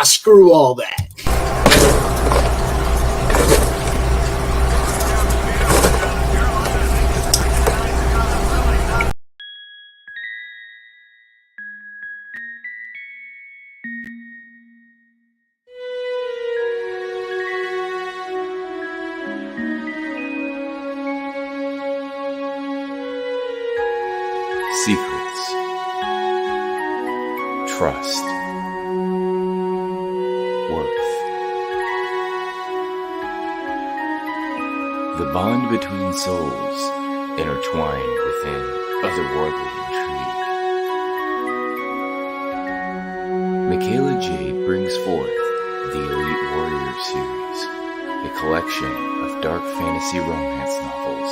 Screw all that. Secrets, trust, worth. The bond between souls intertwined within otherworldly intrigue. Michaela Jade brings forth the Elite Warrior series, a collection of dark fantasy romance novels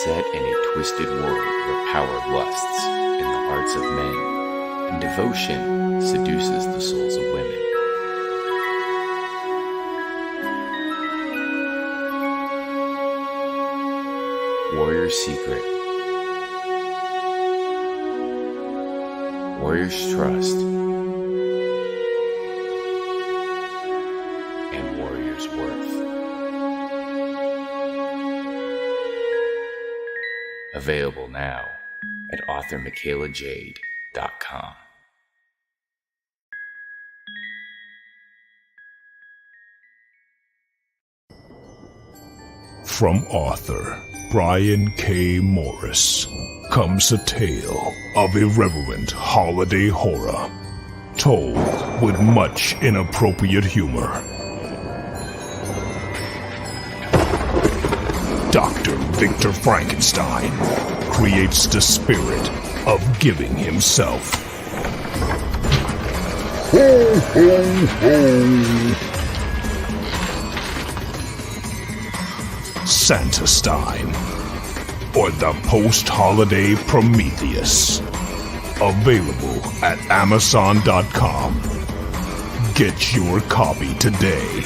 set in a twisted world where power lusts in the hearts of men and devotion seduces the souls of women. Warrior's Secret, Warrior's Trust, and Warrior's Worth. Available now at authormichaelajade.com. From author Brian K. Morris comes a tale of irreverent holiday horror, told with much inappropriate humor. Dr. Victor Frankenstein creates the spirit of giving himself. Ho, ho, ho. Santastein, or the post-holiday Prometheus. Available at Amazon.com. Get your copy today.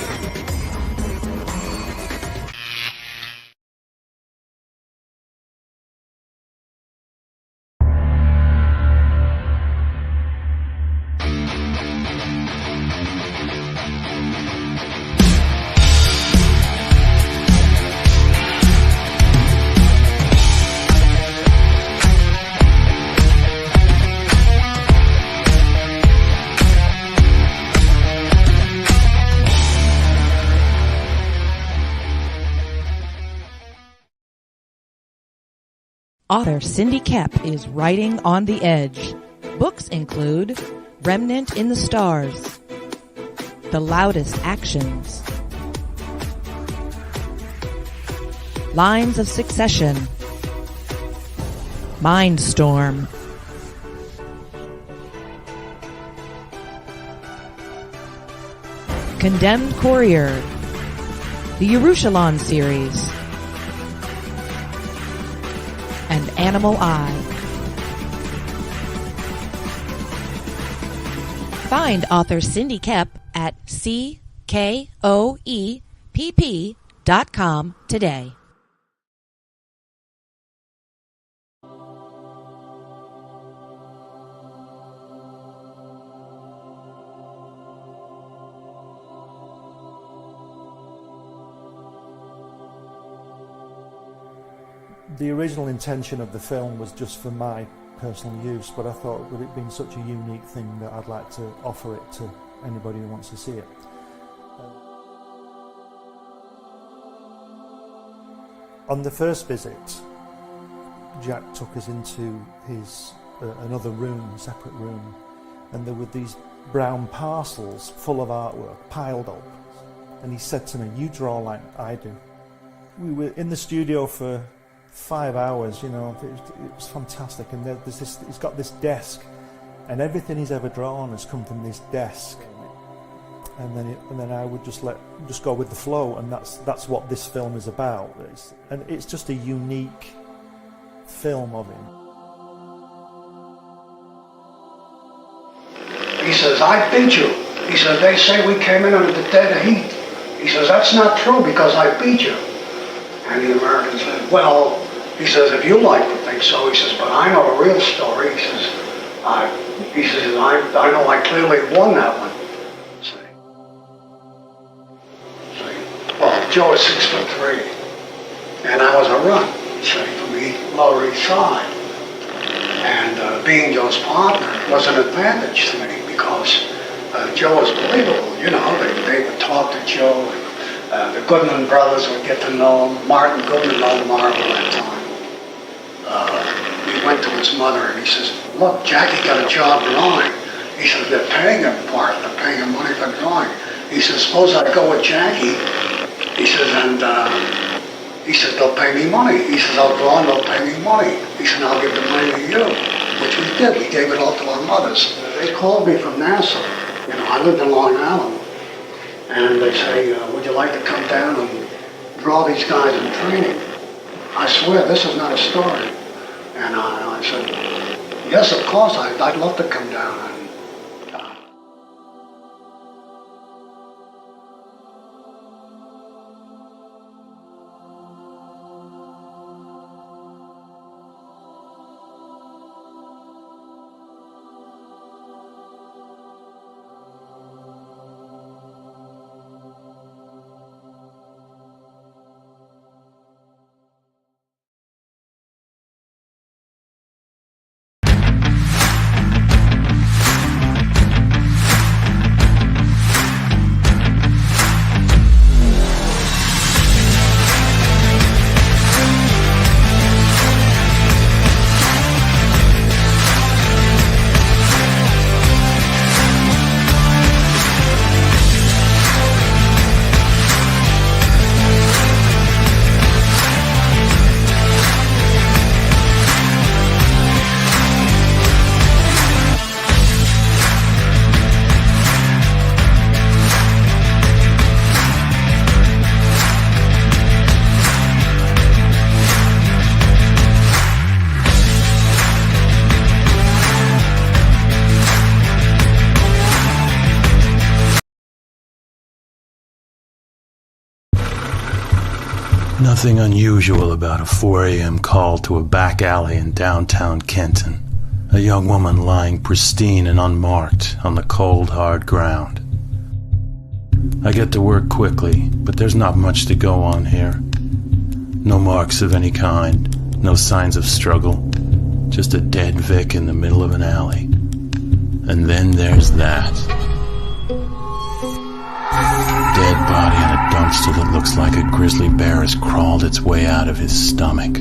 Author Cindy Kep is writing on the edge. Books include Remnant in the Stars, The Loudest Actions, Lines of Succession, Mindstorm, Condemned Courier, the Yerushalayim series, and Animal Eye. Find author Cindy Kep at CKOEPP.com today. The original intention of the film was just for my personal use, but I thought with it being such a unique thing that I'd like to offer it to anybody who wants to see it. On the first visit, Jack took us into his another room, separate room, and there were these brown parcels full of artwork piled up, and he said to me, "You draw like I do." We were in the studio for 5 hours, you know, it was fantastic, and there's this, he's got this desk, and everything he's ever drawn has come from this desk, and then I would just go with the flow, and that's what this film is about. It's just a unique film of him. He says, "I beat you." He says, "They say we came in under the dead heat." He says, "That's not true because I beat you." And the American said, "Well," he says, "if you like to think so," he says, "but I know the real story." He says, I know I clearly won that one." Joe was 6'3", and I was a run, say, from the Lower East Side. And being Joe's partner was an advantage to me because Joe was believable, you know. They would talk to Joe, and the Goodman brothers would get to know him. Martin Goodman owned Marvel at that time. He went to his mother and he says, look, Jackie got a job drawing. He says, they're paying him for it. They're paying him money for drawing. He says, suppose I go with Jackie. He says, and he says, they'll pay me money. He says, I'll draw and they'll pay me money. He said, I'll give the money to you, which we did. We gave it all to our mothers. They called me from Nassau. You know, I lived in Long Island. And they say, would you like to come down and draw these guys in training? I swear, this is not a story. And I said, yes, of course, I'd love to come down. Nothing unusual about a 4 a.m. call to a back alley in downtown Kenton. A young woman lying pristine and unmarked on the cold, hard ground. I get to work quickly, but there's not much to go on here. No marks of any kind, no signs of struggle, just a dead Vic in the middle of an alley. And then there's that. Dead body in a dumpster that looks like a grizzly bear has crawled its way out of his stomach.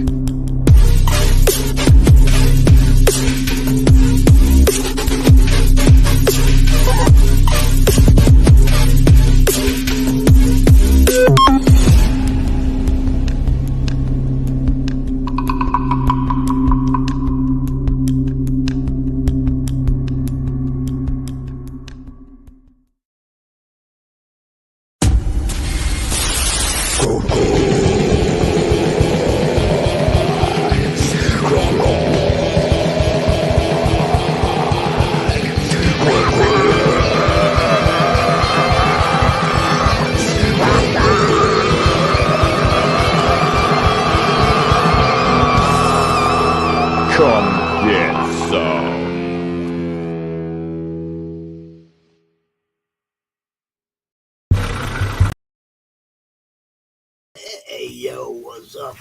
Hey, yo, what's up?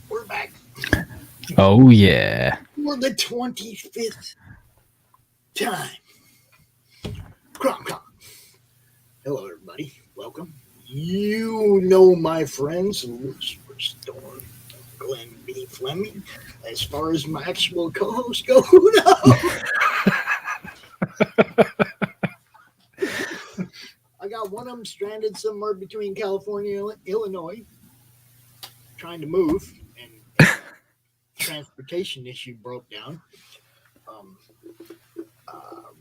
We're back Oh, yeah. for the 25th time. Crom Con. Hello, everybody. Welcome. You know my friends, Lucifer Storm, Glenn B. Fleming. As far as my actual co-hosts go, who knows? I got one of them stranded somewhere between California and Illinois, trying to move, and transportation issue broke down.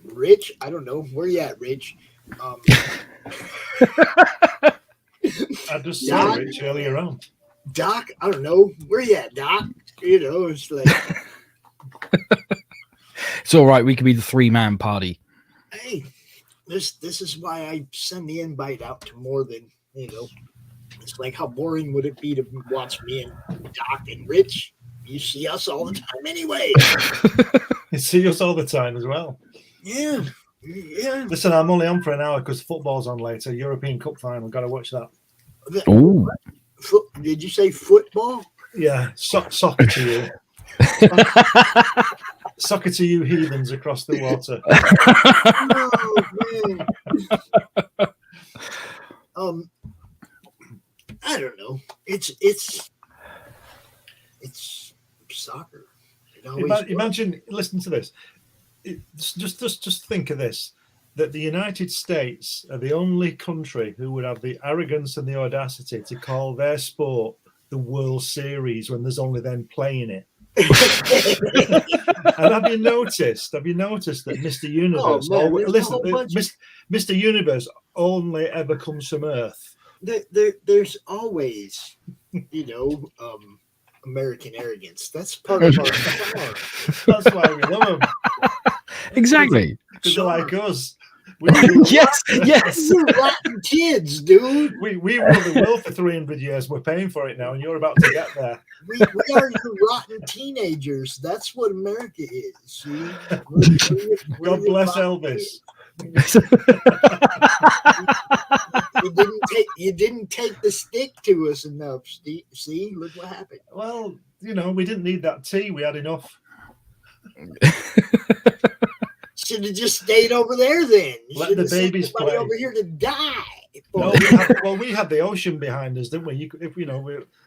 Rich, I don't know. Where you at, Rich? I just saw Rich earlier on. Doc, I don't know. Where you at, Doc? You know, it's like... It's all right. We could be the three-man party. Hey, this is why I send the invite out to more than, you know, it's like, how boring would it be to watch me and Doc and Rich? You see us all the time anyway. You see us all the time as well. Yeah. Yeah. Listen, I'm only on for an hour because football's on later. European Cup final. Got to watch that. Ooh. Did you say football? Yeah, soccer to you. Soccer to you heathens across the water. Oh, man. I don't know. It's soccer. Imagine, listen to this. Just think of this: that the United States are the only country who would have the arrogance and the audacity to call their sport the World Series when there's only them playing it. And have you noticed that Mr. Universe? Mr. Universe only ever comes from Earth. There's always, American arrogance. That's part of our charm. That's why we love them. Exactly. Because they're like us. Yes. We're rotten kids, dude. We rule the world for 300 years. We're paying for it now, and you're about to get there. We are the rotten teenagers. That's what America is. See? God bless Elvis. You didn't take the stick to us enough, Steve. See, look what happened. Well, we didn't need that tea. We had enough. Should have just stayed over there then. Let the babies play over here to die. No, we had the ocean behind us, didn't we?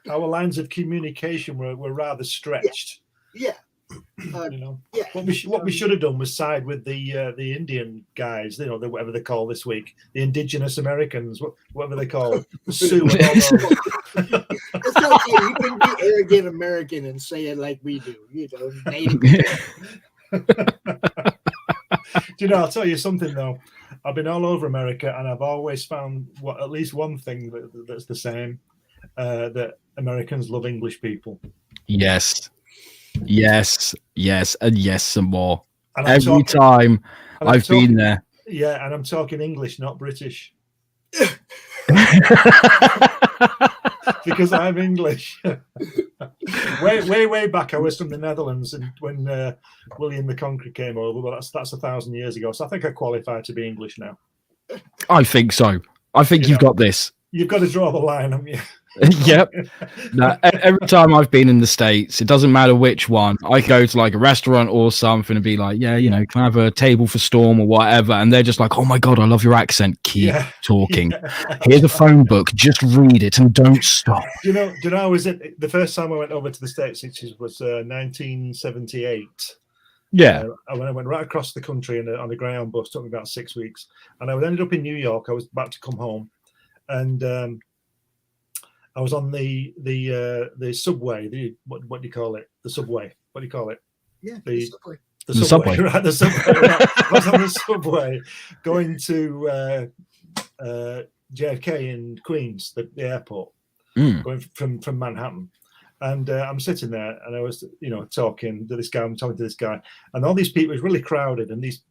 Our lines of communication were rather stretched. Yeah. What we should have done was side with the Indian guys, whatever they call this week, the indigenous Americans, whatever they call the Sioux. It's okay. You can be arrogant American and say it like we do, Native. I'll tell you something though. I've been all over America, and I've always found at least one thing that's the same: that Americans love English people. Yes, and yes, some more. And Every time I've been there. Yeah, and I'm talking English, not British. Because I'm English. way back, I was from the Netherlands, and when William the Conqueror came over, well, that's 1,000 years ago. So I think I qualify to be English now. I think so. I think you've got this. You've got to draw the line, haven't you? Yep. No, every time I've been in the States, it doesn't matter which one. I go to like a restaurant or something and be like, can I have a table for Storm or whatever? And they're just like, oh my God, I love your accent. Keep talking. Yeah. Here's a phone book. Just read it and don't stop. Do you know, I was the first time I went over to the States, which was 1978. Yeah. I went right across the country on a Greyhound bus. Took me about 6 weeks. And I ended up in New York. I was about to come home. And I was on the subway. What do you call it? The subway. What do you call it? Yeah, the subway. The subway. Right, the subway. Right. I was on the subway going to JFK in Queens, the airport, going from Manhattan. And I'm sitting there, and I was, talking to this guy. I'm talking to this guy, and all these people. It was really crowded, and this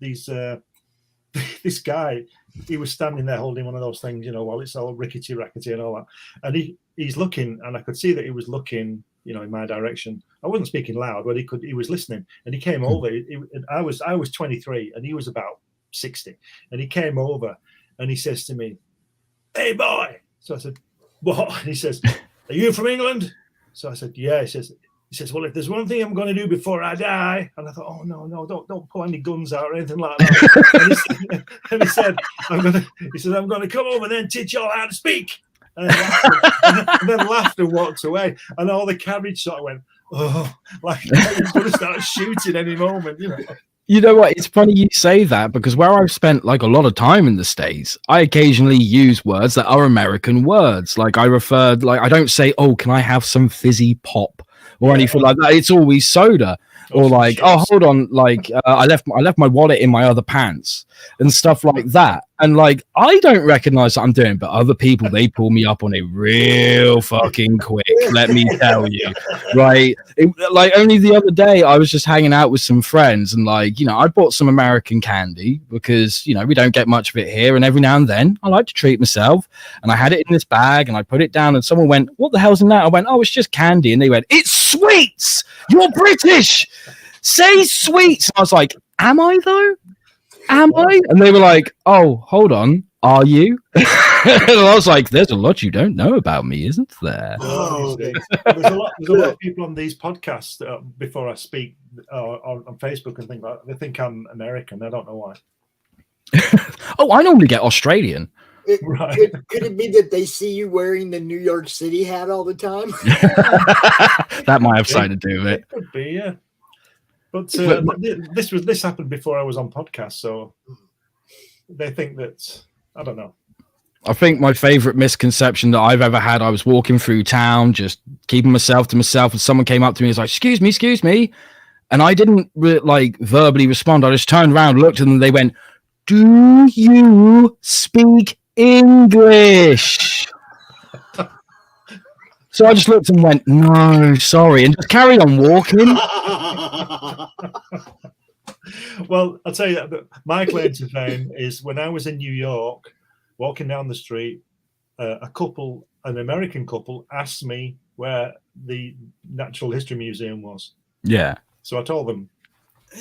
guy, he was standing there holding one of those things, while it's all rickety and all that. And he's looking, and I could see that he was looking, in my direction. I wasn't speaking loud, but he was listening. And he came over. I was 23, and he was about 60. And he came over, and he says to me, "Hey, boy." So I said, "What?" And he says, "Are you from England?" So I said, "Yeah." He says, "Well, if there's one thing I'm going to do before I die," and I thought, "Oh no, don't pull any guns out or anything like that." and he said, "I'm going to come over and then teach you all how to speak." And then laughed and walked away, and all the carriage sort of went, "Oh," like he's going to start shooting any moment, You know what? It's funny you say that, because where I've spent like a lot of time in the States, I occasionally use words that are American words. Like I don't say, "Oh, can I have some fizzy pop?" or anything like that. It's always soda. Or like, "Oh, hold on, like I left my wallet in my other pants," and stuff like that. And like, I don't recognize what I'm doing, but other people, they pull me up on it real fucking quick. Let me tell you, right? Like only the other day, I was just hanging out with some friends, and like, I bought some American candy because we don't get much of it here, and every now and then I like to treat myself. And I had it in this bag, and I put it down, and someone went, "What the hell's in that?" I went, "Oh, it's just candy," and they went, "It's sweets. You're British. Say sweets." And I was like, "Am I though?" Am I? And they were like, oh, hold on. Are you? And I was like, there's a lot you don't know about me, isn't there? There's a lot of people on these podcasts before I speak on Facebook and things like that. They think I'm American. I don't know why. Oh, I normally get Australian. Right. Could it be that they see you wearing the New York City hat all the time? That might have something to do with it. It could be, yeah. But this happened before I was on podcast, so they think that I don't know. I think my favorite misconception that I've ever had, I was walking through town, just keeping myself to myself, and someone came up to me and was like, excuse me. And I didn't verbally respond. I just turned around, looked at them, and they went, do you speak English? So I just looked and went, no, sorry, and just carried on walking. Well, I'll tell you, my claim to fame is when I was in New York, walking down the street, an American couple asked me where the Natural History Museum was. Yeah. So I told them.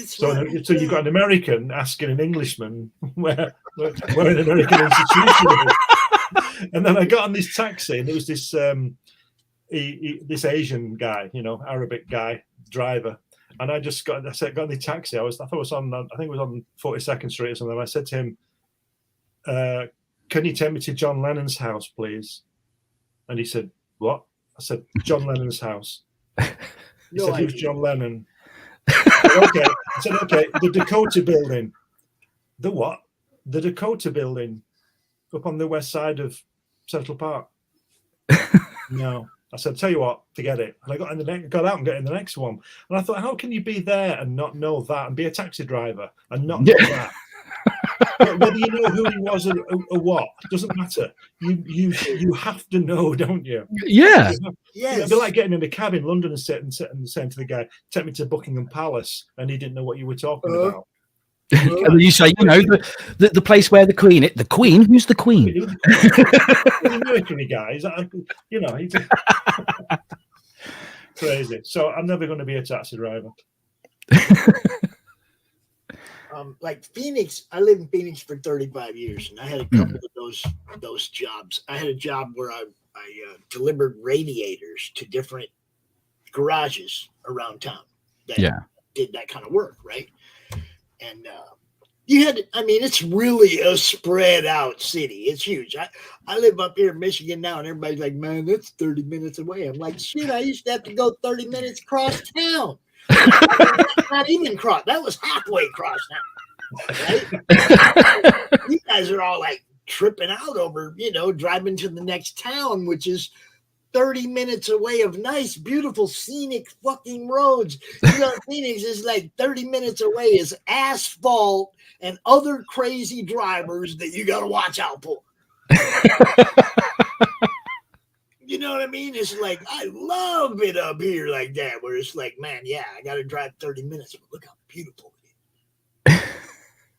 So you've got an American asking an Englishman where an American institution is. And then I got on this taxi, and it was this this Asian guy, Arabic guy, driver. And I got in the taxi. I think it was on 42nd Street or something. I said to him, can you take me to John Lennon's house, please? And he said, what? I said, John Lennon's house. He said, who's John Lennon? Okay. I said, okay, the Dakota building. The what? The Dakota building up on the west side of Central Park. No. I said, tell you what, forget it. And I got out and got in the next one. And I thought, how can you be there and not know that and be a taxi driver and not know that? Whether you know who he was or what, doesn't matter. You have to know, don't you? Yeah. Yes. It'd be like getting in a cab in London and saying to the guy, take me to Buckingham Palace, and he didn't know what you were talking about. And then you say, the place where the Queen, who's the Queen? The military guys, he's crazy. So I'm never going to be a taxi driver. Like Phoenix, I lived in Phoenix for 35 years, and I had a couple of those jobs. I had a job where I delivered radiators to different garages around town that did that kind of work, right? And it's really a spread out city. It's huge. I live up here in Michigan now, and everybody's like, man, that's 30 minutes away. I'm like, shit, I used to have to go 30 minutes across town. Not even cross. That was halfway across now. Right? You guys are all like tripping out over, driving to the next town, which is 30 minutes away of nice, beautiful, scenic fucking roads. Phoenix is like 30 minutes away is asphalt and other crazy drivers that you got to watch out for. You know what I mean? It's like, I love it up here like that, where it's like, man, I got to drive 30 minutes, but look how beautiful it is.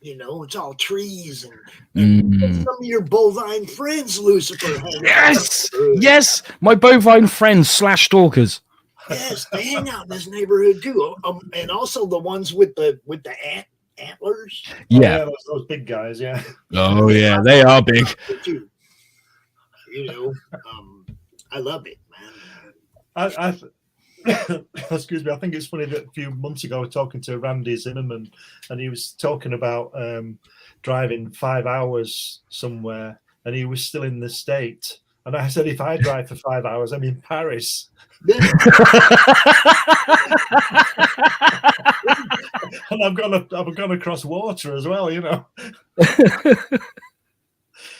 It's all trees and some of your bovine friends, Lucifer. Yes, my bovine friends / stalkers. Yes, they hang out in this neighborhood too, and also the ones with the antlers. Yeah, those big guys. Yeah. Oh yeah, they are big. I love it, man. Excuse me. I think it's funny that a few months ago I was talking to Randy Zimmerman, and he was talking about driving 5 hours somewhere, and he was still in the State. And I said, if I drive for 5 hours, I'm in Paris. And I've gone across water as well,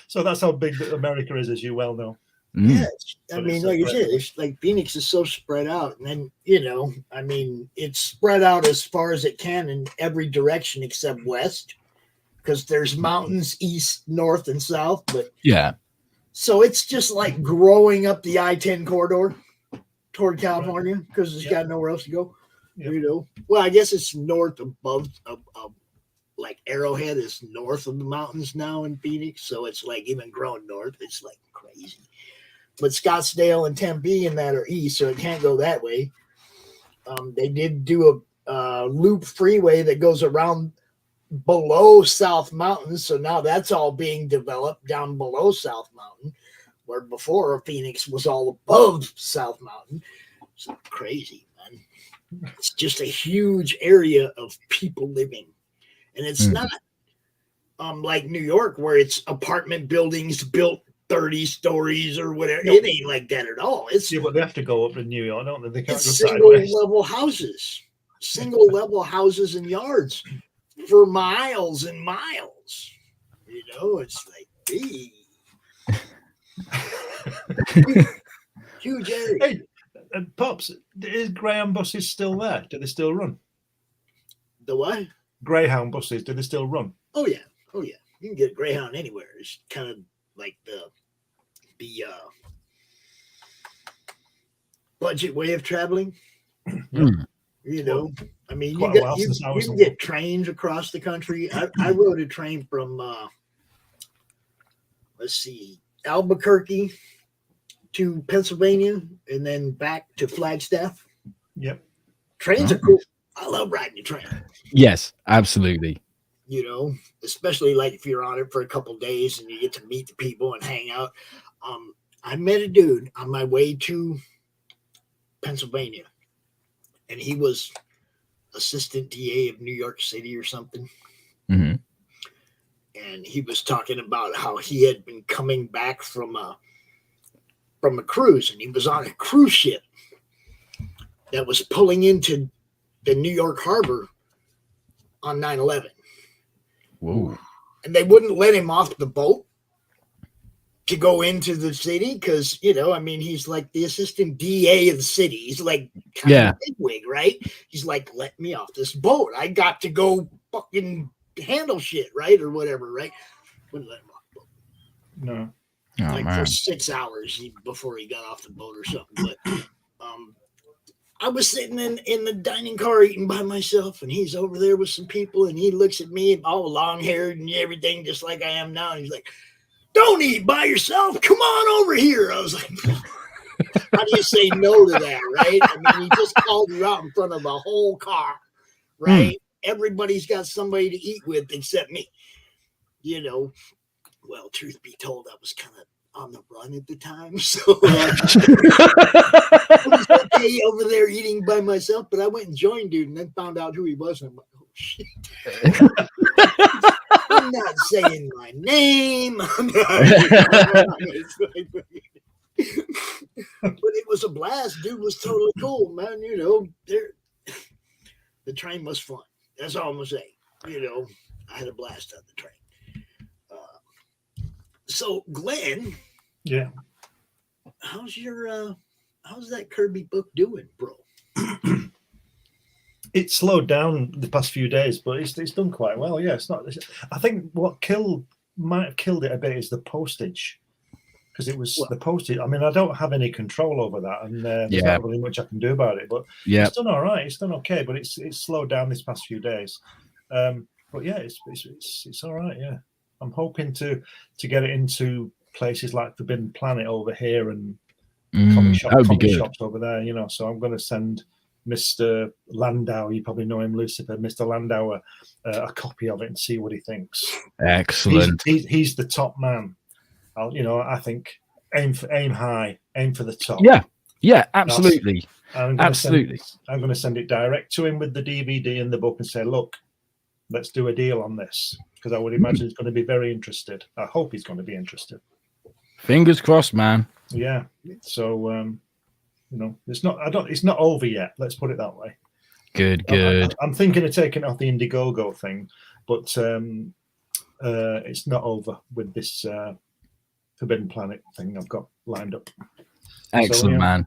So that's how big America is, as you well know. Yes, I mean, like you said, it's like Phoenix is so spread out, and then it's spread out as far as it can in every direction except west, because there's mountains east, north, and south. But so it's just like growing up the I-10 corridor toward California because it's got nowhere else to go. Well, I guess it's north above like Arrowhead is north of the mountains now in Phoenix, so it's like even growing north. It's like crazy. But Scottsdale and Tempe and that are east, so it can't go that way. They did do a loop freeway that goes around below South Mountain. So now that's all being developed down below South Mountain, where before Phoenix was all above South Mountain. It's crazy, man. It's just a huge area of people living. And it's not like New York, where it's apartment buildings built 30 stories or whatever. No. It ain't like that at all. It's but they have to go up in New York, don't they? They can't go single sideways. Single level houses and yards for miles and miles. You know, it's like, gee. Huge area. Hey, Pops, is Greyhound buses still there? Do they still run? The what? Greyhound buses, do they still run? Oh yeah. You can get Greyhound anywhere. It's kind of like the budget way of traveling. You know, I mean, you can get trains across the country. I rode a train from Albuquerque to Pennsylvania and then back to Flagstaff. Yep. Trains are cool. I love riding a train. Yes, absolutely. You know, especially like if you're on it for a couple of days and you get to meet the people and hang out. I met a dude on my way to Pennsylvania, and he was assistant DA of New York City or something. Mm-hmm. And he was talking about how he had been coming back from a cruise, and he was on a cruise ship that was pulling into the New York harbor on 9/11. Whoa. And they wouldn't let him off the boat to go into the city because, you know, I mean, he's like the assistant DA of the city. He's like kind of a bigwig, right? He's like, let me off this boat. I got to go fucking handle shit, right? Or whatever, right? Wouldn't let him off the boat. No. For 6 hours before he got off the boat or something. But I was sitting in the dining car eating by myself, and he's over there with some people, and he looks at me all long-haired and everything, just like I am now. And he's like, don't eat by yourself. Come on over here. I was like, how do you say no to that, right? I mean, he just called you out in front of the whole car, right? Everybody's got somebody to eat with except me. You know, well, truth be told, I was kind of on the run at the time, so I was okay over there eating by myself, but I went and joined dude and then found out who he was, and I'm like, oh shit. I'm not saying my name. But it was a blast. Dude was totally cool, man. You know, the train was fun. That's all I'm gonna say. You know, I had a blast on the train. So Glenn, yeah, how's that Kirby book doing, bro? It slowed down the past few days, but it's done quite well. Yeah, it's not. I think what might have killed it a bit is the postage, because it was the postage. I mean, I don't have any control over that, and there's not really much I can do about it. But it's done all right. It's done okay, but it's slowed down this past few days. But yeah, it's all right. Yeah. I'm hoping to get it into places like Forbidden Planet over here and comic shops over there, you know. So I'm going to send Mr. Landau, you probably know him, Lucifer, Mr. Landau, a copy of it and see what he thinks. Excellent. He's the top man. I think aim high, aim for the top. Yeah, absolutely. I'm going to send it direct to him with the DVD and the book and say, look, let's do a deal on this. Because I would imagine he's going to be very interested. I hope he's going to be interested. Fingers crossed, man. Yeah. So, it's not over yet. Let's put it that way. Good. I'm thinking of taking off the Indiegogo thing, but it's not over with this Forbidden Planet thing I've got lined up. Excellent, man.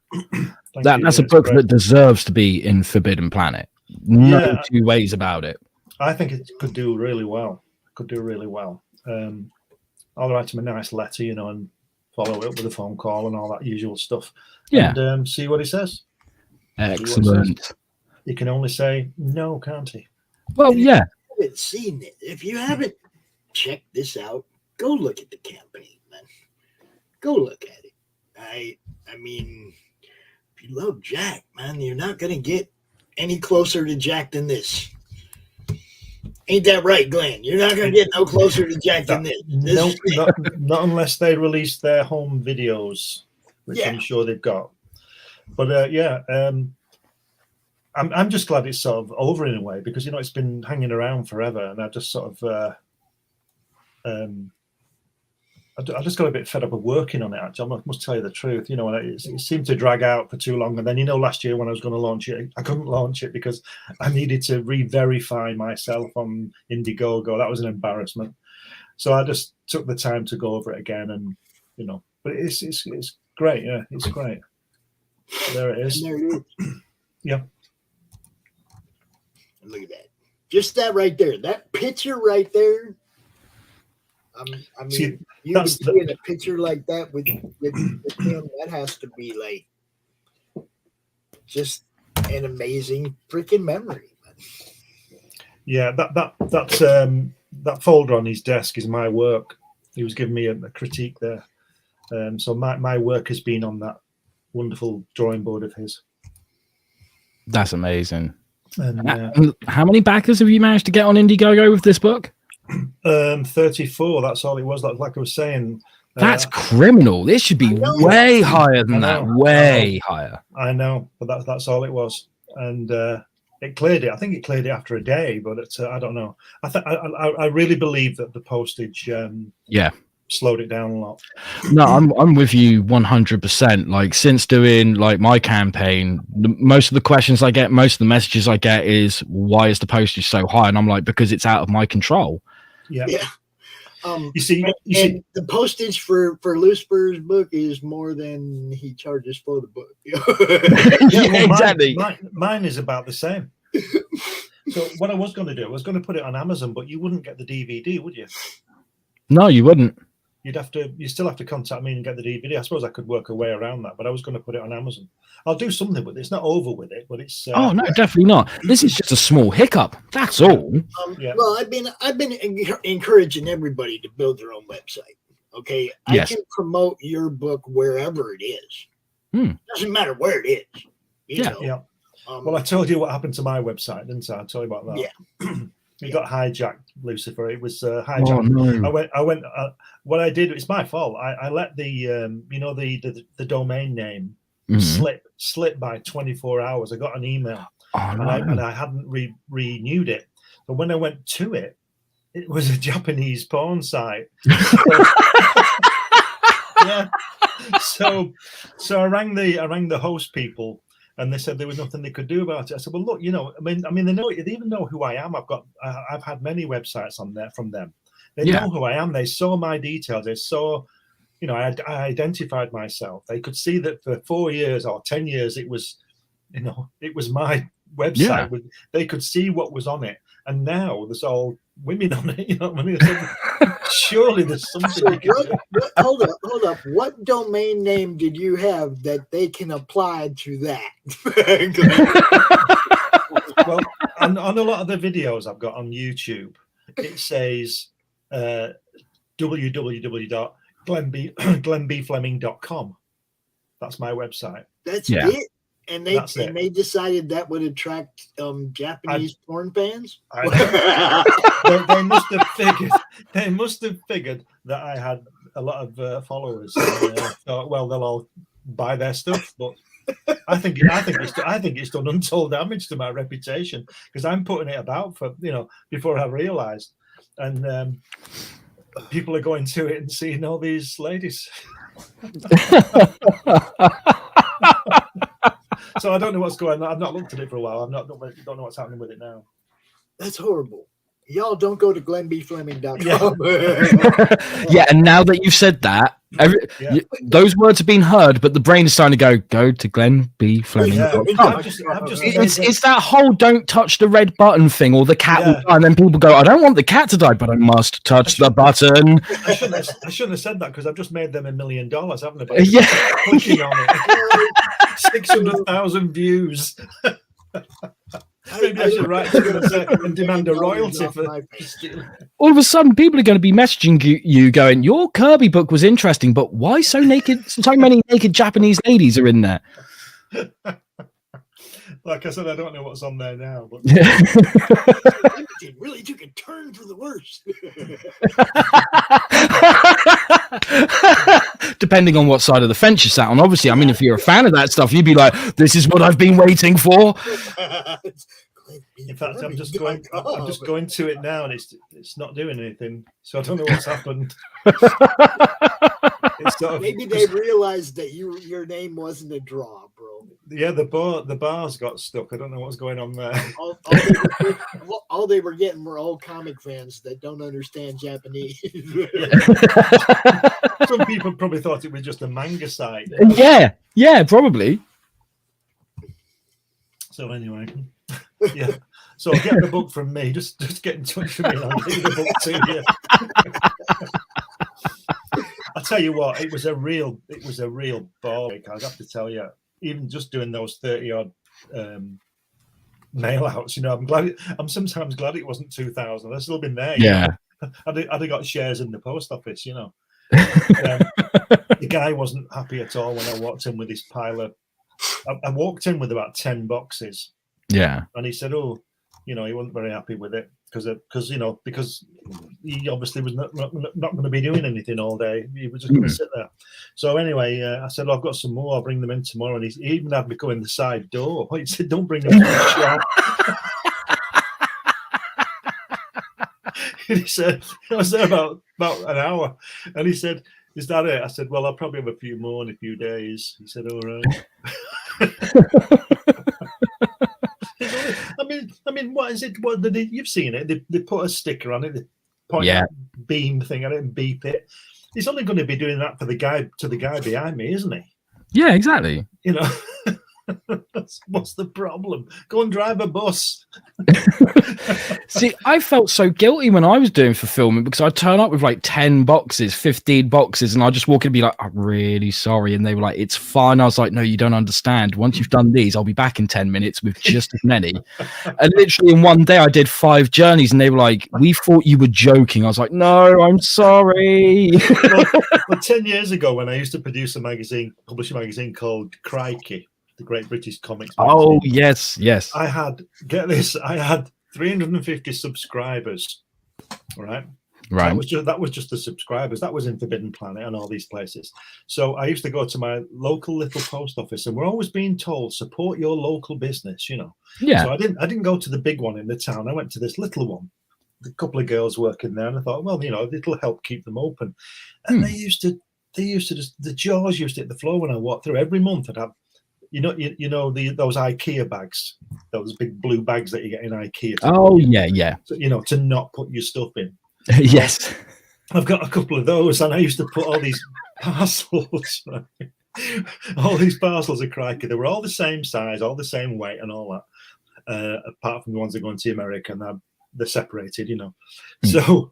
That's a book that deserves to be in Forbidden Planet. No two ways about it. I think it could do really well. I'll write him a nice letter, and follow it up with a phone call and all that usual stuff. Yeah. And see what he says. Excellent. He can only say no, can't he? Well, yeah. If you haven't checked this out, go look at the campaign, man. Go look at it. I mean, if you love Jack, man, you're not going to get any closer to Jack than this. Ain't that right, Glenn? You're not going to get no closer to Jack than this. No, not unless they release their home videos, which I'm sure they've got. But I'm just glad it's sort of over in a way, because it's been hanging around forever, and I just sort of I just got a bit fed up of working on it. Actually, I must tell you the truth. It seemed to drag out for too long, and then last year when I was going to launch it, I couldn't launch it because I needed to re-verify myself on Indiegogo. That was an embarrassment. So I just took the time to go over it again, and but it's great. Yeah, it's great. There it is. There it is. Yeah. Look at that. Just that right there. That picture right there. I mean, see, you can see in a picture like that with him. That has to be like just an amazing freaking memory. Yeah, that folder on his desk is my work. He was giving me a critique there. So my work has been on that wonderful drawing board of his. That's amazing. And how many backers have you managed to get on Indiegogo with this book? 34. That's all it was. Like I was saying. That's criminal. This should be way higher than that. Way higher. I know, but that's all it was. And it cleared it. I think it cleared it after a day, but I don't know. I really believe that the postage slowed it down a lot. No, I'm with you 100%. Like, since doing like my campaign, most of the questions I get, most of the messages I get is, why is the postage so high? And I'm like, because it's out of my control. Yeah. You see, the postage for Lucifer's book is more than he charges for the book. Exactly. Mine is about the same. So what I was going to do, I was going to put it on Amazon, but you wouldn't get the DVD, would you? No, you wouldn't. You still have to contact me and get the DVD. I suppose I could work a way around that, but I was going to put it on Amazon. I'll do something with it. It's not over with it, but it's. Oh no, definitely not. This is just a small hiccup. That's all. Well, I've been encouraging everybody to build their own website. Okay, I can promote your book wherever it is. Doesn't matter where it is. You know? Well, I told you what happened to my website, didn't I? I told you about that. Yeah. It got hijacked, Lucifer. It was hijacked. Oh, no. I went. What I did, it's my fault. I let the the domain name slip by 24 hours. I got an email, and I hadn't renewed it. But when I went to it, it was a Japanese porn site. Yeah. So I rang the host people. And they said there was nothing they could do about it. I said, well, look, I mean, they even know who I am. I've had many websites on there from them. They know who I am. They saw my details. They saw, I identified myself. They could see that for 4 years or 10 years, it was my website. Yeah. They could see what was on it. And now there's all women on it. You know what I mean? Surely there's something. You can do. Hold up. What domain name did you have that they can apply to that? Well, on a lot of the videos I've got on YouTube, it says www.glenbfleming.com. That's my website. That's it. And they decided that would attract Japanese porn fans. They must have figured that I had a lot of followers. Thought, well, they'll all buy their stuff, but I think it's done untold damage to my reputation, because I'm putting it about for before I realised, and people are going to it and seeing all these ladies. So I don't know what's going on. I've not looked at it for a while. Don't know what's happening with it now. That's horrible. Y'all don't go to glenbfleming.com. Yeah, and now that you've said that, those words have been heard, but the brain is starting to go to glenbfleming.com. It's that whole don't touch the red button thing, or the cat will die, and then people go, I don't want the cat to die, but I must touch the button. I shouldn't have said that, because I've just made them $1 million, haven't I? Clicking on it. 600,000 views. Maybe I should write and demand a royalty for. All of a sudden, people are going to be messaging you going, your Kirby book was interesting, but why so naked? So many naked Japanese ladies are in there. Like I said, I don't know what's on there now. But acting really took a turn for the worse. Depending on what side of the fence you sat on, obviously. I mean, if you're a fan of that stuff, you'd be like, "This is what I've been waiting for." In fact, I'm just going to it now, and it's not doing anything. So I don't know what's happened. Maybe they realized that your name wasn't a draw, bro. Yeah, the bars got stuck. I don't know what's going on there. All they were getting were old comic fans that don't understand Japanese. Some people probably thought it was just a manga site. Yeah, probably. So anyway, yeah. So get the book from me. Just get in touch with me, and I'll give you the book to you. I tell you what, it was a real ball ache. I have to tell you, even just doing those 30-odd mail outs, I'm sometimes glad it wasn't 2,000. I'd still been there. Yeah, I'd have got shares in the post office. The guy wasn't happy at all when I walked in with this pile of. I walked in with about 10 boxes. Yeah, and he said, "Oh, he wasn't very happy with it because he obviously was not going to be doing anything all day. He was just going to sit there." So anyway, I said, "Well, I've got some more. I'll bring them in tomorrow." And he even had me go in the side door. He said, "Don't bring them to the shop." And he said, I was there about an hour, and he said, "Is that it?" I said, "Well, I'll probably have a few more in a few days." He said, "All right." I mean, what is it? What you've seen it? They put a sticker on it, they point a beam thing at it and beep it. He's only going to be doing that for the guy behind me, isn't he? Yeah, exactly. What's the problem? Go and drive a bus. See, I felt so guilty when I was doing fulfillment because I'd turn up with like 10 boxes, 15 boxes, and I'd just walk in and be like, "I'm really sorry." And they were like, "It's fine." I was like, "No, you don't understand. Once you've done these, I'll be back in 10 minutes with just as many." And literally in one day, I did 5 journeys, and they were like, "We thought you were joking." I was like, "No, I'm sorry." Well, 10 years ago, when I used to publish a magazine called Crikey, the Great British Comics magazine. Oh, yes. I had 350 subscribers, right? That was just the subscribers. That was in Forbidden Planet and all these places. So I used to go to my local little post office, and we're always being told, support your local business, Yeah. So I didn't go to the big one in the town. I went to this little one. A couple of girls working there, and I thought, well, it'll help keep them open. And they used to just, the jaws used to hit the floor when I walked through. Every month I'd have, those IKEA bags, those big blue bags that you get in IKEA. To not put your stuff in. Yes. I've got a couple of those, and I used to put all these parcels, all these parcels of Crikey. They were all the same size, all the same weight, and all that. Apart from the ones that go into America, and they're separated, So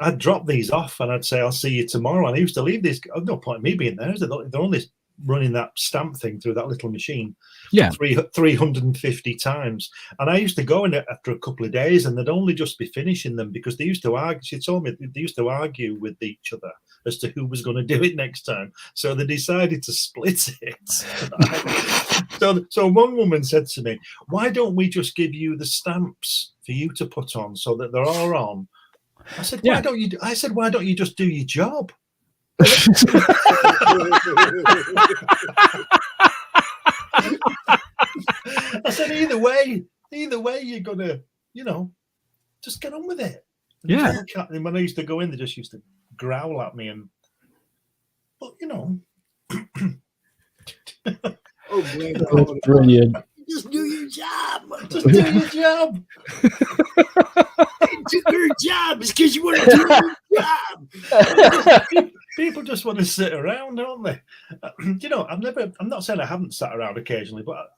I'd drop these off, and I'd say, "I'll see you tomorrow." And I used to leave these. No point in me being there. They're only running that stamp thing through that little machine 350 times, and I used to go in it after a couple of days, and they'd only just be finishing them because they used to argue. She told me they used to argue with each other as to who was going to do it next time, so they decided to split it. So one woman said to me, "Why don't we just give you the stamps for you to put on so that they're all on?" I said, "Why don't you?" I said, "Why don't you just do your job?" I said, either way you're gonna, just get on with it. And when I used to go in, they just used to growl at me, but Oh, man, that's brilliant. Just do your job. Just do your job. Do your job. It's because you want to do your job. People just want to sit around, don't they? I'm not saying I haven't sat around occasionally, but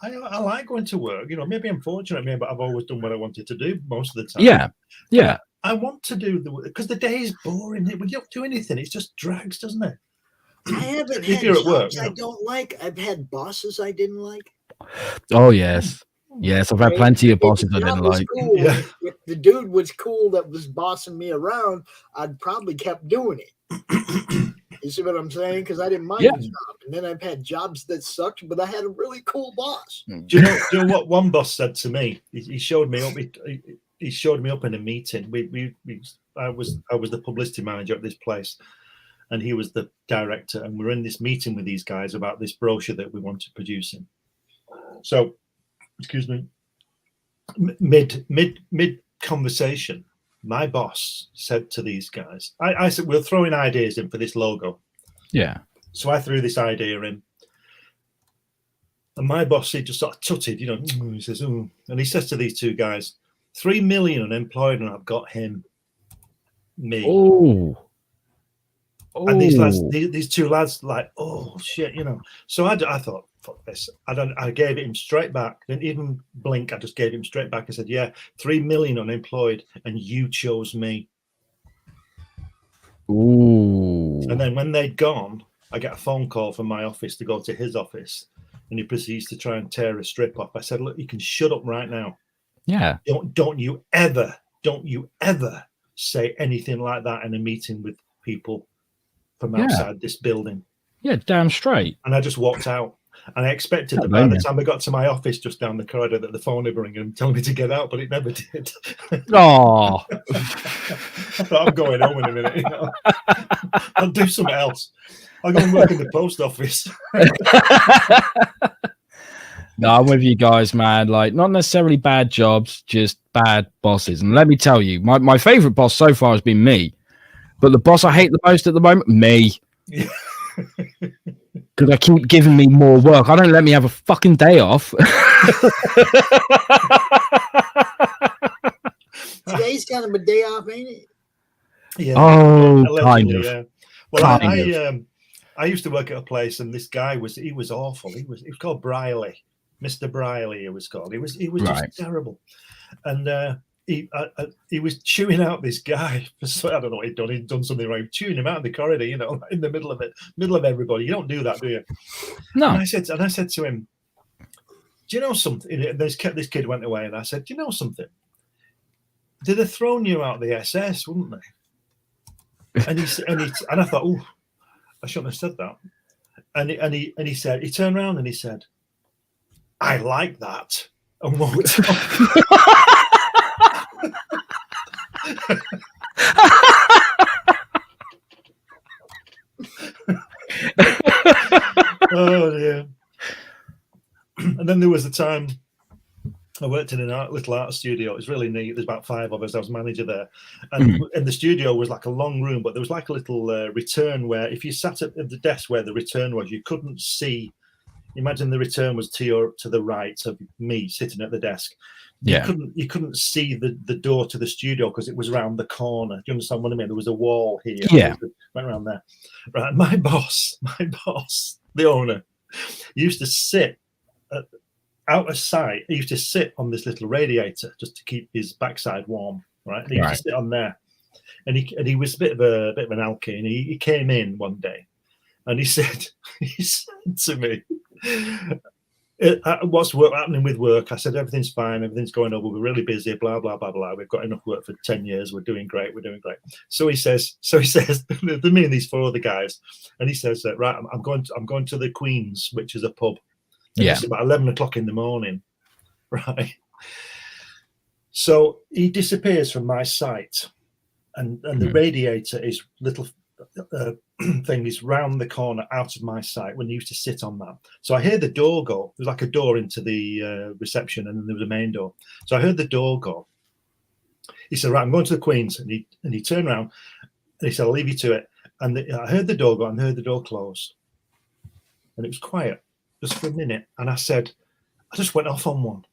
I like going to work. Maybe I'm fortunate, but I've always done what I wanted to do most of the time. Yeah. I want to do because the day is boring. We don't do anything. It just drags, doesn't it? I haven't had jobs I don't like. I've had bosses I didn't like. Oh, yes. Yes, I've had plenty of bosses I didn't like. Cool. If the dude was cool that was bossing me around, I'd probably kept doing it. You see what I'm saying? Because I didn't mind the job. And then I've had jobs that sucked, but I had a really cool boss. Do you know what one boss said to me? He showed me up. he showed me up in a meeting. I was the publicity manager at this place, and he was the director, and we're in this meeting with these guys about this brochure that we wanted producing. So, excuse me, mid conversation, my boss said to these guys, I said, we're throwing ideas in for this logo. Yeah. So I threw this idea in, and my boss, he just sort of tutted, you know, he says, and he says to these two guys, 3 million unemployed, and I've got him, me. Oh. And these lads, these two lads, like, oh shit, you know. So I thought, fuck this. I gave it him straight back. Didn't even blink. I just gave him straight back. I said, yeah, 3 million unemployed, and you chose me. Ooh. And then when they'd gone, I get a phone call from my office to go to his office, and he proceeds to try and tear a strip off. I said, look, you can shut up right now. Yeah. Don't you ever say anything like that in a meeting with people from outside this building. Yeah, damn straight. And I just walked out. And I expected that by the time I got to my office just down the corridor that the phone would ring and tell me to get out, but it never did. Oh. I thought, I'm going home in a minute. You know? I'll do something else. I'll go and work in the post office. No, I'm with you guys, man. Like, not necessarily bad jobs, just bad bosses. And let me tell you, my favorite boss so far has been me. But the boss I hate the most at the moment, me. Because I keep giving me more work. I don't let me have a fucking day off. Today's kind of a day off, ain't it? Yeah. Oh, allegedly, kind of. Yeah. Well, I used to work at a place, and this guy was awful. He was called Briley, Mr. Briley. It was called. He was just terrible, and he was chewing out this guy. I don't know what he'd done. He'd done something wrong. Chewing him out in the corridor, you know, in the middle of everybody. You don't do that, do you? No. And I said to him, "Do you know something?" And this kid went away, and I said, "Do you know something? They'd have thrown you out the SS, wouldn't they?" And I thought, "Oh, I shouldn't have said that." And he said, he turned around and he said, "I like that," and walked off. Oh dear. And then there was a time I worked in a little art studio. It was really neat. There's about 5 of us. I was manager there, and the studio was like a long room, but there was like a little return where if you sat at the desk where the return was, you couldn't see. Imagine the return was to the right of me sitting at the desk. Yeah. You couldn't see the door to the studio because it was around the corner. Do you understand what I mean? There was a wall here. Yeah. Went around there. Right. My boss, the owner, used to sit out of sight. He used to sit on this little radiator just to keep his backside warm. Right. He used to sit on there, and he was a bit of an alky. And he came in one day, and he said to me, "What's happening with work?" I said, "Everything's fine. Everything's going on. We're really busy. Blah blah blah blah. We've got enough work for 10 years. We're doing great. We're doing great." So he says, me and these 4 other guys, and he says, "Right, I'm going to the Queen's, which is a pub. And it's about 11 o'clock in the morning, right?" So he disappears from my sight, and the radiator is little thing is round the corner out of my sight when he used to sit on that. So I hear the door go. There's like a door into the reception, and then there was a main door. So I heard the door go. He said, "Right, I'm going to the Queen's," and he turned around and he said, "I'll leave you to it." And I heard the door go and heard the door close, and it was quiet just for a minute. And I just went off on one.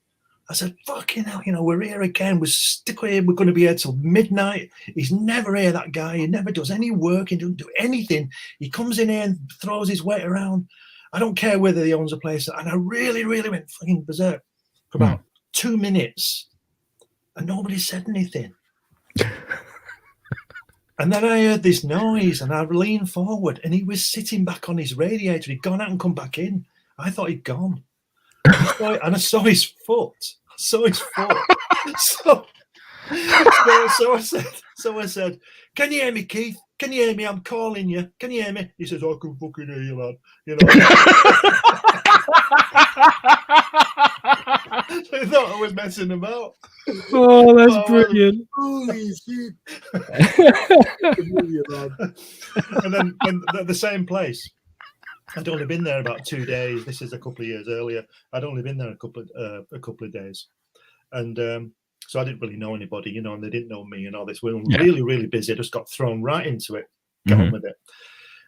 I said, "Fucking hell, you know, we're here again. We're stuck here. We're going to be here till midnight. He's never here, that guy. He never does any work. He doesn't do anything. He comes in here and throws his weight around. I don't care whether he owns a place." And I really, really went fucking berserk for about 2 minutes. And nobody said anything. And then I heard this noise, and I leaned forward, and he was sitting back on his radiator. He'd gone out and come back in. I thought he'd gone. And I saw his foot. So I said, "Can you hear me, Keith? Can you hear me? I'm calling you. Can you hear me?" He says, "I can fucking hear you, lad." You know. They thought I was messing about. Oh, that's brilliant. Holy shit. And then when at the same place, I'd only been there about 2 days. This is a couple of years earlier. I'd only been there a couple of days, and so I didn't really know anybody, you know, and they didn't know me and all this. We were really, really busy. I just got thrown right into it, got on with it.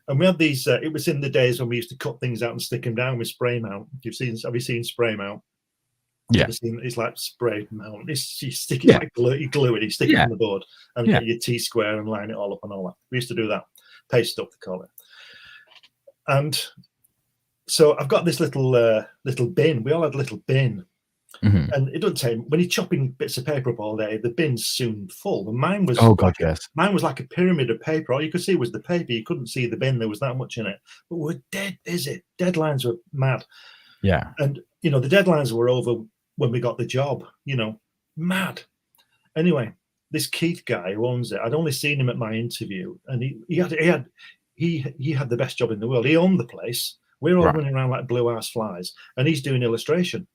And we had these. It was in the days when we used to cut things out and stick them down with spray mount. Have you seen spray mount? Yeah, it's like spray mount. You stick it like glue. You glue it. You stick it on the board and get your T-square and line it all up and all that. We used to do that. Paste up, they call it. And so I've got this little bin. We all had a little bin, and it doesn't take when you're chopping bits of paper up all day. The bin's soon full. And mine was mine was like a pyramid of paper. All you could see was the paper. You couldn't see the bin. There was that much in it. But we were dead busy. Deadlines were mad. Yeah, and you know the deadlines were over when we got the job. You know, mad. Anyway, this Keith guy who owns it. I'd only seen him at my interview, and he had the best job in the world. He owned the place. We're all running around like blue ass flies, and he's doing illustration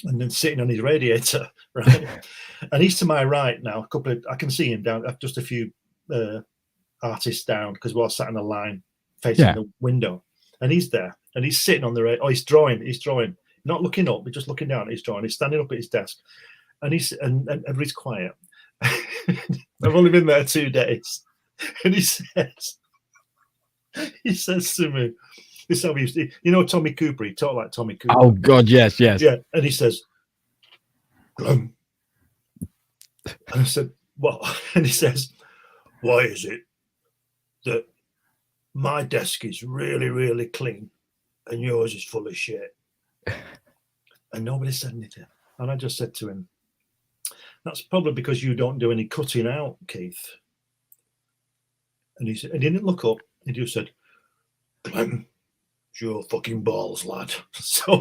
and then sitting on his radiator, right? And he's to my right now. I can see him down, just a few artists down, because we're all sat in a line facing the window, and he's there, and he's sitting on the he's drawing, not looking up, but just looking down. He's drawing. He's standing up at his desk, and and everybody's quiet. I've only been there 2 days, and he says to me, this is how he used to, you know, Tommy Cooper. He talked like Tommy Cooper. Oh God, yes. Yeah, and he says, and I said, what? And he says, why is it that my desk is really, really clean and yours is full of shit? And nobody said anything. And I just said to him, that's probably because you don't do any cutting out, Keith. And he said, and he didn't look up. He just said, Clem, it's your fucking balls, lad. So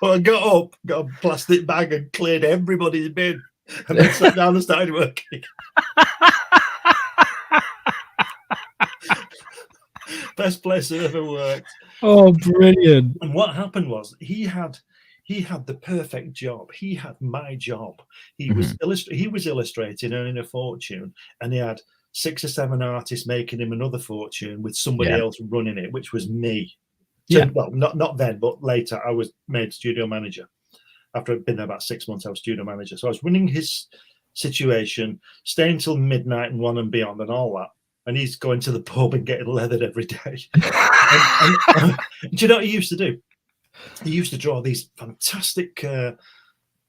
I got up, got a plastic bag and cleared everybody's bin, and then sat down and started working. Best place I've ever worked. Oh, brilliant. And what happened was he had the perfect job. He had my job. He was illustrating, earning a fortune, and he had 6 or 7 artists making him another fortune with somebody else running it, which was me. So, well, not then, but later I was made studio manager. After I'd been there about 6 months, I was studio manager. So I was running his situation, staying till midnight and 1 and beyond and all that. And he's going to the pub and getting leathered every day. and do you know what he used to do? He used to draw these fantastic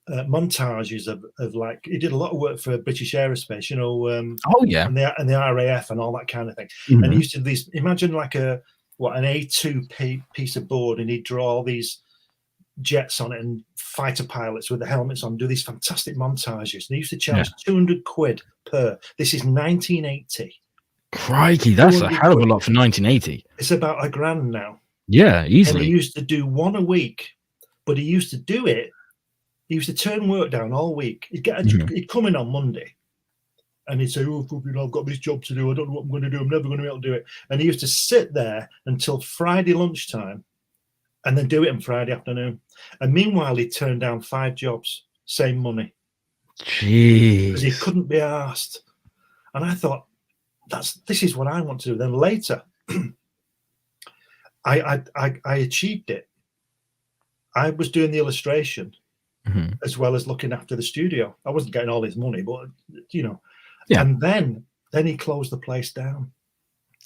montages of like, he did a lot of work for British Aerospace, you know, and the RAF and all that kind of thing. And he used to do these, imagine like an A2 piece of board, and he'd draw all these jets on it and fighter pilots with the helmets on, do these fantastic montages. And he used to charge 200 quid per. This is 1980. Crikey, that's a hell of a lot for 1980. It's about £1,000 now. Yeah, easily. And he used to do 1 a week, but he used to do it. He used to turn work down all week. He'd come in on Monday, and he'd say, "Oh, I've got this job to do. I don't know what I'm going to do. I'm never going to be able to do it." And he used to sit there until Friday lunchtime, and then do it on Friday afternoon. And meanwhile, he'd turn down 5 jobs, same money. Jeez, because he couldn't be asked. And I thought, this is what I want to do. Then later, I achieved it. I was doing the illustration as well as looking after the studio. I wasn't getting all his money, but you know. Yeah. And then he closed the place down.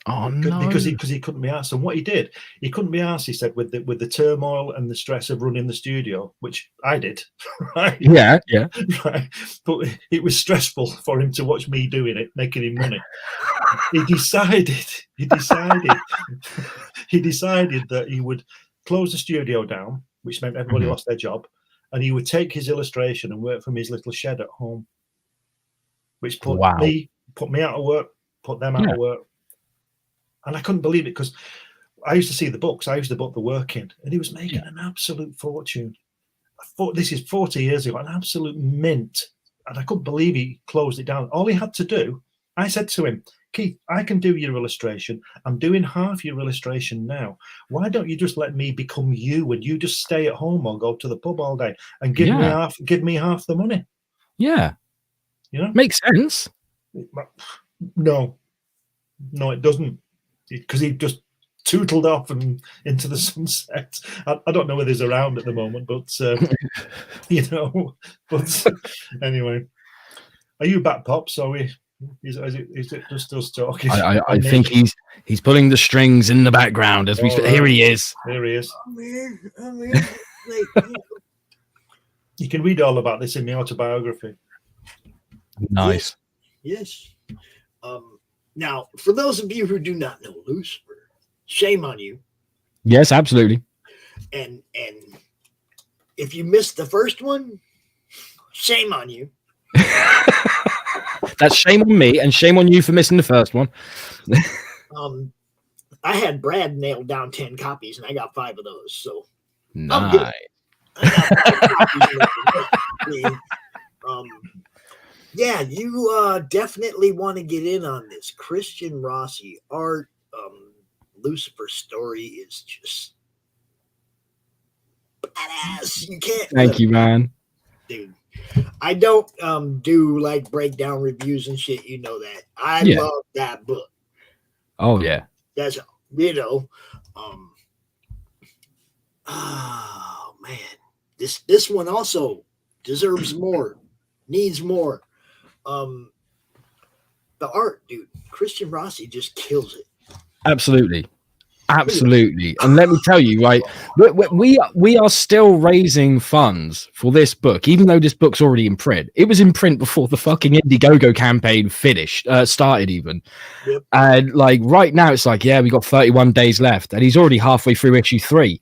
Oh no! Because he couldn't be asked. And what he did, he couldn't be asked. He said with the turmoil and the stress of running the studio, which I did, right? Yeah. Right. But it was stressful for him to watch me doing it, making him money. He decided that he would close the studio down, which meant everybody lost their job, and he would take his illustration and work from his little shed at home, which put me out of work, put them out of work. And I couldn't believe it, because I used to see the books. I used to book the work in, and he was making an absolute fortune. This is 40 years ago, an absolute mint. And I couldn't believe he closed it down. All he had to do, I said to him, Keith, I can do your illustration. I'm doing half your illustration now. Why don't you just let me become you and you just stay at home or go to the pub all day and give me half the money? Yeah. You know? Makes sense. No, it doesn't. Because he just tootled off and into the sunset. I don't know whether he's around at the moment, but you know. But anyway, are you back, Pops? Are we? Is it just us talking? I think he's pulling the strings in the background as we. Right. Here he is. Here he is. I'm here. You can read all about this in the autobiography. Nice. Yes. Now, for those of you who do not know Lucifer, shame on you. Yes, absolutely. And if you missed the first one, shame on you. That's shame on me and shame on you for missing the first one. I had Brad nailed down 10 copies and I got 5 of those. So nice. Yeah, you definitely want to get in on this. Christian Rossi art, Lucifer story is just badass. You can't. Thank you, man. Dude, I don't do like breakdown reviews and shit. You know that. I love that book. Oh yeah. That's oh man, this one also deserves more, needs more. The art, dude, Christian Rossi just kills it. Absolutely. And let me tell you, right, we are still raising funds for this book, even though this book's already in print. It was in print before the fucking Indiegogo campaign started even. Yep. And like right now it's like, we got 31 days left and he's already halfway through issue 3.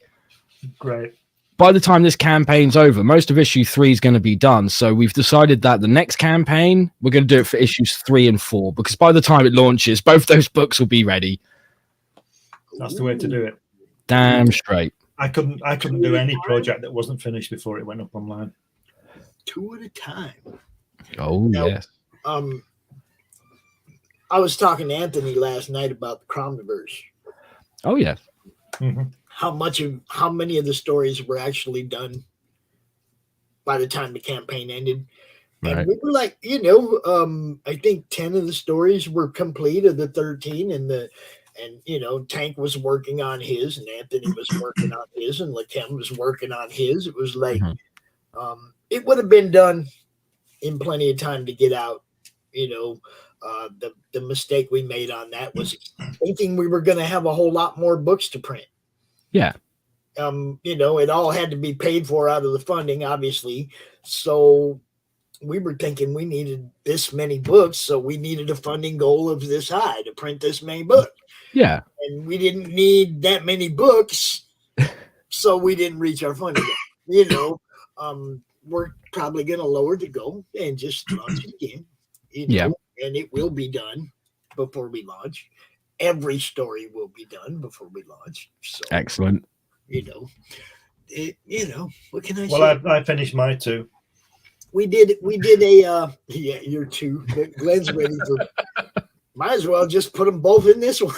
Great. By the time this campaign's over, most of issue 3 is going to be done. So we've decided that the next campaign, we're going to do it for issues 3 and 4, because by the time it launches, both those books will be ready. That's the way to do it. Damn straight. I couldn't do any project that wasn't finished before it went up online. 2 at a time. Oh, now, yes. I was talking to Anthony last night about the Cromniverse. Oh, yes. Mm-hmm. How many of the stories were actually done by the time the campaign ended. Right. And we were like, I think 10 of the stories were complete of the 13 and Tank was working on his and Anthony was working on his and Latem was working on his. It was like, it would have been done in plenty of time to get out. The mistake we made on that was thinking we were going to have a whole lot more books to print. Yeah. It all had to be paid for out of the funding, obviously. So we were thinking we needed this many books. So we needed a funding goal of this high to print this many books. Yeah. And we didn't need that many books. So we didn't reach our funding goal. We're probably going to lower the goal and just launch it again. And it will be done before we launch. Every story will be done before we launch. So, excellent. What can I say? Well, I finished my 2. We did a your 2. Glenn's ready for. Might as well just put them both in this one.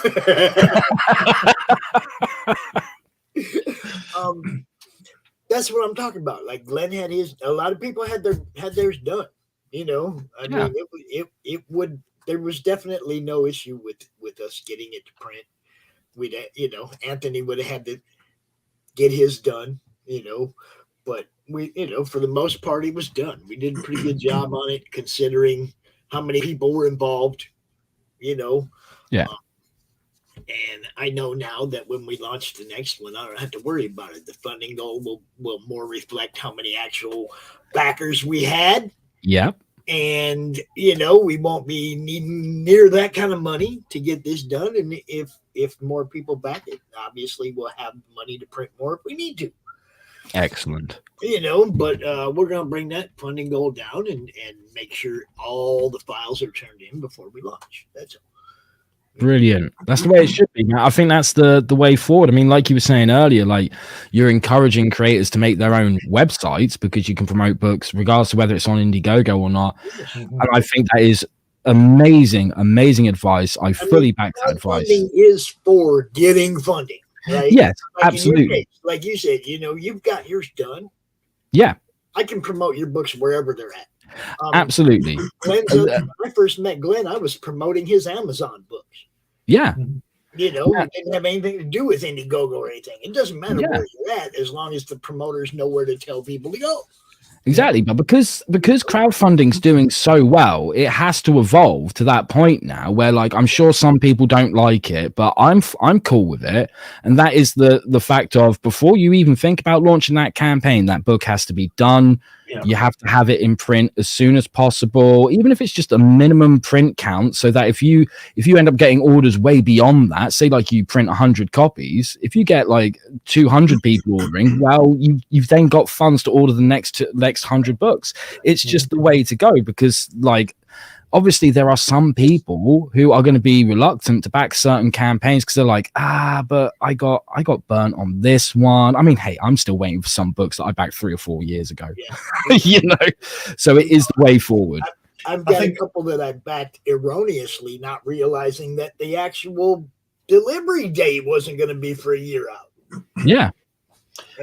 That's what I'm talking about. Like Glenn had his. A lot of people had theirs done. I mean, it would. There was definitely no issue with us getting it to print. We'd, Anthony would have had to get his done, but we, for the most part, it was done. We did a pretty good job on it, considering how many people were involved, Yeah. And I know now that when we launch the next one, I don't have to worry about it. The funding goal will more reflect how many actual backers we had. Yep. And, we won't be needing near that kind of money to get this done. And if more people back it, obviously we'll have money to print more if we need to. Excellent. But we're going to bring that funding goal down and make sure all the files are turned in before we launch. That's all. Brilliant. That's the way it should be. I think that's the way forward. I mean, like you were saying earlier, like you're encouraging creators to make their own websites because you can promote books regardless of whether it's on Indiegogo or not. And I think that is amazing advice. I fully back that advice. Funding is for getting funding, right? Yes, like absolutely. In your case, like you said, you've got yours done. Yeah. I can promote your books wherever they're at. Absolutely. When I first met Glenn, I was promoting his Amazon books. Yeah. It didn't have anything to do with Indiegogo or anything. It doesn't matter where you're at as long as the promoters know where to tell people to go. Exactly, but because crowdfunding's doing so well, it has to evolve to that point now where, like, I'm sure some people don't like it, but I'm cool with it. And that is the fact of, before you even think about launching that campaign, that book has to be done. Yeah. You have to have it in print as soon as possible, even if it's just a minimum print count, so that if you end up getting orders way beyond that, say like you print 100 copies, if you get like 200 people ordering, well, you've then got funds to order the next 100 books. It's just the way to go, because, like, obviously there are some people who are going to be reluctant to back certain campaigns because they're like, but I got burnt on this one. I mean, hey, I'm still waiting for some books that I backed 3 or 4 years ago. Yeah. So it is the way forward. I've got a couple that I backed erroneously, not realizing that the actual delivery date wasn't going to be for a year out. Yeah.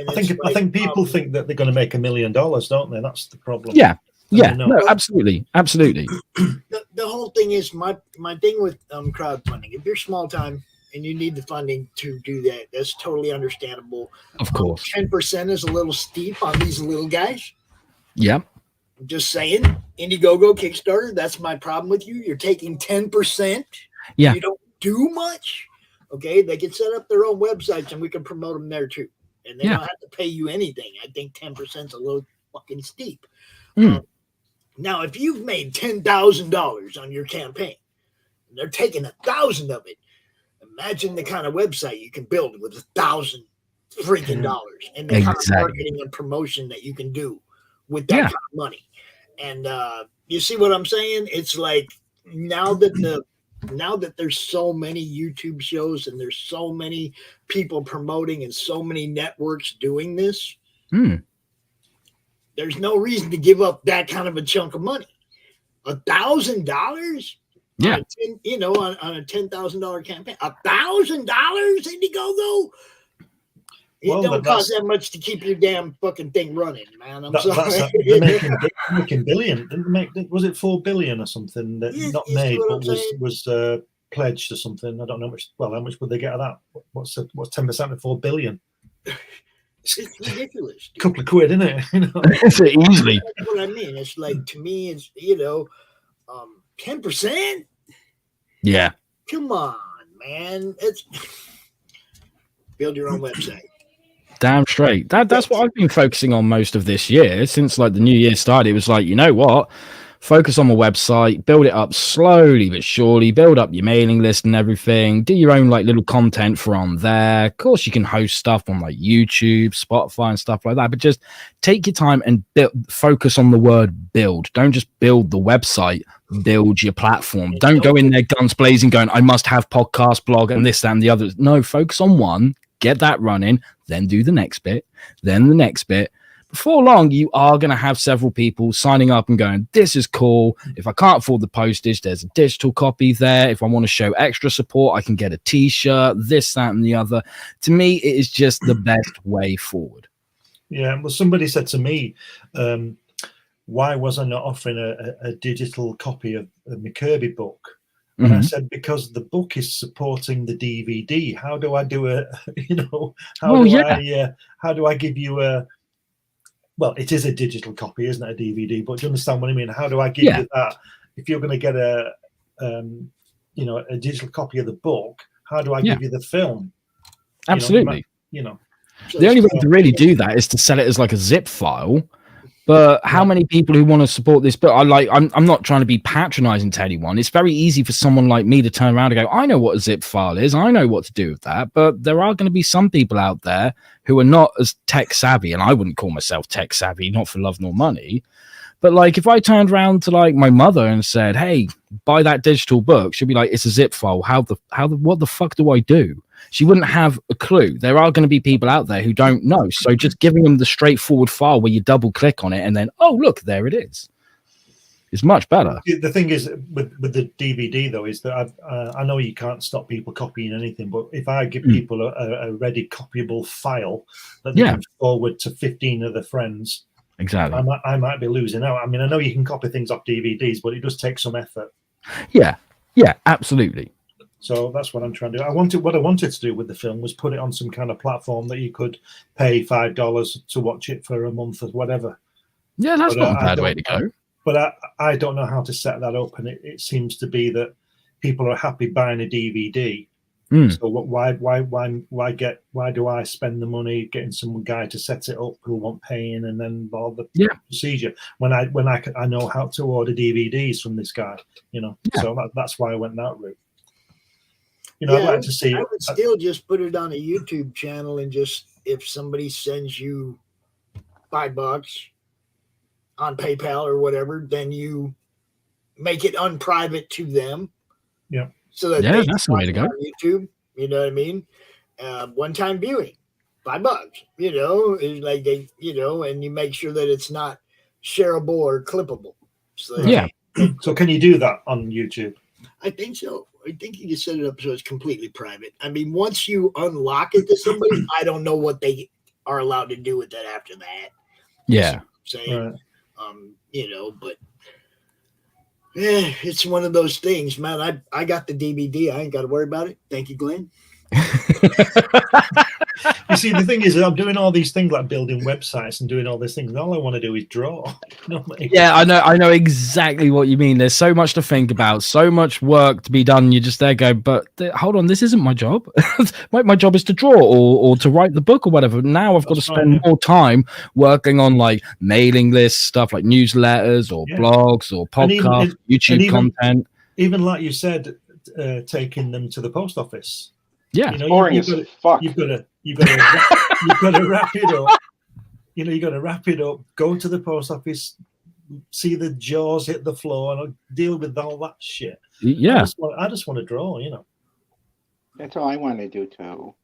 I think people think that they're going to make $1 million, don't they? That's the problem. Yeah. Yeah, no, absolutely. The whole thing is my thing with crowdfunding. If you're small time and you need the funding to do that, that's totally understandable. Of course, 10% is a little steep on these little guys. Yeah, I'm just saying. Indiegogo, Kickstarter. That's my problem with you. You're taking 10%. Yeah, you don't do much. Okay, they can set up their own websites and we can promote them there too, and they don't have to pay you anything. I think 10% is a little fucking steep. Now, if you've made $10,000 on your campaign, and they're taking 1,000 of it, imagine the kind of website you can build with 1,000 freaking dollars, and the kind of marketing and promotion that you can do with that kind of money. And you see what I'm saying? It's like now that there's so many YouTube shows and there's so many people promoting and so many networks doing this. There's no reason to give up that kind of a chunk of money. $1,000? Yeah. On a $10,000 campaign. $1,000 Indiegogo? It don't cost that much to keep your damn fucking thing running, man. I'm sorry. They're making billion. Didn't make? Was it 4 billion or something that not made, but was pledged or something? I don't know much. Well, how much would they get of that? What's 10% of 4 billion? It's ridiculous. A couple of quid, isn't it? It's easily. That's what I mean. It's like, to me, it's 10%. Yeah. Come on, man. It's build your own website. Damn straight. That's what I've been focusing on most of this year. Since like the new year started, it was like, you know what? Focus on the website, build it up slowly but surely, build up your mailing list and everything, do your own like little content from there. Of course, you can host stuff on like YouTube, Spotify and stuff like that, but just take your time and focus on the word build. Don't just build the website, build your platform. Don't go in there guns blazing going, I must have podcast, blog and this, that and the other. No, focus on one, get that running, then do the next bit, then the next bit. Before long, you are going to have several people signing up and going, this is cool. If I can't afford the postage, there's a digital copy there. If I want to show extra support, I can get a t-shirt, this, that, and the other. To me, it is just the best way forward. Yeah, well, somebody said to me, why was I not offering a digital copy of my Kirby book? And I said, because the book is supporting the DVD. How do I do how do I give you a, well, it is a digital copy, isn't it, a DVD? But do you understand what I mean? How do I give you that? If you're going to get a digital copy of the book, how do I give you the film? Absolutely. The only way to really do that is to sell it as like a zip file. But how many people who want to support this book? I'm not trying to be patronizing to anyone. It's very easy for someone like me to turn around and go, I know what a zip file is. I know what to do with that. But there are going to be some people out there who are not as tech savvy. And I wouldn't call myself tech savvy, not for love nor money. But like, if I turned around to like my mother and said, hey, buy that digital book, she'd be like, it's a zip file. What the fuck do I do? She wouldn't have a clue. There are going to be people out there who don't know. So just giving them the straightforward file where you double click on it and then, oh, look, there it is. It's much better. The thing is with the DVD though is that I know you can't stop people copying anything, but if I give people a ready copyable file that they can forward to 15 of their friends, exactly, I might be losing out. I mean, I know you can copy things off DVDs, but it does take some effort. Yeah, absolutely. So that's what I'm trying to do. What I wanted to do with the film was put it on some kind of platform that you could pay $5 to watch it for a month or whatever. Yeah, that's not a bad way to go. But I don't know how to set that up, and it seems to be that people are happy buying a DVD. So why do I spend the money getting some guy to set it up who won't pay in, and then all the procedure when I know how to order DVDs from this guy, So that's why I went that route. I'd like to see. I would still just put it on a YouTube channel, and just if somebody sends you $5 on PayPal or whatever, then you make it unprivate to them. Yeah. So that that's the way to go. On YouTube, you know what I mean? One-time viewing, $5. Is like and you make sure that it's not shareable or clippable. So So can you do that on YouTube? I think so. I think you can set it up so it's completely private. I mean, once you unlock it to somebody, I don't know what they are allowed to do with that after that. Yeah. Saying. But it's one of those things, man. I got the DVD. I ain't got to worry about it. Thank you, Glenn. You see, the thing is, I'm doing all these things like building websites and doing all these things, and all I want to do is draw. Yeah, I know exactly what you mean. There's so much to think about, so much work to be done. You're just there going, but hold on, this isn't my job. My job is to draw or to write the book or whatever. Now I've got to spend more time working on like mailing lists, stuff like newsletters or blogs or podcasts, YouTube content. Even like you said, taking them to the post office. Yeah, boring as fuck. You've got to wrap it up. You got to wrap it up. Go to the post office, see the jaws hit the floor, and deal with all that shit. Yeah, I just want to draw. That's all I want to do too.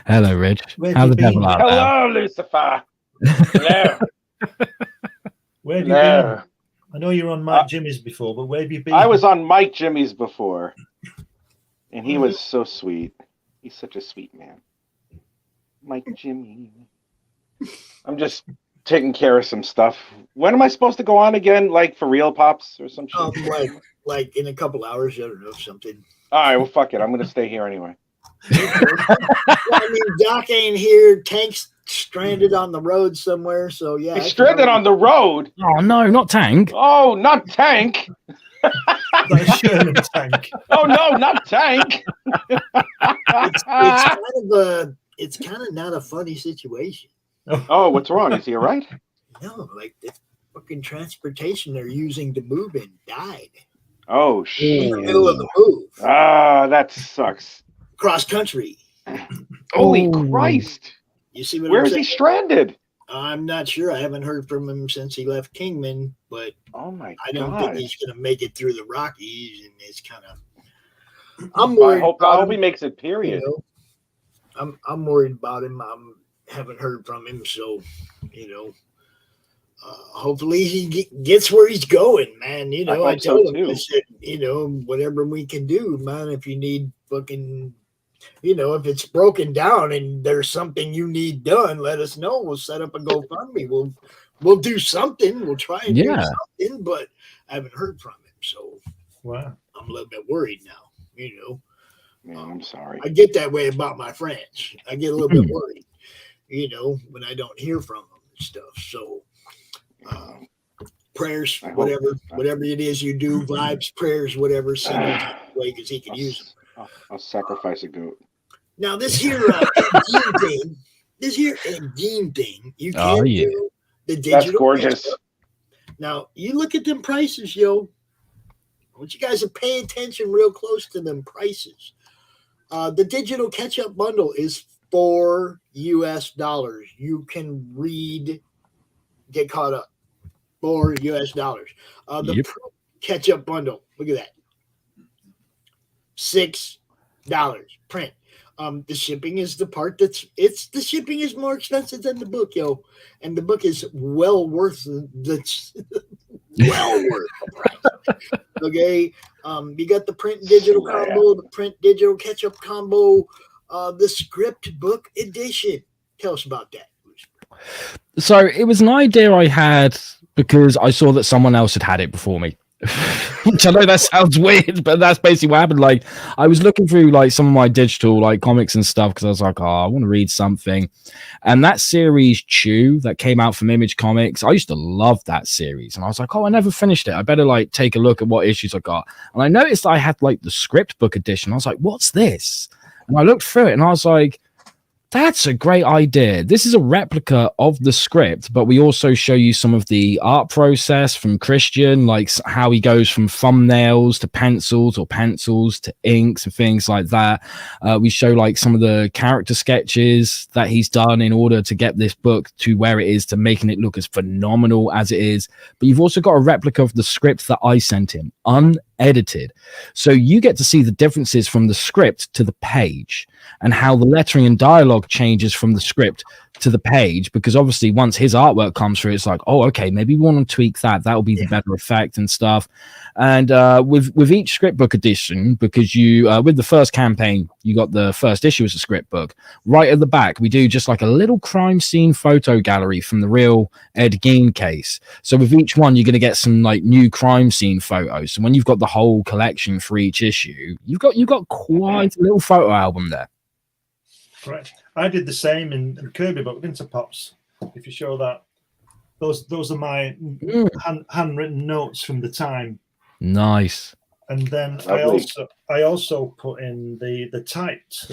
Hello, Rich. How the devil are you? Hello, Lucifer. Hello. Where have you been? I know you're on Mike Jimmy's before, but where have you been? I was on Mike Jimmy's before. And he was so sweet. He's such a sweet man. Mike Jimmy. I'm just taking care of some stuff. When am I supposed to go on again? Like for real, Pops, or some shit? Like in a couple hours, I don't know, something. All right, well, fuck it. I'm going to stay here anyway. I mean, Doc ain't here. Tank's stranded on the road somewhere, so yeah. He's stranded on the road? Oh, no, not Tank. Oh, not Tank. Tank. Oh no, not Tank. It's kind of not a funny situation. Oh, what's wrong? Is he all right? No, like the fucking transportation they're using to move in died. Oh shit! In the middle of the move. Ah, that sucks. Cross country. Holy Christ! You see what? Where is he stranded? I'm not sure. I haven't heard from him since he left Kingman, but I don't think he's going to make it through the Rockies, and it's kind of. I'm worried. I hope he makes it. Period. I'm worried about him. I haven't heard from him, so hopefully he gets where he's going, man. I told him, I said, whatever we can do, man. If you need fucking. If it's broken down and there's something you need done, let us know. We'll set up a GoFundMe. We'll do something. We'll try and do something, but I haven't heard from him. So I'm a little bit worried now, Man, I'm sorry. I get that way about my friends. I get a little bit worried, when I don't hear from them and stuff. So prayers, whatever it is you do, vibes, prayers, whatever, send them away because he can use them. I'll sacrifice a goat. Now this here Dean thing, you can do the digital. That's gorgeous. Now you look at them prices, yo. I want you guys to pay attention real close to them prices. The digital catch-up bundle is $4 US. You can get caught up. $4 US. The pro catch-up bundle, look at that. $6 print. The shipping is the part the shipping is more expensive than the book, yo, and the book is well worth the price. Okay, you got the print digital combo, the print digital catch-up combo, the script book edition. Tell us about that. So it was an idea I had because I saw that someone else had it before me. Which I know that sounds weird, but that's basically what happened. Like, I was looking through like some of my digital like comics and stuff because I was like, oh, I want to read something. And that series Chew that came out from Image Comics, I used to love that series. And I was like, oh, I never finished it. I better like take a look at what issues I got. And I noticed I had like the script book edition. I was like, what's this? And I looked through it and I was like, that's a great idea. This is a replica of the script, but we also show you some of the art process from Christian, like how he goes from thumbnails to pencils or pencils to inks and things like that. We show like some of the character sketches that he's done in order to get this book to where it is, to making it look as phenomenal as it is. But you've also got a replica of the script that I sent him, unedited. So you get to see the differences from the script to the page and how the lettering and dialogue changes from the script to the page, because obviously once his artwork comes through, it's like, oh, okay, maybe we want to tweak that'll be the better effect and stuff. And with each script book edition, because you with the first campaign, you got the first issue as a script book. Right at the back, we do just like a little crime scene photo gallery from the real Ed Gein case. So with each one, you're going to get some like new crime scene photos. So when you've got the whole collection for each issue, you've got quite a little photo album there. Right. I did the same in Kirby book, Winter Pops. If you show that, those are my handwritten notes from the time. Nice. And then I also put in the typed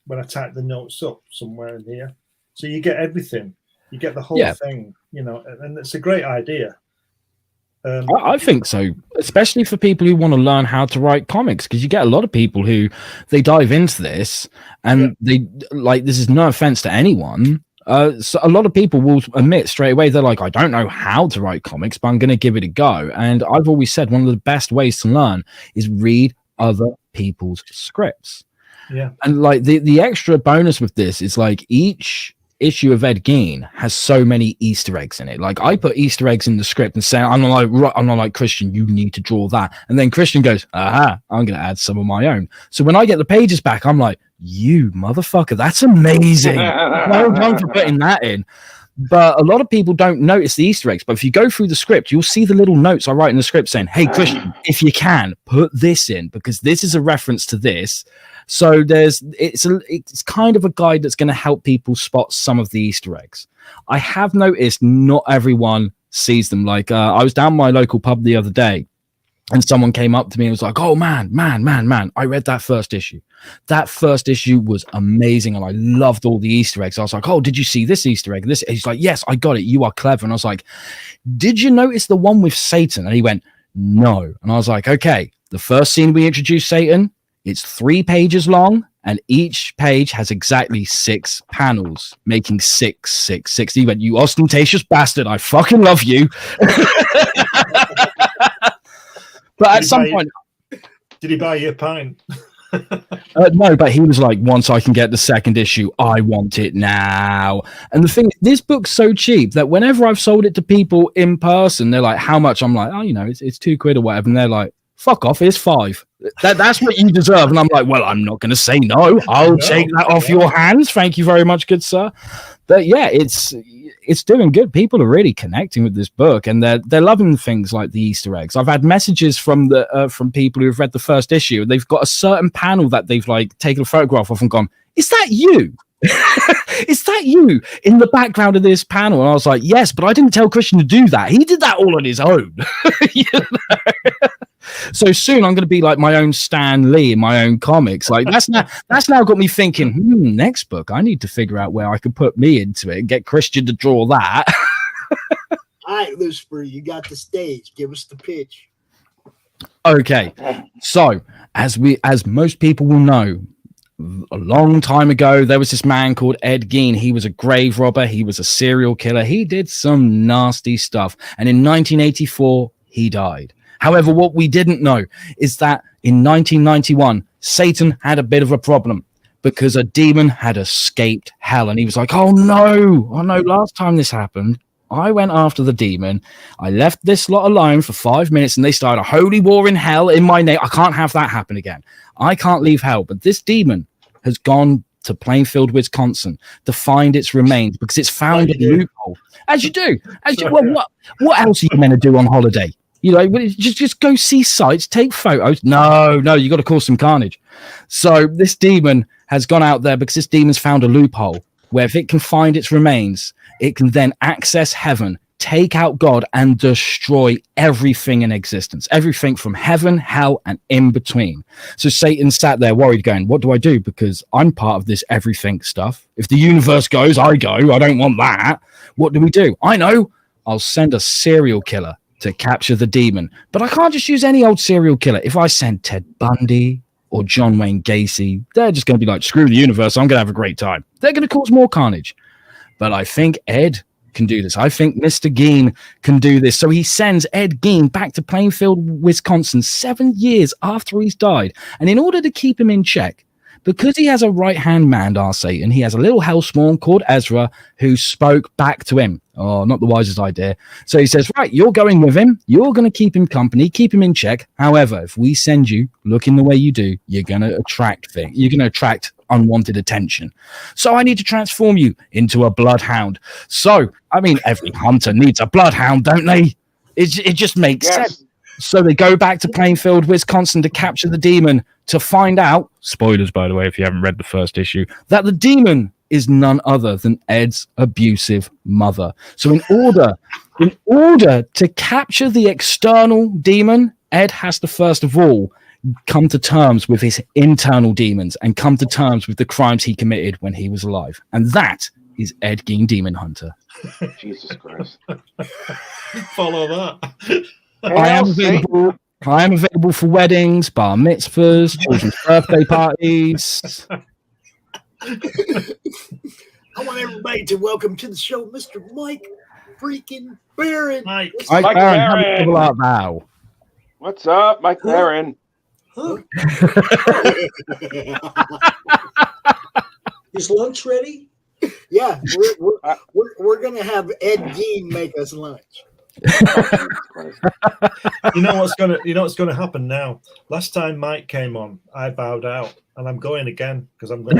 when I type the notes up somewhere in here. So you get everything. You get the whole thing, you know, and it's a great idea. I think so, especially for people who want to learn how to write comics, because you get a lot of people who they dive into this and they like, this is no offense to anyone. So a lot of people will admit straight away, they're like, I don't know how to write comics, but I'm going to give it a go. And I've always said one of the best ways to learn is read other people's scripts. Yeah. And like the extra bonus with this is like each issue of Ed Gein has so many Easter eggs in it. Like I put Easter eggs in the script and say, I'm not like Christian, you need to draw that. And then Christian goes, aha, I'm going to add some of my own. So when I get the pages back, I'm like, you motherfucker, that's amazing. Well done for putting that in. But a lot of people don't notice the Easter eggs. But if you go through the script, you'll see the little notes I write in the script saying, hey, Christian, if you can, put this in, because this is a reference to this. So it's kind of a guide that's going to help people spot some of the Easter eggs. I have noticed not everyone sees them. Like I was down my local pub the other day, and someone came up to me and was like, oh, man, I read that first issue. That first issue was amazing, and I loved all the Easter eggs. I was like, oh, did you see this Easter egg? This? He's like, yes, I got it. You are clever. And I was like, did you notice the one with Satan? And he went, no. And I was like, okay, the first scene we introduced Satan, it's 3 pages long, and each page has exactly 6 panels, making 666. He went, you ostentatious bastard, I fucking love you. But at some point, did he buy you a pint? No, but he was like, once I can get the second issue, I want it now. And the thing, this book's so cheap that whenever I've sold it to people in person, they're like, how much? I'm like, oh, you know, it's £2 or whatever. And they're like, fuck off, it's £5. That's what you deserve. And I'm like, well, I'm not going to say no. I'll take that off your hands. Thank you very much, good sir. But yeah, it's doing good. People are really connecting with this book, and they're loving things like the Easter eggs. I've had messages from people who've read the first issue, and they've got a certain panel that they've like taken a photograph of and gone, is that you? Is that you in the background of this panel? And I was like, yes, but I didn't tell Christian to do that. He did that all on his own. You know? So soon I'm going to be like my own Stan Lee in my own comics. Like that's now got me thinking, next book, I need to figure out where I can put me into it and get Christian to draw that. All right, Lucifer, you got the stage. Give us the pitch. Okay. So as most people will know, a long time ago, there was this man called Ed Gein. He was a grave robber. He was a serial killer. He did some nasty stuff. And in 1984, he died. However, what we didn't know is that in 1991, Satan had a bit of a problem, because a demon had escaped hell. And he was like, oh no, last time this happened, I went after the demon. I left this lot alone for 5 minutes and they started a holy war in hell in my name. I can't have that happen again. I can't leave hell. But this demon has gone to Plainfield, Wisconsin to find its remains because it's found a loophole. As you do. Well, what else are you meant to do on holiday? You know, just go see sights, take photos. No, you got to cause some carnage. So this demon has gone out there because this demon's found a loophole where if it can find its remains, it can then access heaven, take out God, and destroy everything in existence, everything from heaven, hell, and in between. So Satan sat there worried, going, what do I do? Because I'm part of this everything stuff. If the universe goes, I go. I don't want that. What do we do? I know. I'll send a serial killer to capture the demon. But I can't just use any old serial killer. If I send Ted Bundy or John Wayne Gacy, they're just going to be like, screw the universe, I'm going to have a great time. They're going to cause more carnage. But I think Ed can do this. I think Mr. Gein can do this. So he sends Ed Gein back to Plainfield, Wisconsin, 7 years after he's died. And in order to keep him in check, because he has a right-hand man, our Satan, he has a little hellspawn called Ezra who spoke back to him. Oh, not the wisest idea. So he says, right, you're going with him. You're going to keep him company, keep him in check. However, if we send you looking the way you do, you're going to attract things. You're going to attract unwanted attention. So I need to transform you into a bloodhound. So, I mean, every hunter needs a bloodhound, don't they? It just makes sense. So they go back to Plainfield, Wisconsin to capture the demon, to find out, spoilers, by the way, if you haven't read the first issue, that the demon is none other than Ed's abusive mother. So in order to capture the external demon, Ed has to first of all come to terms with his internal demons and come to terms with the crimes he committed when he was alive. And that is Ed Gein Demon Hunter. Jesus Christ. Follow that. I am available for weddings, bar mitzvahs, children's birthday parties. I want everybody to welcome to the show Mr. Mike freaking Barron. Mike Barron, have a double out now. What's up, Mike Barron? Huh? Is lunch ready? Yeah, we're gonna have Ed Gein make us lunch. You know what's gonna happen now? Last time Mike came on, I bowed out, and I'm going again because I'm going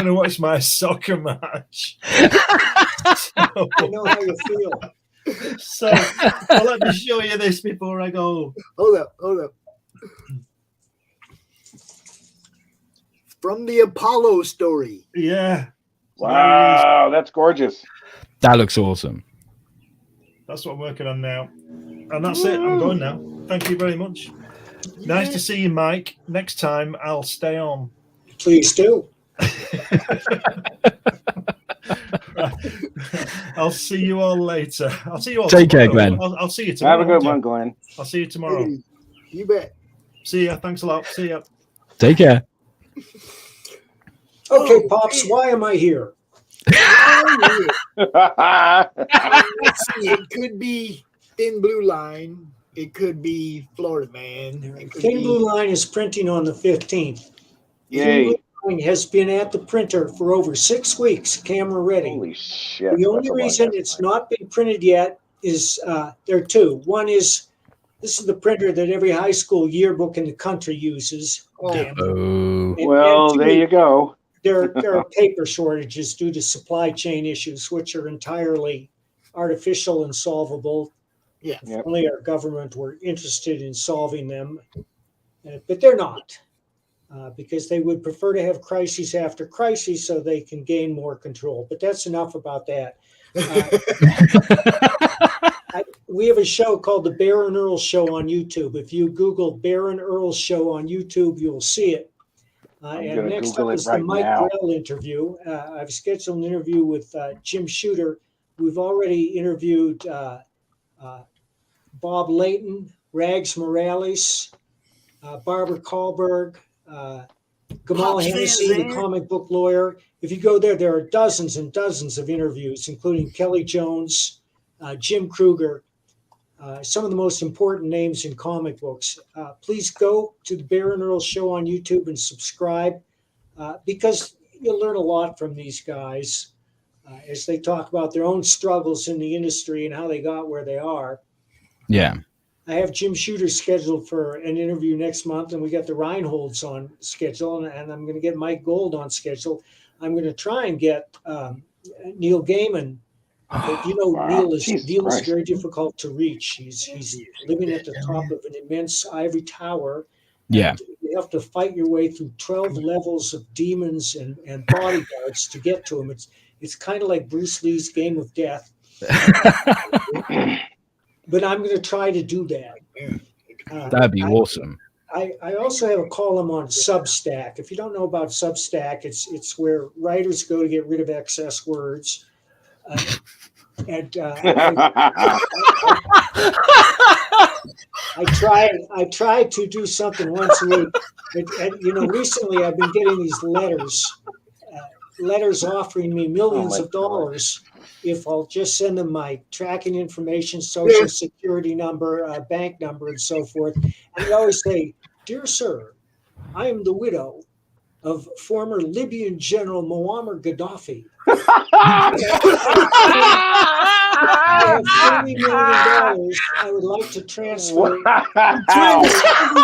to watch my soccer match. I know how you feel. So let me show you this before I go. Hold up. From the Apollo story. Yeah. Wow, that's gorgeous. That looks awesome. That's what I'm working on now. And that's it. I'm going now. Thank you very much. Nice to see you, Mike. Next time, I'll stay on. Please do. I'll see you all later. I'll see you all Take tomorrow. care, Glenn. I'll see you tomorrow. Have a good one, Glenn. I'll see you tomorrow. Hey, you bet. See ya. Thanks a lot. See ya. Take care. Okay, Pops, why am I here? It could be Thin Blue Line. It could be Florida Man. Thin Blue Line is printing on the 15th. Yay. Thin Blue Line has been at the printer for over 6 weeks, camera ready. Holy shit. The only reason it's not been printed yet is there are two. One is this is the printer that every high school yearbook in the country uses. Well, there you go. There are paper shortages due to supply chain issues, which are entirely artificial and solvable. Yeah. If only our government were interested in solving them. But they're not, because they would prefer to have crises after crises so they can gain more control. But that's enough about that. We have a show called The Baron Earl Show on YouTube. If you Google Baron Earl Show on YouTube, you'll see it. And next up is the Mike Grell interview. I've scheduled an interview with Jim Shooter. We've already interviewed Bob Layton, Rags Morales, Barbara Kahlberg, Gamal Hennessy, the comic book lawyer. If you go there, there are dozens and dozens of interviews, including Kelly Jones, Jim Kruger. some of the most important names in comic books. Please go to the Bear and Earl Show on YouTube and subscribe because you'll learn a lot from these guys as they talk about their own struggles in the industry and how they got where they are. Yeah. I have Jim Shooter scheduled for an interview next month, and we got the Reinholds on schedule, and I'm going to get Mike Gold on schedule. I'm going to try and get Neil Gaiman. But Neil is very difficult to reach. He's living at the top of an immense ivory tower. Yeah. You have to fight your way through 12 levels of demons and bodyguards to get to him. It's kind of like Bruce Lee's Game of Death. But I'm going to try to do that. That'd be awesome. I also have a column on Substack. If you don't know about Substack, it's where writers go to get rid of excess words. I try to do something once a week. And recently I've been getting these letters offering me millions of dollars if I'll just send them my tracking information, social security number, bank number, and so forth. And they always say, "Dear sir, I am the widow of former Libyan General Muammar Gaddafi. I have $30 million I would like to transfer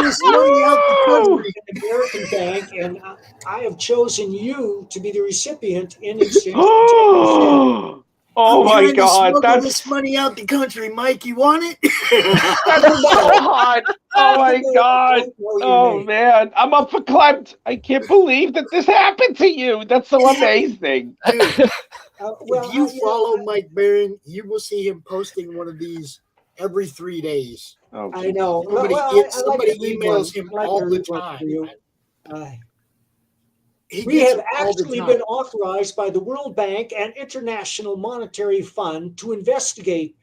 this money out the American bank, and I have chosen you to be the recipient in exchange for Oh my God! That's this money out the country, Mike. You want it? That's so hot! Oh my God! Oh man, I'm up for clapped. I can't believe that this happened to you. That's so amazing. Dude, if you follow Mike Barron, you will see him posting one of these every 3 days. Oh, I know. Somebody emails him all the time. We have actually been authorized by the World Bank and International Monetary Fund to investigate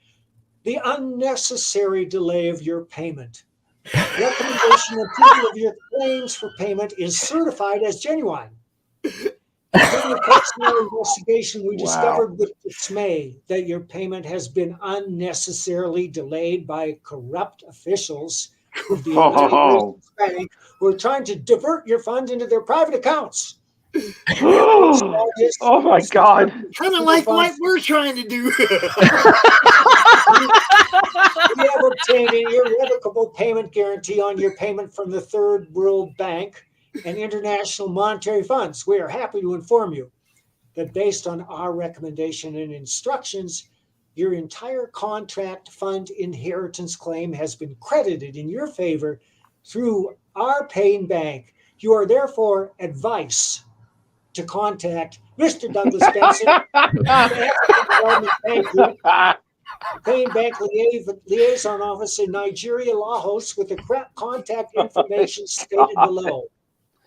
the unnecessary delay of your payment. Recommendation approval of your claims for payment is certified as genuine. During the personal investigation, we discovered with dismay that your payment has been unnecessarily delayed by corrupt officials of the United States Bank who are trying to divert your funds into their private accounts. Oh my God. Kind of like what we're trying to do. We have obtained an irrevocable payment guarantee on your payment from the Third World Bank and International Monetary Funds. We are happy to inform you that based on our recommendation and instructions, your entire contract fund inheritance claim has been credited in your favor through our paying bank. You are therefore advised to contact Mr. Douglas Benson, Paying Bank Liaison Office in Nigeria, Lagos, with the correct contact information stated below.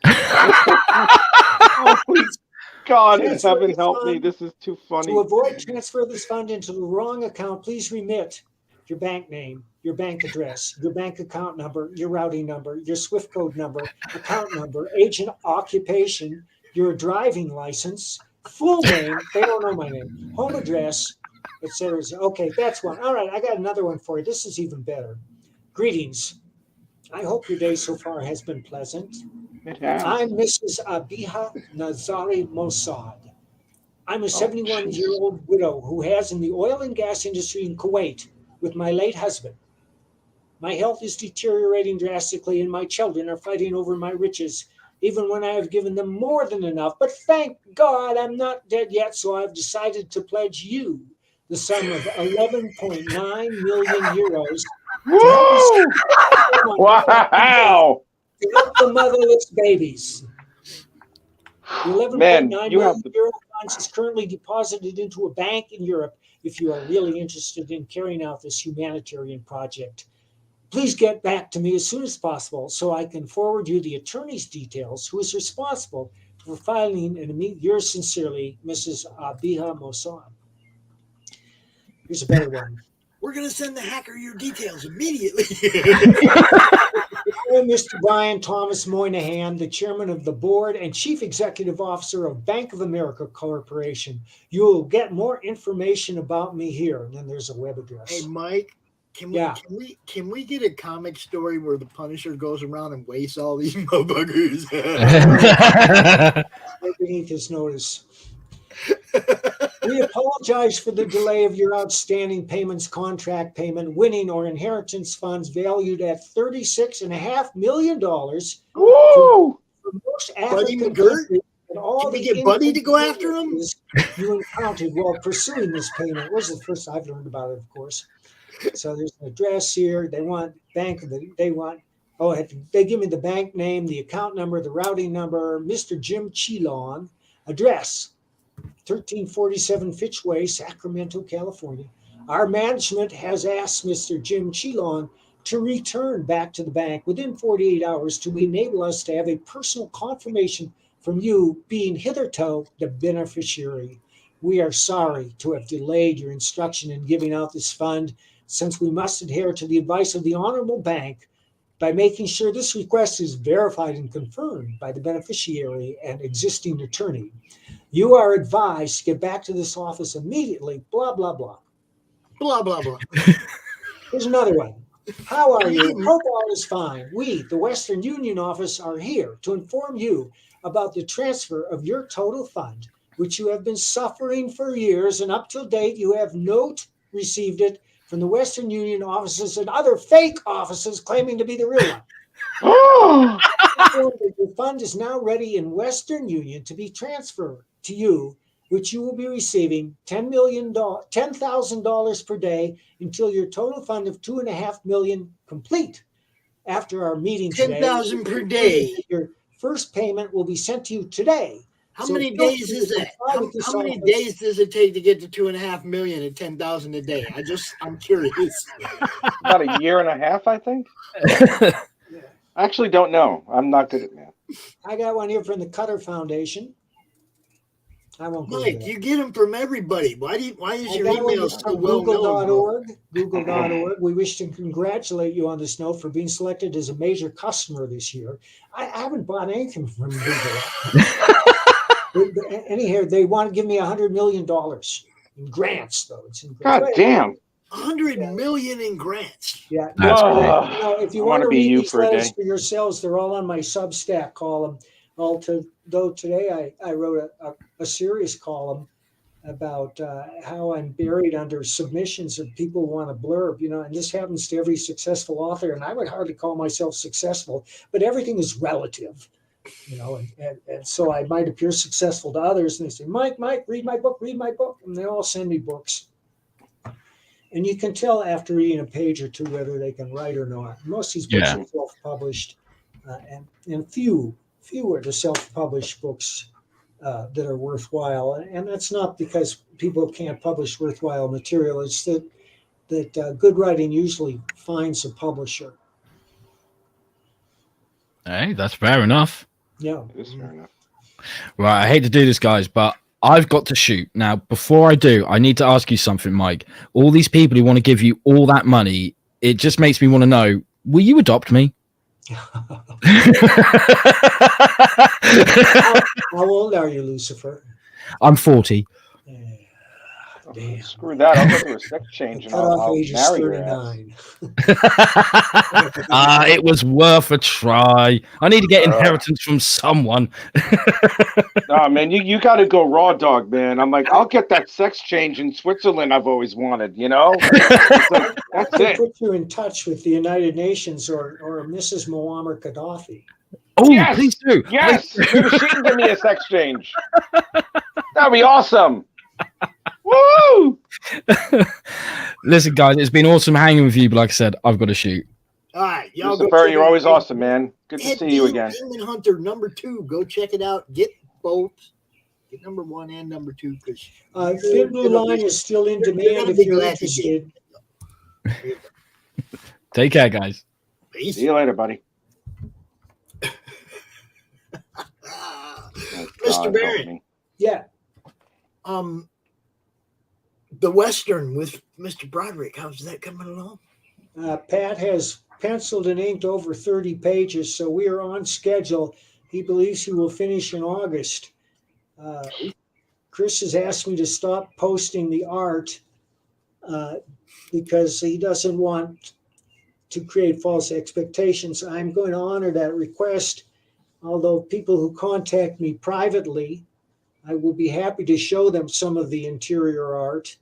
Oh, please, God in heaven, help me. This is too funny. To avoid transfer of this fund into the wrong account, please remit your bank name, your bank address, your bank account number, your routing number, your SWIFT code number, account number, agent occupation, your driving license, full name, they don't know my name, home address, etc. Okay, that's one. All right, I got another one for you. This is even better. Greetings. I hope your day so far has been pleasant. I'm Mrs. Abiha Nazari Mossad. I'm a 71-year-old widow who has in the oil and gas industry in Kuwait with my late husband. My health is deteriorating drastically and my children are fighting over my riches, even when I have given them more than enough. But thank God I'm not dead yet, so I've decided to pledge you the sum of 11.9 million euros Wow! to help the motherless babies. The 11.9 million euro funds is currently deposited into a bank in Europe if you are really interested in carrying out this humanitarian project. Please get back to me as soon as possible so I can forward you the attorney's details who is responsible for filing and yours sincerely, Mrs. Abiha Mossad. Here's a better one. We're going to send the hacker your details immediately. Mr. Brian Thomas Moynihan, the chairman of the board and chief executive officer of Bank of America Corporation. You will get more information about me here. And then there's a web address. Hey, Mike, Can we get a comic story where the Punisher goes around and wastes all these motherfuckers? Beneath his notice. We apologize for the delay of your outstanding payments, contract payment, winning, or inheritance funds valued at $36.5 million. Woo! For most Buddy African McGirt? countries and all Can we the get Buddy to go after him? you encountered while pursuing this payment. Was the first I've learned about it, of course. So there's an address here. They want they give me the bank name, the account number, the routing number, Mr. Jim Chilon, address 1347 Fitchway, Sacramento, California. Our management has asked Mr. Jim Chilon to return back to the bank within 48 hours to enable us to have a personal confirmation from you being hitherto the beneficiary. We are sorry to have delayed your instruction in giving out this fund, since we must adhere to the advice of the Honorable Bank by making sure this request is verified and confirmed by the beneficiary and existing attorney. You are advised to get back to this office immediately, blah, blah, blah. Blah, blah, blah. Here's another one. How are you? Hope all is fine. We, the Western Union office, are here to inform you about the transfer of your total fund, which you have been suffering for years, and up till date you have not received it from the Western Union offices and other fake offices claiming to be the real one. Your fund is now ready in Western Union to be transferred to you, which you will be receiving $10,000 per day until your total fund of $2.5 million complete. After our meeting today, $10,000 per day. Your first payment will be sent to you today. How many days is that? How many days does it take to get to $2.5 million at $10,000 a day? I'm curious. About a year and a half, I think. I actually don't know. I'm not good at math. I got one here from the Cutter Foundation. I won't go Mike, there. you get them from everybody. Why is your email so well known? Google.org. We wish to congratulate you on this note for being selected as a major customer this year. I haven't bought anything from Google. Anyhow, they want to give me $100 million in grants, though. It's in God damn. $100 million in grants. Yeah. If you want to read these letters for yourselves, they're all on my Substack column. Though today I wrote a serious column about how I'm buried under submissions of people who want to blurb, and this happens to every successful author, and I would hardly call myself successful, but everything is relative, and so I might appear successful to others, and they say, Mike, read my book, and they all send me books. And you can tell after reading a page or two whether they can write or not. Most of these books are self-published, and few are the self-published books that are worthwhile. And that's not because people can't publish worthwhile material. It's that good writing usually finds a publisher. Hey, that's fair enough. Yeah. It is fair enough. Right, I hate to do this, guys, but I've got to shoot. Now, before I do, I need to ask you something, Mike. All these people who want to give you all that money, it just makes me want to know, will you adopt me? How old are you, Lucifer? I'm 40. Damn. Screw that. I'll go through a sex change and I'll marry your ass. It was worth a try. I need to get inheritance from someone. Nah, man, you got to go raw dog, man. I'm like, I'll get that sex change in Switzerland I've always wanted, It's like, that's it. Put you in touch with the United Nations or Mrs. Muammar Gaddafi. Oh, yes, please do. Yes, maybe she can give me a sex change. That'd be awesome. Woo! Listen, guys, it's been awesome hanging with you, but like I said, I've got to shoot. All right, y'all Lucifer, you're always awesome, man. Good to see you again. Demon Hunter #2. Go check it out. Get both. Get #1 and #2 because Thin Blue Line is still in demand if you're interested. Take care, guys. Peace. See you later, buddy. Mr. Barrett. Yeah. The Western with Mr. Broderick. How's that coming along? Pat has penciled and inked over 30 pages, so we are on schedule. He believes he will finish in because he doesn't want to create false expectations. I'm going to honor that request, although people who contact me privately, I will be happy to show them some of the interior art.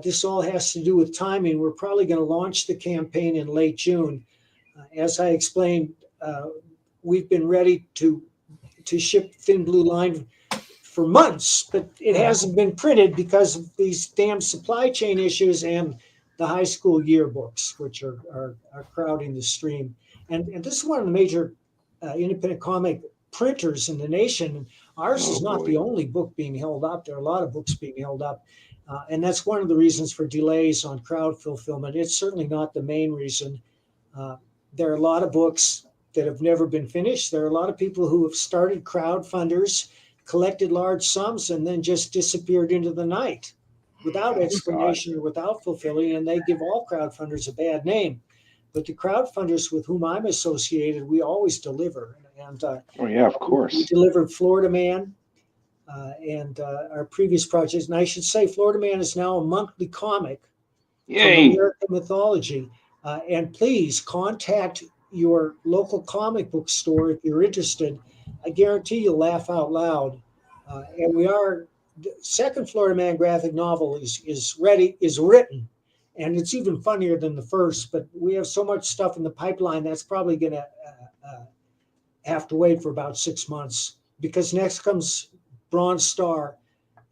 This all has to do with timing. We're probably going to launch the campaign in late June. As I explained, we've been ready to ship Thin Blue Line for months, but it hasn't been printed because of these damn supply chain issues and the high school yearbooks, which are crowding the stream. And this is one of the major independent comic printers in the nation. Ours is not the only book being held up. There are a lot of books being held up. And that's one of the reasons for delays on crowd fulfillment. It's certainly not the main reason. There are a lot of books that have never been finished. There are a lot of people who have started crowdfunders, collected large sums, and then just disappeared into the night without explanation or without fulfilling, and they give all crowdfunders a bad name. But the crowdfunders with whom I'm associated, we always deliver. And of course. We delivered Florida Man and our previous projects. And I should say Florida Man is now a monthly comic from American mythology. And please contact your local comic book store if you're interested. I guarantee you'll laugh out loud. And the second Florida Man graphic novel is written, and it's even funnier than the first, but we have so much stuff in the pipeline that's probably going to have to wait for about 6 months, because next comes Bronze Star,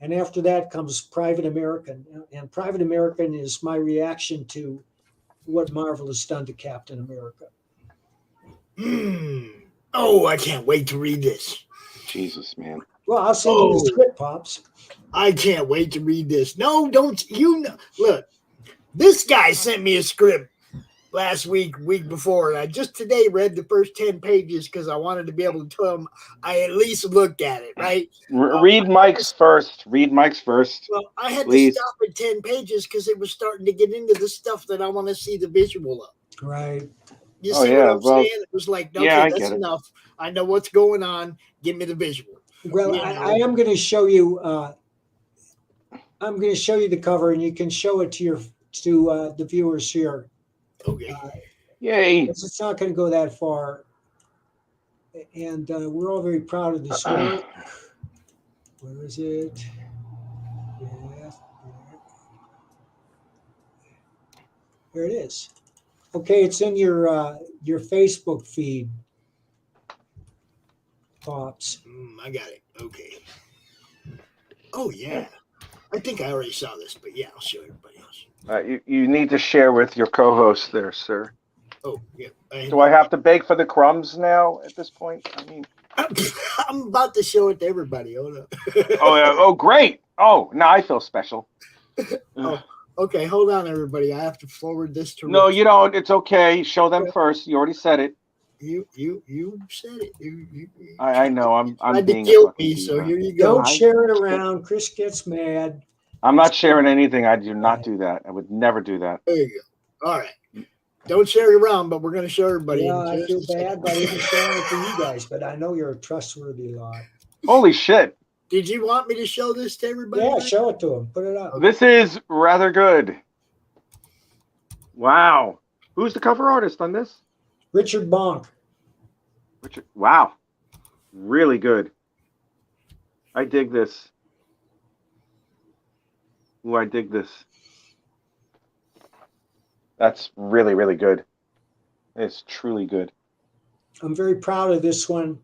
and after that comes Private American. And Private American is my reaction to what Marvel has done to Captain America. Oh, I can't wait to read this. Jesus, man. Well, I'll send you the script, Pops. I can't wait to read this. No, don't you know? Look, this guy sent me a script last week before, and I just today read the first 10 pages because I wanted to be able to tell him I at least looked at it, right? Read Mike's first. Read Mike's first. Well, I had to stop at 10 pages because it was starting to get into the stuff that I want to see the visual of. Right. You see what I'm saying? It was like, okay, that's enough. I know what's going on. Give me the visual. Well, I am going to show you. I'm going to show you the cover, and you can show it to the viewers here. Okay. Yay! It's not going to go that far, and we're all very proud of this work. Where is it? Yeah. There it is. Okay, it's in your Facebook feed, Pops. I got it. Okay. Oh yeah, I think I already saw this, but yeah, I'll show everybody else. You need to share with your co-host there, sir. Oh yeah. Do I have to beg for the crumbs now at this point? I mean, I'm about to show it to everybody. Hold up. Oh yeah. Oh great. Oh, now I feel special. Okay, hold on, everybody. I have to forward this to. No, Rich. you don't. It's okay. Show them first. You already said it. You said it. You I know. I'm tried to being guilt me, so here you go. Don't share it around. Chris gets mad. I'm not sharing anything. I do not do that. I would never do that. There you go. All right. Don't share it around, but we're going to show everybody. Yeah, I feel bad by even sharing it to you guys, but I know you're a trustworthy lot. Holy shit. Did you want me to show this to everybody? Yeah, show it to them. Put it up. This is rather good. Wow. Who's the cover artist on this? Richard Bonk. Richard. Wow. Really good. I dig this. Ooh, I dig this. That's really, really good. It's truly good. I'm very proud of this one.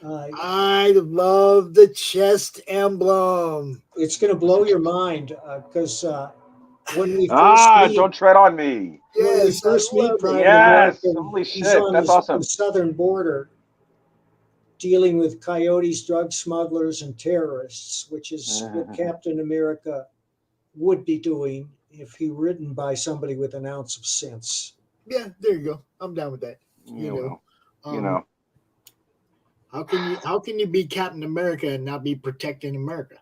I love the chest emblem. It's going to blow your mind because when we first meet, don't tread on me. When we first meet Private American, holy shit, he's on that's awesome. The southern border dealing with coyotes, drug smugglers, and terrorists, which is what Captain America would be doing if he were written by somebody with an ounce of sense. Yeah, there you go. I'm down with that. You know. How can you be Captain America and not be protecting America?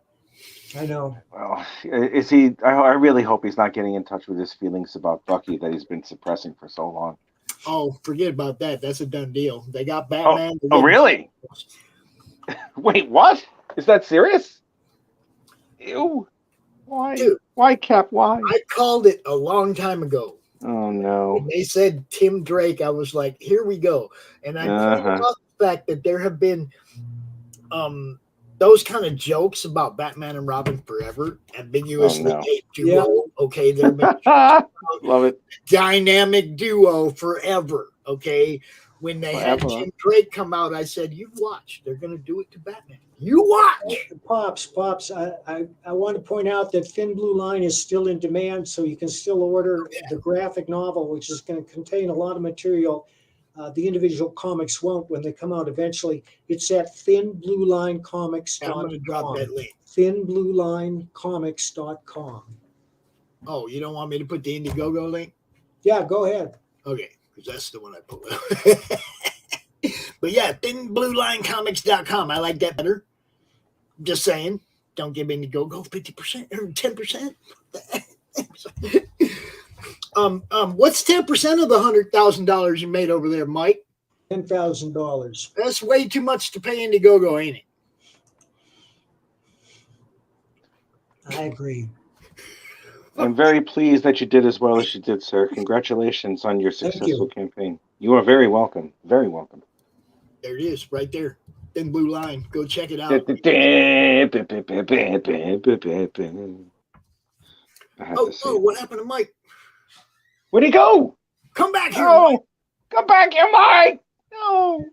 I know. Well, is he? I really hope he's not getting in touch with his feelings about Bucky that he's been suppressing for so long. Oh, forget about that. That's a done deal. They got Batman. Oh really? Wait, what? Is that serious? Ew. Why? Dude, why, Cap? Why? I called it a long time ago. Oh no! When they said Tim Drake, I was like, "Here we go," and I pointed out the fact that there have been those kind of jokes about Batman and Robin forever, ambiguously duo. Okay, they've been love it. Dynamic duo forever. Okay, when they had Tim Drake come out, I said, "You watch, they're going to do it to Batman. You watch." Pops. I want to point out that Thin Blue Line is still in demand, so you can still order the graphic novel, which is going to contain a lot of material. The individual comics won't when they come out eventually. It's at thinbluelinecomics.com. I'm going to drop that link. Thinbluelinecomics.com. Oh, you don't want me to put the Indiegogo link? Yeah, go ahead. Okay, because that's the one I pulled out. But yeah, thinbluelinecomics.com. I like that better. Just saying. Don't give Indiegogo 50% or 10%. What's 10% of the $100,000 you made over there, Mike? $10,000. That's way too much to pay Indiegogo, ain't it? I agree. I'm very pleased that you did as well as you did, sir. Congratulations on your successful campaign. You are very welcome. Very welcome. There it is, right there. Thin Blue Line. Go check it out. Oh, what happened to Mike? Where'd he go? Come back here. Oh, Mike. Come back here, Mike. No.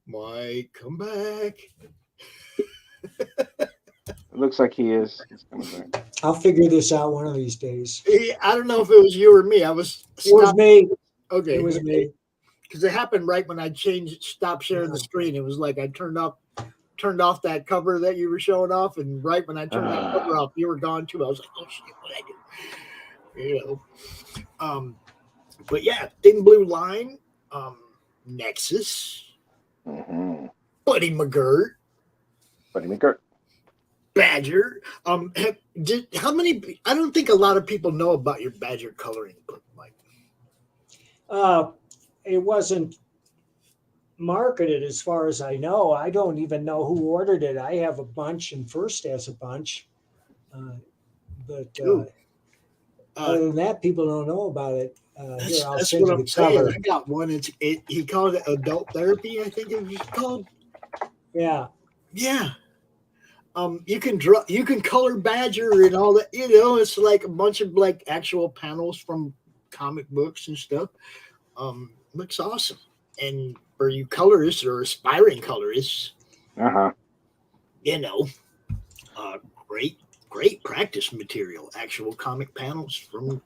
Mike, come back. It looks like he is. He's coming back. I'll figure this out one of these days. I don't know if it was you or me. It was me. Okay. It was me. Because it happened right when I stopped sharing the screen. It was like I turned off that cover that you were showing off, and right when I turned that cover off, you were gone too. I was like, oh shit, what I do? You know. But yeah, Thin Blue Line, Nexus, Buddy McGirt. Badger. How many? I don't think a lot of people know about your Badger coloring book, Mike. It wasn't marketed as far as I know. I don't even know who ordered it. I have a bunch, and First has a bunch. But other than that, people don't know about it. Here, I'll send you the cover. I got one. He called it Adult Therapy, I think it was called. Yeah. Yeah. You can draw, you can color Badger and all that. You know, it's like a bunch of like actual panels from comic books and stuff. Looks awesome. And for you colorists or aspiring colorists, you know, great practice material. Actual comic panels from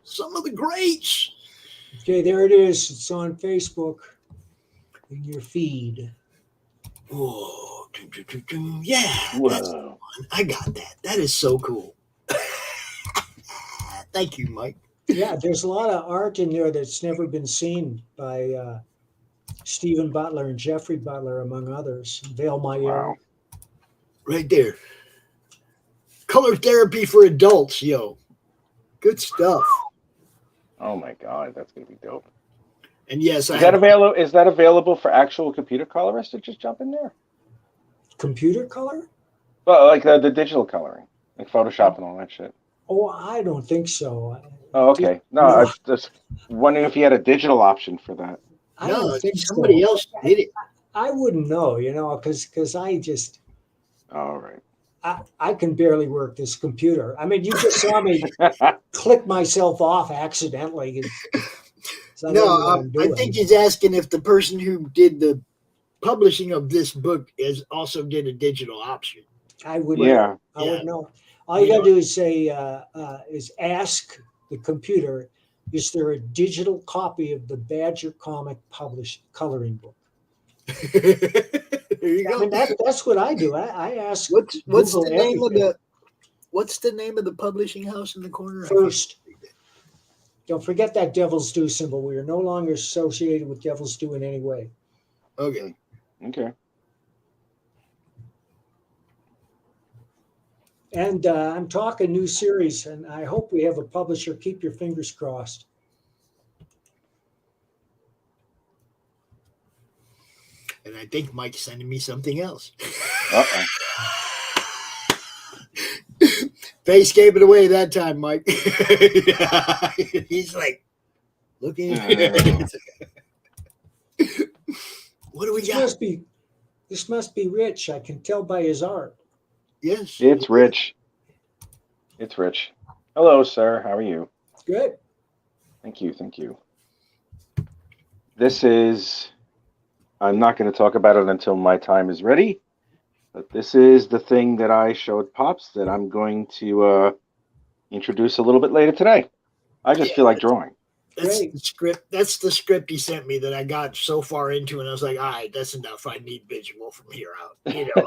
some of the greats. Okay, there it is. It's on Facebook in your feed. Oh, yeah, that's the one. I got that. That is so cool. Thank you, Mike. Yeah, there's a lot of art in there that's never been seen by Stephen Butler and Jeffrey Butler, among others. Vale Mayer. Right there. Color therapy for adults, yo. Good stuff. Oh my God, that's gonna be dope. And yes, is that available for actual computer colorists to just jump in there? Computer color? Well, like the digital coloring, like Photoshop and all that shit. Oh, I don't think so. Oh, okay. No, I was just wondering if you had a digital option for that. I don't think somebody else did it. I wouldn't know, you know, because I just. All right. I can barely work this computer. I mean, you just saw me click myself off accidentally. No, I think he's asking if the person who did the publishing of this book also did a digital option. I would. Yeah. I would know. All you gotta do is say, ask the computer, is there a digital copy of the Badger comic published coloring book? There you go. I mean, that's what I do. I ask. What's the name of the publishing house in the corner? First. Don't forget that Devil's Due symbol. We are no longer associated with Devil's Due in any way. Okay. And I'm talking new series, and I hope we have a publisher. Keep your fingers crossed. And I think Mike's sending me something else. Uh-oh. Face gave it away that time, Mike. He's like, looking. What do we got? This must be Rich. I can tell by his art. Yes. It's Rich. It's Rich. Hello, sir. How are you? Good. Thank you. Thank you. This is, I'm not going to talk about it until my time is ready, but this is the thing that I showed Pops that I'm going to introduce a little bit later today. I just feel like drawing. That's the script. That's the script he sent me that I got so far into, and I was like, all right, that's enough. I need visual from here out. You know.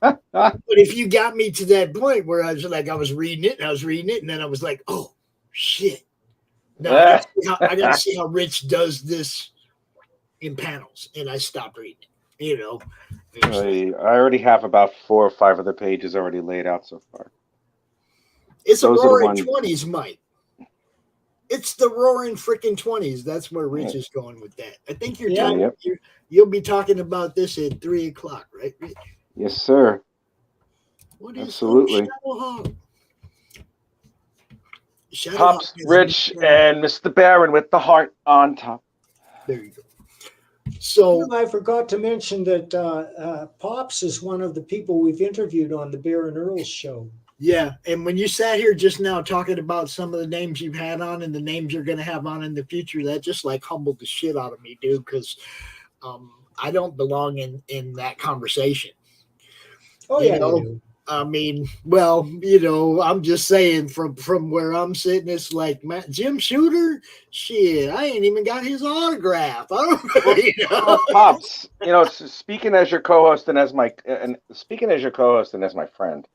But if you got me to that point where I was like, I was reading it, and then I was like, oh shit. Now I got to see how Rich does this in panels, and I stopped reading it. You know, I already have about 4 or 5 of the pages already laid out so far. It's a roaring 20s, Mike. It's the roaring freaking 20s. That's where Rich is going with that. I think you'll be talking about this at 3 o'clock, right, Rich? Yes, sir. What is absolutely? Pops, Rich, and Mr. Baron with the heart on top. There you go. So I forgot to mention that Pops is one of the people we've interviewed on the Bear and Earl show. Yeah, and when you sat here just now talking about some of the names you've had on and the names you're going to have on in the future, that just like humbled the shit out of me, dude, because I don't belong in that conversation. Oh, you yeah, know? you do. I mean, well, you know, I'm just saying from where I'm sitting, it's like Jim Shooter. Shit, I ain't even got his autograph. I don't know. You know? Pops, you know, speaking as your co-host and as my friend,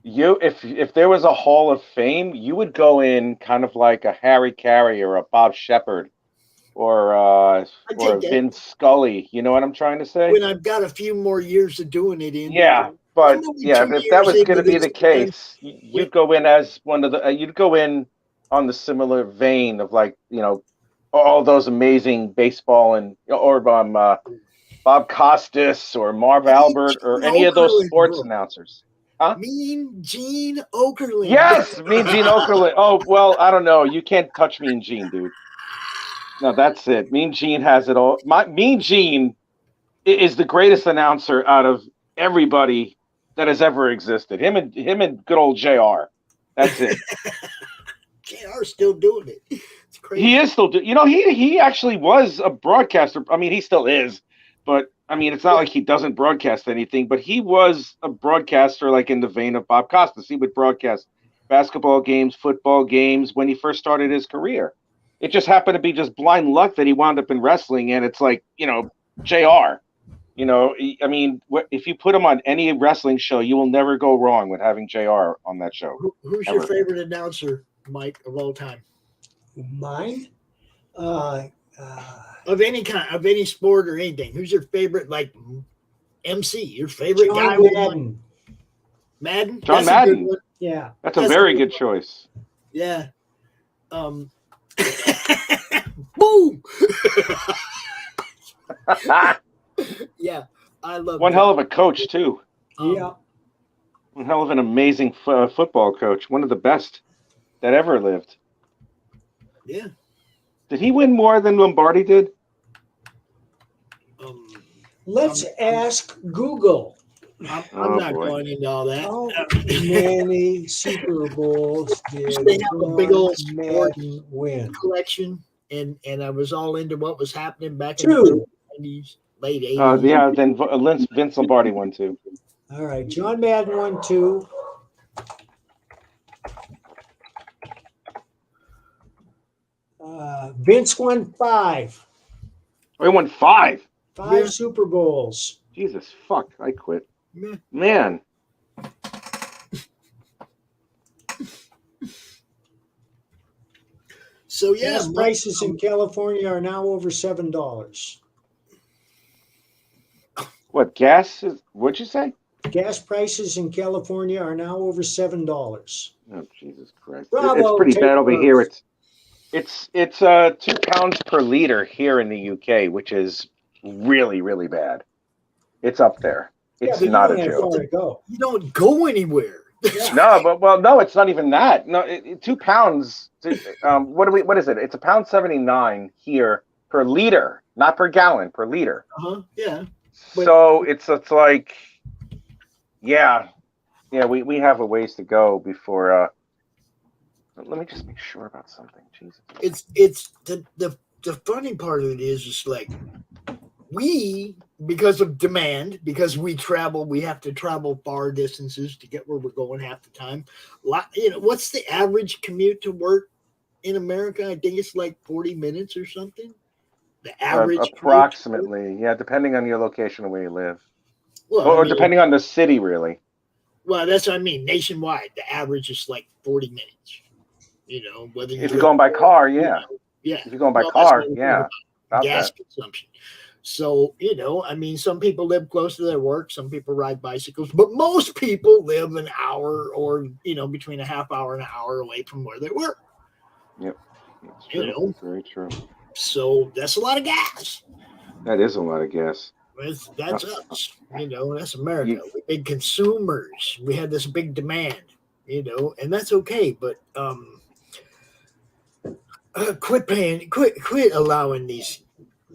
you if there was a Hall of Fame, you would go in kind of like a Harry Carey or a Bob Shepard or a Vince Scully. You know what I'm trying to say? When I've got a few more years of doing it in. Yeah. But yeah, if that was going to be the case, you'd go in as one of the. You'd go in on the similar vein of like, you know, all those amazing baseball or Bob Costas or Marv Albert or any of those sports announcers. Huh? Mean Gene Okerlund. Yes, Mean Gene Okerlund. Oh well, I don't know. You can't touch Mean Gene, dude. No, that's it. Mean Gene has it all. Mean Gene is the greatest announcer out of everybody that has ever existed. Him and good old JR. That's it. JR's still doing it. It's crazy. He is still doing. You know, he actually was a broadcaster. I mean, he still is, but I mean, it's not like he doesn't broadcast anything. But he was a broadcaster, like in the vein of Bob Costas. He would broadcast basketball games, football games when he first started his career. It just happened to be just blind luck that he wound up in wrestling, and it's like, you know, JR. You know, I mean, if you put him on any wrestling show, you will never go wrong with having JR on that show. Who's your favorite announcer, Mike, of all time? Mine? Of any kind, of any sport or anything. Who's your favorite, like, MC? Your favorite guy? Madden. Madden? John Madden. Yeah. That's a very good choice. Yeah. Boom! Yeah, I love one hell of a coach too. Yeah, one hell of an amazing football coach. One of the best that ever lived. Yeah. Did he win more than Lombardi did? Let's ask Google. I'm not going into all that. How many Super Bowls did they have a big old Madden win? Collection, and I was all into what was happening back in the 90s. Late 80s. Yeah, then Vince Lombardi won 2. All right, John Madden won 2. Vince won 5. Oh, he won 5. 5 Super Bowls. Jesus, fuck! I quit. Man. So yeah, gas prices in California are now over $7. What gas is? What'd you say? Gas prices in California are now over $7. Oh Jesus Christ! Bravo, it's pretty bad over here. It's 2 pounds per liter here in the UK, which is really, really bad. It's up there. It's not a joke. You don't go anywhere. No, but no, it's not even that. No, 2 pounds. What is it? It's £1.79 here per liter, not per gallon, per liter. Yeah. So it's like, yeah, we have a ways to go before. Let me just make sure about something. Jesus. It's the funny part of it is like we, because of demand, because we have to travel far distances to get where we're going half the time. What's the average commute to work in America? I think it's like 40 minutes or something. The average, approximately, yeah, depending on your location and where you live, or depending on the city, really. Well, that's what I mean. Nationwide, the average is like 40 minutes. Whether if you're going by car, yeah. If you're going by car, yeah. Gas consumption. So, I mean, some people live close to their work, some people ride bicycles, but most people live an hour or, between a half hour and an hour away from where they work. Yep. It's true. Very true. So that's a lot of gas. That is a lot of gas. That's us. That's America. We're big consumers. We have this big demand, and that's okay. But quit allowing these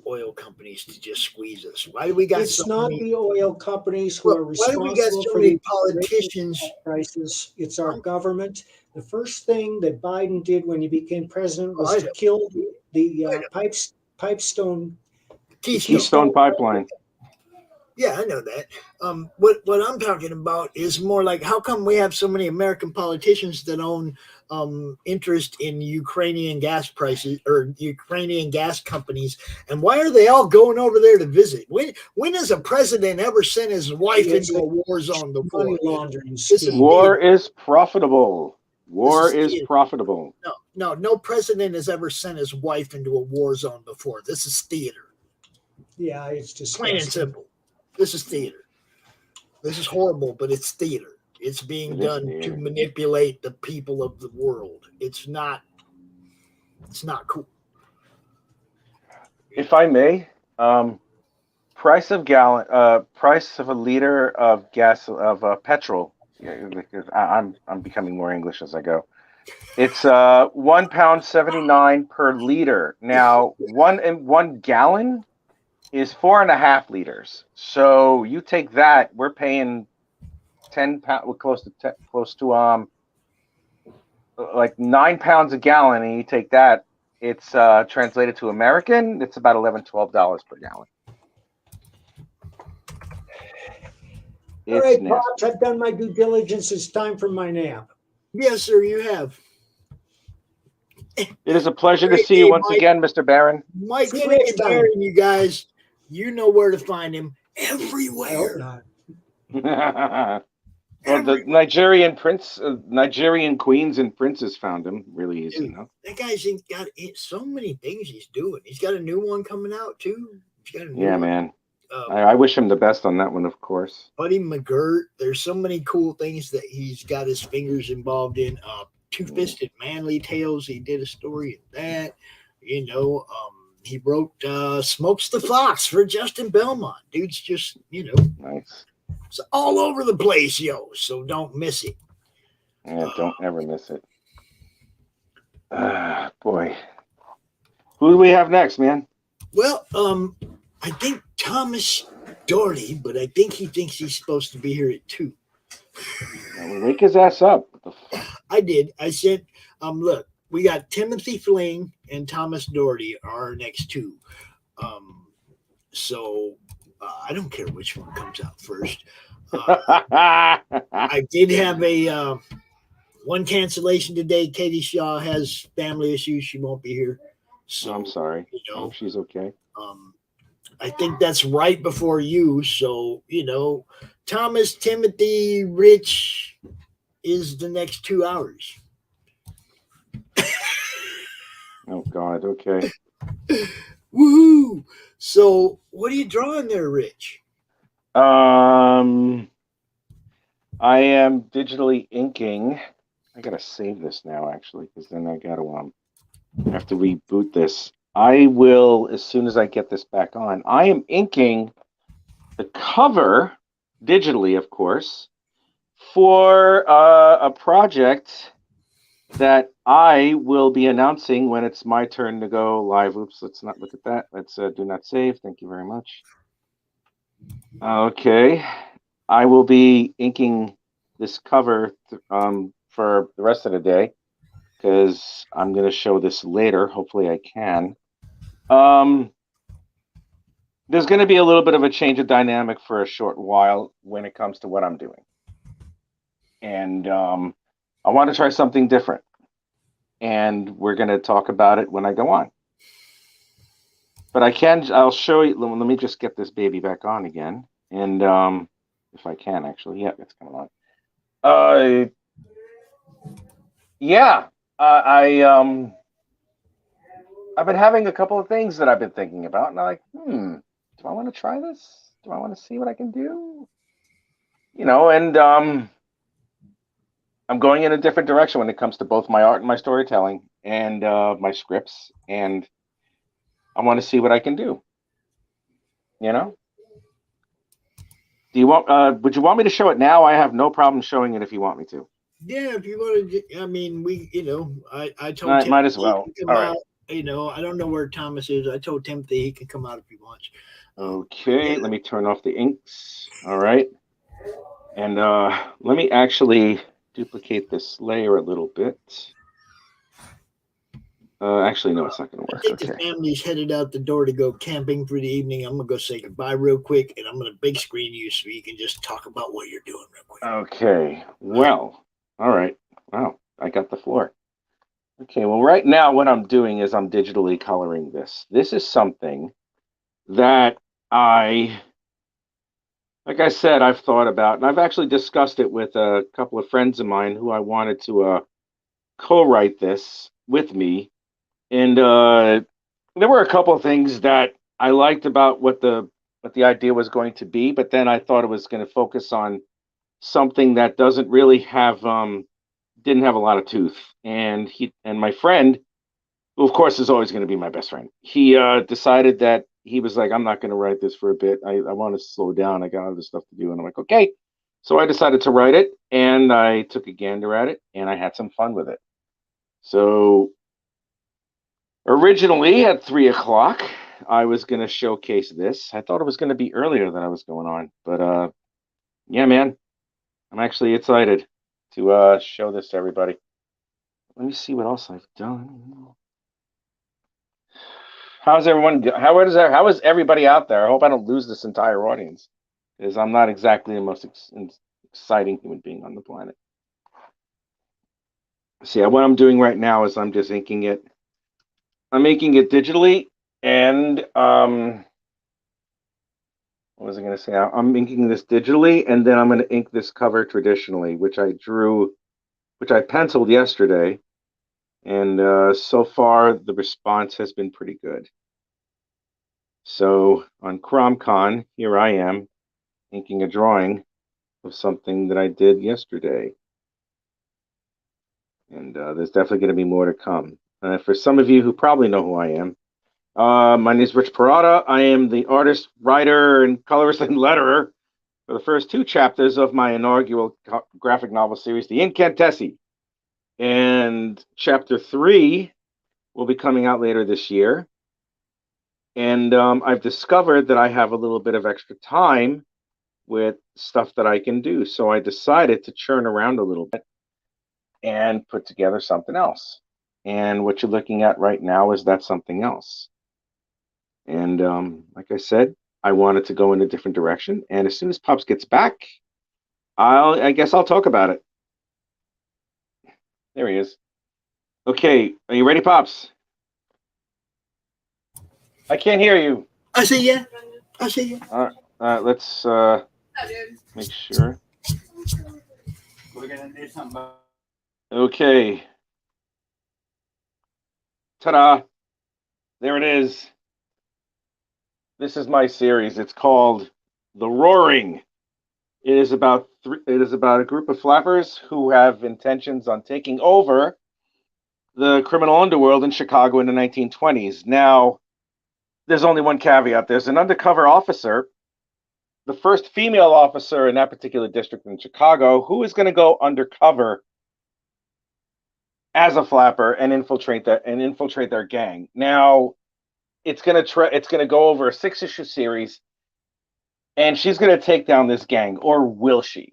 oil companies to just squeeze us. Why do we got it's not the oil companies who are responsible why do we got so many politicians prices? It's our government. The first thing that Biden did when he became president was to kill the Keystone Pipeline. Yeah, I know that. What I'm talking about is more like, how come we have so many American politicians that own interest in Ukrainian gas prices or Ukrainian gas companies, and why are they all going over there to visit? When has a president ever sent his wife into a war zone before? Money laundering. War is profitable. War is profitable. No president has ever sent his wife into a war zone before. This is theater. Yeah, it's just plain and simple. This is theater. This is horrible, but it's theater. It's being done to manipulate the people of the world. It's not cool. If I may, price of a liter of gas of petrol. I'm becoming more English as I go. It's £1.79 per liter. Now, one gallon is 4.5 liters. So you take that, we're paying 10 pounds, close to like 9 pounds a gallon, and you take that, it's translated to American, it's about $11-12 per gallon. All right, Pops, I've done my due diligence. It's time for my nap. Yes, sir, you have. It is a pleasure to see you once again, Mr. Barron. Mike Barron, you guys, you know where to find him. Everywhere. Well, the Nigerian queens and princes found him really easy. Dude, that guy's got so many things he's doing. He's got a new one coming out too. Man. I wish him the best on that one, of course. Buddy McGirt. There's so many cool things that he's got his fingers involved in. Two-Fisted Manly Tales. He did a story in that. He wrote Smokes the Fox for Justin Belmont. Dude's just, nice. It's all over the place, so don't miss it. Yeah, don't ever miss it. Boy. Who do we have next, man? Well, I think Thomas Doherty, but I think he thinks he's supposed to be here at 2. Wake his ass up. I did. I said, look, we got Timothy Fling and Thomas Doherty are our next 2. So I don't care which one comes out first. I did have a one cancellation today. Katie Shaw has family issues. She won't be here. So I'm sorry. I hope she's okay. I think that's right before you. So, Thomas, Timothy, Rich is the next 2 hours. Oh, God. Okay. Woohoo! So, what are you drawing there, Rich? I am digitally inking. I gotta save this now, actually, because then I gotta I have to reboot this. I will, as soon as I get this back on. I am inking the cover, digitally, of course, for a project that I will be announcing when it's my turn to go live. Oops, let's not look at that. Let's do not save. Thank you very much. Okay. I will be inking this cover for the rest of the day because I'm going to show this later. Hopefully I can. There's going to be a little bit of a change of dynamic for a short while when it comes to what I'm doing. And I want to try something different. And we're going to talk about it when I go on. But I'll show you. Let me just get this baby back on again. And if I can, actually. Yeah, it's coming on. Yeah. I've been having a couple of things that I've been thinking about. And I'm like, do I want to try this? Do I want to see what I can do? You know, and I'm going in a different direction when it comes to both my art and my storytelling and my scripts. And I want to see what I can do. You know? Do you want? Would you want me to show it now? I have no problem showing it if you want me to. Yeah, if you want to. I mean, I told Tim might as well. All right. You know, I don't know where Thomas is. I told Timothy he can come out if he wants. Okay, let me turn off the inks. All right. And let me actually duplicate this layer a little bit. Actually, no, it's not going to work. I think the family's headed out the door to go camping for the evening. I'm going to go say goodbye real quick, and I'm going to big screen you so you can just talk about what you're doing real quick. Okay. Well, all right. Wow, I got the floor. Okay, well, right now what I'm doing is I'm digitally coloring this. This is something that like I said, I've thought about, and I've actually discussed it with a couple of friends of mine who I wanted to co-write this with me. And there were a couple of things that I liked about what the idea was going to be, but then I thought it was going to focus on something that doesn't really have didn't have a lot of tooth. And my friend, who of course is always going to be my best friend, he decided that he was like, I'm not going to write this for a bit. I want to slow down. I got other stuff to do. And I'm like, okay. So I decided to write it, and I took a gander at it, and I had some fun with it. So originally at 3 o'clock, I was going to showcase this. I thought it was going to be earlier than I was going on. But yeah, man, I'm actually excited to show this to everybody. Let me see what else I've done. How's everyone? How is everybody out there? I hope I don't lose this entire audience, because I'm not exactly the most exciting human being on the planet. See, what I'm doing right now is I'm just inking it. I'm inking it digitally, and what was I going to say? I'm inking this digitally, and then I'm going to ink this cover traditionally, which I penciled yesterday. And so far, the response has been pretty good. So on CRoM CoN, here I am inking a drawing of something that I did yesterday. And there's definitely going to be more to come. For some of you who probably know who I am, my name is Rich Perotta. I am the artist, writer, and colorist and letterer for the first 2 chapters of my inaugural graphic novel series, The Incantessi. And chapter 3 will be coming out later this year. And I've discovered that I have a little bit of extra time with stuff that I can do. So I decided to churn around a little bit and put together something else. And what you're looking at right now is that something else. And like I said, I wanted to go in a different direction. And as soon as Pops gets back, I guess I'll talk about it. There he is. Okay, are you ready, Pops? I can't hear you. I see ya. I see ya. All right, let's make sure. We're gonna do something. Okay. Ta-da! There it is. This is my series. It's called The Roaring. It is about a group of flappers who have intentions on taking over the criminal underworld in Chicago in the 1920s. Now, there's only one caveat. There's an undercover officer, the first female officer in that particular district in Chicago, who is going to go undercover as a flapper and infiltrate their gang. Now, it's going to go over a 6-issue series, and she's going to take down this gang, or will she?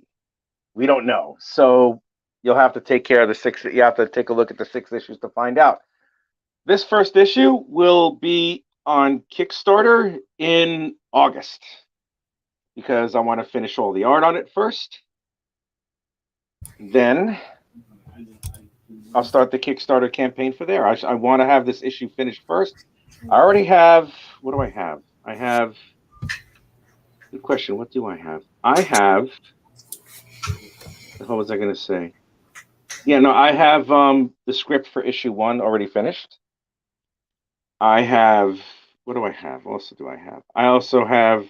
We don't know. So you'll have to take care of the 6. You have to take a look at the 6 issues to find out. This first issue will be on Kickstarter in August, because I want to finish all the art on it first. Then I'll start the Kickstarter campaign for there. I want to have this issue finished first. I already have, what do I have? I have, good question, what do I have? I have, what was I going to say? Yeah, no, I have the script for issue 1 already finished. I have, what do I have? What else do I have? I also have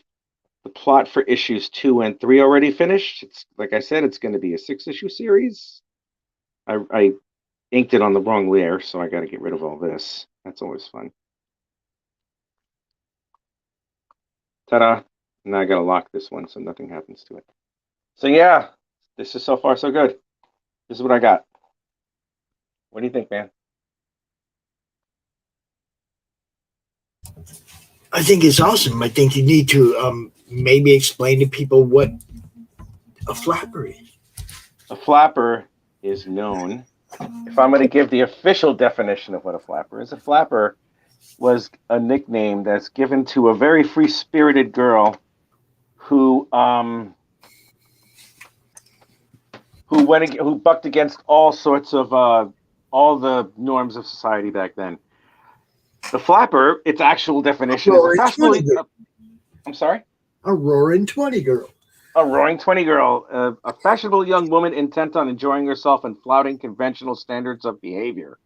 the plot for issues 2 and 3 already finished. It's, like I said, it's going to be a 6-issue series. I inked it on the wrong layer, so I got to get rid of all this. That's always fun. Ta-da. Now I got to lock this one so nothing happens to it. So yeah, this is so far so good. This is what I got. What do you think, man? I think it's awesome. I think you need to maybe explain to people what a flapper is. A flapper is known, if I'm going to give the official definition of what a flapper was a nickname that's given to a very free-spirited girl who bucked against all sorts of all the norms of society back then. The flapper, its actual definition is a fashionable. I'm sorry? A roaring 20 girl. A roaring 20 girl, a fashionable young woman intent on enjoying herself and flouting conventional standards of behavior.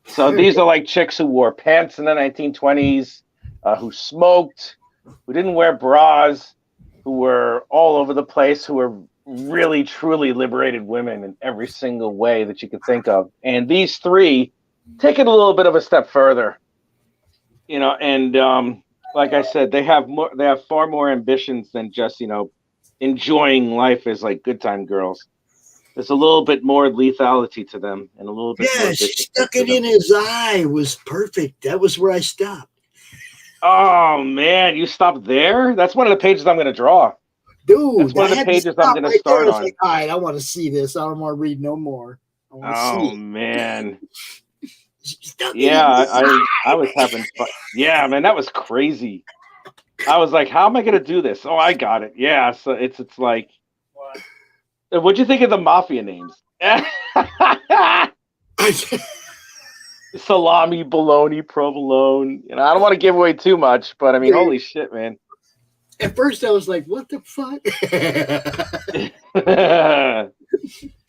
So these are like chicks who wore pants in the 1920s, who smoked, who didn't wear bras, who were all over the place, who were really, truly liberated women in every single way that you could think of. And these three take it a little bit of a step further. You know, and like I said, they have far more ambitions than just, you know, enjoying life as like good time girls. There's a little bit more lethality to them, and a little bit. Yeah, she stuck it in his eye. It was perfect. That was where I stopped. Oh man, you stopped there? That's one of the pages I'm going to draw. Dude, that's one of the pages I'm going to start on. Like, all right, I want to see this. I don't want to read no more. Oh man. Yeah, I was having fun. Yeah, man, that was crazy. I was like, how am I going to do this? Oh, I got it. Yeah, so it's like, what'd you think of the mafia names? Salami, bologna, provolone. You know, I don't want to give away too much, but I mean, holy shit, man. At first, I was like, what the fuck?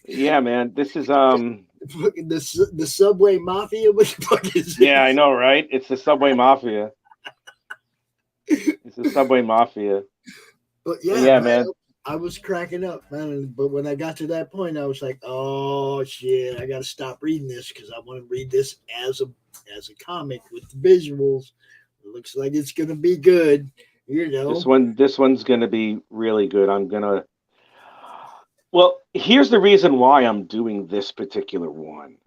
Yeah, man, this is the Subway Mafia. What the fuck is Yeah, I know, right? It's the Subway Mafia. It's the Subway Mafia. But yeah, man, I was cracking up, man. But when I got to that point, I was like, oh shit, I got to stop reading this because I want to read this as a comic with the visuals. It looks like it's gonna be good. You know, this one's gonna be really good. Well, here's the reason why I'm doing this particular one.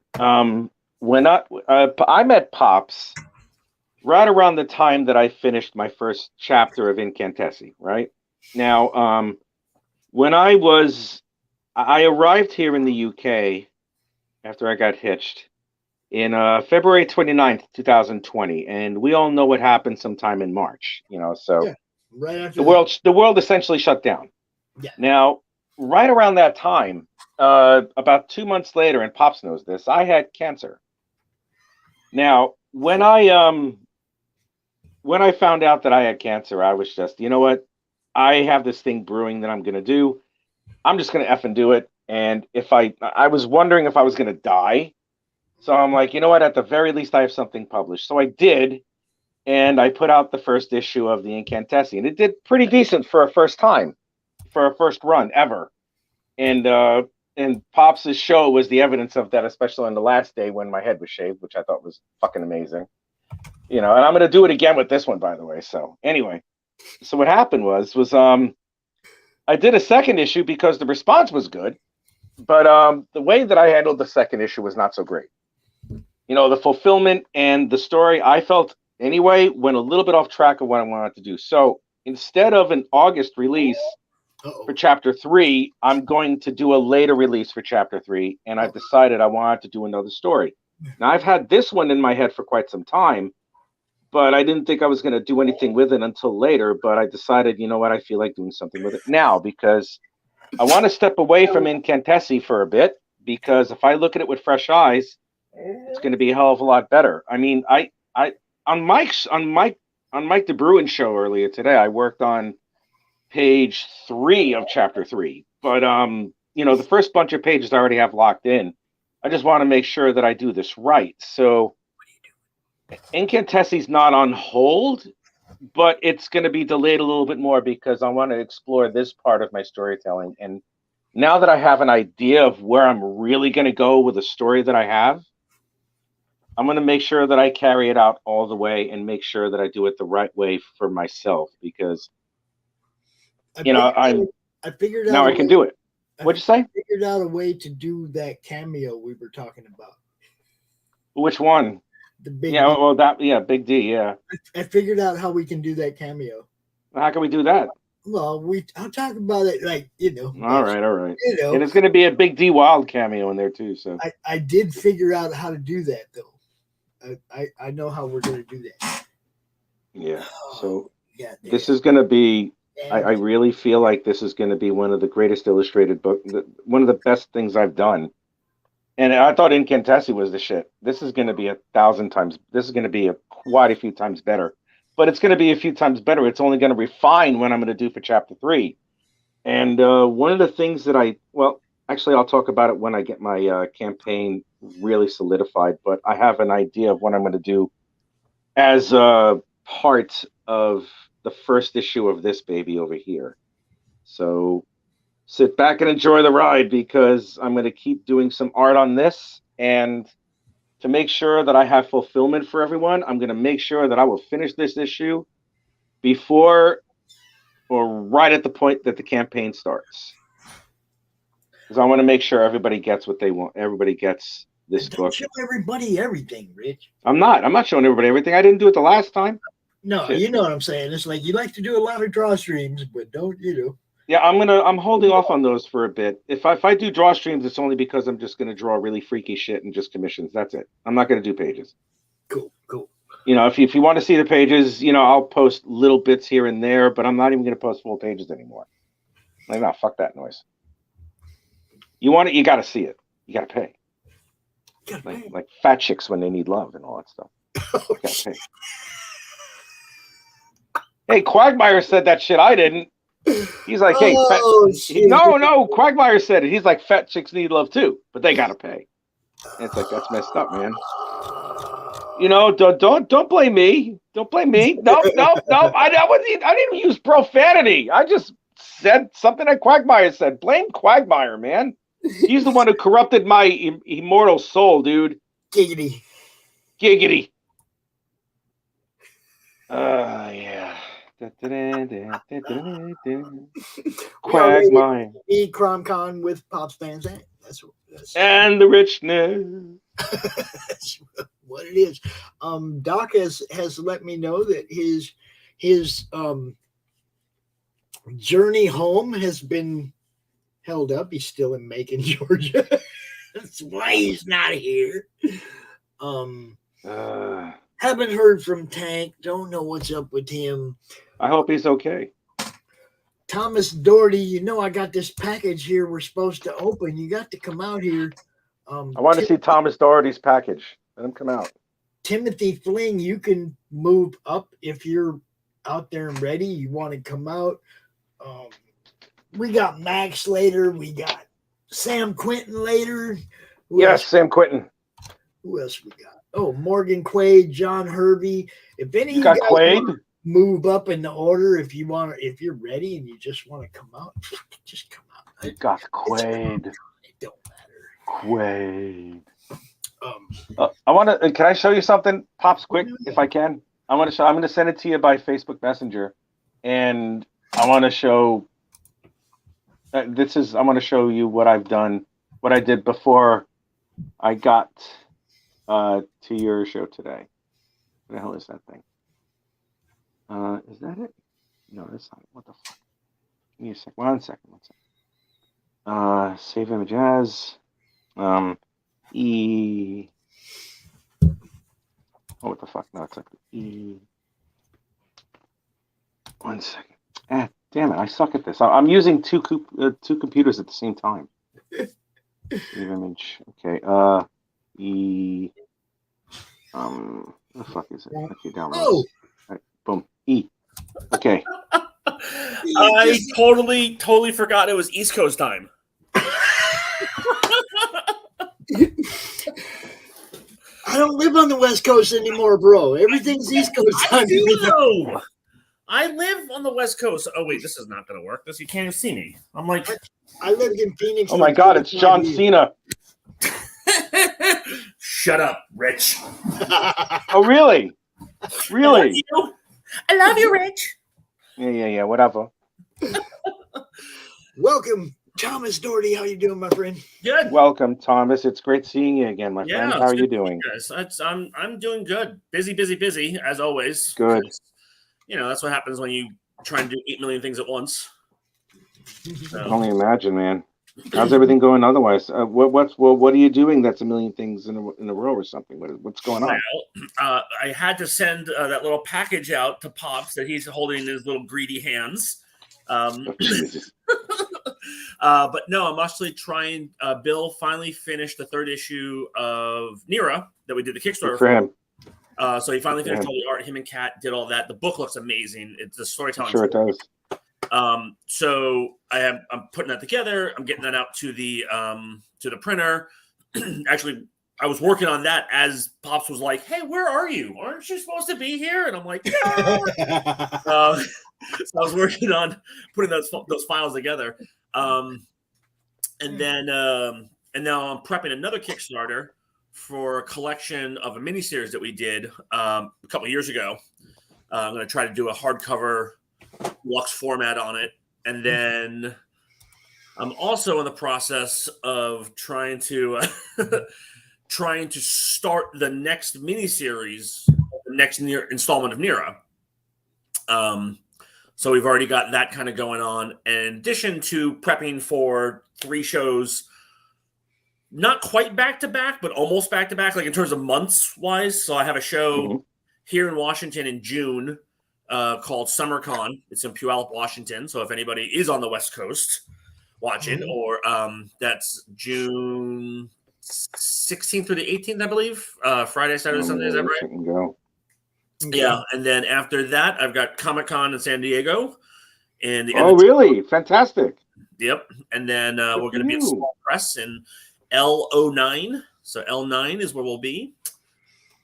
When I met Pops right around the time that I finished my first chapter of Incantessi, right? Now, when I arrived here in the UK after I got hitched in February 29th, 2020, and we all know what happened sometime in March, you know, so yeah, right after the world essentially shut down. Yeah. Now, right around that time, about 2 months later, and Pops knows this, I had cancer. Now, when I found out that I had cancer, I was just, you know what? I have this thing brewing that I'm going to do. I'm just going to effing do it. And if I was wondering if I was going to die. So I'm like, you know what? At the very least, I have something published. So I did. And I put out the first issue of the Incantessi. And it did pretty decent for a first time, for a first run ever. And and Pops' show was the evidence of that, especially on the last day when my head was shaved, which I thought was fucking amazing. You know, and I'm going to do it again with this one, by the way. So anyway, so what happened was I did a second issue because the response was good, but the way that I handled the second issue was not so great. You know, the fulfillment and the story, I felt anyway, went a little bit off track of what I wanted to do. So instead of an August release for chapter 3, I'm going to do a later release for chapter 3, and I've decided I wanted to do another story. Now, I've had this one in my head for quite some time, but I didn't think I was going to do anything with it until later, but I decided, you know what, I feel like doing something with it now because I want to step away from Incantessi for a bit, because if I look at it with fresh eyes, it's going to be a hell of a lot better. I mean, on Mike DeBruin's show earlier today, I worked on page 3 of chapter 3, but you know, the first bunch of pages I already have locked in. I just want to make sure that I do this right. So Incantessi's not on hold, but it's going to be delayed a little bit more because I want to explore this part of my storytelling. And now that I have an idea of where I'm really going to go with the story that I have, I'm going to make sure that I carry it out all the way and make sure that I do it the right way for myself, because I figured out now I can do it. What'd you say? I figured out a way to do that cameo we were talking about. Which one? The big yeah, D. well, Big D, yeah. I figured out how we can do that cameo. How can we do that? Well, I'll talk about it, like, you know. All right. You know, and it's going to be a Big D Wild cameo in there too. So I did figure out how to do that, though. I know how we're going to do that. Yeah. So yeah, this is going to be. I really feel like this is going to be one of the greatest illustrated books, one of the best things I've done. And I thought Incantessi was the shit. This is going to be 1,000 times. This is going to be quite a few times better. But it's going to be a few times better. It's only going to refine what I'm going to do for chapter 3. And one of the things that actually, I'll talk about it when I get my campaign really solidified. But I have an idea of what I'm going to do as a part of the first issue of this baby over here. So sit back and enjoy the ride, because I'm going to keep doing some art on this. And to make sure that I have fulfillment for everyone, I'm going to make sure that I will finish this issue before or right at the point that the campaign starts. Because I want to make sure everybody gets what they want. Everybody gets this book. Don't show everybody everything, Rich. I'm not showing everybody everything. I didn't do it the last time. No, shit. You know what I'm saying. It's like you like to do a lot of draw streams, but don't, you know. Yeah, I'm holding off on those for a bit. If I do draw streams, it's only because I'm just going to draw really freaky shit and just commissions. That's it. I'm not going to do pages. Cool. You know, if you want to see the pages, you know, I'll post little bits here and there, but I'm not even going to post full pages anymore. Like, no, fuck that noise. You want it, you got to see it. You got to pay. Like fat chicks when they need love and all that stuff. You got to pay. Hey, Quagmire said that shit. I didn't. He's like, hey, no, Quagmire said it. He's like, fat chicks need love too, but they gotta pay. And it's like, that's messed up, man. You know, don't blame me. Don't blame me. No. I didn't use profanity. I just said something that Quagmire said. Blame Quagmire, man. He's the one who corrupted my immortal soul, dude. Giggity. Yeah. Quagmire. Eic CRoM CoN with Pops Fans. That's and the richness. That's what it is. Doc has let me know that his journey home has been held up. He's still in Macon, Georgia. That's why he's not here. Haven't heard from Tank. Don't know what's up with him. I hope he's okay. Thomas Doherty, you know I got this package here we're supposed to open. You got to come out here. I want to see Thomas Doherty's package. Let him come out. Timothy Fling, you can move up if you're out there and ready. You want to come out. We got Max later. We got Sam Quinton later. Yes, Sam Quinton. Who else we got? Oh, Morgan Quaid, John Hervey. If any of you got guys Quaid, move up in the order. If you're ready and you just want to come out, just come out. You got Quaid. Don't matter. Quaid. I want to. Can I show you something, Pops? Quick, if I can. I'm going to send it to you by Facebook Messenger, and I want to show. I want to show you what I've done, what I did before I got to your show today. What the hell is that thing? Is that it? No, that's not it. What the fuck? Give me a sec. One second. Save image as. Oh, what the fuck? No, it's like E. 1 second. Damn it! I suck at this. I'm using two computers at the same time. Save image. Okay. E. What the fuck is it? Okay, download. Oh. Right, boom. E. Okay. I totally forgot it was East Coast time. I don't live on the West Coast anymore, bro. Everything's East Coast time. I live on the West Coast. Oh wait, this is not going to work. You can't even see me. I'm like, I lived in Phoenix. Oh my God, it's John Cena. Shut up, Rich. Oh really? Really? I love you, Rich. Yeah. Whatever. Welcome, Thomas Doherty. How you doing, my friend? Good. Welcome, Thomas. It's great seeing you again, my friend. How are you doing? Guys. I'm doing good. Busy as always. Good. That's what happens when you try and do 8 million things at once. I can only imagine, man. How's everything going otherwise? What are you doing that's a million things in a row or something? What's going on? Well, I had to send that little package out to Pops that he's holding in his little greedy hands. But no, I'm actually trying. Bill finally finished the 3rd issue of Nira that we did the Kickstarter for him. So he finally finished all the art. Him and Kat did all that. The book looks amazing. It's the storytelling. Sure, it does. So I'm putting that together. I'm getting that out to the printer. Actually, I was working on that as Pops was like, "Hey, where are you? Aren't you supposed to be here?" And I'm like, "No." So I was working on putting those files together. And now I'm prepping another Kickstarter for a collection of a miniseries that we did a couple of years ago. I'm going to try to do a hardcover Lux format on it. And then I'm also in the process of trying to start the next miniseries, the next installment of Nira. So we've already got that kind of going on. In addition to prepping for 3 shows, not quite back-to-back, but almost back-to-back, like in terms of months-wise. So I have a show here in Washington in June called SummerCon. It's in Puyallup, Washington. So if anybody is on the West Coast watching, or that's June 16th through the 18th, I believe. Friday, Saturday, Sunday, is that right? Go. Yeah, and then after that, I've got Comic-Con in San Diego. Really? Fantastic. Yep. And then we're going to be at Small Press in L09. So L9 is where we'll be.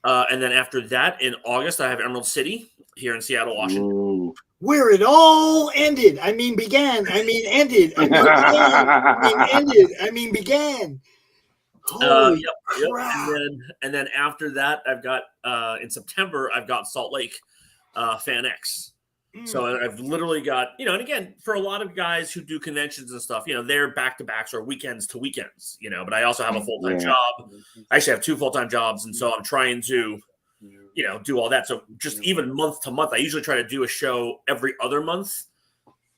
And then after that, in August, I have Emerald City here in Seattle, Washington. Ooh. Where it all ended. I mean, began. I mean, ended. I mean, began. I mean, ended. I mean, began. Holy crap. And then after that, I've got in September, I've got Salt Lake Fan X. So I've literally got, and again, for a lot of guys who do conventions and stuff, they're back-to-backs or weekends to weekends, but I also have a full-time job. I actually have 2 full-time jobs. And so I'm trying to, do all that. So just even month to month, I usually try to do a show every other month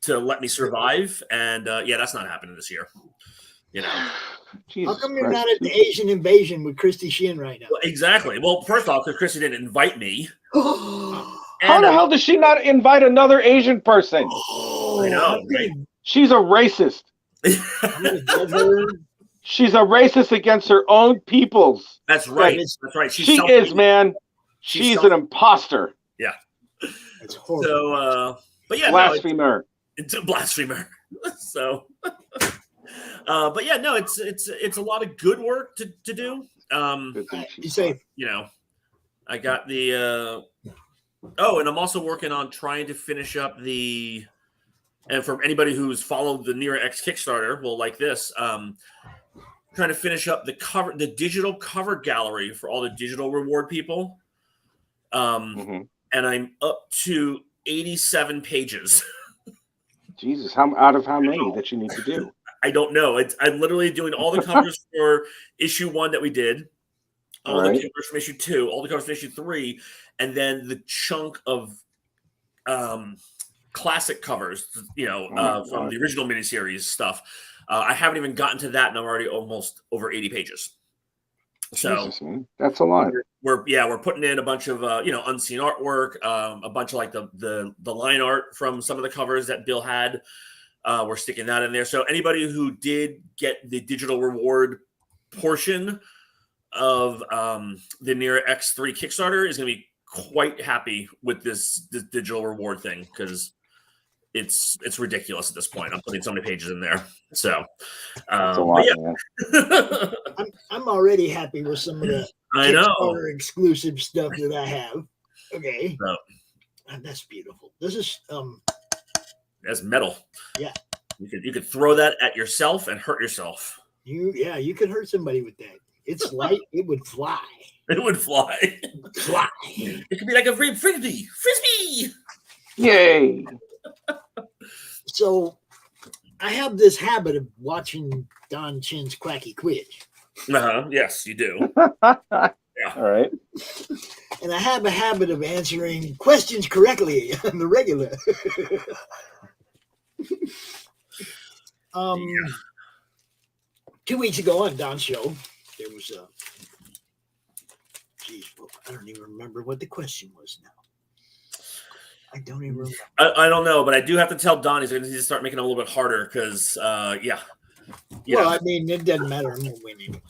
to let me survive. And that's not happening this year. How come you're not at the Asian invasion with Christy Shin right now? Well, exactly. Well, first off, because Christy didn't invite me. How the hell does she not invite another Asian person? I know, right? She's a racist. She's a racist against her own peoples. That's right. That's right. She is, man. She's an imposter. Yeah. That's horrible. So, but yeah, blasphemer. It's a blasphemer. So, but yeah, no, it's a lot of good work to do. Be safe. I got the. And I'm also working on trying to finish up and for anybody who's followed the Nira X Kickstarter, will like this. trying to finish up the digital cover gallery for all the digital reward people. And I'm up to 87 pages. Jesus, out of how many that you need to do? I don't know. I'm literally doing all the covers for issue 1 that we did, all the covers from issue 2, all the covers from issue 3, and then the chunk of classic covers, from the original miniseries stuff. I haven't even gotten to that, and I'm already almost over 80 pages. So Jesus, man. That's a lot. We're putting in a bunch of unseen artwork, a bunch of like the line art from some of the covers that Bill had. We're sticking that in there. So anybody who did get the digital reward portion of the Near X3 Kickstarter is going to be quite happy with this digital reward thing, because it's ridiculous at this point. I'm putting so many pages in there. So that's a lot, man. I'm already happy with some of the Kickstarter exclusive stuff that I have. Okay. And that's beautiful. This is that's metal. Yeah. You could throw that at yourself and hurt yourself. You could hurt somebody with that. It's light, it would fly. It would fly. Fly. It could be like a frisbee. Frisbee! Yay! So I have this habit of watching Don Chin's Quacky Quiz. Yes, you do. Yeah. All right. And I have a habit of answering questions correctly on the regular. 2 weeks ago on Don's show, there was I don't even remember what the question was now. I don't even remember. I don't know, but I do have to tell Don he's going to need to start making it a little bit harder because, Well, I mean, it doesn't matter. I'm going to win anyway.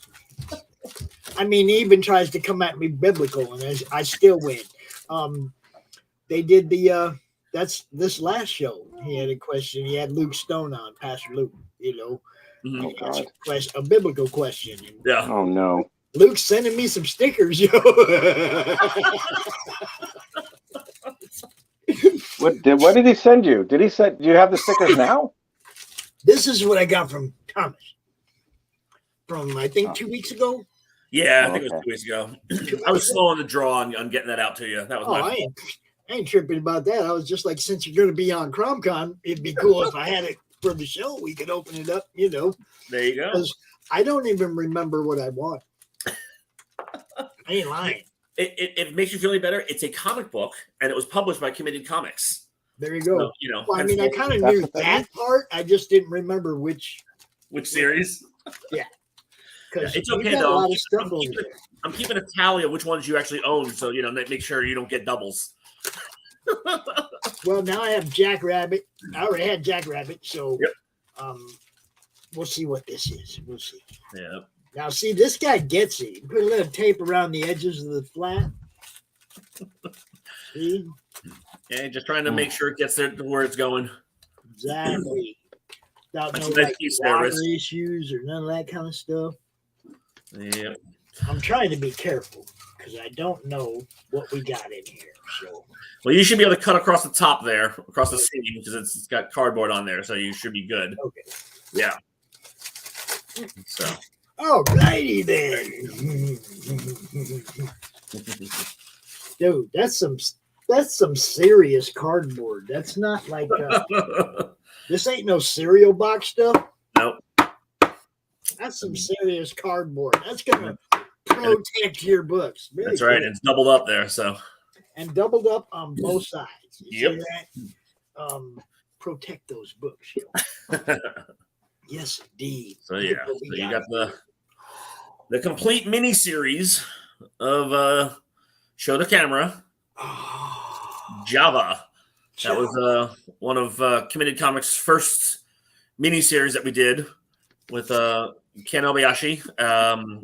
I mean, he even tries to come at me biblical, and I still win. They did that's this last show. He had a question. He had Luke Stone on, Pastor Luke, a biblical question. And yeah. Oh, no. Luke's sending me some stickers, yo. What did he send you? Do you have the stickers now? This is what I got from Thomas. From, I think, 2 weeks ago. Yeah, I think it was 2 weeks ago. I was slow on the draw on getting that out to you. That was I ain't tripping about that. I was just like, since you're going to be on CRoM CoN, it'd be cool if I had it for the show. We could open it up, There you go. Because I don't even remember what I want. I ain't lying. It makes you feel any better. It's a comic book, and it was published by Committed Comics. There you go. So, well, I mean, I kind of knew that part. I just didn't remember which series. Yeah. Because it's okay though. I'm keeping a tally of which ones you actually own, so make sure you don't get doubles. Well, now I have Jackrabbit. I already had Jackrabbit, so we'll see what this is. We'll see. Yeah. Now, see, this guy gets it. Put a little tape around the edges of the flat. See? Yeah, just trying to make sure it gets there to where it's going. Exactly. Without That's no water issues or none of that kind of stuff. Yeah. I'm trying to be careful because I don't know what we got in here. So. Well, you should be able to cut across the top there, across the seam, because it's got cardboard on there, so you should be good. Okay. Yeah. So. All righty then. Dude, that's some serious cardboard. That's not like this ain't no cereal box stuff. Nope. That's some serious cardboard. That's gonna protect your books. Very That's right. good. It's doubled up there, so. And doubled up on both sides. You Yep. see that? Protect those books. Yes, indeed. So yeah, so you got the complete mini series of Show the Camera, Java. That was one of Committed Comics' first mini series that we did with Ken Obayashi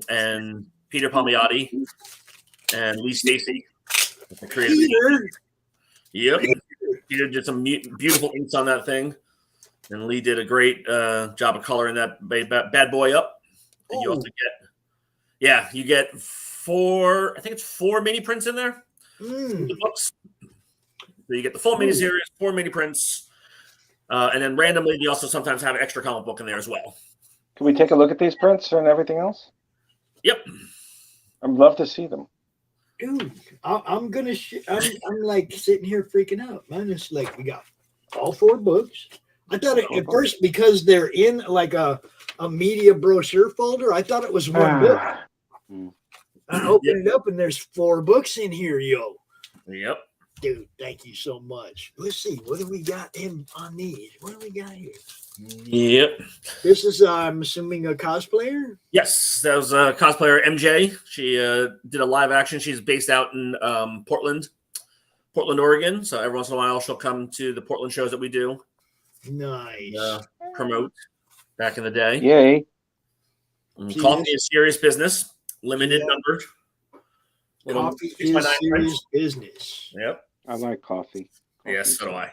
and Peter Palmiotti and Lee Stacy. Peter. Yep. Peter did some beautiful inks on that thing. And Lee did a great job of coloring that bad boy up. And you also you get 4 mini prints in there. The books. So you get the full mini series, 4 mini prints. And then randomly, you also sometimes have an extra comic book in there as well. Can we take a look at these prints and everything else? Yep. I'd love to see them. Dude, I'm gonna. I'm like sitting here freaking out, man. It's like we got all 4 books. I thought at first, because they're in like a media brochure folder, I thought it was one book. I opened it up and there's 4 books in here, yo. Yep. Dude, thank you so much. Let's see, what do we got on these? What do we got here? Yep. This is, I'm assuming, a cosplayer? Yes, that was a cosplayer, MJ. She did a live action. She's based out in Portland, Oregon. So every once in a while, she'll come to the Portland shows that we do. Nice. Promote back in the day. Yay. Coffee is serious business. Limited number. Coffee is serious business. Yep. I like coffee. Yes, so do I.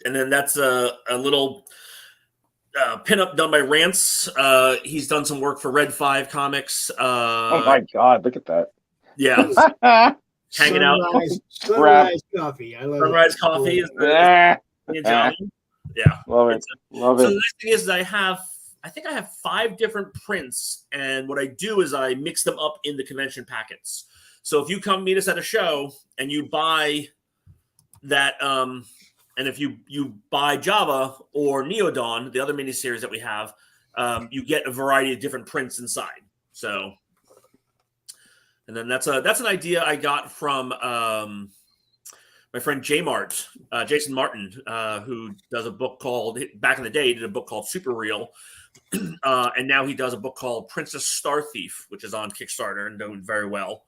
And then that's a little pinup done by Rance. He's done some work for Red 5 Comics. Oh my God, look at that. Yeah. Hanging out. Sunrise Coffee. I love Sunrise it. Coffee is Yeah. Yeah. Love it. Love so it. the next thing is I think I have 5 different prints, and what I do is I mix them up in the convention packets. So if you come meet us at a show and you buy that, and if you buy Java or Neodawn, the other miniseries that we have, you get a variety of different prints inside. So, and then that's an idea I got from my friend Jason Martin, who does a book called, back in the day, he did a book called Super Real. And now he does a book called Princess Star Thief, which is on Kickstarter and doing very well.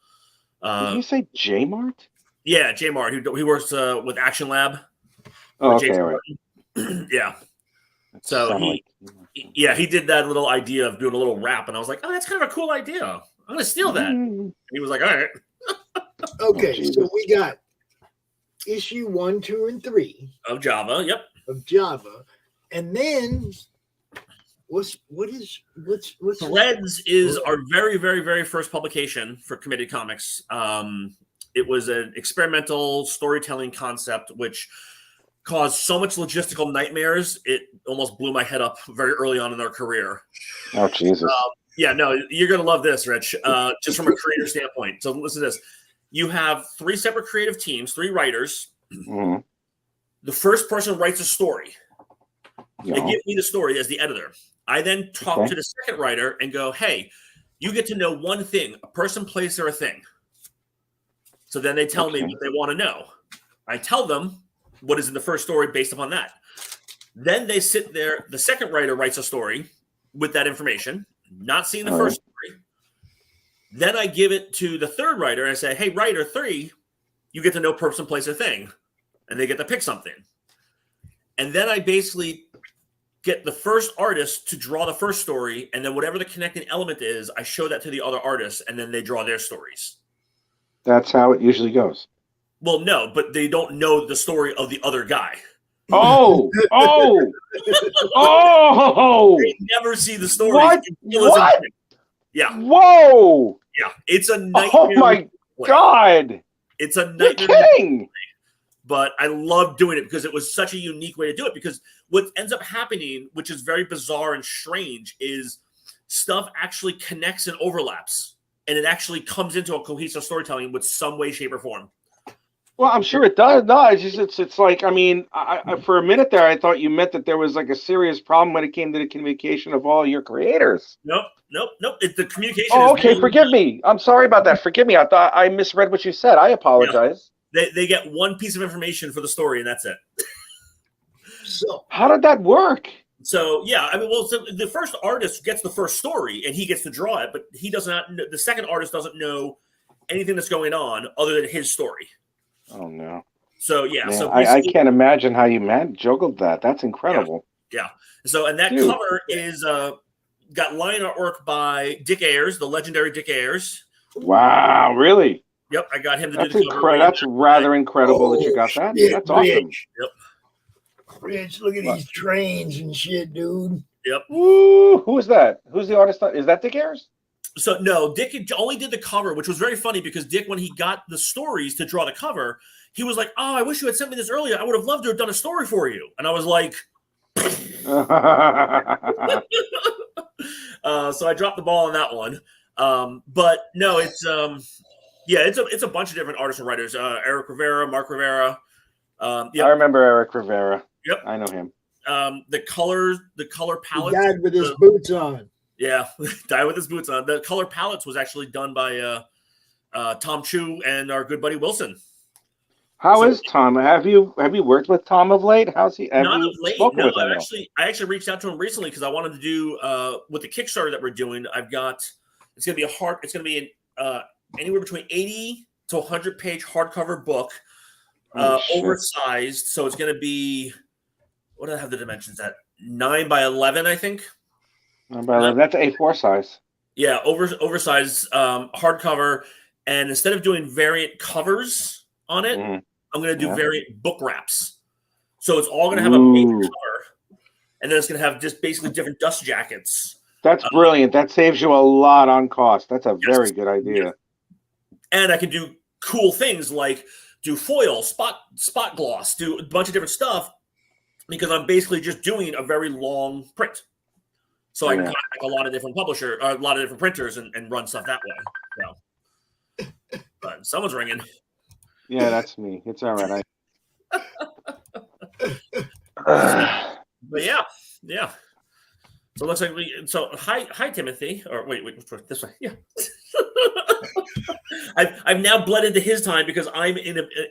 Did you say J-Mart? Yeah, J-Mart. He works with Action Lab. Oh, okay, all right. Yeah. So he did that little idea of doing a little rap, and I was like, oh, that's kind of a cool idea. I'm going to steal that. And he was like, all right. Okay, so we got issue 1, 2, and 3 of Java. Yep. Of Java, and then what's Threads is our very, very, very first publication for Committed Comics. It was an experimental storytelling concept which caused so much logistical nightmares, it almost blew my head up very early on in our career. Oh, Jesus. Yeah, no, you're going to love this, Rich, just from a creator standpoint. So listen to this. You have 3 separate creative teams, 3 writers. Mm-hmm. The first person writes a story. Yeah. They give me the story as the editor. I then talk to the second writer and go, hey, you get to know one thing, a person, place, or a thing. So then they tell me what they want to know. I tell them what is in the first story based upon that. Then they sit there. The second writer writes a story with that information, not seeing the first story. Then I give it to the third writer and I say, hey, writer 3, you get to know person, place, or thing. And they get to pick something. And then I basically get the first artist to draw the first story. And then whatever the connecting element is, I show that to the other artists. And then they draw their stories. That's how it usually goes. Well, no, but they don't know the story of the other guy. Oh! They never see the story. What? Yeah. Whoa! Yeah, it's a nightmare. Oh my God! It's a You're nightmare. kidding! But I love doing it because it was such a unique way to do it. Because what ends up happening, which is very bizarre and strange, is stuff actually connects and overlaps. And it actually comes into a cohesive storytelling with some way, shape, or form. Well, I'm sure it does. No, it's just it's like, I mean, I for a minute there, I thought you meant that there was like a serious problem when it came to the communication of all your creators. Nope. The communication. Oh, okay. Forgive me. I'm sorry about that. Forgive me. I thought I misread what you said. I apologize. Yeah. They get one piece of information for the story, and that's it. So how did that work? So yeah, I mean, well, so the first artist gets the first story, and he gets to draw it, but he does not. The second artist doesn't know anything that's going on other than his story. Oh no! So yeah, Man, so I can't imagine how you juggled that. That's incredible. Yeah. So and that cover is got line artwork by Dick Ayers, the legendary Dick Ayers. Wow! Really? Yep, I got him to That's do the cover. That's rather incredible that you got that. Yeah, That's awesome. Yep. Rich, look at these trains and shit, dude. Yep. Ooh, who is that? Who's the artist? Is that Dick Ayers? So no, Dick only did the cover, which was very funny because Dick, when he got the stories to draw the cover, he was like, "Oh, I wish you had sent me this earlier. I would have loved to have done a story for you." And I was like, So I dropped the ball on that one. But no, it's it's a bunch of different artists and writers. Eric Rivera, Mark Rivera. Yep. I remember Eric Rivera. Yep, I know him. The color palette. He died with his boots on. Yeah, died with his boots on. The color palettes was actually done by Tom Chu and our good buddy Wilson. How is Tom? Have you worked with Tom of late? How's he? Not of late. No, I actually reached out to him recently because I wanted to do with the Kickstarter that we're doing. It's going to be anywhere between 80 to 100 page hardcover book, oversized. So it's going to be, what do I have the dimensions at? 9 by 11, I think. 9 by 11. That's A4 size. Yeah, oversized hardcover, and instead of doing variant covers on it. Mm-hmm. I'm going to do variant book wraps. So it's all going to have a main cover, and then it's going to have just basically different dust jackets. That's brilliant. That saves you a lot on cost. That's a very good idea. Yeah. And I can do cool things like do foil, spot gloss, do a bunch of different stuff because I'm basically just doing a very long print. So I can contact a lot of different a lot of different printers and run stuff that way. So, but someone's ringing. Yeah, that's me. It's all right. But yeah. So it looks like hi Timothy. Or wait, this way. Yeah. I've now bled into his time because I'm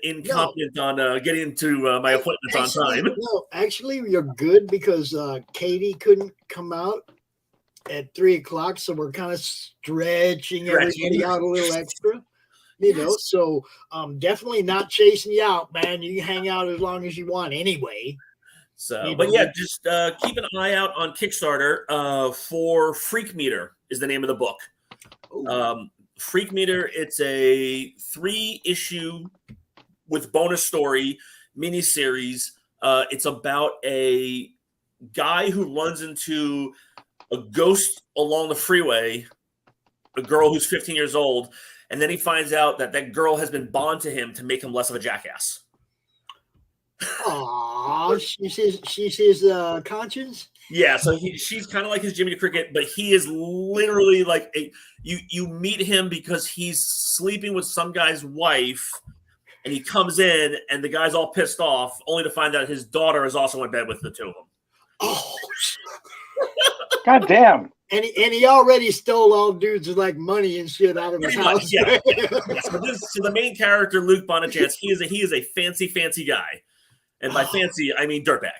incompetent on getting to my appointments on time. No, actually, you're good because Katie couldn't come out at 3:00, so we're kind of stretching everybody out a little extra. So definitely not chasing you out, man. You can hang out as long as you want anyway. So, but yeah, just keep an eye out on Kickstarter for Freak Meter is the name of the book. Freak Meter, it's a 3-issue with bonus story miniseries. It's about a guy who runs into a ghost along the freeway, a girl who's 15 years old. And then he finds out that girl has been bond to him to make him less of a jackass. Aww, she's his conscience? Yeah, so she's kind of like his Jimmy the Cricket, but he is literally like you meet him because he's sleeping with some guy's wife, and he comes in, and the guy's all pissed off, only to find out his daughter is also in bed with the two of them. Oh, God damn. And he already stole all dudes like money and shit out of his house. Yeah. So the main character, Luke Bonachance, he is a fancy guy, and by fancy I mean dirtbag.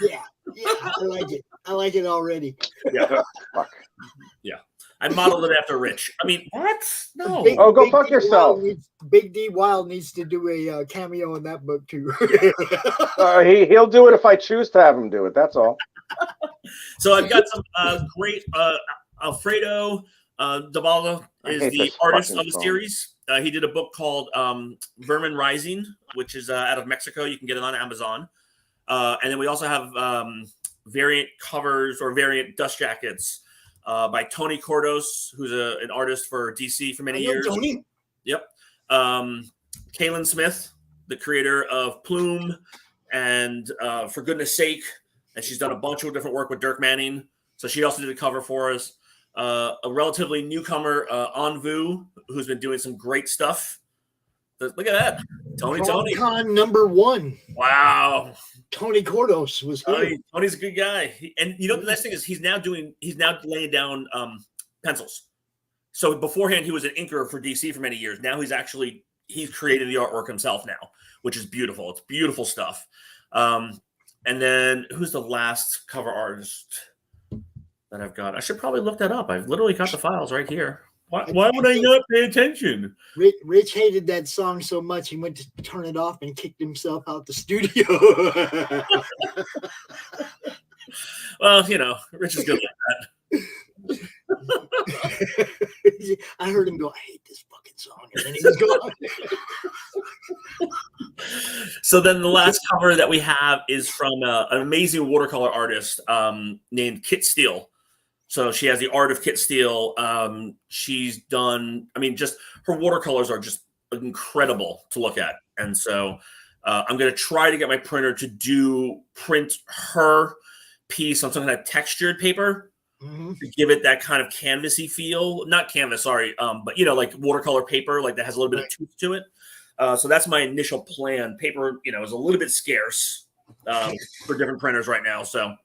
Yeah, I like it. I like it already. Yeah, yeah. I modeled it after Rich. I mean, what? No. Go fuck yourself. Big D Wild needs to do a cameo in that book too. He'll do it if I choose to have him do it. That's all. So I've got some great Alfredo Davala is the artist of the series. He did a book called Vermin Rising, which is out of Mexico. You can get it on Amazon. And then we also have variant covers or variant dust jackets by Tony Cordos, who's an artist for DC for many years. Tony. Yep. Kaylin Smith, the creator of Plume and For Goodness Sake. And she's done a bunch of different work with Dirk Manning. So she also did a cover for us. A relatively newcomer, Anvu, who's been doing some great stuff. Look at that. Tony. Con #1. Wow. Tony Cordos was here. Tony's a good guy. And the nice thing is he's now laying down pencils. So beforehand he was an inker for DC for many years. Now he's created the artwork himself now, which is beautiful. It's beautiful stuff. And then who's the last cover artist that I've got? I should probably look that up. I've literally got the files right here. Why would I not pay attention? Rich hated that song so much he went to turn it off and kicked himself out the studio. Well, Rich is good like that. I heard him go, I hate this fucking song. And then he was gone. So then the last cover that we have is from an amazing watercolor artist named Kit Steele. So she has the art of Kit Steele. She's done, just her watercolors are just incredible to look at. And so I'm going to try to get my printer to print her piece on some kind of textured paper Mm-hmm. to give it that kind of canvasy feel. Not canvas, sorry, but like watercolor paper, like that has a little bit of tooth to it. So that's my initial plan. Paper, is a little bit scarce for different printers right now. So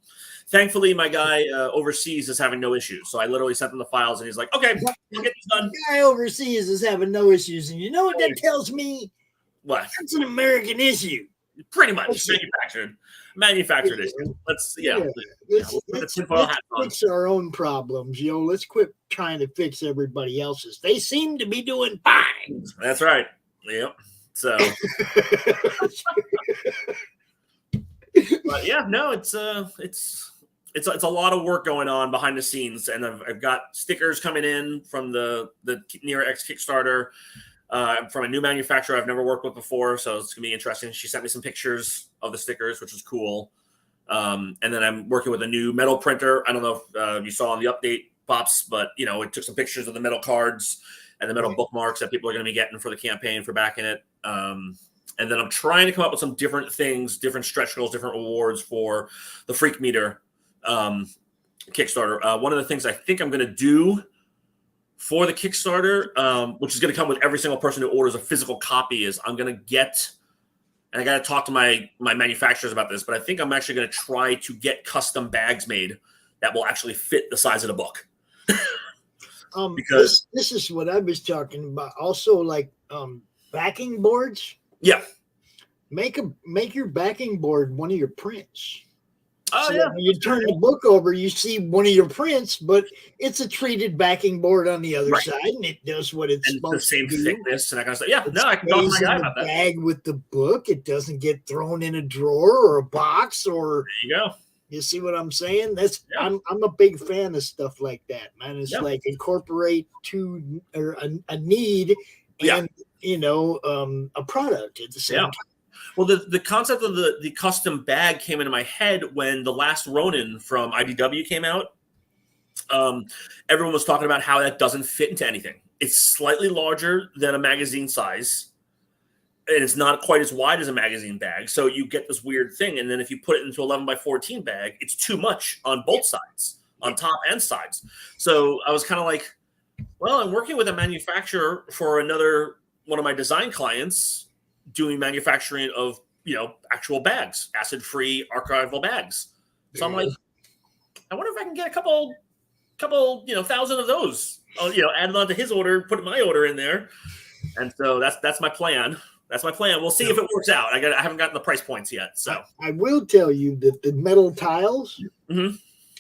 thankfully, my guy overseas is having no issues. So I literally sent him the files, and he's like, "Okay, we'll get this done." The guy overseas is having no issues, and you know what that tells me? What? That's an American issue. Pretty much manufactured issue. Let's fix our own problems. Let's quit trying to fix everybody else's. They seem to be doing fine. That's right. Yep. So, but yeah, no, it's a lot of work going on behind the scenes, and I've got stickers coming in from the Nira X Kickstarter. From a new manufacturer I've never worked with before, so it's gonna be interesting. She sent me some pictures of the stickers, which was cool. And then I'm working with a new metal printer. I don't know if you saw on the update, Pops, but it took some pictures of the metal cards and the metal bookmarks that people are going to be getting for the campaign for backing it. And then I'm trying to come up with some different things, different stretch goals, different rewards for the Freak Meter Kickstarter. One of the things I think I'm going to do for the Kickstarter, which is going to come with every single person who orders a physical copy, is I'm going to get, and I got to talk to my manufacturers about this, but I think I'm actually going to try to get custom bags made that will actually fit the size of the book. Because this is what I was talking about. Also, like backing boards. Yeah. Make your backing board one of your prints. Oh, so yeah. When you turn the book over, you see one of your prints, but it's a treated backing board on the other side, and it does what it's supposed to do. The same thickness and that kind of stuff. Yeah, It I can talk to my stays guy in about the that. bag with the book. It doesn't get thrown in a drawer or a box. Or there you go. You see what I'm saying? I'm a big fan of stuff like that, man. It's like incorporate a need and a product at the same time. Well, the concept of the custom bag came into my head when the last Ronin from IDW came out. Everyone was talking about how that doesn't fit into anything. It's slightly larger than a magazine size, and it's not quite as wide as a magazine bag. So you get this weird thing. And then if you put it into 11x14 bag, it's too much on both sides, on top and sides. So I was kind of like, well, I'm working with a manufacturer for another one of my design clients doing manufacturing of, actual bags, acid-free archival bags. So I'm like, I wonder if I can get a couple, thousand of those, added onto his order, put my order in there. And so that's my plan. That's my plan. We'll see if it works out. I haven't gotten the price points yet. So I will tell you that the metal tiles. Mm-hmm.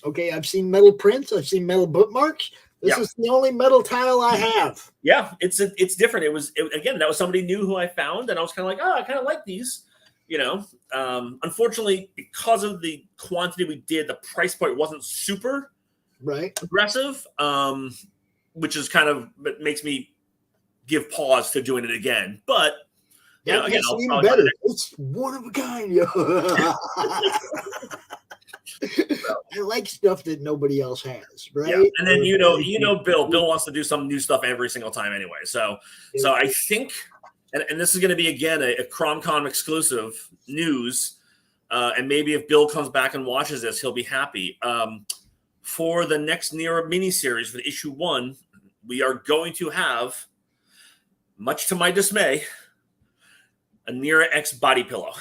Okay, I've seen metal prints. I've seen metal bookmarks. This is the only metal tile I have. Yeah, it's different. Again, that was somebody new who I found, and I was kind of like, I kind of like these. Unfortunately, because of the quantity we did, the price point wasn't super aggressive, which is kind of makes me give pause to doing it again. But again, even better. It's one of a kind. I like stuff that nobody else has, right? Yeah. And then Bill wants to do some new stuff every single time anyway. So I think, and this is going to be again a CRoM CoN exclusive news, and maybe if Bill comes back and watches this, he'll be happy. For the next Nira miniseries for issue 1, we are going to have, much to my dismay, a Nira X body pillow.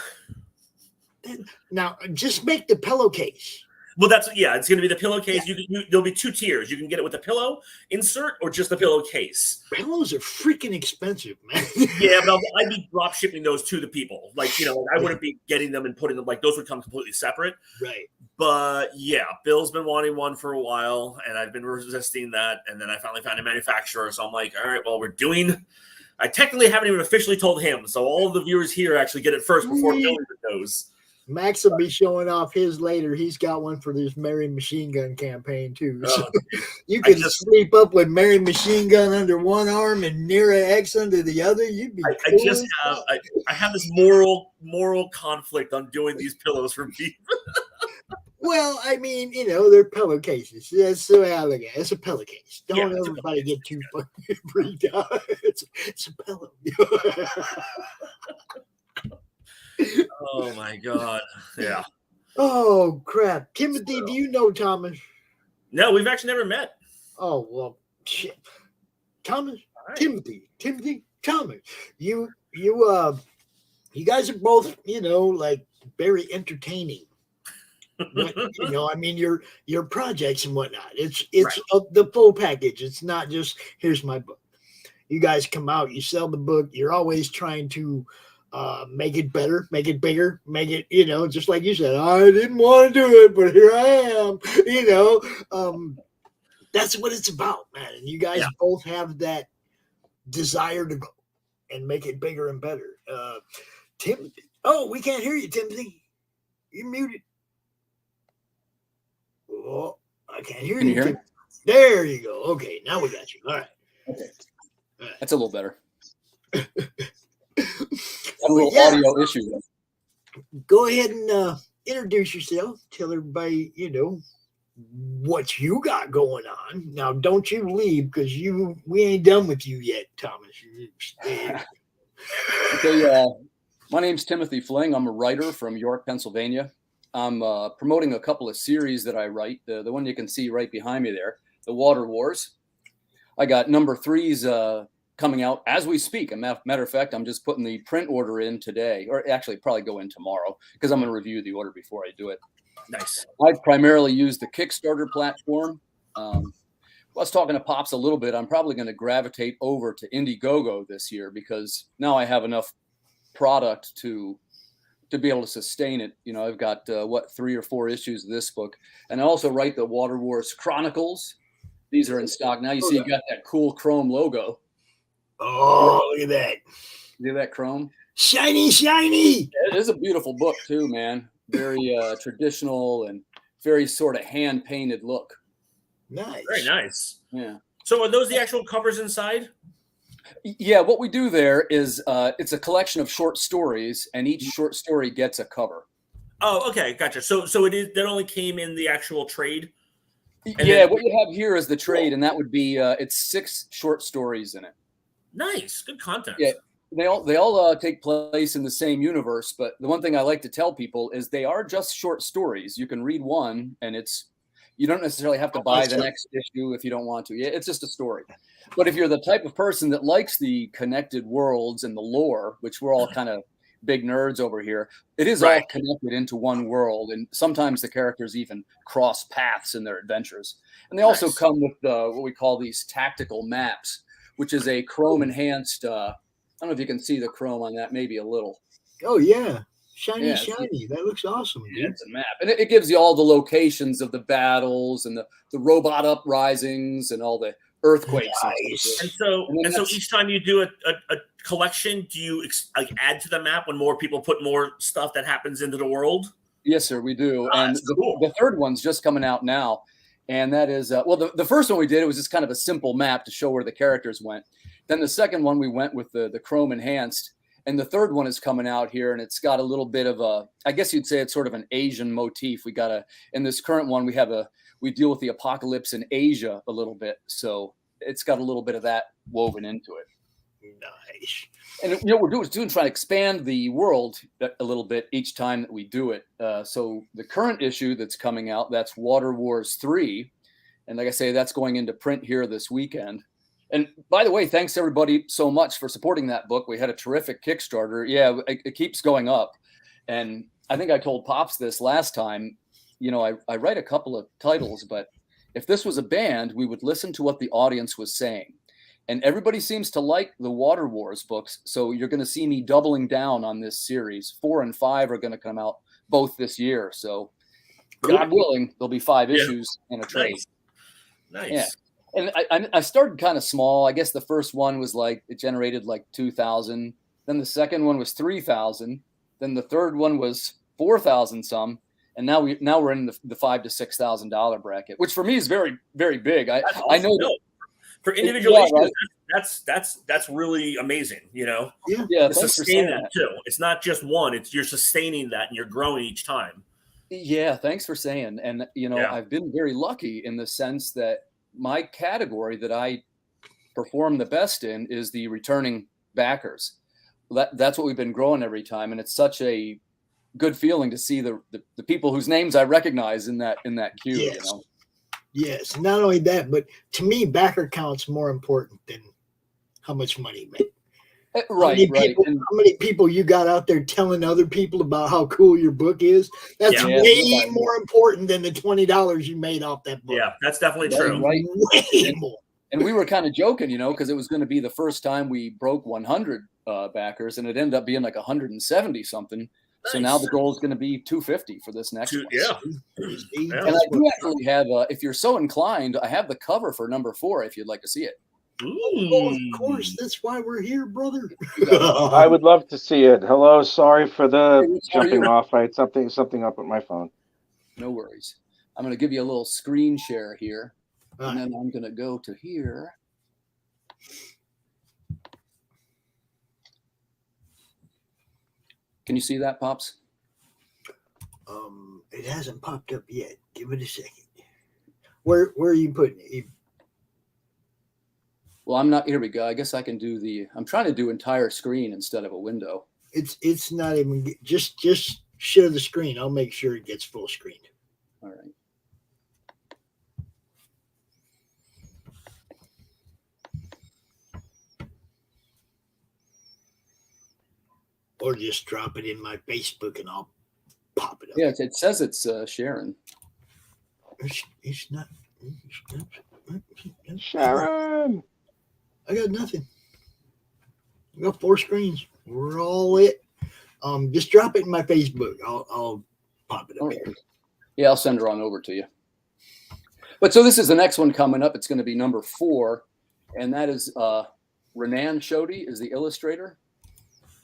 Now, just make the pillowcase. Well, it's going to be the pillowcase. There'll be 2 tiers. You can get it with the pillow insert or just the pillowcase. Pillows are freaking expensive, man. Yeah, but I'd be drop shipping those to the people. I wouldn't be getting them and putting them, those would come completely separate. Right. But yeah, Bill's been wanting one for a while, and I've been resisting that. And then I finally found a manufacturer. So I'm like, all right, well, I technically haven't even officially told him. So all of the viewers here actually get it first before Bill even knows. Max will be showing off his later. He's got one for this Mary Machine Gun campaign too. So you could sweep up with Mary Machine Gun under one arm and Nira X under the other. You'd be. I have this moral conflict on doing these pillows for people. Well, I mean, they're pillowcases. That's the way I look at it. It's a pillowcase. Don't everybody get too freaked out. It's a pillow. Oh my God. Yeah. Oh crap, Timothy, do you know Thomas? No, we've actually never met. Oh well, shit. Thomas, right. Timothy, Thomas. You guys are both, like very entertaining. But, I mean, your projects and whatnot. It's right. The full package. It's not just here's my book. You guys come out, you sell the book. You're always trying to make it better, make it bigger, make it, just like you said. I didn't want to do it, but here I am. That's what it's about, man. And you guys both have that desire to go and make it bigger and better. Timothy. Oh, we can't hear you, Timothy. You're muted. Oh, I can't hear you. Hear me? There you go. Okay, now we got you. All right. Okay. That's a little better. A little audio issue. Go ahead and introduce yourself. Tell everybody, what you got going on. Now, don't you leave because we ain't done with you yet, Thomas. Okay, my name's Timothy Fling. I'm a writer from York, Pennsylvania. I'm promoting a couple of series that I write. The one you can see right behind me there, The Water Wars. I got number 3s coming out as we speak. As a matter of fact, I'm just putting the print order in today, or actually probably go in tomorrow because I'm going to review the order before I do it. Nice. I primarily use the Kickstarter platform. I was talking to Pops a little bit. I'm probably going to gravitate over to Indiegogo this year because now I have enough product to be able to sustain it. I've got 3 or 4 issues of this book, and I also write the Water Wars Chronicles. These are in stock now. You see, you got that cool chrome logo. Oh, look at that! See that chrome? Shiny, shiny. It is a beautiful book too, man. Very traditional and very sort of hand painted look. Nice. Very nice. Yeah. So are those the actual covers inside? Yeah, what we do there is it's a collection of short stories, and each short story gets a cover. Oh, okay, gotcha. So it is that only came in the actual trade. Yeah, what you have here is the trade, and that would be it's 6 short stories in it. Nice, good content. Yeah, they all take place in the same universe, but the one thing I like to tell people is they are just short stories. You can read one, and you don't necessarily have to buy the next issue if you don't want to. Yeah, it's just a story. But if you're the type of person that likes the connected worlds and the lore, which we're all kind of big nerds over here, it is all connected into one world. And sometimes the characters even cross paths in their adventures. And they also come with what we call these tactical maps, which is a chrome enhanced. I don't know if you can see the chrome on that, maybe a little. Oh, yeah. Shiny, shiny. That looks awesome, dude. Yeah, it's a map. And it gives you all the locations of the battles and the robot uprisings and all the earthquakes. Nice. And so each time you do a collection, do you add to the map when more people put more stuff that happens into the world? Yes, sir, we do. And cool. The third one's just coming out now. And that is, the first one we did, it was just kind of a simple map to show where the characters went. Then the second one, we went with the chrome enhanced. And the third one is coming out here, and it's got a little bit of I guess you'd say it's sort of an Asian motif. In this current one, we deal with the apocalypse in Asia a little bit. So it's got a little bit of that woven into it. Nice. And what we're doing is trying to expand the world a little bit each time that we do it. So the current issue that's coming out, that's Water Wars 3. And like I say, that's going into print here this weekend. And by the way, thanks everybody so much for supporting that book. We had a terrific Kickstarter. Yeah, it keeps going up. And I think I told Pops this last time. I write a couple of titles, but if this was a band, we would listen to what the audience was saying. And everybody seems to like the Water Wars books. So you're going to see me doubling down on this series. 4 and 5 are going to come out both this year. So God willing, there'll be 5 issues in a trade. Nice. Yeah. And I started kind of small. I guess the first one was it generated 2,000. Then the second one was 3,000. Then the third one was 4,000 some. And now we're in the $5,000 to $6,000 bracket, which for me is very, very big. I know that for individual issues, right? That's really amazing. Yeah. To sustain that too. It's not just one. You're sustaining that and you're growing each time. Yeah. Thanks for saying. And I've been very lucky in the sense that my category that I perform the best in is the returning backers. That's what we've been growing every time. And it's such a good feeling to see the people whose names I recognize in that queue. Yes. You know? Yes. Not only that, but to me, backer count's more important than how much money you make. Right. How many people you got out there telling other people about how cool your book is? That's way more important than the $20 you made off that book. Yeah, that's definitely true. Right. Way more. And we were kind of joking, you know, because it was going to be the first time we broke 100 backers, and it ended up being like 170 something. Nice. So now the goal is going to be 250 for this next one. Yeah. And I do actually have, if you're so inclined, I have the cover for number 4 if you'd like to see it. Oh, of course. That's why we're here, brother. I would love to see it. Hello. Sorry for the jumping off. I had something up with my phone. No worries. I'm going to give you a little screen share here. And then I'm going to go to here. Can you see that, Pops? It hasn't popped up yet. Give it a second. Where are you putting it? Well, I'm not. Here we go. I guess I can do I'm trying to do entire screen instead of a window. It's not even. Just share the screen. I'll make sure it gets full screen. All right. Or just drop it in my Facebook and I'll pop it up. Yeah, it says it's Sharon. It's not. Sharon. I got nothing. I got 4 screens. We're all lit. Just drop it in my Facebook. I'll pop it up here. Yeah, I'll send her on over to you. But so this is the next one coming up. It's going to be number 4, and that is Renan Shoddy is the illustrator.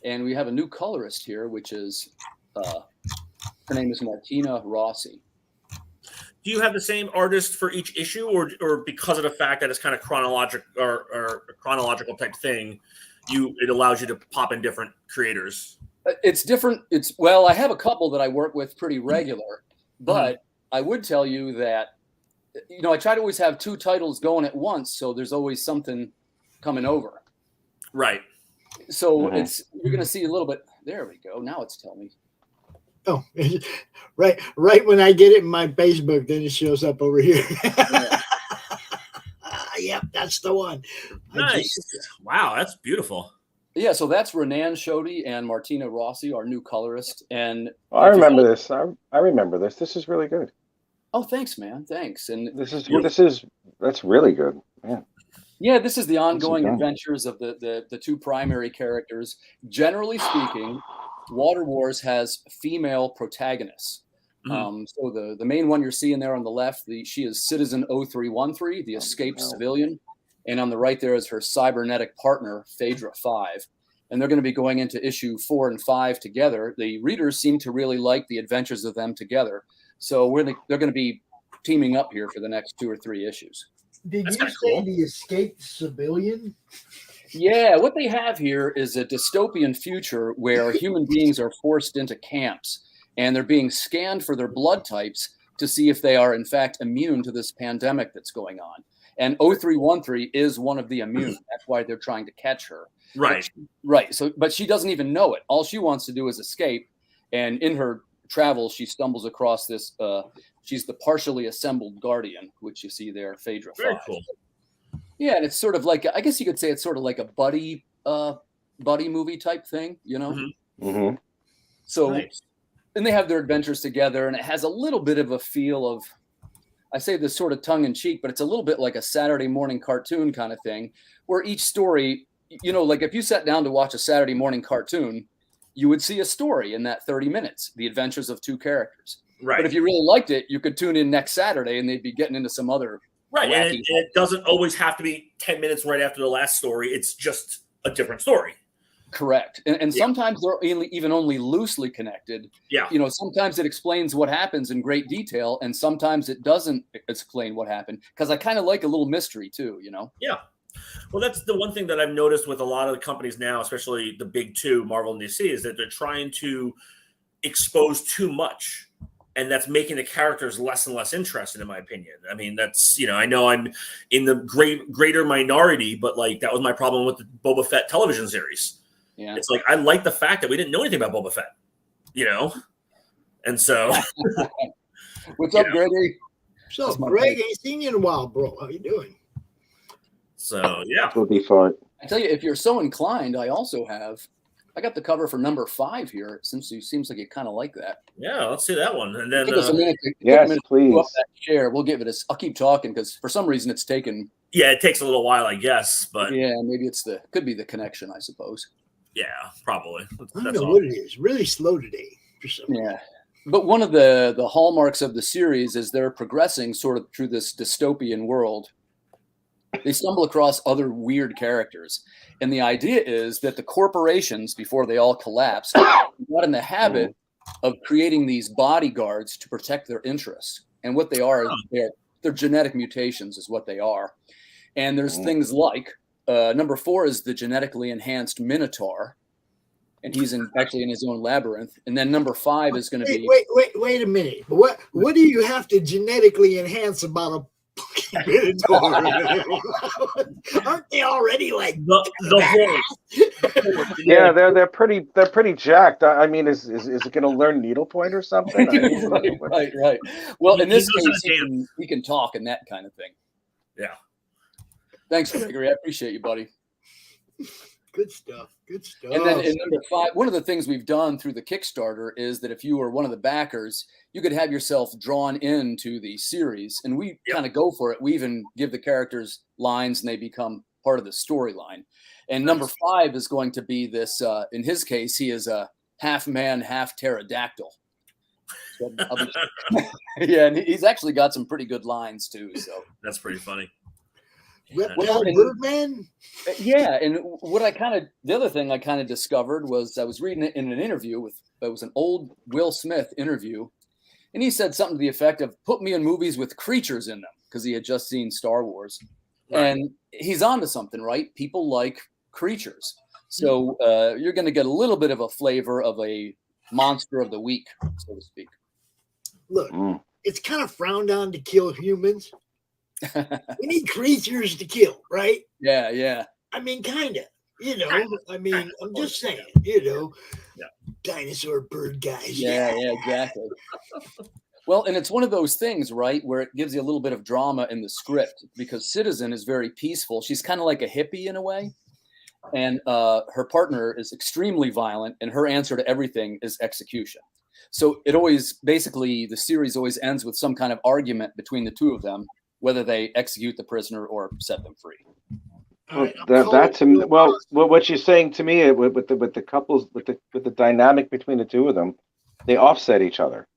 And we have a new colorist here, which is her name is Martina Rossi. Do you have the same artist for each issue, or because of the fact that it's kind of chronological or a chronological type thing, it allows you to pop in different creators? It's different. Well, I have a couple that I work with pretty regular, but I would tell you that, you know, I try to always have 2 titles going at once, so there's always something coming over. Right. So you're going to see a little bit. There we go. Now it's telling me. Oh, right when I get it in my Facebook, then it shows up over here. Yep, that's the one. Nice. Wow, that's beautiful. Yeah, so that's Renan Shoddy and Martina Rossi, our new colorist. And I remember this. I remember this. This is really good. Oh, thanks, man. Thanks. And that's really good. Man. Yeah, this is the ongoing adventures of the 2 primary characters. Generally speaking, Water Wars has female protagonists. So the main one you're seeing there on the left, she is Citizen 0313, the escaped civilian. And on the right there is her cybernetic partner, Phaedra 5. And they're going to be going into issue 4 and 5 together. The readers seem to really like the adventures of them together. So they're going to be teaming up here for the next 2 or 3 issues. Did you say the escaped civilian? Yeah, what they have here is a dystopian future where human beings are forced into camps and they're being scanned for their blood types to see if they are in fact immune to this pandemic that's going on. And 0313 is one of the immune. That's why they're trying to catch her. Right. Right. So, but she doesn't even know it. All she wants to do is escape. And in her travels, she stumbles across this. She's the partially assembled guardian, which you see there, Phaedra 5. Very cool. Yeah, and it's sort of like, I guess you could say it's sort of like a buddy movie type thing, you know? So, nice. And they have their adventures together, and it has a little bit of a feel of, I say this sort of tongue in cheek, but it's a little bit like a Saturday morning cartoon kind of thing, where each story, you know, like if you sat down to watch a Saturday morning cartoon, you would see a story in that 30 minutes, the adventures of 2 characters. Right. But if you really liked it, you could tune in next Saturday and they'd be getting into some other. Right. And it doesn't always have to be 10 minutes right after the last story. It's just a different story. Correct. And sometimes they're even only loosely connected. Yeah. You know, sometimes it explains what happens in great detail, and sometimes it doesn't explain what happened, because I kind of like a little mystery too, you know? Yeah. Well, that's the one thing that I've noticed with a lot of the companies now, especially the big 2, Marvel and DC, is that they're trying to expose too much. And that's making the characters less and less interested, in my opinion. I mean, that's, you know, I know I'm in the greater minority, but like that was my problem with the Boba Fett television series. Yeah. It's like, I like the fact that we didn't know anything about Boba Fett, you know? And so, what's up, Gregory? So, Greg, ain't seen you in a while, bro. How you doing? So, yeah. Will be fun. I tell you, if you're so inclined, I got the cover for number 5 here. Since you seems like you kind of like that. Yeah, let's see that one. And then give us a minute. Please. To up that share. We'll give it I'll keep talking because for some reason it's taken. Yeah, it takes a little while, I guess, but yeah, maybe could be the connection, I suppose. Yeah, probably. I don't know what it is. Really slow today. Yeah. But one of the hallmarks of the series is they're progressing sort of through this dystopian world. They stumble across other weird characters. And the idea is that the corporations, before they all collapse, got in the habit of creating these bodyguards to protect their interests. And what they are, they're genetic mutations is what they are. And there's things like, number 4 is the genetically enhanced Minotaur. And he's actually in his own labyrinth. And then number 5 is going to be... Wait a minute. What do you have to genetically enhance about a Minotaur? Aren't they already like the whole? Yeah, they're pretty jacked. I mean, is it going to learn needlepoint or something? Right. Well, in this case, he can talk and that kind of thing. Yeah. Thanks, Gregory. I appreciate you, buddy. Good stuff. And then in number 5, one of the things we've done through the Kickstarter is that if you were one of the backers, you could have yourself drawn into the series. And we kind of go for it. We even give the characters lines and they become part of the storyline. And number 5 is going to be this, in his case, he is a half man, half pterodactyl. So yeah, and he's actually got some pretty good lines too. So that's pretty funny. Birdman? Yeah, and the other thing I kind of discovered was I was reading it in an interview it was an old Will Smith interview, and he said something to the effect of "Put me in movies with creatures in them," because he had just seen Star Wars, and he's onto something, right? People like creatures, so you're going to get a little bit of a flavor of a monster of the week, so to speak. Look, it's kind of frowned on to kill humans. We need creatures to kill, right? Yeah. I mean, kind of. I mean, I'm just saying. Dinosaur bird guys. Yeah, exactly. Well, and it's one of those things, right, where it gives you a little bit of drama in the script because Citizen is very peaceful. She's kind of like a hippie in a way, and her partner is extremely violent, and her answer to everything is execution. So the series always ends with some kind of argument between the two of them, whether they execute the prisoner or set them free. What you're saying to me with the couples, with the dynamic between the two of them, they offset each other.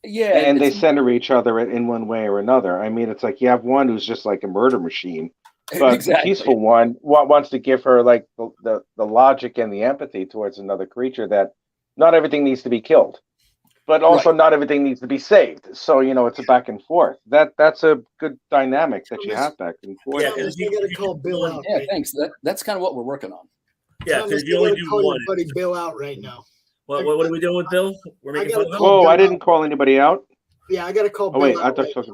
Yeah, and they center each other in one way or another. I mean, it's like you have one who's just like a murder machine, but the peaceful one wants to give her like the logic and the empathy towards another creature that not everything needs to be killed. But also not everything needs to be saved. So, it's a back and forth. That's a good dynamic that you have back and forth. Yeah, you got to call Bill out. Yeah, thanks. That's kind of what we're working on. Yeah, because you only do one. Buddy Bill out right now. What are we doing with Bill? We're making I didn't call anybody out. Yeah, I got to call Bill wait, out. I thought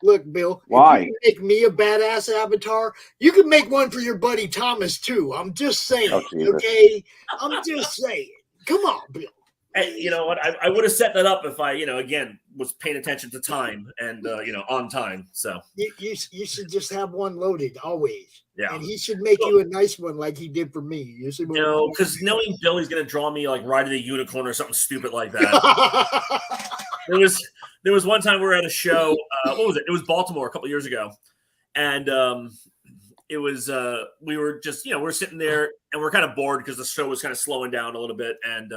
Look, Bill. Why? If you make me a badass avatar, you can make one for your buddy Thomas too. I'm just saying. Okay, I'm just saying. Come on, Bill. Hey, you know what? I would have set that up if I, again, was paying attention to time and, on time. So you should just have one loaded always. Yeah. And he should make you a nice one like he did for me. Because knowing Billy's going to draw me like riding a unicorn or something stupid like that. There was one time we were at a show. What was it? It was Baltimore a couple years ago. And it was, we were just, we're sitting there and we're kind of bored because the show was kind of slowing down a little bit. And,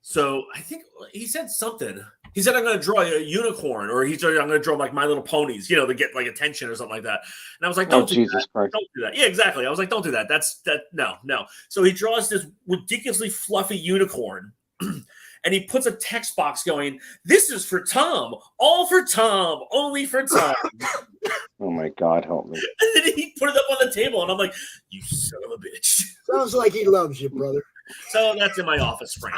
so I think he said something. He said, I'm going to draw a unicorn, or he said, I'm going to draw like My Little Ponies, to get like attention or something like that. And I was like, don't do that. Don't do that. Yeah, exactly. I was like, don't do that. No. So he draws this ridiculously fluffy unicorn and he puts a text box going, this is for Tom, all for Tom, only for Tom. Oh my God, help me. And then he put it up on the table and I'm like, you son of a bitch. Sounds like he loves you, brother. So that's in my office frame.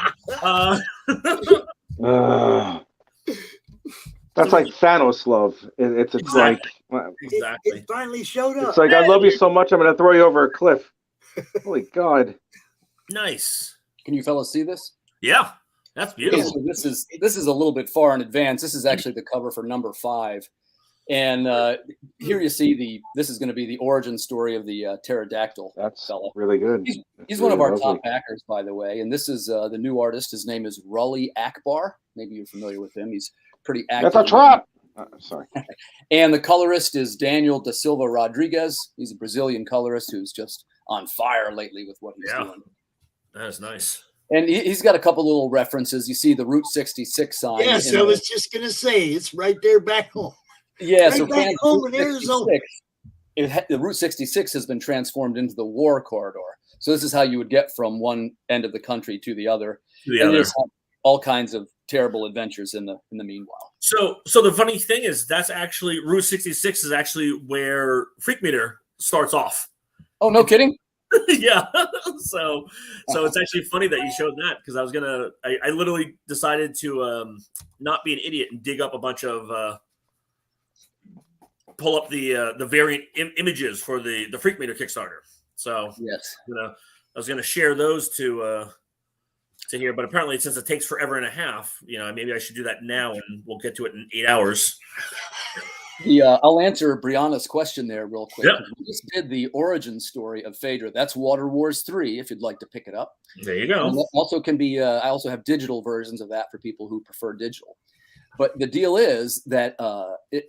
That's like Thanos love. It's exactly. Like exactly. It finally showed up. It's like I love you so much, I'm going to throw you over a cliff. Holy God! Nice. Can you fellas see this? Yeah. That's beautiful. So this is a little bit far in advance. This is actually the cover for number 5. And here you see this is going to be the origin story of the pterodactyl. That's fella. Really good. He's one of our top backers, by the way. And this is the new artist. His name is Rully Akbar. Maybe you're familiar with him. He's pretty active. That's a trap. Sorry. And the colorist is Daniel da Silva Rodriguez. He's a Brazilian colorist who's just on fire lately with what he's doing. That is nice. And he's got a couple little references. You see the Route 66 sign. Yes, I was just going to say, it's right there back home. Yeah, right so back home in Arizona. The Route 66 has been transformed into the war corridor. So this is how you would get from one end of the country to the other. There's all kinds of terrible adventures in the meanwhile. So the funny thing is that's actually Route 66 is actually where Freak Meter starts off. Oh, no kidding? Yeah. So it's actually funny that you showed that because I literally decided to not be an idiot and dig up a bunch of pull up the variant images for the Freak Meter Kickstarter. So yes, I was gonna share those to here, but apparently since it takes forever and a half, maybe I should do that now and we'll get to it in 8 hours. I'll answer Brianna's question there real quick. Yep. We just did the origin story of Phaedra. That's Water Wars 3, if you'd like to pick it up. There you go. And that also can be. I also have digital versions of that for people who prefer digital. But the deal is that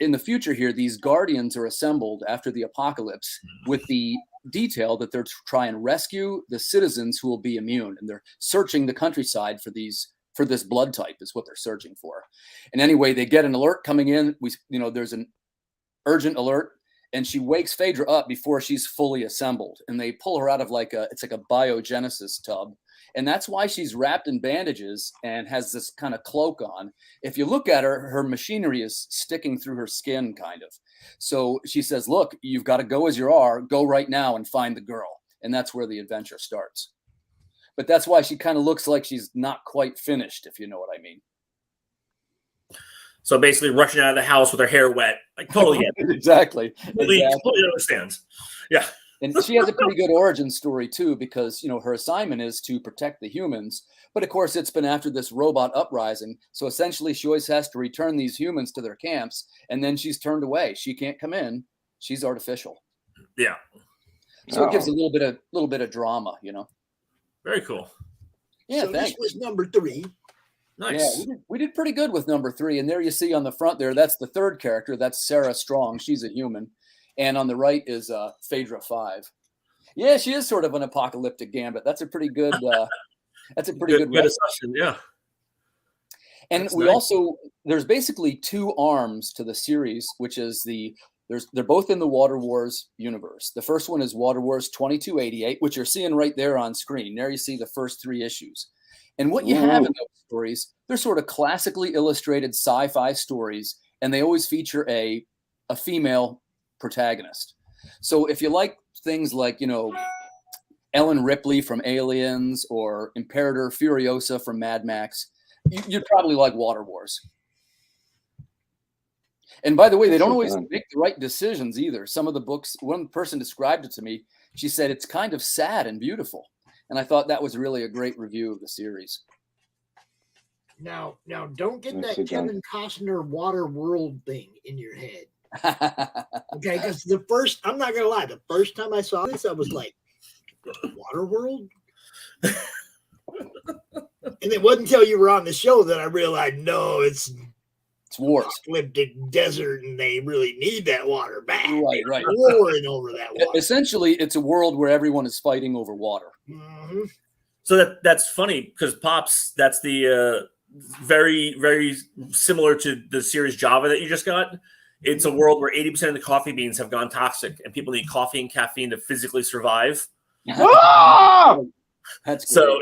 in the future here, these guardians are assembled after the apocalypse with the detail that they're to try and rescue the citizens who will be immune, and they're searching the countryside for this blood type is what they're searching for. And anyway, they get an alert coming in. There's an urgent alert, and she wakes Phaedra up before she's fully assembled, and they pull her out of it's like a biogenesis tub. And that's why she's wrapped in bandages and has this kind of cloak on. If you look at her machinery is sticking through her skin, kind of. So she says, look, you've got to go as you are. Go right now and find the girl. And that's where the adventure starts. But that's why she kind of looks like she's not quite finished, if you know what I mean. So basically rushing out of the house with her hair wet. Like totally get it. Exactly. Totally understands. Yeah. And she has a pretty good origin story, too, because, her assignment is to protect the humans. But, of course, it's been after this robot uprising. So, essentially, she always has to return these humans to their camps. And then she's turned away. She can't come in. She's artificial. Yeah. So it gives a little bit of drama, Very cool. Yeah, so thanks. This was number 3. Nice. Yeah, we did pretty good with number 3. And there you see on the front there, that's the third character. That's Sarah Strong. She's a human. And on the right is Phaedra 5. Yeah, she is sort of an apocalyptic gambit. That's a pretty good. That's a pretty good assumption. Yeah. And we also there's basically 2 arms to the series, which is they're both in the Water Wars universe. The first one is Water Wars 2288, which you're seeing right there on screen. There you see the first 3 issues. And what you have in those stories, they're sort of classically illustrated sci-fi stories, and they always feature a female protagonist. So if you like things like, Ellen Ripley from Aliens or Imperator Furiosa from Mad Max, you'd probably like Water Wars. And by the way, they don't always make the right decisions either. Some of the books, one person described it to me. She said it's kind of sad and beautiful. And I thought that was really a great review of the series. Now, don't get that Kevin Costner Water World thing in your head. Okay, because I'm not gonna lie, the first time I saw this, I was like, Water World? And it wasn't until you were on the show that I realized, no, it's wars. Apocalyptic desert, and they really need that water back. Right. Warring over that water. Essentially, it's a world where everyone is fighting over water. Mm-hmm. So that's funny because Pops, that's the very, very similar to the series Java that you just got. It's a world where 80% of the coffee beans have gone toxic, and people need coffee and caffeine to physically survive. That's so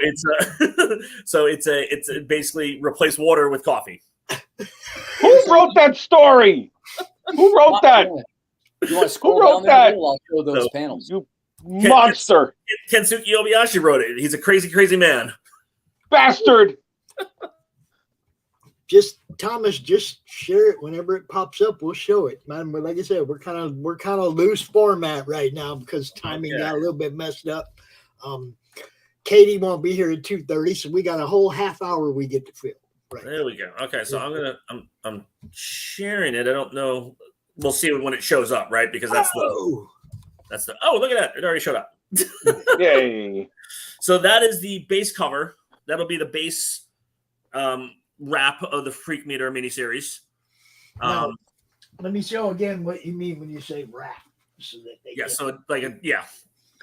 it's basically replace water with coffee. Who wrote that story? Who wrote that? You want to scroll Who wrote down there? that? I'll show those panels. You monster! Kensuke Obayashi wrote it. He's a crazy, crazy man. Bastard! Thomas, just share it whenever it pops up. We'll show it, man. But like I said, we're kind of loose format right now because timing got a little bit messed up. Katie won't be here at 2:30, so we got a whole half hour we get to fill. Right. There we go. Okay, so I'm sharing it. I don't know. We'll see when it shows up, right? Because that's the oh, look at that. It already showed up. Yay. So that is the base cover. That'll be the base wrap of the Freak Meter miniseries. Now, let me show again what you mean when you say wrap. So that they so like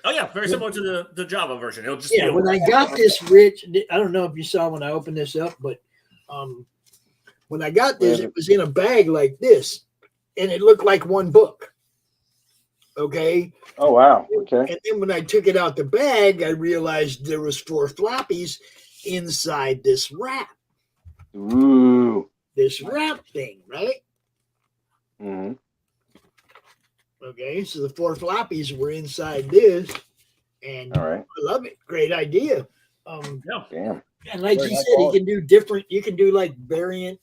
oh yeah, very similar to the Java version. It'll just when I got this, Rich, I don't know if you saw when I opened this up, but when I got this, it was in a bag like this, and it looked like one book. Okay. Oh wow. Okay. And then when I took it out the bag, I realized there was 4 floppies inside this wrap. Ooh. This wrap thing, right? Mm-hmm. Okay, so the 4 floppies were inside this, and all right. I love it. Great idea. Damn. And like you said, you can do different. You can do like variant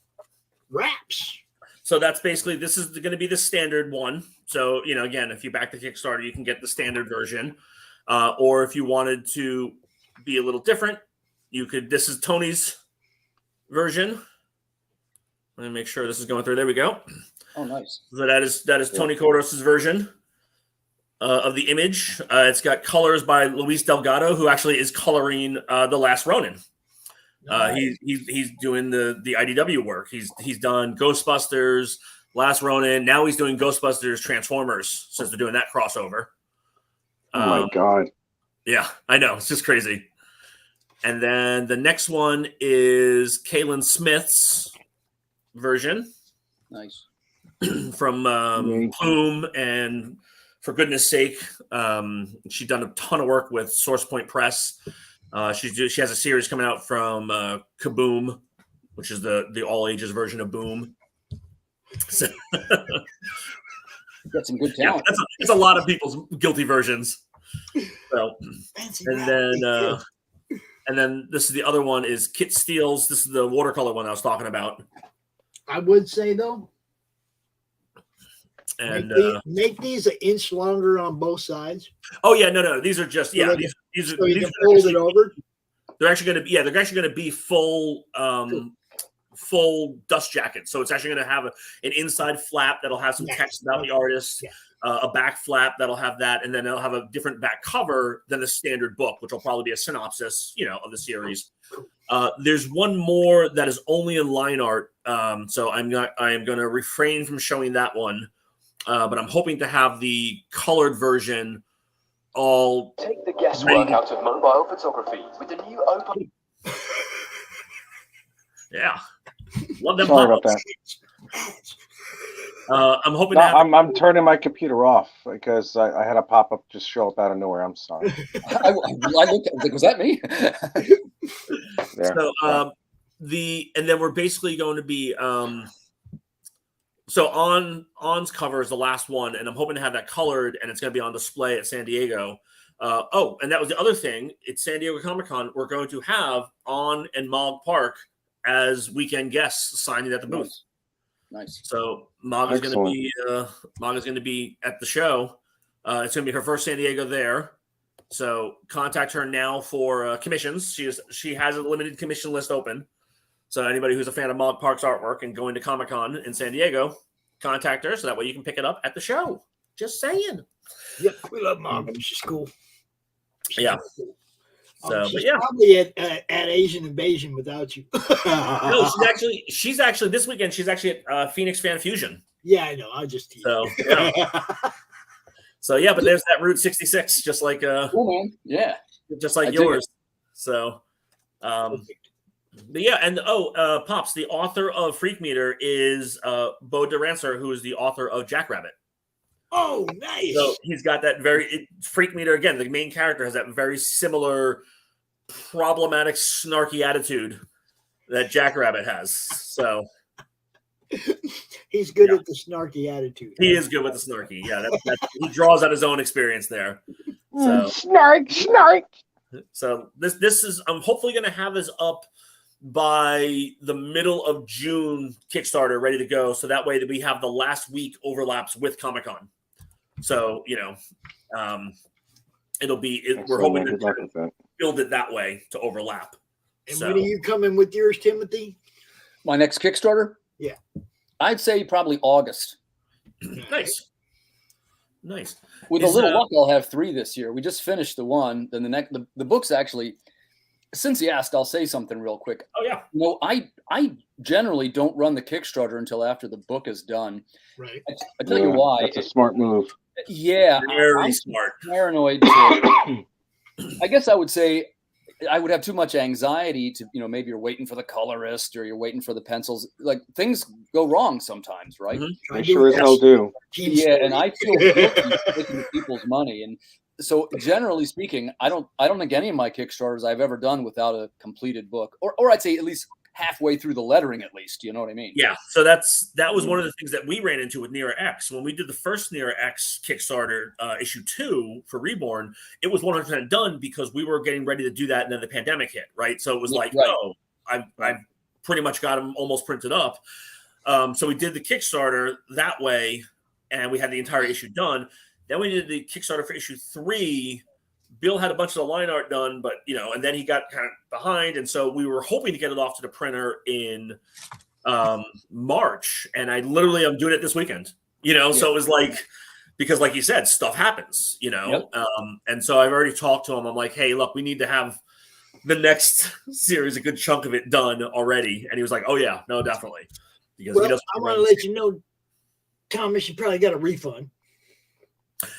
wraps. So that's basically, this is going to be the standard one. So, again, if you back the Kickstarter, you can get the standard version. Or if you wanted to be a little different, you could, this is Tony's version. Let me make sure this is going through. There we go. Oh, nice. So that is Tony Kodos' version of the image. It's got colors by Luis Delgado, who actually is coloring The Last Ronin. He's doing the IDW work. He's done Ghostbusters, Last Ronin. Now he's doing Ghostbusters Transformers since they're doing that crossover. Oh my God. Yeah, I know. It's just crazy. And then the next one is Kaylin Smith's version. Nice. From Plume and For Goodness Sake. She's done a ton of work with Source Point Press. She has a series coming out from Kaboom, which is the all ages version of Boom. So got some good talent. Yeah, it's a lot of people's guilty versions. So, and then this is the other one is Kit Steele's. This is the watercolor one I was talking about. I would say though, and make these an inch longer on both sides. Oh yeah, no, these are just so these are so these you are can fold actually, it over. They're actually going to be full full dust jacket. So it's actually going to have an inside flap that'll have some text about the artist, a back flap that'll have that, and then it'll have a different back cover than the standard book, which will probably be a synopsis, of the series. There's one more that is only in line art, so I am going to refrain from showing that one, but I'm hoping to have the colored version all. Take the guesswork out of mobile photography with the new open. Yeah, love them. Sorry about that. I'm hoping. No, I'm turning my computer off because I had a pop up just show up out of nowhere. I'm sorry. I looked at, was that me? So and then we're basically going to be so On's cover is the last one, and I'm hoping to have that colored, and it's going to be on display at San Diego. And that was the other thing. It's San Diego Comic-Con. We're going to have On and Mog Park as weekend guests signing at the booth. Nice. So Mog is going to be at the show. It's going to be her first San Diego there. So contact her now for commissions. She has a limited commission list open. So anybody who's a fan of Mog Park's artwork and going to Comic-Con in San Diego, contact her so that way you can pick it up at the show. Just saying. Yep, we love Mog. She's cool. Yeah. So, she's but yeah, probably at Asian Invasion without you. No, she's actually this weekend. She's actually at Phoenix Fan Fusion. Yeah, I know. I just tease. So yeah. But there's that Route 66, just like cool, man. Yeah, just like yours. So, but yeah, and Pops, the author of Freak Meter is Bo DeRancer, who is the author of Jackrabbit. Oh, nice. So he's got that Freak Meter again. The main character has that very similar problematic, snarky attitude that Jackrabbit has. So he's good at the snarky attitude. He is good with the snarky. Yeah, he draws on his own experience there. So snark. So this is I'm hopefully going to have this up by the middle of June Kickstarter ready to go. So that way that we have the last week overlaps with Comic-Con. So, it'll be, we're hoping to, build it that way to overlap. And when are you coming with yours, Timothy? My next Kickstarter? Yeah. I'd say probably August. Nice. With a little luck, I'll have 3 this year. We just finished the one. Then the book's actually, since you asked, I'll say something real quick. Oh, yeah. No, I generally don't run the Kickstarter until after the book is done. Right. I tell you why. That's a smart move. Yeah. Very smart. Paranoid. I guess I would say I would have too much anxiety to, maybe you're waiting for the colorist or you're waiting for the pencils. Like, things go wrong sometimes, right? They sure as hell do. Yeah, and I feel guilty taking people's money. And so generally speaking, I don't think any of my Kickstarters I've ever done without a completed book. Or I'd say at least halfway through the lettering, at least. You know what I mean? Yeah. So that was one of the things that we ran into with Nera X. When we did the first Nera X Kickstarter, issue 2 for Reborn, it was 100% done because we were getting ready to do that, and then the pandemic hit, right? So it was like, no, I've pretty much got them almost printed up. So we did the Kickstarter that way, and we had the entire issue done. Then we did the Kickstarter for issue 3. Bill had a bunch of the line art done, but and then he got kind of behind, and so we were hoping to get it off to the printer in March, and I'm doing it this weekend. So it was like, because like you said, stuff happens. Yep. And so I've already talked to him. I'm like, hey, look, we need to have the next series, a good chunk of it done already, and he was like, oh yeah, no, definitely. Because I want to let you know, Thomas, you probably got a refund.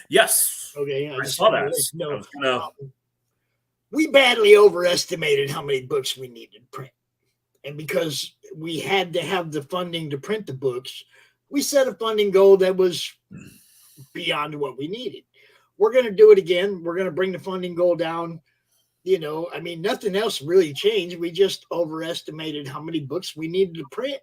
Yes. Okay, I saw that. We badly overestimated how many books we needed to print. And because we had to have the funding to print the books, we set a funding goal that was beyond what we needed. We're going to do it again. We're going to bring the funding goal down. Nothing else really changed. We just overestimated how many books we needed to print.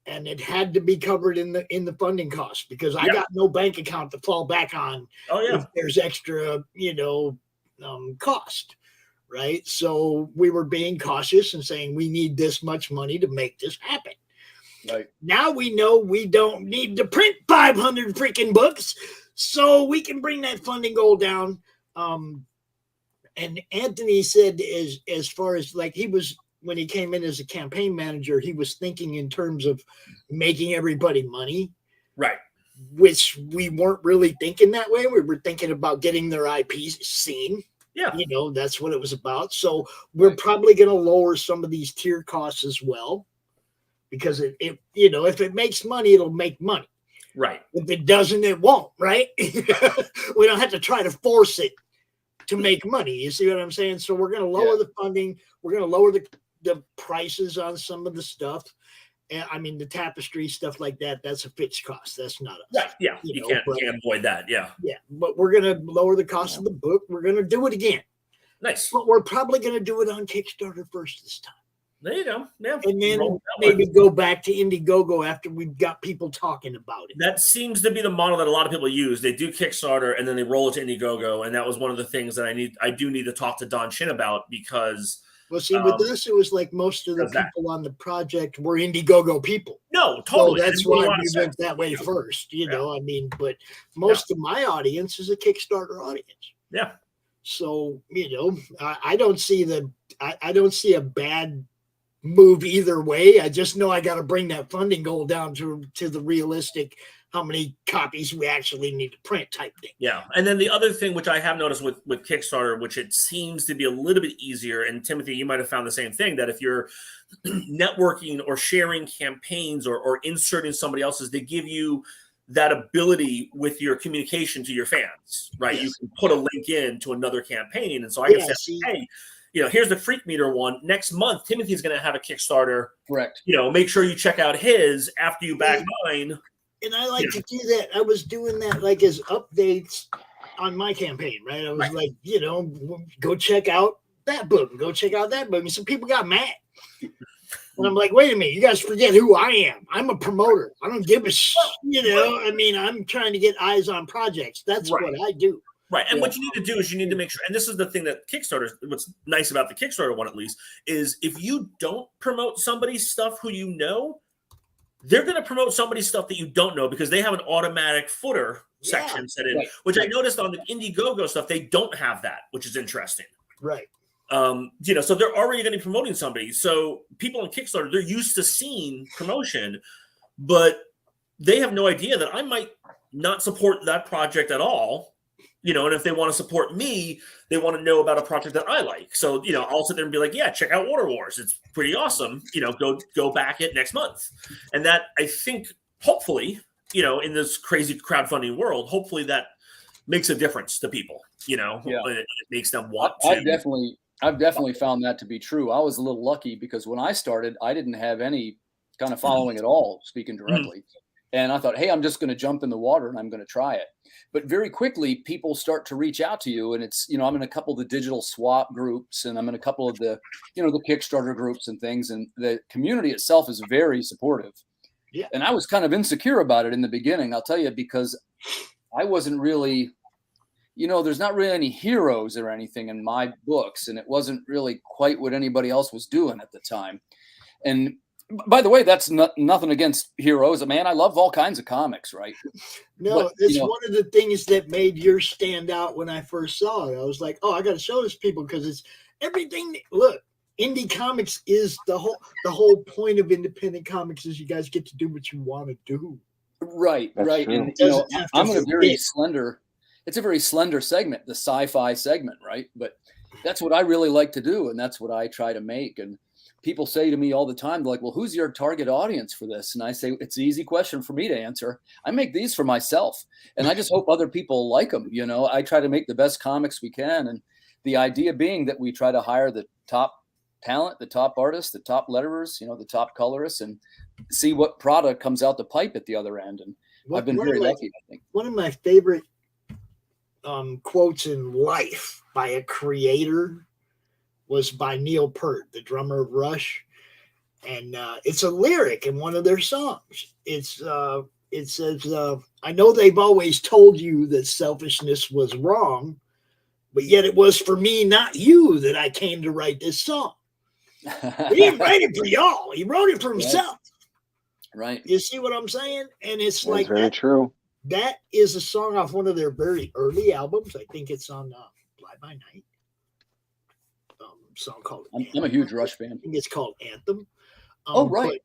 And it had to be covered in the funding costs because I got no bank account to fall back on. Oh yeah, if there's extra, cost, right? So we were being cautious and saying we need this much money to make this happen. Right. Now we know we don't need to print 500 freaking books, so we can bring that funding goal down. And Anthony said, as far as like when he came in as a campaign manager, he was thinking in terms of making everybody money. Right. Which we weren't really thinking that way. We were thinking about getting their IP seen. Yeah. That's what it was about. So we're probably going to lower some of these tier costs as well. Because if it makes money, it'll make money. Right. If it doesn't, it won't, right? We don't have to try to force it to make money. You see what I'm saying? So we're going to lower the funding. We're going to lower the prices on some of the stuff. And the tapestry stuff like that, that's a fixed cost. That's not us. Right. Yeah. You can't avoid that. Yeah. Yeah. But we're going to lower the cost of the book. We're going to do it again. Nice. But we're probably going to do it on Kickstarter first this time. There you go. Yeah. And then maybe go back to Indiegogo after we've got people talking about it. That seems to be the model that a lot of people use. They do Kickstarter and then they roll it to Indiegogo. And that was one of the things that I do need to talk to Don Shin about because well, see, with this, it was like most of the people on the project were Indiegogo people. No, totally. So that's why we went that way first, but most of my audience is a Kickstarter audience. Yeah. So, I don't see I don't see a bad move either way. I just know I got to bring that funding goal down to the realistic how many copies we actually need to print type thing. Yeah. And then the other thing, which I have noticed with Kickstarter, which it seems to be a little bit easier, and Timothy, you might have found the same thing, that if you're networking or sharing campaigns or inserting somebody else's, they give you that ability with your communication to your fans, right? Yes. You can put a link in to another campaign. And so I can say, hey, here's the Freak Meter one. Next month, Timothy's going to have a Kickstarter. Correct. Make sure you check out his after you back mine. And I like to do that. I was doing that like as updates on my campaign, right? I was like, go check out that book. Go check out that book. And some people got mad. And I'm like, wait a minute, you guys forget who I am. I'm a promoter. I don't give a I'm trying to get eyes on projects. That's what I do. Right. And what you need to do is you need to make sure, and this is the thing that Kickstarter, what's nice about the Kickstarter one at least, is if you don't promote somebody's stuff who you know, they're going to promote somebody's stuff that you don't know because they have an automatic footer section set in, which I noticed on the Indiegogo stuff, they don't have that, which is interesting. Right. So they're already going to be promoting somebody. So people on Kickstarter, they're used to seeing promotion, but they have no idea that I might not support that project at all. And if they want to support me, they want to know about a project that I like. So, I'll sit there and be like, yeah, check out Water Wars. It's pretty awesome. Go back it next month. And that, I think, hopefully, in this crazy crowdfunding world, hopefully that makes a difference to people, it makes them want to. I've definitely found that to be true. I was a little lucky because when I started, I didn't have any kind of following at all, speaking directly. And I thought, hey, I'm just going to jump in the water and I'm going to try it. But very quickly, people start to reach out to you. And it's, I'm in a couple of the digital swap groups and I'm in a couple of the, the Kickstarter groups and things. And the community itself is very supportive. Yeah. And I was kind of insecure about it in the beginning, I'll tell you, because I wasn't really, there's not really any heroes or anything in my books. And it wasn't really quite what anybody else was doing at the time. And by the way, that's nothing against heroes. Man, I love all kinds of comics, right? No, it's one of the things that made yours stand out when I first saw it. I was like, oh, I got to show this people because it's everything. Look, indie comics is the whole point of independent comics is you guys get to do what you want to do. Right, That's right. true. And, I'm in a very slender, it's a very slender segment, the sci-fi segment, right? But that's what I really like to do. And that's what I try to make. And people say to me all the time, like, well, who's your target audience for this? And I say, it's an easy question for me to answer. I make these for myself. And I just hope other people like them. I try to make the best comics we can. And the idea being that we try to hire the top talent, the top artists, the top letterers, the top colorists, and see what product comes out the pipe at the other end. And I've been very lucky, I think. One of my favorite quotes in life by a creator was by Neil Peart, the drummer of Rush. And it's a lyric in one of their songs. It says, I know they've always told you that selfishness was wrong, but yet it was for me, not you, that I came to write this song. He didn't write it for y'all. He wrote it for himself. Right. You see what I'm saying? And it's That's like very true. That is a song off one of their very early albums. I think it's on Fly By Night. Song called I'm a huge Rush fan. I think it's called Anthem. Right.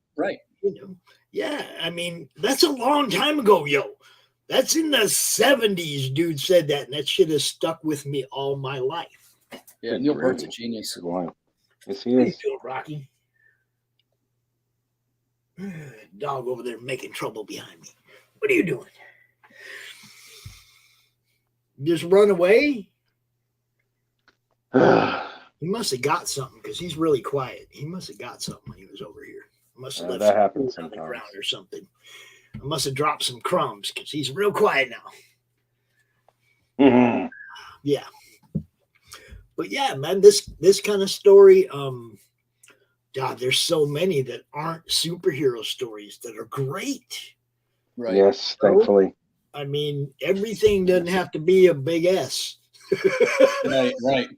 Yeah, I mean, that's a long time ago, yo. That's in the 70s, dude said that, and that shit has stuck with me all my life. Yeah, Neil Peart's a genius. Wow. Yes, he How you is. feel, Rocky? Dog over there making trouble behind me. What are you doing? Just run away? He must have got something because he's really quiet. He must have got something when he was over here. Must have left that some happens food on the sometimes. ground or something. I must have dropped some crumbs because he's real quiet now. Mm-hmm. Yeah. But yeah, man, this kind of story, God, there's so many that aren't superhero stories that are great. Right. Yes, thankfully. I mean, everything doesn't have to be a big S. Right.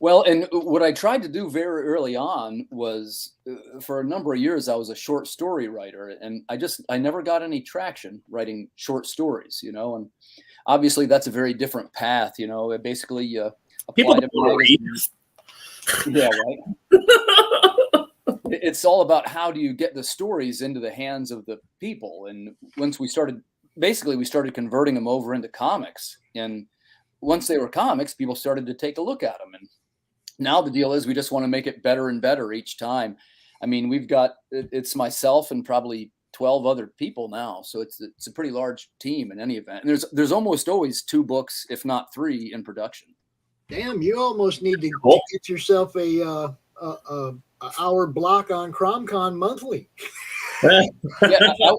Well, and what I tried to do very early on was, for a number of years, I was a short story writer, and I never got any traction writing short stories, and obviously that's a very different path, basically people don't want to read. Yeah, right. It's all about how do you get the stories into the hands of the people, and once we started converting them over into comics, and once they were comics, people started to take a look at them, and now the deal is we just want to make it better and better each time. I mean, it's myself and probably 12 other people now. So it's a pretty large team in any event. And there's almost always 2 books, if not 3 in production. Damn, you almost need to get yourself a hour block on CRoM CoN monthly. Yeah,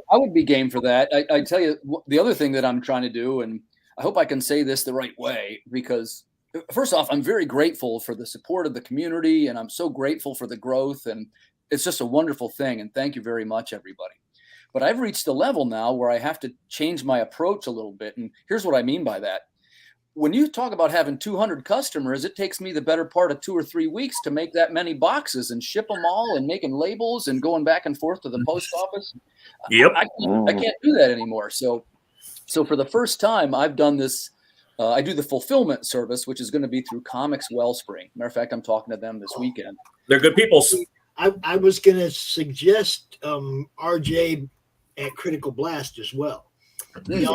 I would be game for that. I tell you, the other thing that I'm trying to do, and I hope I can say this the right way, because first off, I'm very grateful for the support of the community, and I'm so grateful for the growth, and it's just a wonderful thing. And thank you very much, everybody. But I've reached a level now where I have to change my approach a little bit. And here's what I mean by that. When you talk about having 200 customers, it takes me the better part of 2 or 3 weeks to make that many boxes and ship them all and making labels and going back and forth to the post office. Yep. I can't do that anymore. So for the first time, I've done this I do the fulfillment service, which is going to be through Comics Wellspring. Matter of fact, I'm talking to them this weekend. They're good people. I was going to suggest RJ at Critical Blast as well.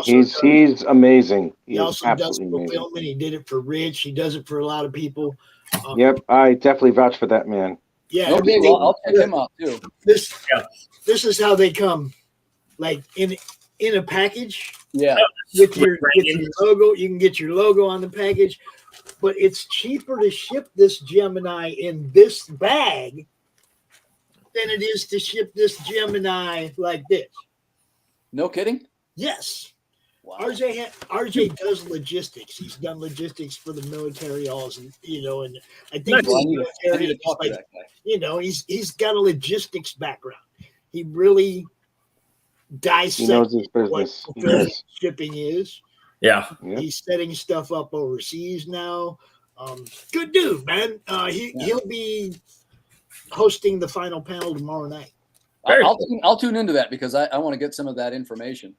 He's amazing. He also does fulfillment. He did it for Rich. He does it for a lot of people. Yep, I definitely vouch for that man. Yeah, okay, well, I'll check him out too. This is how they come, like in a package. Yeah, with your logo. You can get your logo on the package, but it's cheaper to ship this Gemini in this bag than it is to ship this Gemini like this. No kidding. Yes. Wow. RJ does logistics. He's done logistics for the military also, and I think he's got a logistics background. He really dissects what shipping is. Yeah. He's setting stuff up overseas now. Good dude, man. He'll be hosting the final panel tomorrow night. I'll tune into that because I want to get some of that information.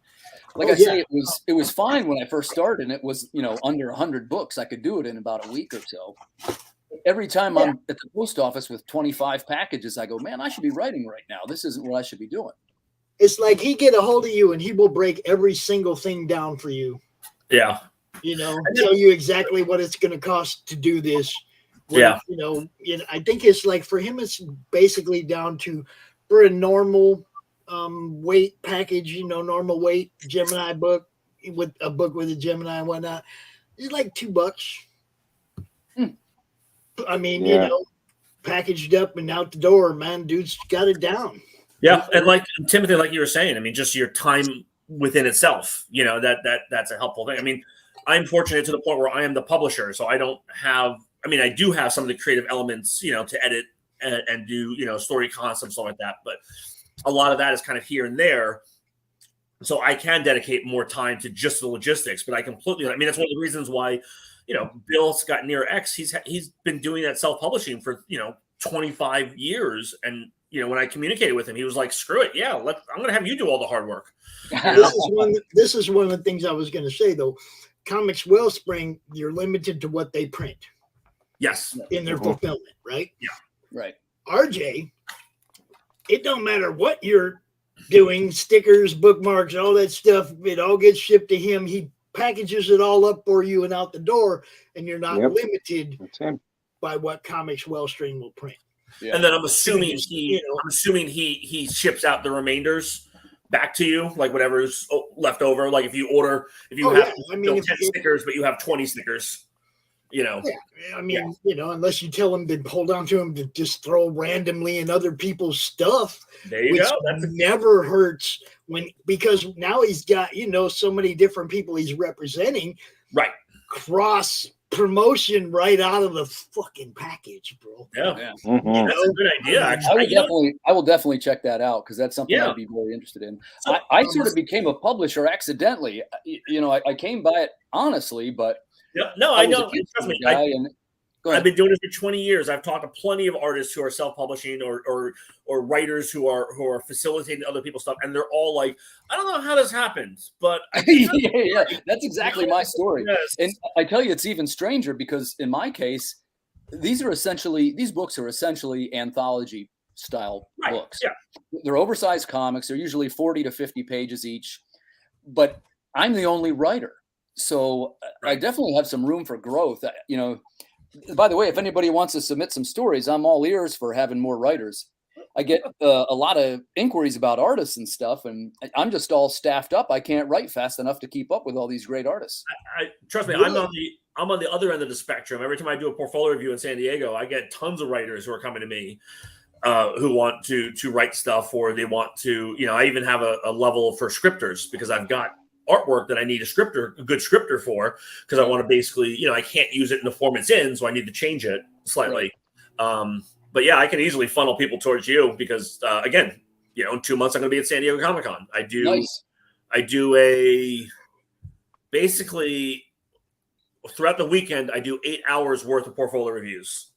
Like I say, it was fine when I first started, and it was under 100 books. I could do it in about a week or so. Every time I'm at the post office with 25 packages, I go, man, I should be writing right now. This isn't what I should be doing. It's like he get a hold of you and he will break every single thing down for you. Yeah. Tell you exactly what it's going to cost to do this. I think it's like for him, it's basically down to for a normal weight package, normal weight Gemini book with a Gemini and whatnot. It's like $2. I mean, packaged up and out the door, man, dude's got it down. Yeah. And like Timothy, like you were saying, I mean, just your time within itself, that's a helpful thing. I mean, I'm fortunate to the point where I am the publisher, so I don't have, I do have some of the creative elements, to edit and do, story concepts, stuff like that. But a lot of that is kind of here and there. So I can dedicate more time to just the logistics, but that's one of the reasons why, Bill Scott Near X, he's been doing that self-publishing for, 25 years. And, when I communicated with him, he was like, screw it. Yeah, I'm going to have you do all the hard work. This is one of the things I was going to say, though. Comics Wellspring, you're limited to what they print. Yes. In their fulfillment, right? Yeah. Right. RJ, it don't matter what you're doing, stickers, bookmarks, all that stuff, it all gets shipped to him. He packages it all up for you and out the door, and you're not limited by what Comics Wellspring will print. Yeah. And then I'm assuming he ships out the remainders back to you, like whatever's left over. Like if you have 10 stickers, but you have 20 stickers. Unless you tell him to hold on to him to just throw randomly in other people's stuff. There you go. That never hurts because now he's got, so many different people he's representing. Right. Cross promotion right out of the fucking package, bro. Yeah. Mm-hmm. That's a good idea. Actually, I will definitely check that out because that's something I'd be very interested in. So, I sort of became a publisher accidentally. I came by it honestly, but I know. Trust me. I've been doing this for 20 years. I've talked to plenty of artists who are self-publishing or writers who are facilitating other people's stuff, and they're all like, "I don't know how this happens," but yeah, that's exactly my story. Yes. And I tell you, it's even stranger because in my case, these books are essentially anthology style books. Yeah, they're oversized comics. They're usually 40 to 50 pages each, but I'm the only writer, so I definitely have some room for growth. By the way, if anybody wants to submit some stories, I'm all ears for having more writers. I get a lot of inquiries about artists and stuff, and I'm just all staffed up. I can't write fast enough to keep up with all these great artists. Trust me, I'm on the other end of the spectrum. Every time I do a portfolio review in San Diego, I get tons of writers who are coming to me who want to write stuff, or they want to. I even have a level for scripters because I've got artwork that I need a good scripter for, because I want to basically, I can't use it in the form it's in, so I need to change it slightly. Right. But yeah, I can easily funnel people towards you because again, in 2 months I'm going to be at San Diego Comic Con. I do basically throughout the weekend I do 8 hours worth of portfolio reviews.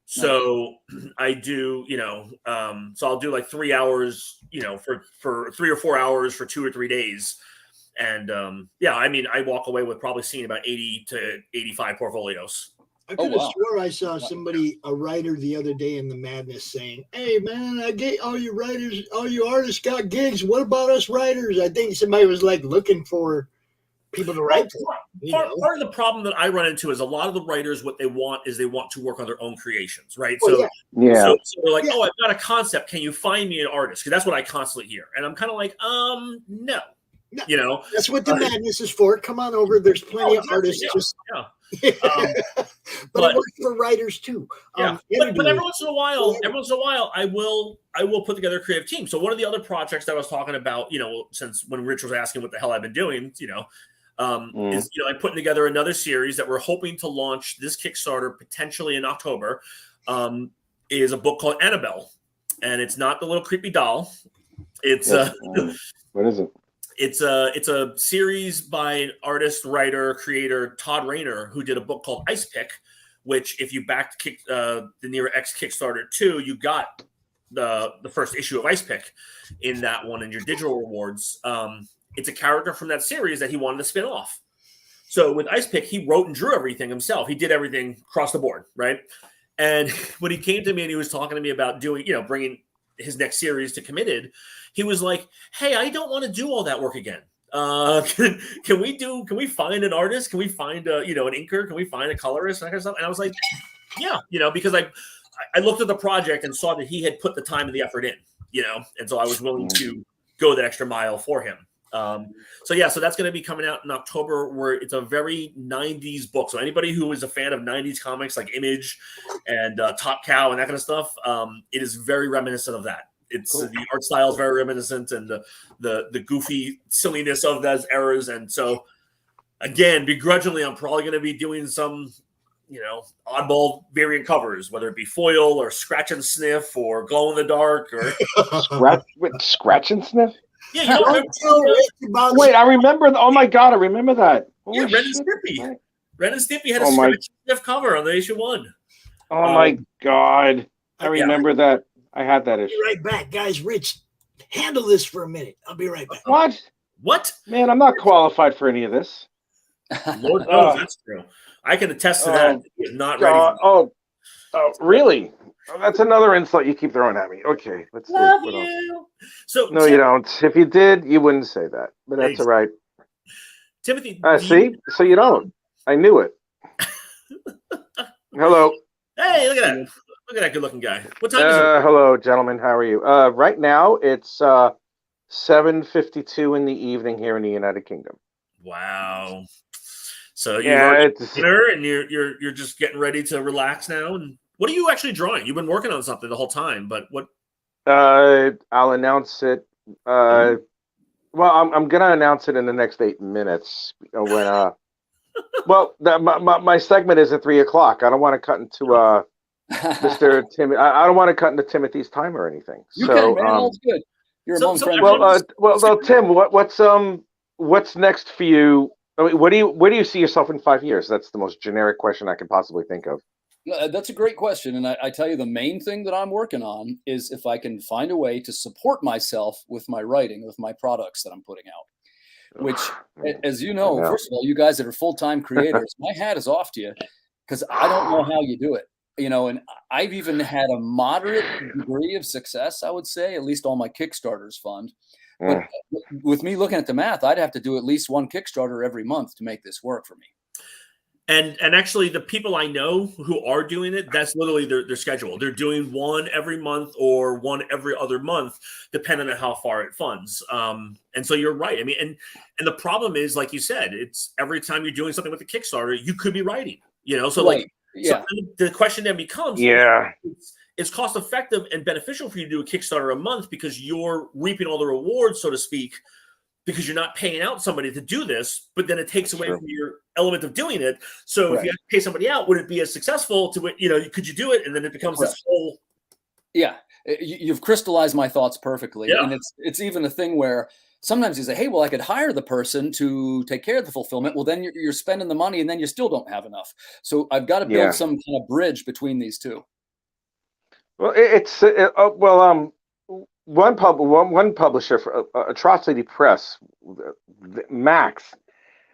So I do, so I'll do like 3 hours, for 3 or 4 hours for 2 or 3 days. And yeah, I mean, I walk away with probably seeing about 80 to 85 portfolios. I could have swore I saw somebody, a writer the other day in the Madness saying, "Hey man, I get all you writers, all you artists got gigs. What about us writers?" I think somebody was like looking for people to write for. Part of the problem that I run into is a lot of the writers, what they want is they want to work on their own creations, right? Well, so they're like, "Oh, I've got a concept. Can you find me an artist?" Because that's what I constantly hear. And I'm kind of like, no. You know, that's what the Madness is for. Come on over. There's plenty of artists. But it works for writers too. But every once in a while, I will put together a creative team. So one of the other projects that I was talking about, since when Rich was asking what the hell I've been doing, is I'm putting together another series that we're hoping to launch this Kickstarter potentially in October. Is a book called Annabelle, and it's not the little creepy doll. It's what is it? It's a series by artist, writer, creator Todd Rayner, who did a book called Ice Pick, which if you backed the Near X Kickstarter 2, you got the first issue of Ice Pick in that one in your digital rewards. It's a character from that series that he wanted to spin off. So with Ice Pick, he wrote and drew everything himself. He did everything across the board, right? And when he came to me and he was talking to me about doing, bringing his next series to Committed, he was like, "Hey, I don't want to do all that work again. Can we find an artist? Can we find an inker? Can we find a colorist?" And I was like, "Yeah," because I looked at the project and saw that he had put the time and the effort in, and so I was willing to go that extra mile for him. So that's going to be coming out in October, where it's a very 90s book. So anybody who is a fan of 90s comics like Image and Top Cow and that kind of stuff, it is very reminiscent of that. It's the art style is very reminiscent, and the goofy silliness of those eras. And so again, begrudgingly, I'm probably going to be doing some, oddball variant covers, whether it be foil or scratch and sniff or glow in the dark or scratch and sniff. Yeah, wait, I remember. Oh my god, I remember that. Ren and Stimpy. Ren and Stimpy had a scratch and sniff cover on the issue 1. Oh my god, I remember that. I had that issue. Be right back, guys. Rich, handle this for a minute. I'll be right back. What? Man, I'm not qualified for any of this. Lord knows that's true. I can attest to that. Not ready. Really? That's another insult you keep throwing at me. Okay, let's love you. So no, you don't. If you did, you wouldn't say that. But that's all right. Timothy, see, so you don't. I knew it. Hello. Hey, look at that. Look at that good-looking guy. What time is it? Hello, gentlemen. How are you? Right now, it's 7:52 in the evening here in the United Kingdom. Wow. So you're dinner and you're just getting ready to relax now. And what are you actually drawing? You've been working on something the whole time, but what? I'll announce it. Well, I'm gonna announce it in the next 8 minutes. When well, my segment is at 3:00. I don't want to cut into Mr. Tim. I don't want to cut into Timothy's time or anything. You can, man. All's good. You're among friends. Well, Tim, what's next for you? I mean, where do you see yourself in 5 years? That's the most generic question I could possibly think of. That's a great question, and I tell you, the main thing that I'm working on is if I can find a way to support myself with my writing, with my products that I'm putting out. Which, as you know, first of all, you guys that are full-time creators, my hat is off to you because I don't know how you do it. And I've even had a moderate degree of success, I would say, at least all my Kickstarters fund. But with me looking at the math, I'd have to do at least one Kickstarter every month to make this work for me. And actually, the people I know who are doing it, that's literally their schedule. They're doing one every month or one every other month, depending on how far it funds. And so you're right. I mean, and the problem is, like you said, it's every time you're doing something with a Kickstarter, you could be writing. So right. So the question then becomes, it's cost effective and beneficial for you to do a Kickstarter a month because you're reaping all the rewards, so to speak, because you're not paying out somebody to do this, but then it takes away from your element of doing it. So if you have to pay somebody out, would it be as successful to, could you do it? And then it becomes this whole. Yeah. You've crystallized my thoughts perfectly. Yeah. And it's even a thing where sometimes you say, hey, well, I could hire the person to take care of the fulfillment. Well, then you're spending the money and then you still don't have enough. So I've got to build some kind of bridge between these two. Well, one publisher for Atrocity Press, Max.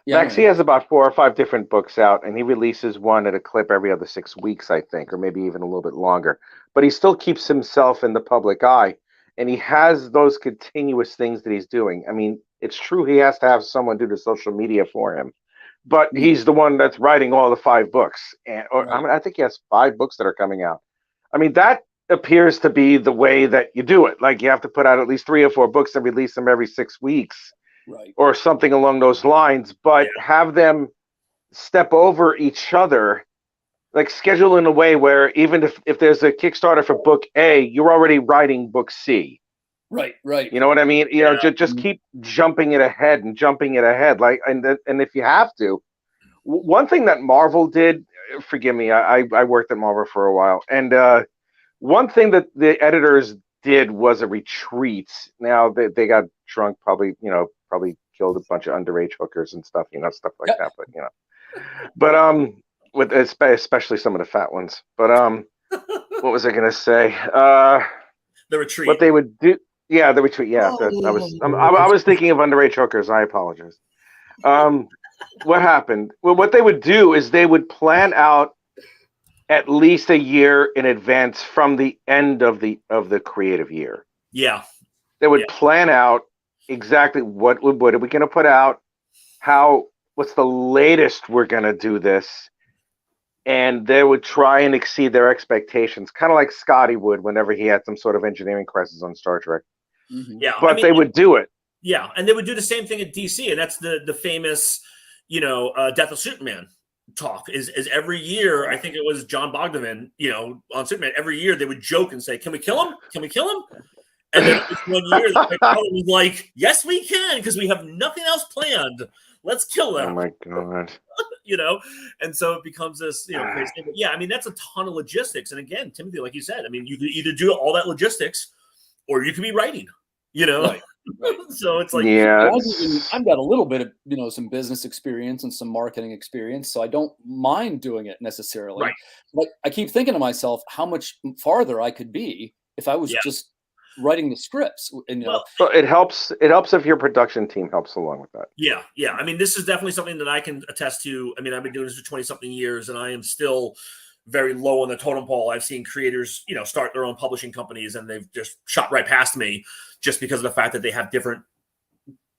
Yeah, Max, he has about 4 or 5 different books out, and he releases one at a clip every other 6 weeks, I think, or maybe even a little bit longer. But he still keeps himself in the public eye, and he has those continuous things that he's doing. I mean, it's true he has to have someone do the social media for him, but he's the one that's writing all the 5 books. I think he has 5 books that are coming out. I mean, that appears to be the way that you do it. Like, you have to put out at least 3 or 4 books and release them every 6 weeks. Right. Or something along those lines, but have them step over each other, like schedule in a way where even if there's a Kickstarter for book A, you're already writing book C. Right. You know what I mean? You know, just keep jumping it ahead. Like, and if you have to, one thing that Marvel did, forgive me, I worked at Marvel for a while, and one thing that the editors did was a retreat. Now they got drunk, probably killed a bunch of underage hookers and stuff, stuff like that. But with especially some of the fat ones. But what was I gonna say? The retreat. What they would do? Yeah, the retreat. Yeah, I was thinking of underage hookers. I apologize. What happened? Well, what they would do is they would plan out at least a year in advance from the end of the creative year. Yeah. They would plan out exactly what are we going to put out, what's the latest we're going to do this, and they would try and exceed their expectations, kind of like Scotty would whenever he had some sort of engineering crisis on Star Trek. Mm-hmm. Yeah, but they would do it. Yeah, and they would do the same thing at DC, and that's the famous, Death of Superman talk. Is every year, I think it was John Bogdanman, on Superman. Every year they would joke and say, "Can we kill him? Can we kill him?" And then this one year, the was like, "Yes, we can, because we have nothing else planned. Let's kill them." Oh my god! And so it becomes this, crazy thing. But yeah, I mean, that's a ton of logistics. And again, Timothy, like you said, I mean, you could either do all that logistics, or you could be writing. Right. So it's like, I've got a little bit of some business experience and some marketing experience, so I don't mind doing it necessarily. Right. But I keep thinking to myself how much farther I could be if I was just writing the scripts. And so it helps if your production team helps along with that. Yeah. I mean, this is definitely something that I can attest to. I mean, I've been doing this for 20 something years, and I am still very low on the totem pole. I've seen creators, start their own publishing companies, and they've just shot right past me just because of the fact that they have different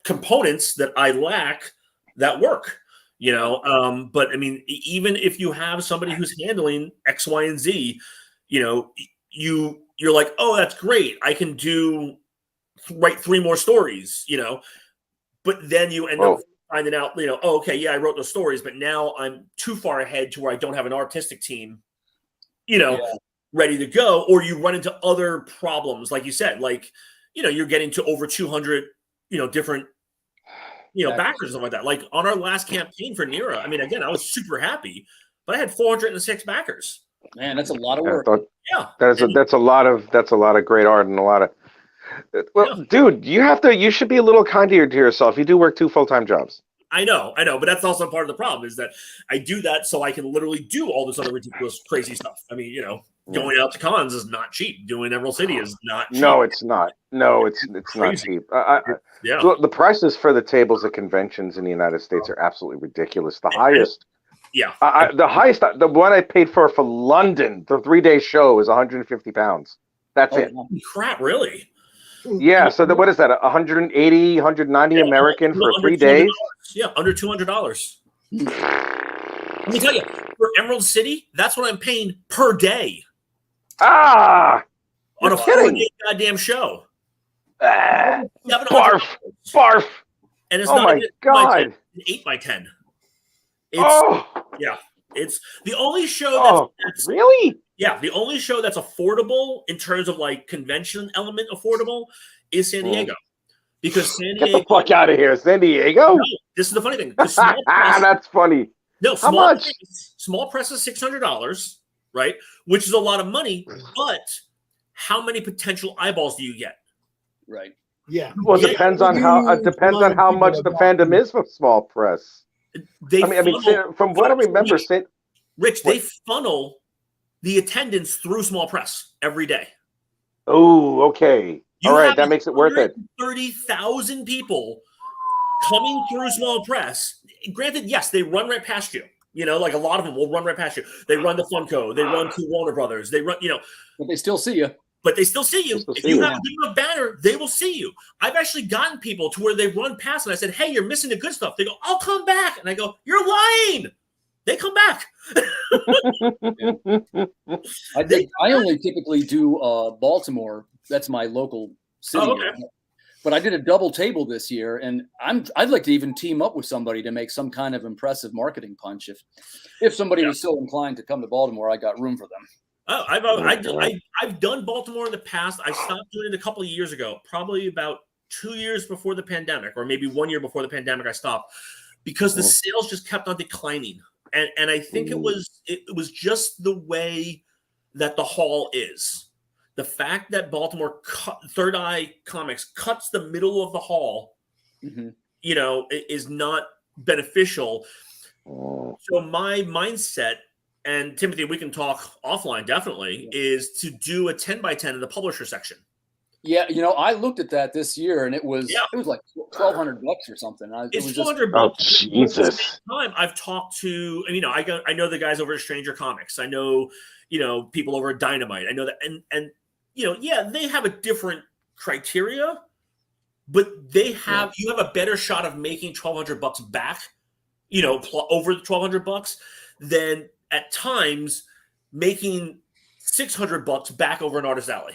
components that I lack that work. But I mean, even if you have somebody who's handling X, Y, and Z, you're like, oh, that's great. I can write 3 more stories, but then you end up finding out, oh, okay, yeah, I wrote those stories, but now I'm too far ahead to where I don't have an artistic team, ready to go. Or you run into other problems, like you said, like, you're getting to over 200, different, backers and stuff like that. Like on our last campaign for Nira, I mean, again, I was super happy, but I had 406 backers. Man, that's a lot of work. That's a lot of great art and a lot of. Well, dude, you should be a little kinder to yourself. You do work 2 full-time jobs. I know, but that's also part of the problem is that I do that so I can literally do all this other ridiculous, crazy stuff. I mean, going out to cons is not cheap. Doing Emerald City is not cheap. No, it's not. No, it's not cheap. So the prices for the tables at conventions in the United States are absolutely ridiculous. The highest. The one I paid for London, the 3-day show, is 150 pounds. That's it. Crap, really? Yeah. So what is that? 180, 190 American for 3 days? Yeah, under $200. Let me tell you, for Emerald City, that's what I'm paying per day. On a 4-day goddamn show. Barf. And it's not my god, 8x10. It's it's the only show that's really the only show that's affordable in terms of like convention element affordable is San Diego. Because San Diego, get the fuck out of here, San Diego. No, this is the funny thing. That's funny. No, how much? Small press is $600, right? Which is a lot of money, but how many potential eyeballs do you get? Right. Yeah. Well, it depends on how much the fandom is for small press. From what I remember, Rich, they funnel the attendance through small press every day. Oh, okay. All right, that makes it worth it. 30,000 people coming through small press. Granted, yes, they run right past you. Like a lot of them will run right past you. They run to Funko. They run to Warner Brothers. They run, But they still see you. If you have a good enough banner, they will see you. I've actually gotten people to where they run past and I said, hey, you're missing the good stuff. They go, I'll come back. And I go, you're lying. They come back. I only typically do Baltimore. That's my local city. Oh, okay. But I did a double table this year, and I'd like to even team up with somebody to make some kind of impressive marketing punch. If somebody was so inclined to come to Baltimore, I got room for them. Oh, I've done Baltimore in the past. I stopped doing it a couple of years ago, probably about 2 years before the pandemic, or maybe 1 year before the pandemic. I stopped because the sales just kept on declining, and I think it was just the way that the hall is. The fact that Baltimore Third Eye Comics cuts the middle of the hall, is not beneficial. So my mindset, and Timothy, we can talk offline definitely, is to do a 10x10 in the publisher section. Yeah, I looked at that this year, and it was like $1,200 or something. It's $1,200. Oh, Jesus! I've talked to, I know the guys over at Stranger Comics. I know, people over at Dynamite. I know that, and they have a different criteria, but you have a better shot of making $1,200 back, over the $1,200 than at times making $600 back over an Artist Alley.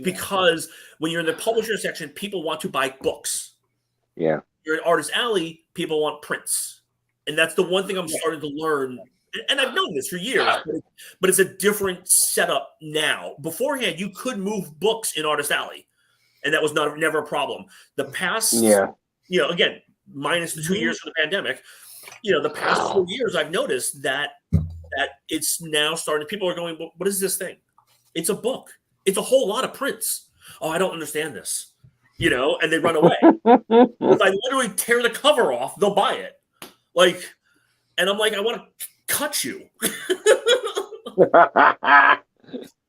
Because when you're in the publisher section, people want to buy books. Yeah. You're in Artist Alley, people want prints. And that's the one thing I'm starting to learn. And I've known this for years, but it's a different setup now. Beforehand, you could move books in Artist Alley, and that was never a problem. The past, again, minus the 2 years for the pandemic, the past 4 years, I've noticed that it's now starting. People are going, well, what is this thing? It's a book. It's a whole lot of prints. Oh, I don't understand this, and they run away. If I literally tear the cover off, they'll buy it. And I'm like, I want to cut you.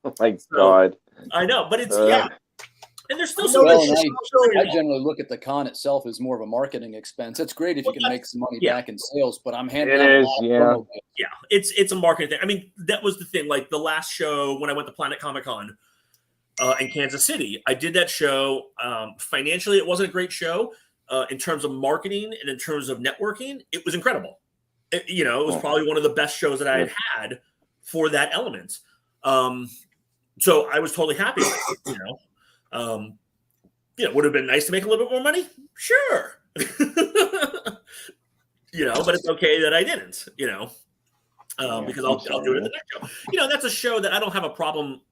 Oh my God. I know, but it's and there's still I generally look at the con itself as more of a marketing expense. It's great if you can make some money back in sales, but I'm handing out it's a marketing thing. I mean, that was the thing. Like the last show when I went to Planet Comic Con in Kansas City, I did that show. Financially, it wasn't a great show. In terms of marketing and in terms of networking, it was incredible. It was probably one of the best shows that I had for that element. So I was totally happy with it, would have been nice to make a little bit more money. Sure. But it's okay that I didn't, because I'll do it in the next show. That's a show that I don't have a problem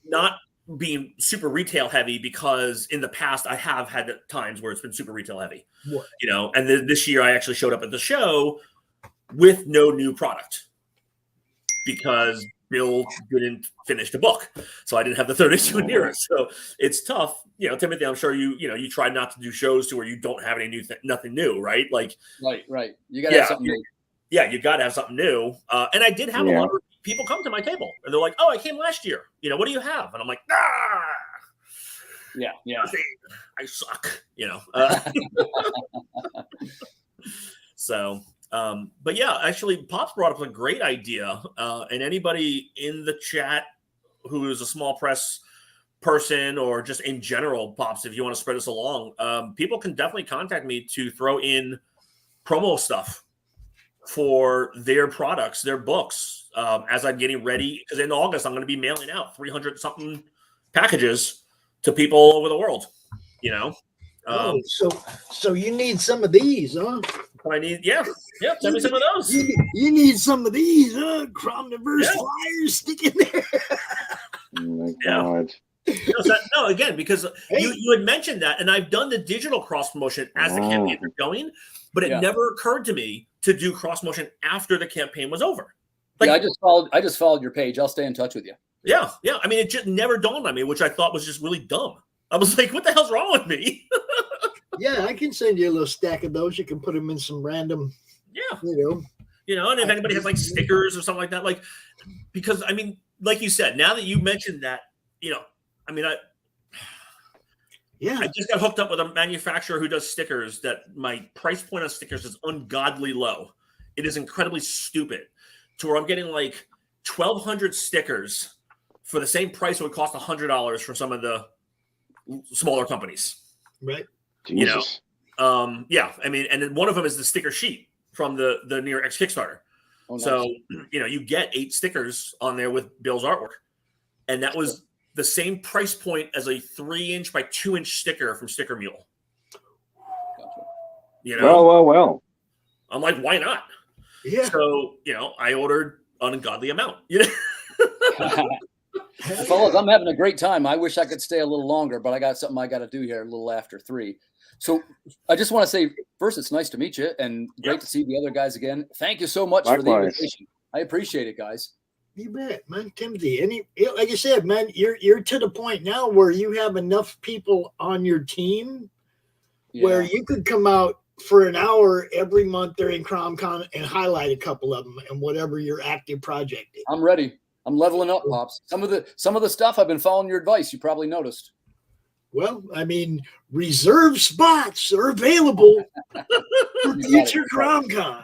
not being super retail heavy, because in the past I have had times where it's been super retail heavy, and then this year I actually showed up at the show with no new product because Bill didn't finish the book, so I didn't have the third issue in here. So it's tough, Timothy. I'm sure you try not to do shows to where you don't have any nothing new, right? Like, right. You got to have something new. Yeah, you got to have something new. And I did have a lot of people come to my table, and they're like, "Oh, I came last year. What do you have?" And I'm like, Yeah. I suck. So. But yeah, actually, Pops brought up a great idea. And anybody in the chat who is a small press person or just in general, Pops, if you want to spread this along, people can definitely contact me to throw in promo stuff for their products, their books, as I'm getting ready. Because in August, I'm going to be mailing out 300-something packages to people over the world, So you need some of these, huh? I need, send me some of those. You need some of these, huh? Cromniverse flyers, stick in there. Oh my God. No, again, because you had mentioned that, and I've done the digital cross promotion as the campaign was going, but it never occurred to me to do cross motion after the campaign was over. I just followed your page. I'll stay in touch with you. Yeah. I mean, it just never dawned on me, which I thought was just really dumb. I was like, what the hell's wrong with me? Yeah, I can send you a little stack of those. You can put them in some random, and if anybody has like stickers or something like that, because I mean, like you said, now that you mentioned that, Yeah. I just got hooked up with a manufacturer who does stickers that my price point on stickers is ungodly low. It is incredibly stupid to where I'm getting like 1,200 stickers for the same price it would cost $100 from some of the smaller companies. Right. Jesus. Yeah. I mean, and then one of them is the sticker sheet from the New York X Kickstarter. Oh, nice. So, you get 8 stickers on there with Bill's artwork. And that was the same price point as a 3-inch by 2-inch sticker from Sticker Mule. Gotcha. Well. I'm like, why not? Yeah. So, I ordered an ungodly amount. Fellas, I'm having a great time. I wish I could stay a little longer, but I got something I got to do here a little after 3. So I just want to say, first, it's nice to meet you and great to see the other guys again. Thank you so much for the invitation. I appreciate it, guys. You bet, man. Timothy, like I said, man, you're to the point now where you have enough people on your team where you could come out for an hour every month during CRoM CoN and highlight a couple of them and whatever your active project is. I'm ready. I'm leveling up, Pops. Some of the stuff I've been following your advice. You probably noticed. Well, I mean, reserve spots are available for future CRoM CoN.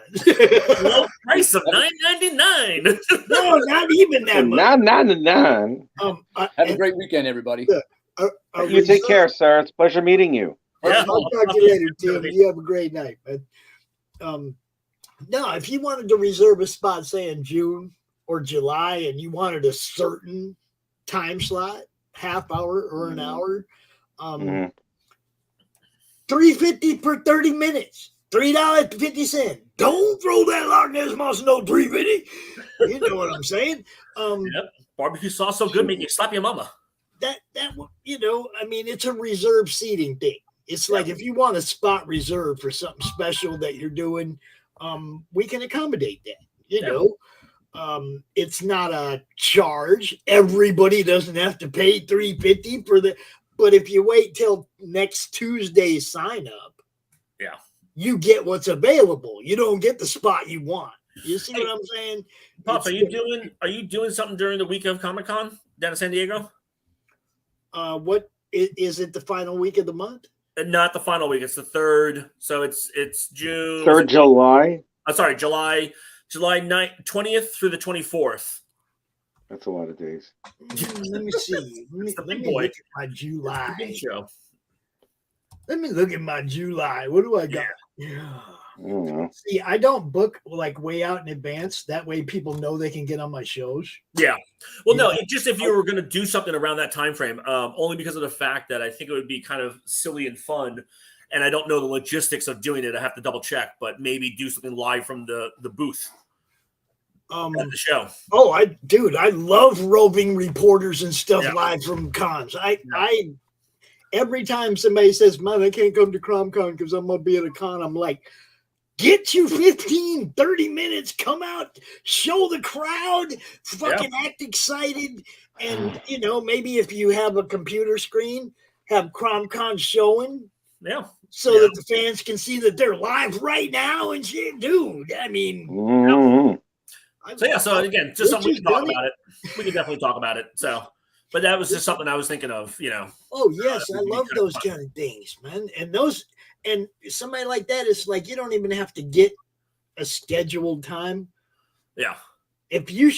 Low price of $9.99. No, not even that much. $9.99. Have a great weekend, everybody. You take care, sir. It's a pleasure meeting you. I'll talk to you later, Tim. You have a great night, man. No, if you wanted to reserve a spot, say in June or July, and you wanted a certain time slot, half hour or an hour, $3.50 per 30 minutes, $3.50. Don't throw that Loch Ness Monster no $3.50. You know what I'm saying? Barbecue sauce so good, make you slap your mama. That I mean, it's a reserved seating thing. It's like if you want a spot reserved for something special that you're doing, we can accommodate that. It's not a charge. Everybody doesn't have to pay $3.50 for the. But if you wait till next Tuesday's sign up, you get what's available. You don't get the spot you want. You see what I'm saying? Pops, are you doing something during the week of Comic-Con down in San Diego? What is it? The final week of the month? Not the final week. It's the 3rd. So it's June. 3rd July. Sorry, July 20th through the 24th. That's a lot of days. Let me see. Let me look at my July. Show. Let me look at my July. What do I got? I don't know. See, I don't book like way out in advance. That way people know they can get on my shows. Yeah. Well, no, just if you were going to do something around that time frame, only because of the fact that I think it would be kind of silly and fun. And I don't know the logistics of doing it. I have to double check, but maybe do something live from the booth. At the show. Oh, I love roving reporters and stuff live from cons. I every time somebody says, "Man, I can't come to CRoM CoN because I'm gonna be at a con," I'm like, get you 15, 30 minutes, come out, show the crowd, fucking act excited, and maybe if you have a computer screen, have CRoM CoN showing. Yeah. So that the fans can see that they're live right now and shit, dude. I mean, so again, just something we can talk about it. We can definitely talk about it. So, but that was just something I was thinking of, Oh yes, I love those kind of things, man. And somebody like that is like, you don't even have to get a scheduled time. Yeah. If you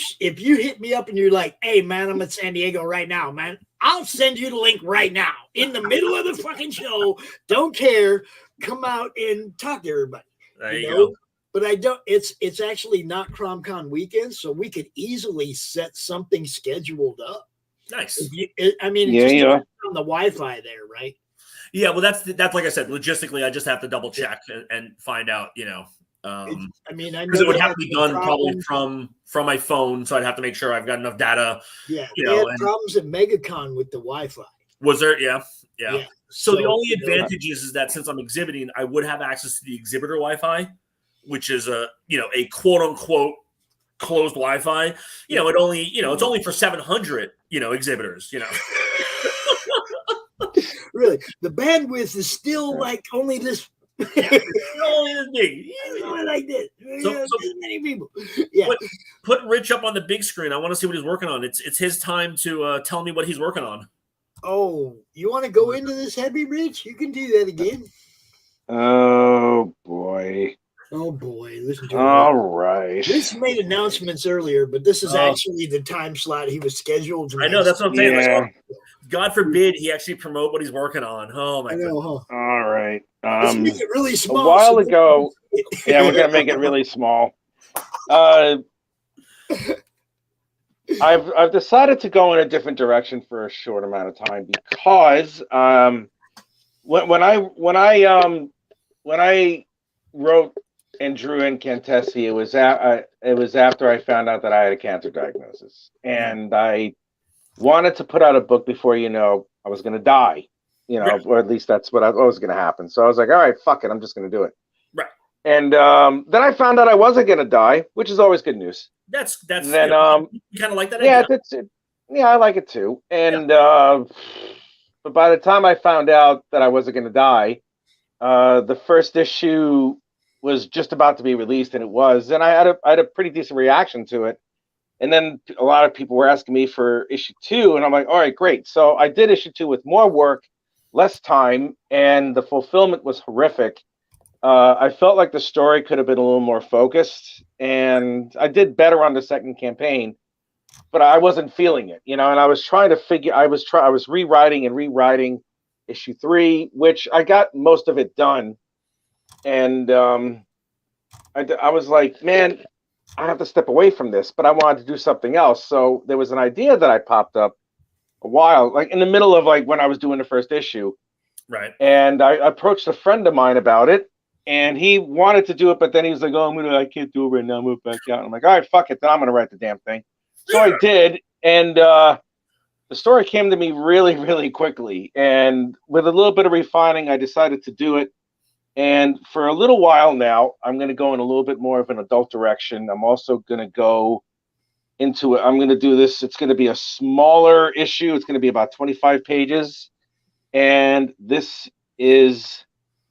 hit me up and you're like, "Hey man, I'm at San Diego right now, man," I'll send you the link right now in the middle of the fucking show. Don't care. Come out and talk to everybody. There you go. But I don't. It's actually not CRoM CoN weekend, so we could easily set something scheduled up. Nice. It's just on the Wi-Fi there, right? Yeah. Well, that's like I said. Logistically, I just have to double check and find out. I mean, I know because it would have to be done probably from my phone, so I'd have to make sure I've got enough data. Yeah. They had problems at MegaCon with the Wi-Fi. Was there? Yeah. So the only advantage is that since I'm exhibiting, I would have access to the exhibitor Wi-Fi, which is a quote unquote closed Wi-Fi. It's only for 700 exhibitors. Really, the bandwidth is still like only this. Only this big. Only like this. So many people. Yeah. Put Rich up on the big screen. I want to see what he's working on. It's his time to tell me what he's working on. Oh, you want to go into this heavy, Rich? You can do that again. Oh boy. Oh boy, listen to him. All right. Rich made announcements earlier, but this is actually the time slot he was scheduled to. I know, that's what I'm saying. Yeah. Like, God forbid he actually promote what he's working on. Oh my god. All right. Let's make it really small. A while ago, yeah, we're gonna make it really small. I've decided to go in a different direction for a short amount of time because when I wrote and drew Incantessi, it was after I found out that I had a cancer diagnosis, and I wanted to put out a book before I was going to die, or at least that's what was going to happen. So I was like, all right, fuck it, I'm just going to do it. Right. And then I found out I wasn't going to die, which is always good news. That's then you kind of like that. Yeah, idea? Yeah, I like it too. And but by the time I found out that I wasn't going to die, the first issue was just about to be released, and it was, and I had a pretty decent reaction to it. And then a lot of people were asking me for issue 2, and I'm like, all right, great. So I did issue 2 with more work, less time, and the fulfillment was horrific. I felt like the story could have been a little more focused, and I did better on the second campaign, but I wasn't feeling it, and I was trying to figure. I was rewriting and rewriting issue 3, which I got most of it done, and I was like, man, I have to step away from this, but I wanted to do something else. So there was an idea that I popped up a while, like in the middle of when I was doing the first issue, right? And I approached a friend of mine about it. And he wanted to do it, but then he was like, "Oh, I can't do it right now. I'm gonna back out." And I'm like, "All right, fuck it. Then I'm gonna write the damn thing." So I did, and the story came to me really, really quickly. And with a little bit of refining, I decided to do it. And for a little while now, I'm gonna go in a little bit more of an adult direction. I'm also gonna go into it. I'm gonna do this. It's gonna be a smaller issue. It's gonna be about 25 pages, and this is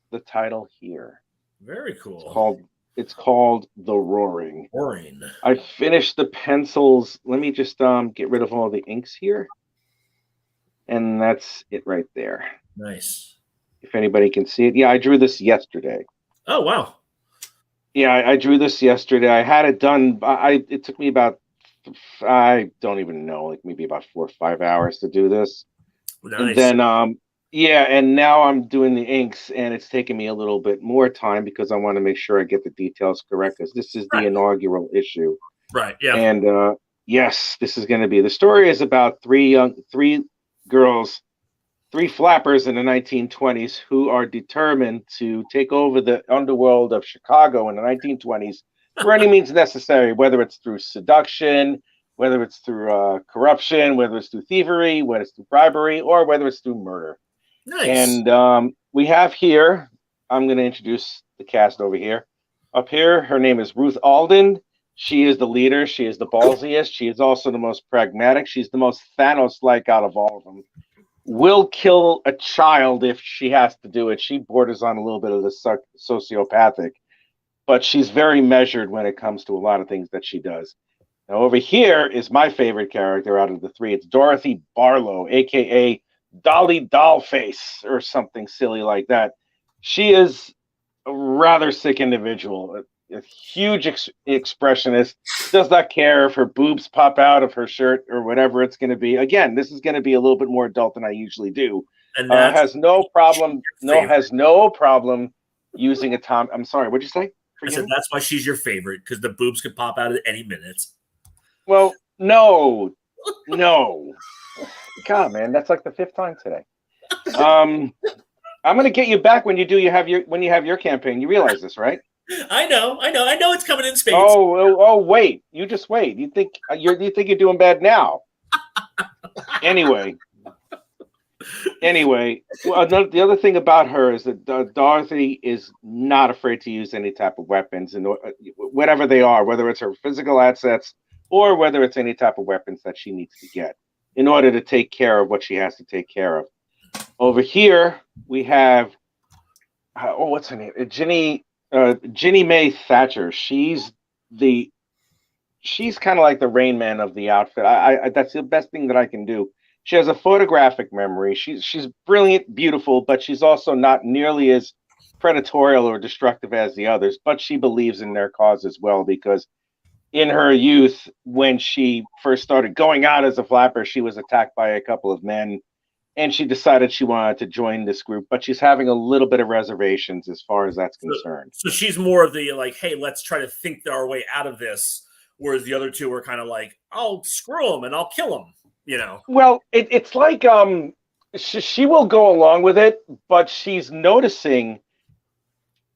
the title here. Very cool. It's called The Roaring. Roaring. I finished the pencils. Let me just get rid of all the inks here. And that's it right there. Nice. If anybody can see it. Yeah, I drew this yesterday. Oh, wow. Yeah, I drew this yesterday. I had it done. It took me about, I don't even know, like maybe about 4 or 5 hours to do this. Nice. And then, yeah, and now I'm doing the inks, and it's taking me a little bit more time because I want to make sure I get the details correct, because this is the inaugural issue. Right, yeah. And yes, this is going to be, the story is about three girls, 3 flappers in the 1920s who are determined to take over the underworld of Chicago in the 1920s for any means necessary, whether it's through seduction, whether it's through corruption, whether it's through thievery, whether it's through bribery, or whether it's through murder. Nice. And we have here, I'm going to introduce the cast over here. Up here, her name is Ruth Alden. She is the leader. She is the ballsiest. She is also the most pragmatic. She's the most Thanos-like out of all of them. Will kill a child if she has to do it. She borders on a little bit of the sociopathic, but she's very measured when it comes to a lot of things that she does. Now, over here is my favorite character out of the 3. It's Dorothy Barlow, a.k.a. Dolly Dollface, or something silly like that. She is a rather sick individual, a huge expressionist, does not care if her boobs pop out of her shirt or whatever it's going to be. Again, this is going to be a little bit more adult than I usually do. And has no problem using a Tom. I'm sorry, what'd you say? I said that's why she's your favorite, because the boobs could pop out at any minute. Well, no. God, man, that's like the 5th time today. I'm gonna get you back when you have your campaign. You realize this, right? I know it's coming in spades. Oh, wait. You just wait. You think you're doing bad now? Anyway, well, the other thing about her is that Dorothy is not afraid to use any type of weapons, and whatever they are, whether it's her physical assets or whether it's any type of weapons that she needs to get in order to take care of what she has to take care of. Over here, we have, what's her name? Ginny Mae Thatcher. She's kind of like the Rain Man of the outfit. That's the best thing that I can do. She has a photographic memory. She's brilliant, beautiful, but she's also not nearly as predatorial or destructive as the others. But she believes in their cause as well, because in her youth, when she first started going out as a flapper, she was attacked by a couple of men, and she decided she wanted to join this group, but she's having a little bit of reservations as far as that's concerned. So she's more of the like, hey, let's try to think our way out of this, whereas the other two are kind of like, I'll screw them and I'll kill them, you know? Well, it's like she will go along with it, but she's noticing.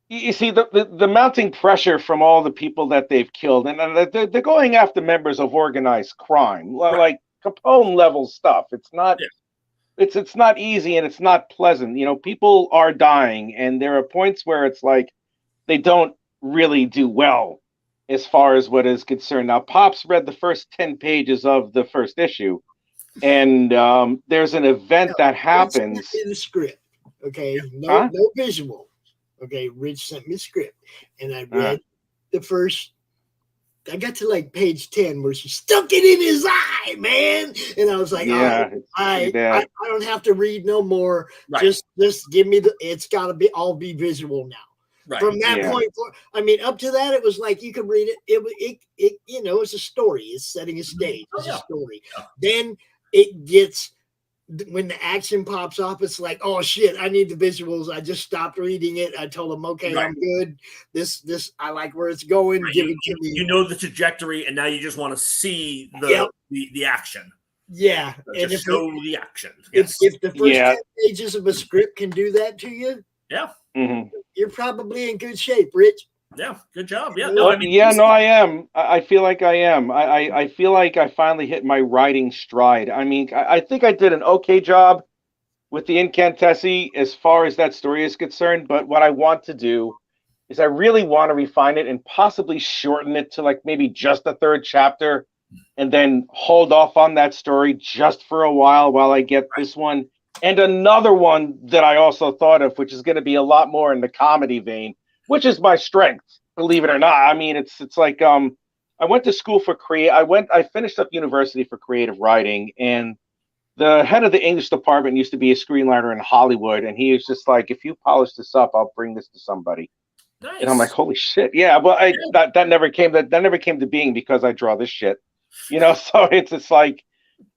You see, the mounting pressure from all the people that they've killed, and they're going after members of organized crime, like Capone level stuff. It's not. Yeah. It's not easy, and it's not pleasant. You know, people are dying, and there are points where it's like they don't really do well as far as what is concerned. Now, Pops read the first 10 pages of the first issue, and there's an event that happens in the script. Okay, no visual. Okay, Rich sent me a script, and I read the first. I got to like page 10 where she stuck it in his eye, man. And I was like, yeah, I don't have to read no more. Right. Just give me it's gotta be all be visual now. Right. From that point forward, I mean, up to that, it was like you could read it. It you know, it's a story, it's setting a stage, it's a story. Yeah. Then it gets when the action pops up, it's like, oh shit, I need the visuals. I just stopped reading it. I told them, okay, I'm good. This I like where it's going. Give it to me. You know the trajectory, and now you just want to see the action. Yeah, and show the action. If the first 10 pages of a script can do that to you, you're probably in good shape, Rich. Yeah, good job. Yeah, no, I am. I feel like I am. I feel like I finally hit my writing stride. I mean, I think I did an okay job with the Incantessi as far as that story is concerned. But what I want to do is I really want to refine it and possibly shorten it to like maybe just the 3rd chapter, and then hold off on that story just for a while I get this one and another one that I also thought of, which is going to be a lot more in the comedy vein, which is my strength, believe it or not. I mean, it's like I went to school for I finished up university for creative writing, and the head of the English department used to be a screenwriter in Hollywood, and he was just like, if you polish this up, I'll bring this to somebody. Nice. And I'm like, holy shit, yeah. But that never came to being because I draw this shit, you know. So it's like,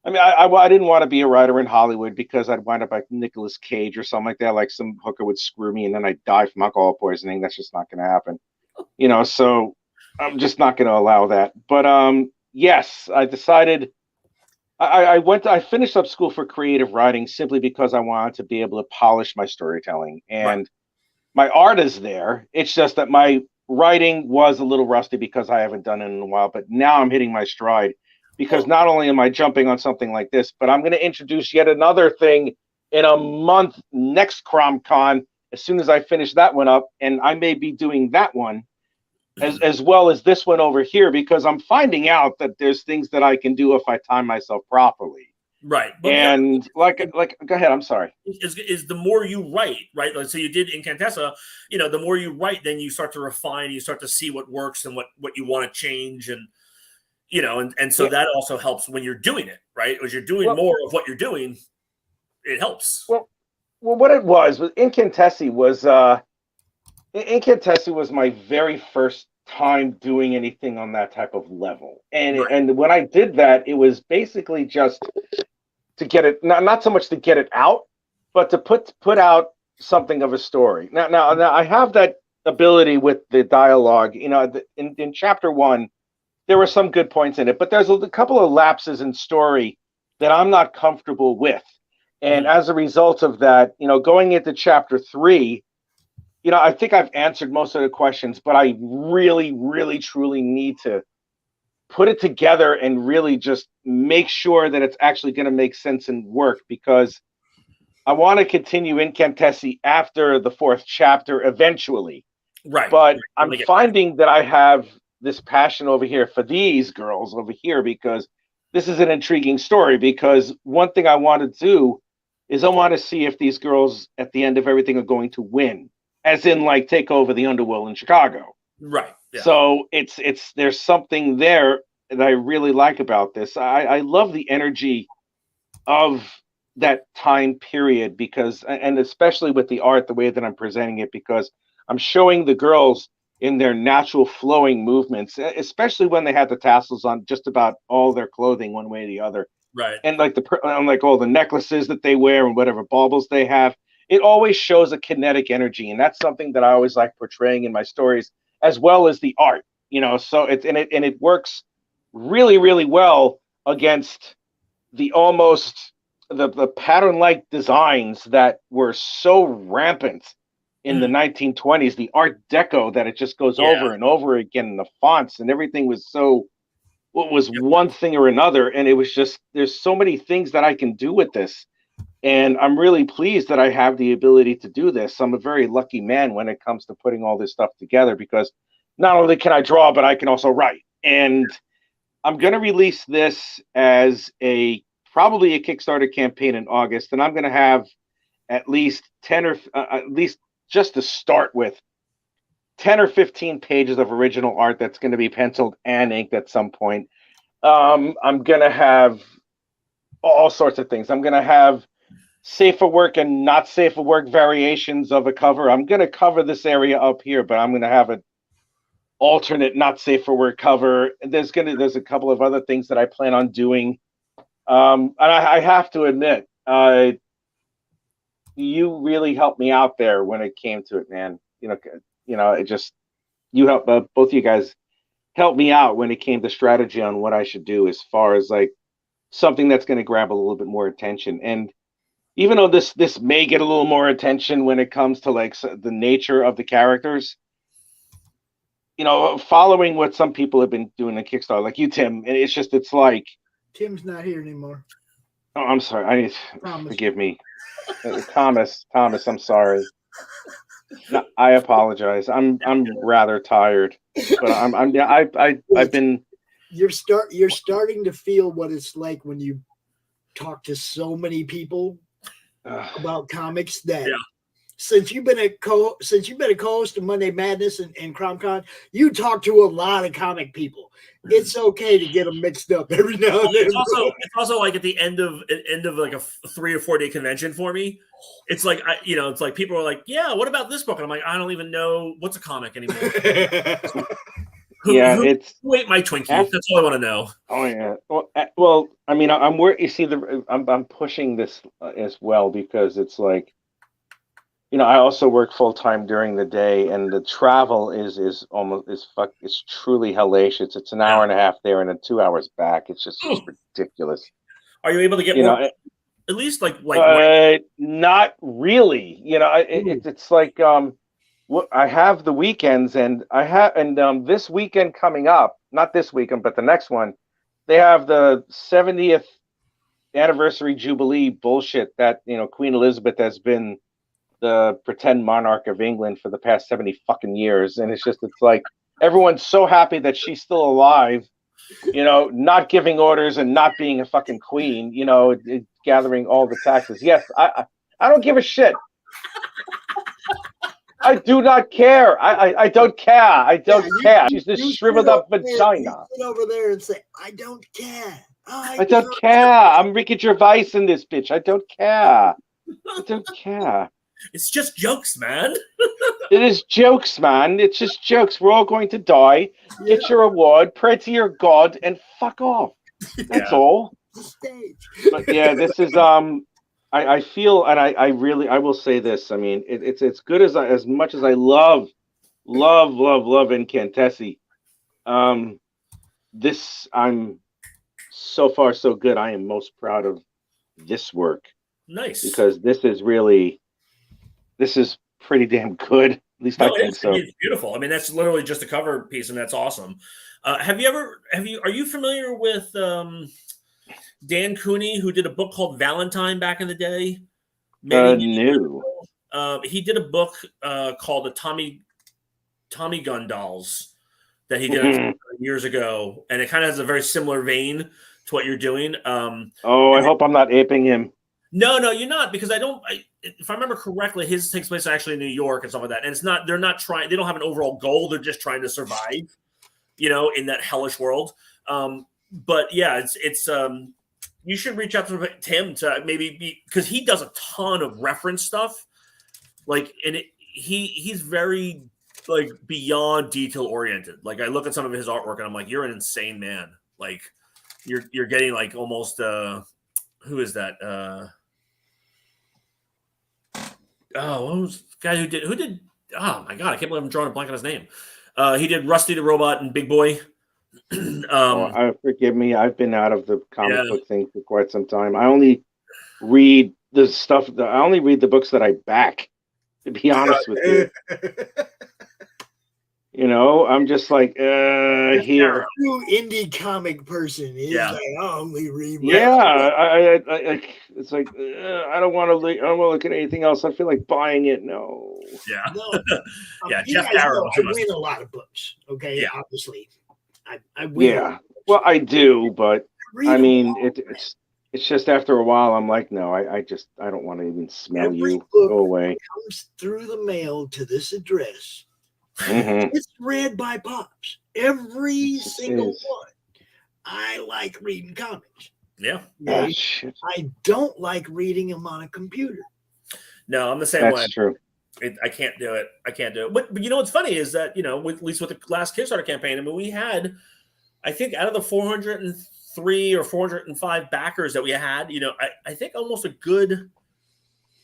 I mean, I didn't want to be a writer in Hollywood because I'd wind up like Nicolas Cage or something like that. Like some hooker would screw me and then I'd die from alcohol poisoning. That's just not going to happen, you know. So I'm just not going to allow that. But yes, I decided I finished up school for creative writing simply because I wanted to be able to polish my storytelling, and my art is there. It's just that my writing was a little rusty because I haven't done it in a while. But now I'm hitting my stride. Because not only am I jumping on something like this, but I'm going to introduce yet another thing in a month, next CRoM CoN, as soon as I finish that one up. And I may be doing that one as well as this one over here, because I'm finding out that there's things that I can do if I time myself properly. Right. And like, go ahead. I'm sorry. Is the more you write, right? Like, so you did Incantessa, you know, the more you write, then you start to refine, you start to see what works and what you want to change. And, you know, and so that also helps when you're doing it, right? As you're doing more of what you're doing, it helps. Well, what it was Incantessi was my very first time doing anything on that type of level, and when I did that, it was basically just to get it, not so much to get it out, but to put out something of a story. Now I have that ability with the dialogue. You know, in chapter 1. There were some good points in it, but there's a couple of lapses in story that I'm not comfortable with. And as a result of that, you know, going into chapter 3, you know, I think I've answered most of the questions, but I really, really, truly need to put it together and really just make sure that it's actually going to make sense and work, because I want to continue Incantessi after the 4th chapter eventually. Right. But I'm finding that I have this passion over here for these girls over here, because this is an intriguing story. Because one thing I want to do is I want to see if these girls at the end of everything are going to win, as in like take over the underworld in Chicago. Right. Yeah. So there's something there that I really like about this. I love the energy of that time period, because, and especially with the art, the way that I'm presenting it, because I'm showing the girls in their natural flowing movements, especially when they had the tassels on just about all their clothing one way or the other. Right. And like all the necklaces that they wear and whatever baubles they have, it always shows a kinetic energy. And that's something that I always like portraying in my stories, as well as the art, you know, so it works really, really well against the the pattern-like designs that were so rampant in the 1920s, the Art Deco, that it just goes over and over again, and the fonts and everything was so, what was one thing or another. And it was just, there's so many things that I can do with this. And I'm really pleased that I have the ability to do this. I'm a very lucky man when it comes to putting all this stuff together, because not only can I draw, but I can also write. And I'm going to release this as probably a Kickstarter campaign in August. And I'm going to have at least 10 or at least just to start with 10 or 15 pages of original art that's going to be penciled and inked at some point. I'm going to have all sorts of things. I'm going to have safe for work and not safe for work variations of a cover. I'm going to cover this area up here, but I'm going to have an alternate not safe for work cover. There's a couple of other things that I plan on doing. And I have to admit, you really helped me out there when it came to it, man. It just, you helped, both of you guys helped me out when it came to strategy on what I should do, as far as like something that's going to grab a little bit more attention. And even though this may get a little more attention when it comes to like the nature of the characters, following what some people have been doing on Kickstarter, like you, Tim, and it's like Tim's not here anymore. Oh, I'm sorry. Forgive me, Thomas. I'm sorry. No, I apologize. I'm rather tired, but I've been. You're starting to feel what it's like when you talk to so many people about comics that. Yeah. Since you've been a co-host of Monday Madness and CRoM CoN, you talk to a lot of comic people. It's okay to get them mixed up every now and then. It's also like at the end of like a 3 or 4 day convention for me. It's like it's like people are like, yeah, what about this book? And I'm like, I don't even know what's a comic anymore. Who ate my Twinkie? That's all I want to know. Oh yeah. Well, I mean, I'm pushing this as well, because it's like, I also work full time during the day, and the travel is truly hellacious. It's an hour and a half there and then 2 hours back. It's just ridiculous. Are you able to get more? At least like not really. It's like I have the weekends, and this weekend coming up, not this weekend, but the next one, they have the 70th anniversary Jubilee bullshit that Queen Elizabeth has been the pretend monarch of England for the past 70 fucking years. And it's like everyone's so happy that she's still alive, not giving orders and not being a fucking queen, gathering all the taxes. Yes, I don't give a shit. I do not care. I don't care. I don't care. She's this shriveled up vagina. Sit over there and say, I don't care. I don't care. I'm Ricky Gervais in this bitch. I don't care. I don't care. It's just jokes, man. It is jokes, man. It's just jokes. We're all going to die. Get your award, pray to your God, and fuck off. That's all. But yeah, this is I feel, and I will say this. I mean, it's good as much as I love Incantessi. This, I'm so far so good. I am most proud of this work. Nice. Because this is pretty damn good. At least I think so. It's beautiful. I mean, that's literally just a cover piece, and that's awesome. Are you familiar with Dan Cooney, who did a book called Valentine back in the day? No. He did a book called the Tommy Gun Dolls that he did years ago, and it kind of has a very similar vein to what you're doing. I hope I'm not aping him. No, you're not, because if I remember correctly, his takes place actually in New York and stuff like that. And they don't have an overall goal. They're just trying to survive, in that hellish world. But yeah, it's you should reach out to Tim to maybe because he does a ton of reference stuff. Like, and he's very like beyond detail oriented. Like, I look at some of his artwork and I'm like, you're an insane man. Like, you're getting like almost who is that? What was the guy who did? Oh my god, I can't believe I'm drawing a blank on his name. He did Rusty the Robot and Big Boy. Forgive me, I've been out of the comic book thing for quite some time. I only read the stuff. I only read the books that I back. To be honest with you, you know, I'm just like here. True indie comic person is like, I only read. I it's like I don't want to. I don't want to look at anything else. I feel like buying it. No. Yeah. No. Jeff Darrow. I win a lot of books. Okay. Yeah. Obviously, I win. Yeah. Well, I do, but I mean, it's just after a while, I'm like, no, I don't want to even smell you. Go away. Comes through the mail to this address. Mm-hmm. It's read by Pops. Every single one. I like reading comics. Yeah. I don't like reading them on a computer. No, I'm the same way. That's true. I can't do it. But you know what's funny is that, you know, at least with the last Kickstarter campaign, I mean, we had, I think out of the 403 or 405 backers that we had, you know, I think almost a good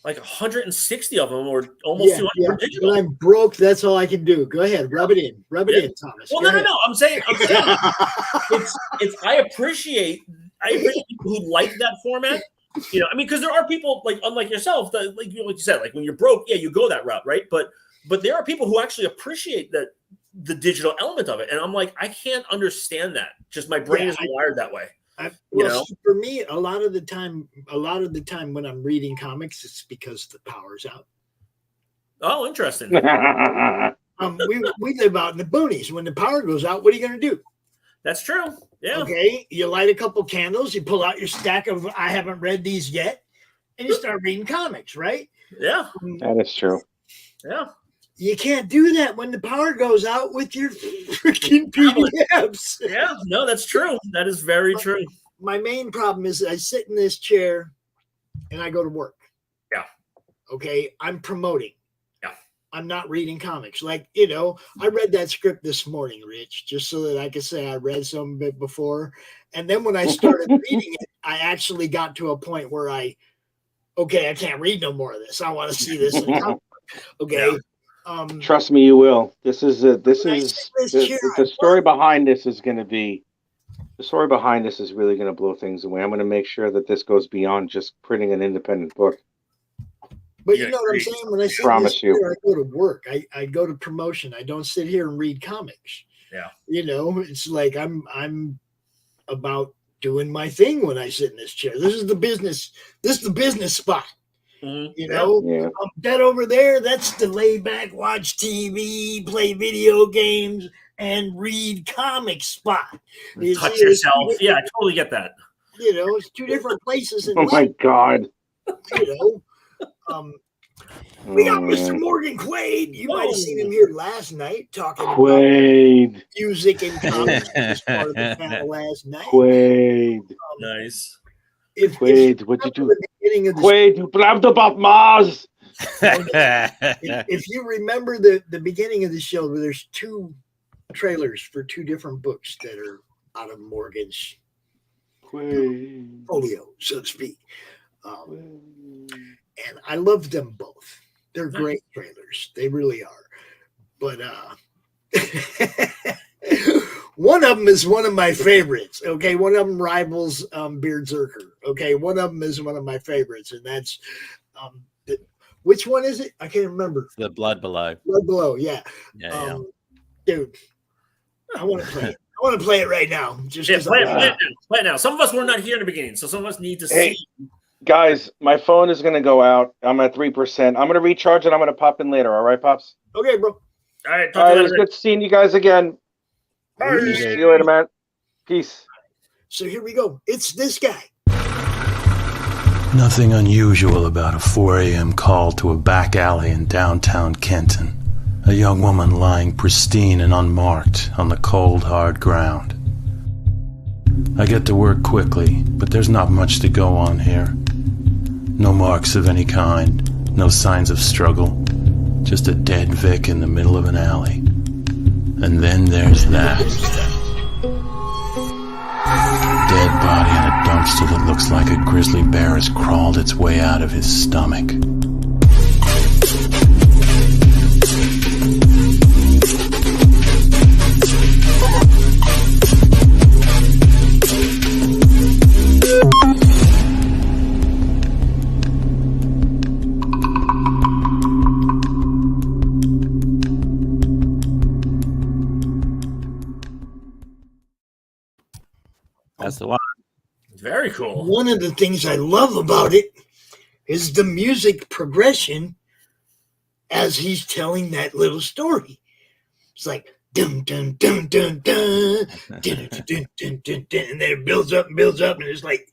like 160 of them or almost 200 were digital. When I'm broke, that's all I can do. Go ahead, rub it in, Thomas. Well, no. I'm saying it's I appreciate people who like that format. You know, I mean, because there are people like unlike yourself that, like you said, like when you're broke, you go that route, right? But there are people who actually appreciate that the digital element of it, and I'm like, I can't understand that. Just my brain isn't wired that way. For me, a lot of the time when I'm reading comics, it's because the power's out. Oh, interesting. We live out in the boonies. When the power goes out, what are you going to do? That's true. Yeah. Okay. You light a couple candles. You pull out your stack of I haven't read these yet, and you start reading comics. Right? Yeah. That is true. Yeah. You can't do that when the power goes out with your freaking PDFs. Yeah, no, that's true. That is very true. My main problem is I sit in this chair and I go to work. Yeah. Okay. I'm promoting. Yeah. I'm not reading comics. Like, you know, I read that script this morning, Rich, just so that I could say I read some of it before. And then when I started reading it, I actually got to a point where I can't read no more of this. I want to see this in a comic. Okay. Yeah. Trust me, you will. The story behind this is going to be. The story behind this is really going to blow things away. I'm going to make sure that this goes beyond just printing an independent book. But you know what I'm saying? When I say promise you, I go to work. I go to promotion. I don't sit here and read comics. Yeah. You know, it's like I'm about doing my thing when I sit in this chair. This is the business spot. Mm-hmm. You know, that over there, that's the lay back, watch TV, play video games, and read comic spot. Touch yourself. Yeah, I totally get that. You know, it's two different places in life. My God. You know, we got Mr. Morgan Quaid. You might have seen him here last night talking about music and comics. As part of the panel last night. Quaid. Nice. Quaid, what did you do? Quaid, you blabbed about Mars. If you remember the beginning of the show, where there's two trailers for two different books that are out of Morgan's portfolio, so to speak. And I love them both. They're great trailers. They really are. But one of them is one of my favorites. Okay, one of them rivals Beardzerker. Okay, one of them is one of my favorites, and that's which one is it? I can't remember. The Blood Below. Blood Below, yeah. Dude, I want to play it. I want to play it right now. Play it now. Some of us were not here in the beginning, so some of us need to see. Guys, my phone is going to go out. I'm at 3%. I'm going to recharge it. I'm going to pop in later. All right, Pops? Okay, bro. All right. It was good seeing you guys again. Peace. See you later, man. Peace. So here we go. It's this guy. Nothing unusual about a 4 a.m. call to a back alley in downtown Kenton. A young woman lying pristine and unmarked on the cold, hard ground. I get to work quickly, but there's not much to go on here. No marks of any kind, no signs of struggle, just a dead Vic in the middle of an alley. And then there's that. Dead body in a dumpster that looks like a grizzly bear has crawled its way out of his stomach. That's the one. Very cool. One of the things I love about it is the music progression as he's telling that little story. It's like dun dun dun dun dun dun dun dun dun, dun, dun, and then it builds up, and it's like,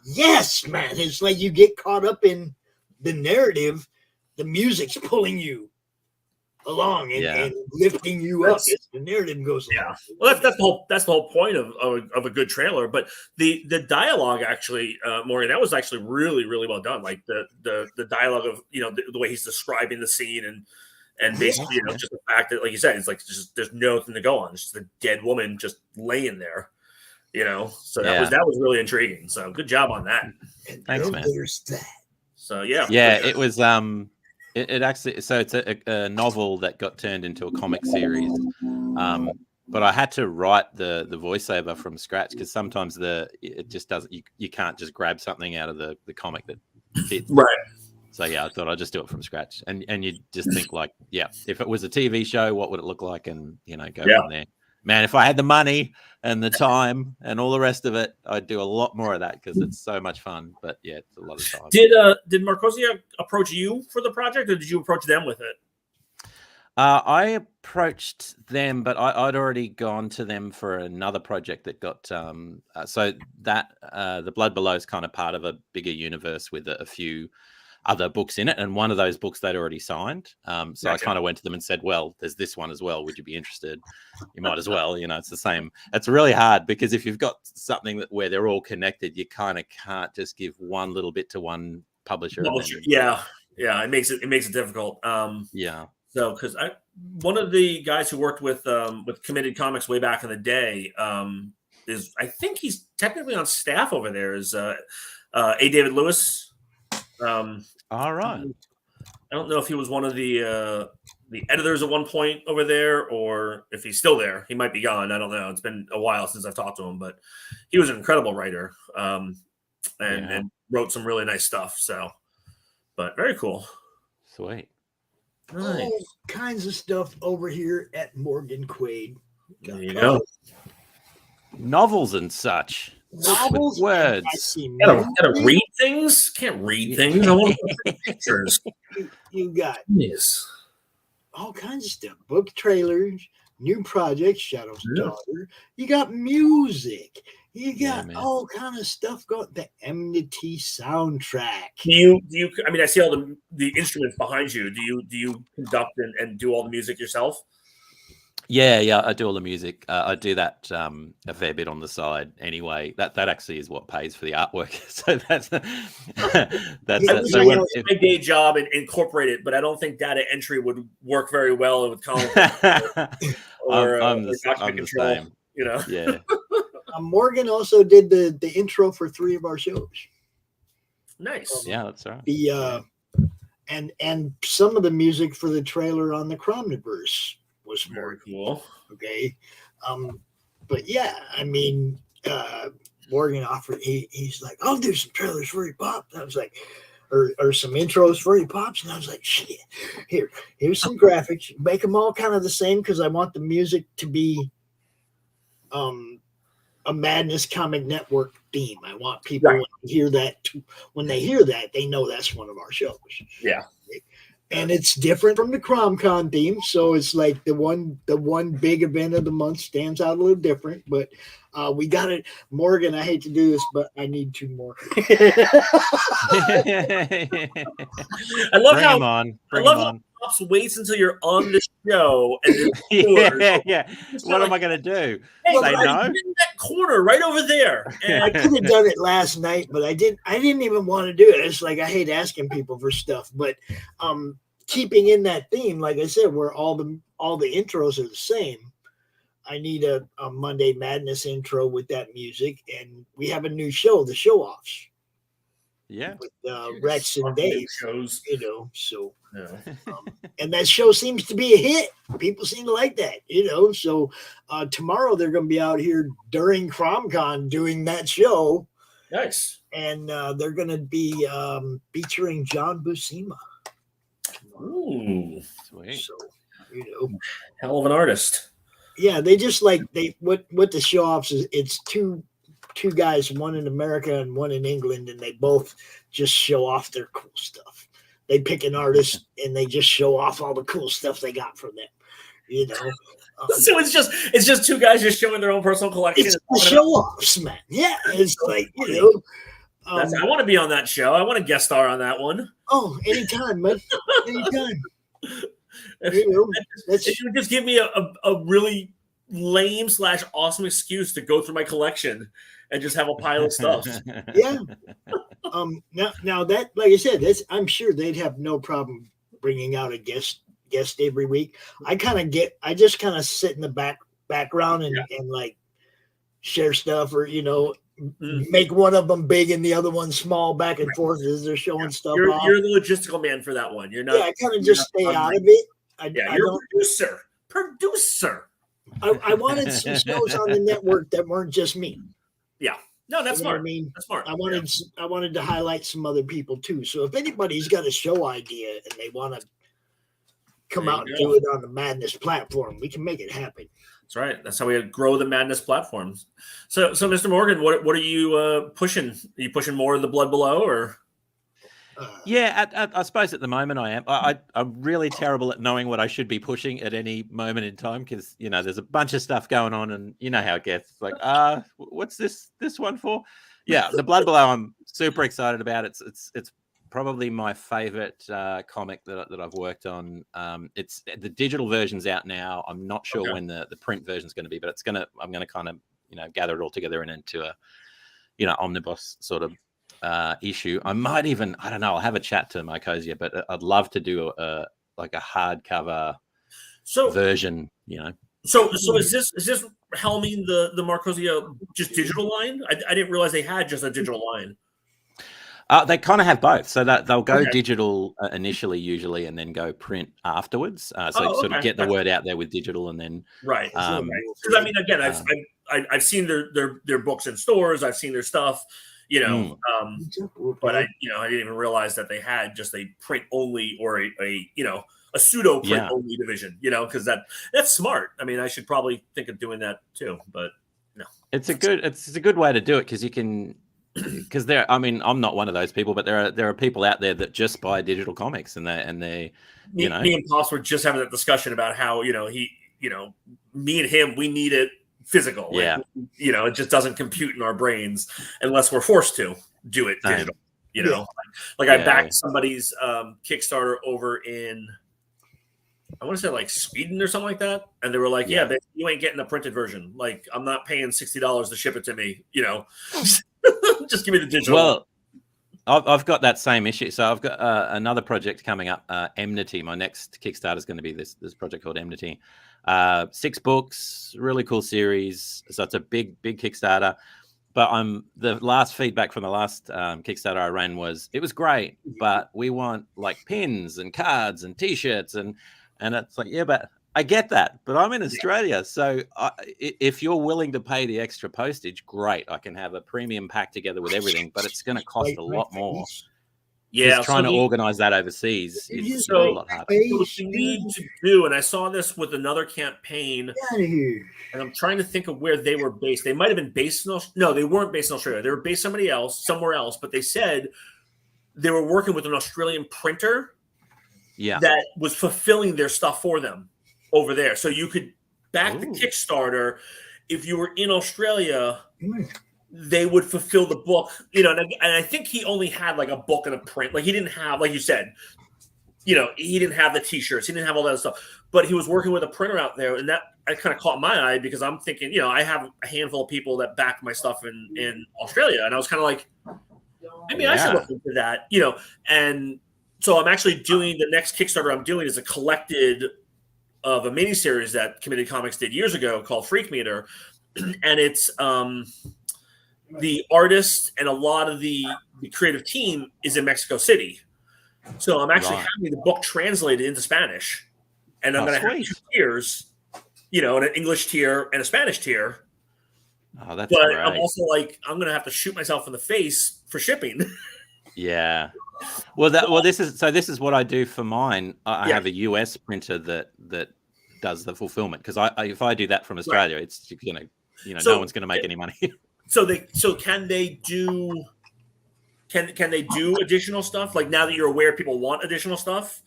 yes, man. It's like you get caught up in the narrative. The music's pulling you along and lifting you up. The narrative goes along. Yeah. Well, that's the whole point of a good trailer. But the dialogue actually, Morgan, that was actually really, really well done. Like the dialogue of the way he's describing the scene and basically just the fact that, like you said, it's like just there's nothing to go on. It's just a dead woman just laying there. So that was really intriguing. So good job on that. Thanks, man. There's that. So yeah, it was It actually, so it's a novel that got turned into a comic series, but I had to write the voiceover from scratch because sometimes it just doesn't. You can't just grab something out of the comic that fits. Right. So yeah, I thought I'd just do it from scratch, and you just think like, if it was a TV show, what would it look like, and go from there. Man, if I had the money and the time and all the rest of it, I'd do a lot more of that because it's so much fun. But yeah, it's a lot of time. Did Marcosia approach you for the project, or did you approach them with it? I approached them, but I'd already gone to them for another project that got so that the Blood Below is kind of part of a bigger universe with a few other books in it, and one of those books they'd already signed. So gotcha. I kind of went to them and said, well, there's this one as well. Would you be interested? You might as well. It's the same. It's really hard because if you've got something where they're all connected, you kind of can't just give one little bit to one publisher. Yeah. It makes it difficult. So because one of the guys who worked with Committed Comics way back in the day is, I think he's technically on staff over there, is A. David Lewis. All right. I don't know if he was one of the editors at one point over there, or if he's still there. He might be gone. I don't know. It's been a while since I've talked to him, but he was an incredible writer and wrote some really nice stuff. So, but very cool. Sweet. Nice. All kinds of stuff over here at Morgan Quaid. There you go. Novels and such. Novels, words. Gotta read things. Can't read things. I want pictures. You got all kinds of stuff. Book trailers, new projects, Shadow's Daughter. You got music. You got all kind of stuff going. The Enmity soundtrack. Do you? I mean, I see all the instruments behind you. Do you conduct and do all the music yourself? Yeah, I do all the music. I do that a fair bit on the side anyway. That actually is what pays for the artwork. So that's so my day job and incorporate it, but I don't think data entry would work very well with column or I'm the same. Yeah. Morgan also did the intro for 3 of our shows. Nice. Yeah, that's right. The and some of the music for the trailer on the Cromniverse was very cool. Okay. But yeah, I mean, Morgan offered, he's like, I'll do some trailers for you, Pops. I was like, or some intros for you, Pops. And I was like, shit, here's some graphics. Make them all kind of the same because I want the music to be a Madness Comic Network theme. I want people when they hear that, they know that's one of our shows. Yeah. And it's different from the CRoM CoN theme, so it's like the one big event of the month stands out a little different. But we got it, Morgan. I hate to do this, but I need 2 more. I love how Pops waits until you're on the show and yeah. What am I going to do? Hey, Say buddy, no? get in that corner right over there. And I could have done it last night, but I didn't even want to do it. It's like I hate asking people for stuff, but keeping in that theme, like I said, where all the intros are the same. I need a Monday Madness intro with that music, and we have a new show, the Show Offs. Yeah, with Rex and Dave shows, so yeah. And that show seems to be a hit. People seem to like that, so tomorrow they're going to be out here during CRoM CoN doing that show. Nice. And they're going to be featuring John Buscema. Ooh, sweet. So hell of an artist. Yeah, they just what the Show Offs is. It's two guys, one in America and one in England, and they both just show off their cool stuff. They pick an artist and they just show off all the cool stuff they got from them. So it's just two guys just showing their own personal collection. It's the show offs, man. Yeah, it's like I want to be on that show. I want to guest star on that one. Oh, anytime, man. Anytime. It would just give me a really lame / awesome excuse to go through my collection and just have a pile of stuff. Yeah. Now that, like I said, I'm sure they'd have no problem bringing out a guest every week. I just kind of sit in the background and like share stuff, or make one of them big and the other one small, back and forth as they're showing stuff off. You're the logistical man for that one. You're not. Yeah, I kind of just stay out of it. You're a producer. I wanted some shows on the network that weren't just me. Yeah. No, that's smart. I mean, that's smart. I wanted to highlight some other people too. So if anybody's got a show idea and they want to come out and do it on the Madness platform, we can make it happen. That's right. That's how we grow the Madness platforms. So Mr. Morgan, what are you pushing? Are you pushing more of the Blood Below, or? Yeah, I suppose at the moment I am. I'm really terrible at knowing what I should be pushing at any moment in time, because there's a bunch of stuff going on, and you know how it gets. It's like, what's this one for? Yeah, the Blood Below I'm super excited about. It's probably my favorite comic that I've worked on. It's the digital version's out now. I'm not sure when the print version's going to be, but I'm going to kind of gather it all together and into a omnibus sort of issue. I might even, I don't know, I'll have a chat to Mycosia, but I'd love to do a hardcover version, So is this helming the Marcosia just digital line? I didn't realize they had just a digital line. They kind of have both, so that they'll go digital initially, usually, and then go print afterwards. Sort of get the word out there with digigal, and then right. Because I mean, again, I've seen their books in stores. I've seen their stuff. But I didn't even realize that they had just a print only or a pseudo print only division, because that's smart. I mean, I should probably think of doing that too, but no. It's a good way to do it, because you can, because I'm not one of those people, but there are people out there that just buy digital comics, and they me and Pops were just having that discussion about how, me and him, we need it physical. It just doesn't compute in our brains unless we're forced to do it digital. I backed somebody's Kickstarter over in, I want to say like Sweden or something like that, and they were like, but you ain't getting a printed version. Like, I'm not paying $60 to ship it to me. Just give me the digital. Well, I've got that same issue. So I've got another project coming up, Enmity. My next Kickstarter is going to be this project called Enmity. 6 books, really cool series. So it's a big Kickstarter. But the last feedback from the last Kickstarter I ran was, it was great, but we want like pins and cards and T-shirts, and it's like, yeah, but I get that, but I'm in Australia, so if you're willing to pay the extra postage, great. I can have a premium pack together with everything, but it's going to cost a lot more. Yeah, just trying to organize that overseas is a lot harder. What you need to do, and I saw this with another campaign, and I'm trying to think of where they were based. They might have been based in no, they weren't based in Australia. They were based somewhere else, but they said they were working with an Australian printer that was fulfilling their stuff for them over there. So you could back the Kickstarter if you were in Australia. They would fulfill the book, and I think he only had like a book and a print. Like, he didn't have, like you said, he didn't have the T-shirts, he didn't have all that stuff, but he was working with a printer out there, and that kind of caught my eye because I'm thinking, I have a handful of people that back my stuff in Australia, and I was kind of like, maybe I should look into that, and so I'm actually doing the next Kickstarter I'm doing is a collected of a miniseries that Committed Comics did years ago called Freak Meter, and it's the artist and a lot of the creative team is in Mexico City. So I'm actually having the book translated into Spanish, and I'm going to have 2 tiers, an English tier and a Spanish tier. Oh, that's but great. I'm also like, I'm going to have to shoot myself in the face for shipping. Yeah. Well, this is what I do for mine. I have a US printer that does the fulfillment, because if I do that from Australia, it's no one's going to make any money. So can they do? Can they do additional stuff? Like, now that you're aware people want additional stuff,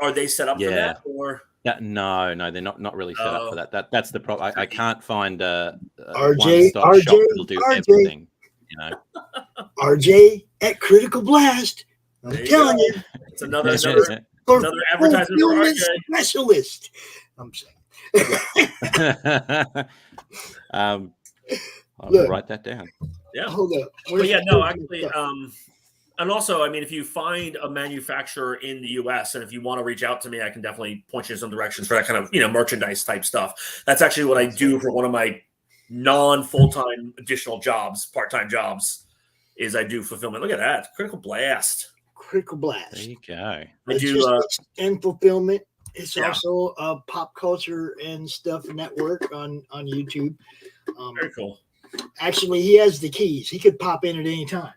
are they set up for that? Or no, they're not really set up for that. That's the problem. I can't find a RJ one-stop shop that'll do everything. RJ at Critical Blast. I'm telling you, it's another advertisement for RJ. Specialist. I'm saying. I'll write that down. Yeah. Hold up. But yeah, no, actually, and also, I mean, if you find a manufacturer in the U.S. and if you want to reach out to me, I can definitely point you in some directions for that kind of merchandise type stuff. That's actually what I do for one of my non-full-time additional jobs, part-time jobs, is I do fulfillment. Look at that, Critical Blast. Critical Blast. There you go. I do and fulfillment. It's also a pop culture and stuff network on YouTube. Very cool. Actually, he has the keys. He could pop in at any time.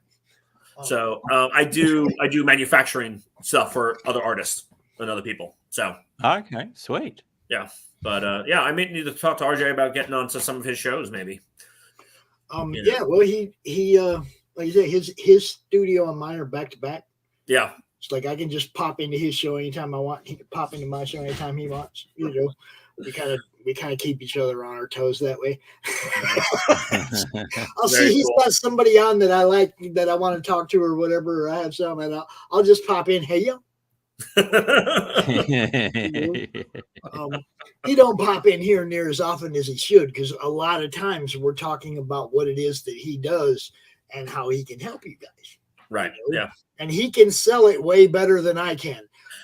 So I do manufacturing stuff for other artists and other people. So okay, sweet. Yeah, but I may need to talk to RJ about getting onto some of his shows, maybe. Yeah. Well, he like you said, his studio and mine are back to back. Yeah. It's like I can just pop into his show anytime I want. He can pop into my show anytime he wants. We kind of keep each other on our toes that way. I'll see he's got somebody on that I like, that I want to talk to or whatever. Or I have some, and I'll just pop in. Hey, yo. He don't pop in here near as often as he should, because a lot of times we're talking about what it is that he does and how he can help you guys. Right. Yeah. And he can sell it way better than I can.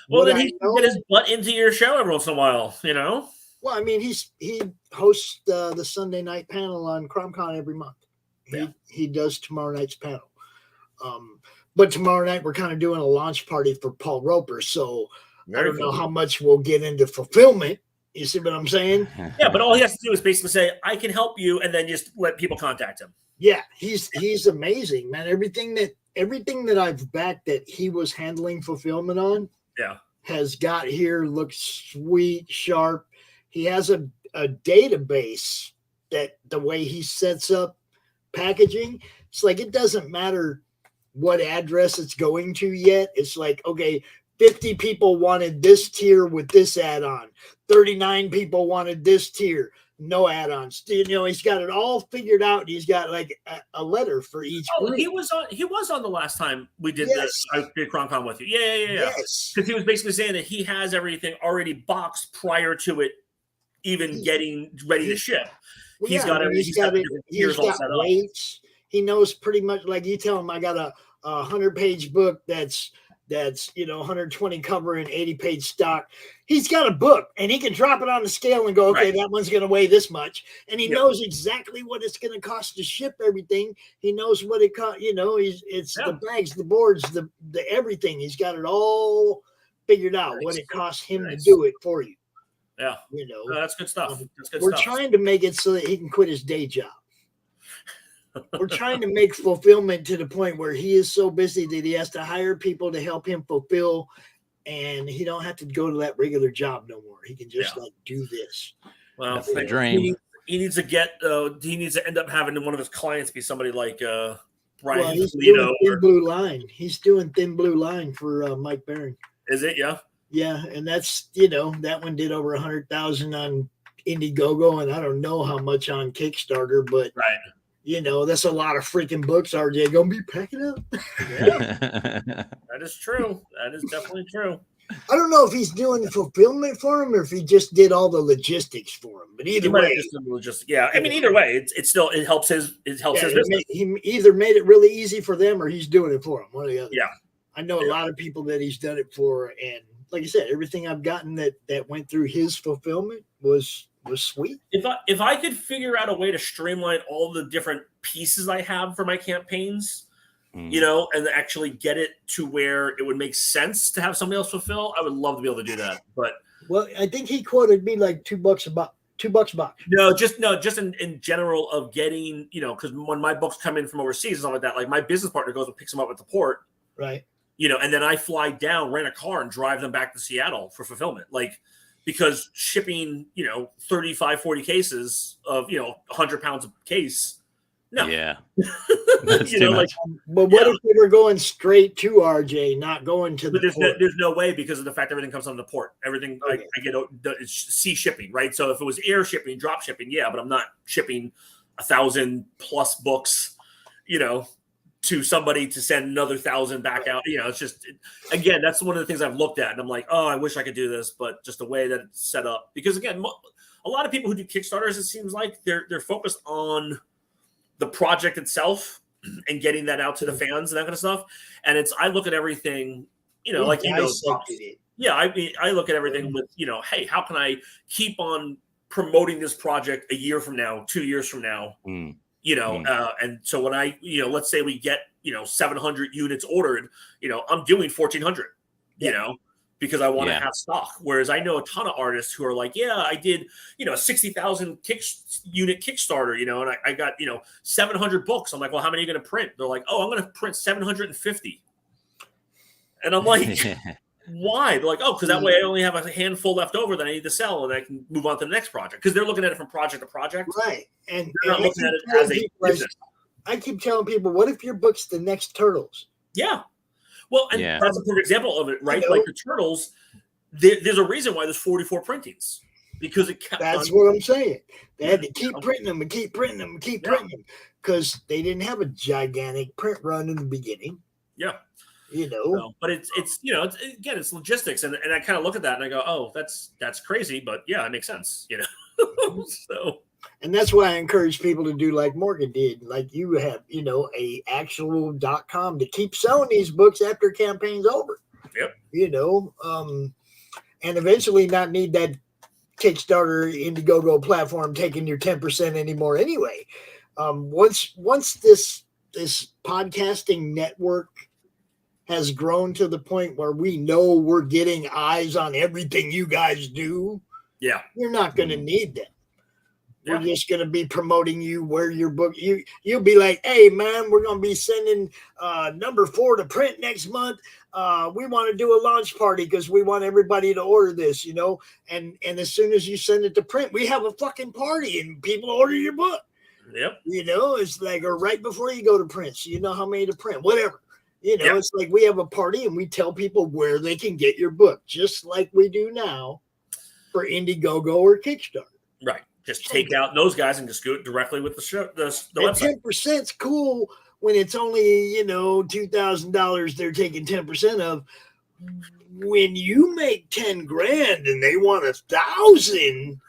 Well, then he can get his butt into your show every once in a while, Well, I mean, he hosts the Sunday night panel on CRoM CoN every month. He does tomorrow night's panel. But tomorrow night we're kind of doing a launch party for Paul Roper, so I don't know how much we'll get into fulfillment. You see what I'm saying? Yeah, but all he has to do is basically say, "I can help you," and then just let people contact him. Yeah, he's amazing, man. Everything that I've backed that he was handling fulfillment on, has got here, looks sweet, sharp. He has a database that the way he sets up packaging, it's like it doesn't matter what address it's going to yet. It's like, okay, 50 people wanted this tier with this add-on. 39 people wanted this tier, no add-ons. He's got it all figured out. He's got like a letter for each group. He was on the last time we did this. I did CRoM CoN with you. Yeah. Yes. Because he was basically saying that he has everything already boxed prior to it even getting ready to ship. He's got weights. He knows pretty much, like you tell him, I got a 100-page book that's 120 cover and 80-page stock. He's got a book, and he can drop it on the scale and go, okay, that one's going to weigh this much, and he knows exactly what it's going to cost to ship everything. He knows what it costs. The bags, the boards, the everything. He's got it all figured out. What it costs him to do it for you. Yeah, that's good stuff. We're trying to make it so that he can quit his day job. We're trying to make fulfillment to the point where he is so busy that he has to hire people to help him fulfill, and he don't have to go to that regular job no more. He can just do this. Well, that's the dream. He needs to end up having one of his clients be somebody like Brian. Well, he's doing Thin Blue Line. He's doing Thin Blue Line for Mike Baron. Is it? Yeah. Yeah, and that's that one did over 100,000 on Indiegogo, and I don't know how much on Kickstarter, but You know, that's a lot of freaking books. RJ gonna be packing up. That is true. That is definitely true. I don't know if he's doing fulfillment for him or if he just did all the logistics for him. But either way, yeah. I mean, either way, it still helps his business. He either made it really easy for them or he's doing it for them. One or the other. Yeah. I know a lot of people that he's done it for, and like I said, everything I've gotten that went through his fulfillment was sweet. If I could figure out a way to streamline all the different pieces I have for my campaigns, you know, and actually get it to where it would make sense to have somebody else fulfill, I would love to be able to do that. But well, I think he quoted me like $2 a box. $2 a box. No, just in general of getting, you know, because when my books come in from overseas and stuff like that, like my business partner goes and picks them up at the port, right? You know, and then I fly down, rent a car, and drive them back to Seattle for fulfillment, like. Because shipping, you know, 35, 40 cases of, you know, 100 pounds a case. No. Yeah. You know, like, but what if they were going straight to RJ, not going to the port? There's no way because of the fact everything comes on the port. Everything I get it's sea shipping, right? So if it was air shipping, drop shipping, yeah, but I'm not shipping 1,000+ books, you know, to somebody to send another 1,000 back out. You know, it's just, again, that's one of the things I've looked at. And I'm like, oh, I wish I could do this, but just the way that it's set up. Because again, a lot of people who do Kickstarters, it seems like they're focused on the project itself and getting that out to the fans and that kind of stuff. And I look at everything, you know, like, you know, yeah, I look at everything with, you know, hey, how can I keep on promoting this project a year from now, 2 years from now? You know, and so when you know, let's say we get, you know, 700 units ordered, you know, I'm doing 1,400, you know, because I want to have stock. Whereas I know a ton of artists who are like, yeah, I did, you know, a 60,000 unit Kickstarter, you know, and I got, you know, 700 books. I'm like, well, how many are you going to print? They're like, oh, I'm going to print 750. And I'm like, why? They're like, oh, because that way I only have a handful left over that I need to sell and I can move on to the next project. Because they're looking at it from project to project. Right. And they're not looking at it as a business. I keep telling people, what if your book's the next Turtles? Yeah. Well, and that's a perfect example of it, right? Like the Turtles, there's a reason why there's 44 printings. Because it kept That's what I'm saying. They had to keep printing them and keep printing them and keep printing them. Because they didn't have a gigantic print run in the beginning. Yeah. You know, but it's you know, it's logistics, and I kind of look at that and I go, oh, that's crazy, but yeah, it makes sense, you know. So, and that's why I encourage people to do like Morgan did, like you have, you know, a actual.com to keep selling these books after campaign's over. Yep. You know, and eventually not need that Kickstarter Indiegogo platform taking your 10% anymore anyway. Once this podcasting network has grown to the point where we know we're getting eyes on everything you guys do, you're not going to need that. We're just going to be promoting you where your book, you'll be like, hey man, we're going to be sending number 4 to print next month. We want to do a launch party because we want everybody to order this, you know, and as soon as you send it to print, we have a fucking party and people order your book. Yep. You know, it's like, or right before you go to print, so you know how many to print, whatever. You know, it's like we have a party and we tell people where they can get your book, just like we do now for Indiegogo or Kickstarter. Right. Just take out those guys and just go directly with the website. 10%'s cool when it's only, you know, $2,000 they're taking 10% of. When you make 10 grand and they want 1,000,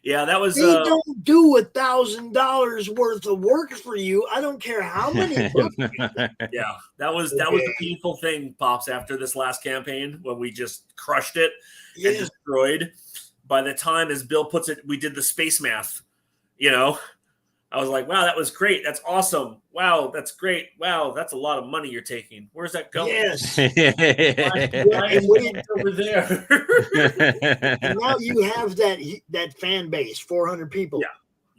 yeah, that was. They don't do $1,000 worth of work for you. I don't care how many books. Yeah, that was the painful thing, Pops. After this last campaign, when we just crushed it and destroyed. By the time, as Bill puts it, we did the space math. You know, I was like, wow, that was great. That's awesome. Wow, that's great. Wow, that's a lot of money you're taking. Where's that going? Yes. Why is it over there? And now you have that fan base, 400 people. Yeah.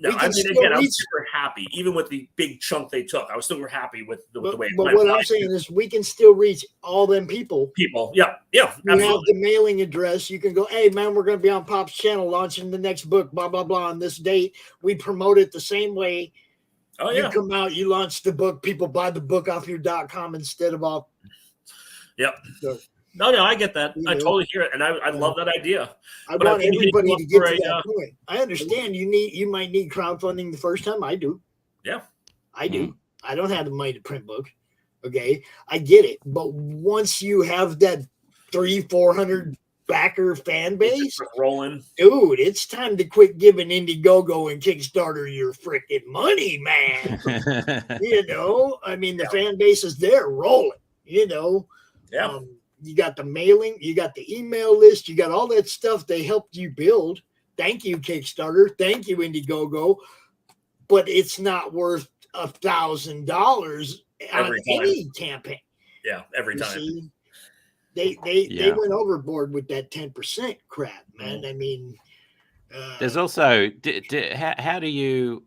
No, I mean, again, I was super happy. Even with the big chunk they took, I was still happy with the way it went. But what I'm saying is we can still reach all them people. Yeah, absolutely. You have the mailing address. You can go, hey, man, we're going to be on Pop's channel launching the next book, blah, blah, blah, on this date. We promote it the same way. Oh, you come out, you launch the book, people buy the book off your .com instead of off. Yep. So, no, I get that. I totally hear it, and I love that idea. I want everybody to get to that point. I understand you might need crowdfunding the first time. I do. Yeah. I do. I don't have the money to print books. Okay, I get it. But once you have that 300-400 backer fan base rolling, dude, it's time to quit giving Indiegogo and Kickstarter your freaking money, man. I mean, the fan base is there rolling. You got the mailing, you got the email list, you got all that stuff they helped you build. Thank you, Kickstarter. Thank you, Indiegogo. But it's not worth $1,000 on any campaign. Yeah, every time. See? They went overboard with that 10% crap, man. I mean, there's also how do you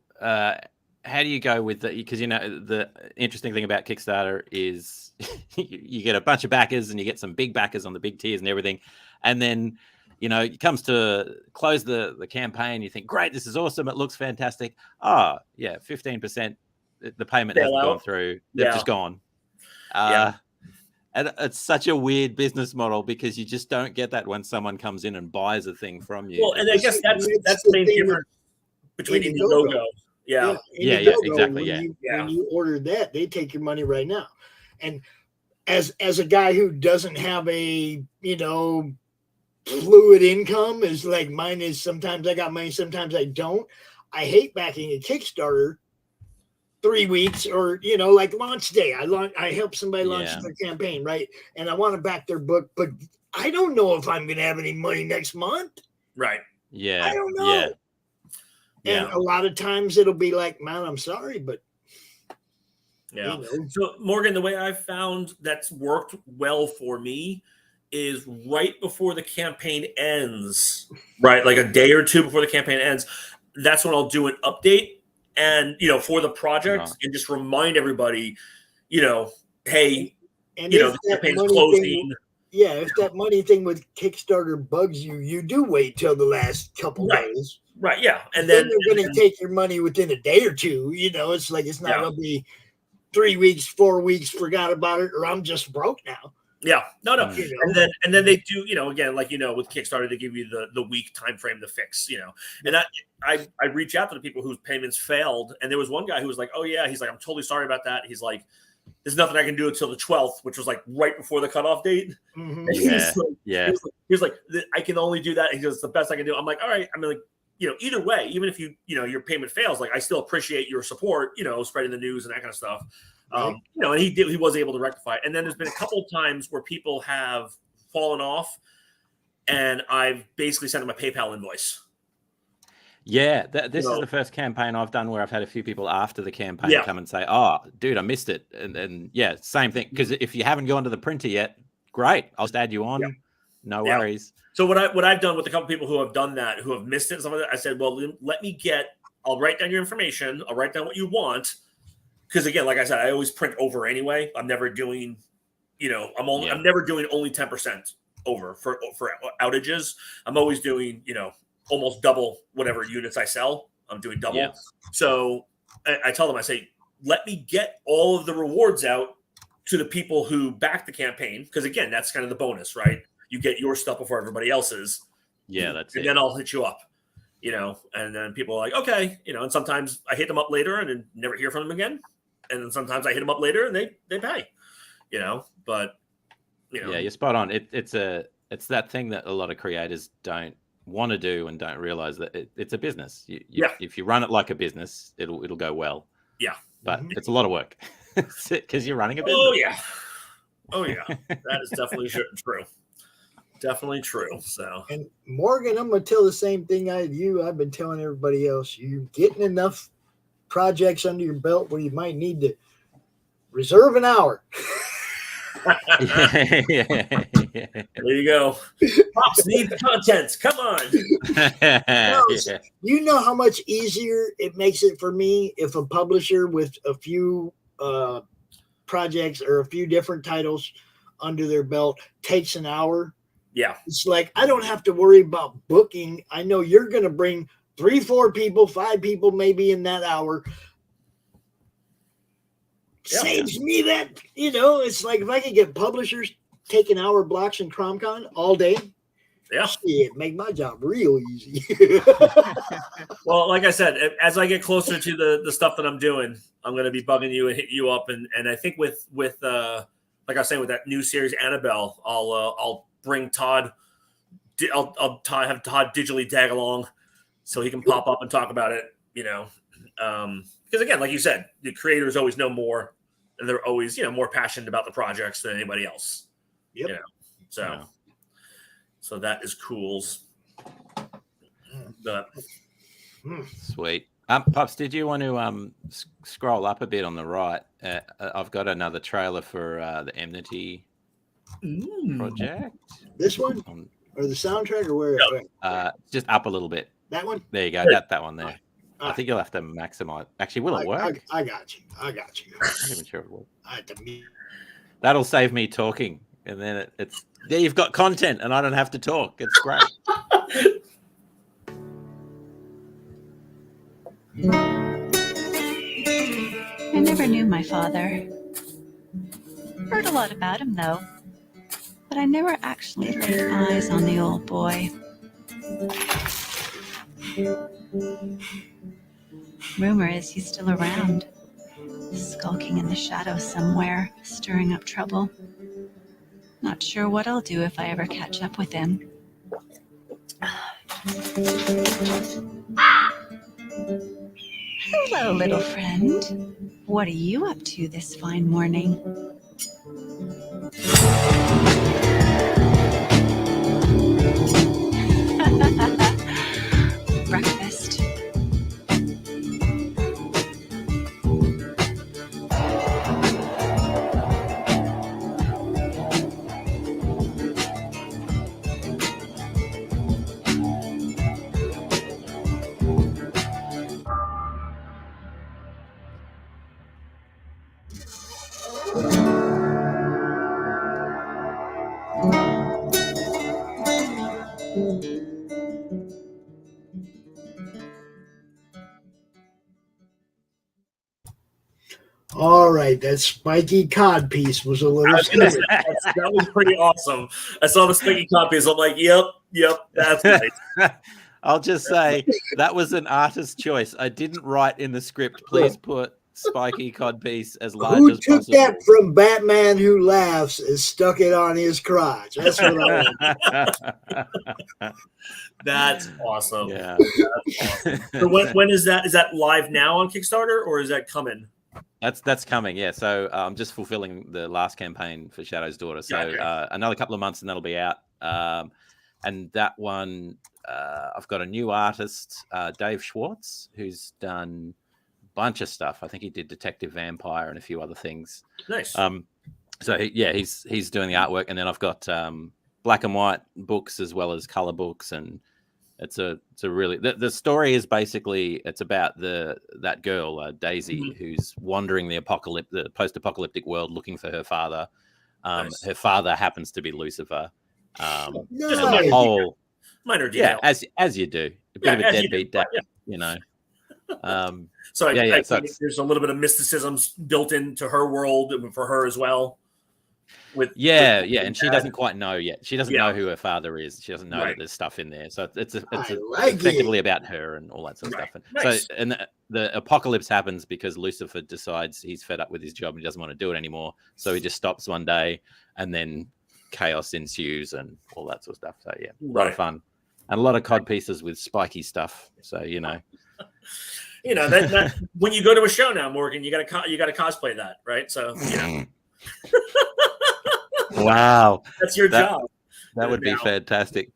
go with the, because the interesting thing about Kickstarter is you get a bunch of backers and you get some big backers on the big tiers and everything, and then it comes to close the campaign, you think, great, this is awesome, it looks fantastic. 15% the payment hasn't gone through, they've just gone. And it's such a weird business model because you just don't get that when someone comes in and buys a thing from you. Well, and I guess that's the main difference between Indiegogo. Yeah, exactly. When you order that, they take your money right now. And as a guy who doesn't have a fluid income, is like mine is, sometimes I got money, sometimes I don't. I hate backing a Kickstarter 3 weeks or like launch day. I help somebody launch their campaign, right? And I want to back their book, but I don't know if I'm gonna have any money next month. Right. Yeah. I don't know. And a lot of times it'll be like, man, I'm sorry, but So Morgan, the way I found that's worked well for me is right before the campaign ends, right? Like a day or two before the campaign ends, that's when I'll do an update. And for the project, and just remind everybody, hey, the campaign's closing. If that money thing with Kickstarter bugs you, you do wait till the last couple days. Right, yeah. And then they're going to take your money within a day or two. It's like, it's not going to be 3 weeks, 4 weeks, forgot about it, or I'm just broke now. Yeah, no. And then they do, again, like, with Kickstarter, they give you the week time frame to fix, and I reach out to the people whose payments failed. And there was one guy who was like, oh yeah, he's like, I'm totally sorry about that. He's like, there's nothing I can do until the 12th, which was like right before the cutoff date. Mm-hmm. He was like, I can only do that. He goes, it's the best I can do. I'm like, all right. I mean, like, either way, even if your payment fails, like, I still appreciate your support, spreading the news and that kind of stuff. And he was able to rectify it. And then there's been a couple of times where people have fallen off, and I've basically sent them a PayPal invoice. Yeah, this is the first campaign I've done where I've had a few people after the campaign come and say, "Oh, dude, I missed it," and same thing. Because if you haven't gone to the printer yet, great, I'll just add you on. No worries. So what I've done with a couple people who have done that, who have missed it, and some of that, I said, well, I'll write down your information. I'll write down what you want. Because again, like I said, I always print over anyway. I'm never doing, I'm never doing only 10% over for outages. I'm always doing, almost double whatever units I sell. I'm doing double. Yeah. So I tell them, I say, let me get all of the rewards out to the people who back the campaign. Because again, that's kind of the bonus, right? You get your stuff before everybody else's. Yeah, that's and then I'll hit you up. And then people are like, okay, and sometimes I hit them up later and then never hear from them again. And then sometimes I hit them up later and they pay, but yeah, you're spot on. It's that thing that a lot of creators don't want to do and don't realize that it's a business. If you run it like a business, it'll go well. Yeah. But it's a lot of work because you're running a business. Oh yeah. That is definitely true. Definitely true. So, and Morgan, I'm going to tell the same thing I've been telling everybody else. You're getting enough projects under your belt where you might need to reserve an hour. There you go. Pops need the content. Come on. You know how much easier it makes it for me if a publisher with a few projects or a few different titles under their belt takes an hour. Yeah. It's like, I don't have to worry about booking. I know you're going to bring 3-4 people, 5 people maybe in that hour. Saves me that, it's like if I could get publishers taking hour blocks in CromCon all day, Yeah. Shit, make my job real easy. Well, like I said, as I get closer to the stuff that I'm doing, I'm going to be bugging you and hit you up. And I think with like I was saying, with that new series, Annabelle, I'll bring Todd. I'll have Todd digitally tag along so he can pop up and talk about it, because again, like you said, the creators always know more and they're always, more passionate about the projects than anybody else. Yep. So that is cool. But Sweet. Pops, did you want to scroll up a bit on the right? I've got another trailer for the Enmity project. This one? Or the soundtrack, or where? Just up a little bit. That one? There you go. That one there. I think you'll have to maximize. Actually, will it work? I got you. I'm not even sure it will. I had to mute. That'll save me talking, and then it's there. You've got content, and I don't have to talk. It's great. I never knew my father. Heard a lot about him, though. But I never actually laid eyes on the old boy. Rumor is he's still around, skulking in the shadows somewhere, stirring up trouble. Not sure what I'll do if I ever catch up with him. Hello, little friend. What are you up to this fine morning? Breakfast. All right, that spiky cod piece was a little scary. That was pretty awesome. I saw the spiky cod piece. I'm like, yep, that's nice. I'll just say that was an artist's choice. I didn't write in the script, please put spiky codpiece as large Who as took possible. that from Batman Who Laughs and stuck it on his crotch? That's what I want. That's awesome. Yeah. That's awesome. So when is that? Is that live now on Kickstarter, or is that coming? That's coming, yeah. So I'm just fulfilling the last campaign for Shadow's Daughter. So another couple of months and that'll be out. And that one, I've got a new artist, Dave Schwartz, who's done a bunch of stuff. I think he did Detective Vampire and a few other things. Nice. So he's doing the artwork, and then I've got black and white books as well as color books, and it's a really the story is basically it's about that girl Daisy who's wandering the post-apocalyptic world looking for her father. Nice. Her father happens to be Lucifer. Just a minor detail. Yeah, as you do, a bit of a deadbeat dad, you know. So I so think there's a little bit of mysticism built into her world for her as well. And she doesn't quite know yet. She doesn't know who her father is. She doesn't know that there's stuff in there. So it's effectively about her and all that sort of stuff. And Nice. so and the apocalypse happens because Lucifer decides he's fed up with his job and he doesn't want to do it anymore. So he just stops one day, and then chaos ensues and all that sort of stuff. So yeah, a lot of fun and a lot of cod pieces with spiky stuff. So you know. That when you go to a show now, Morgan, you got to cosplay that, right? So wow, that's your job. That would be fantastic.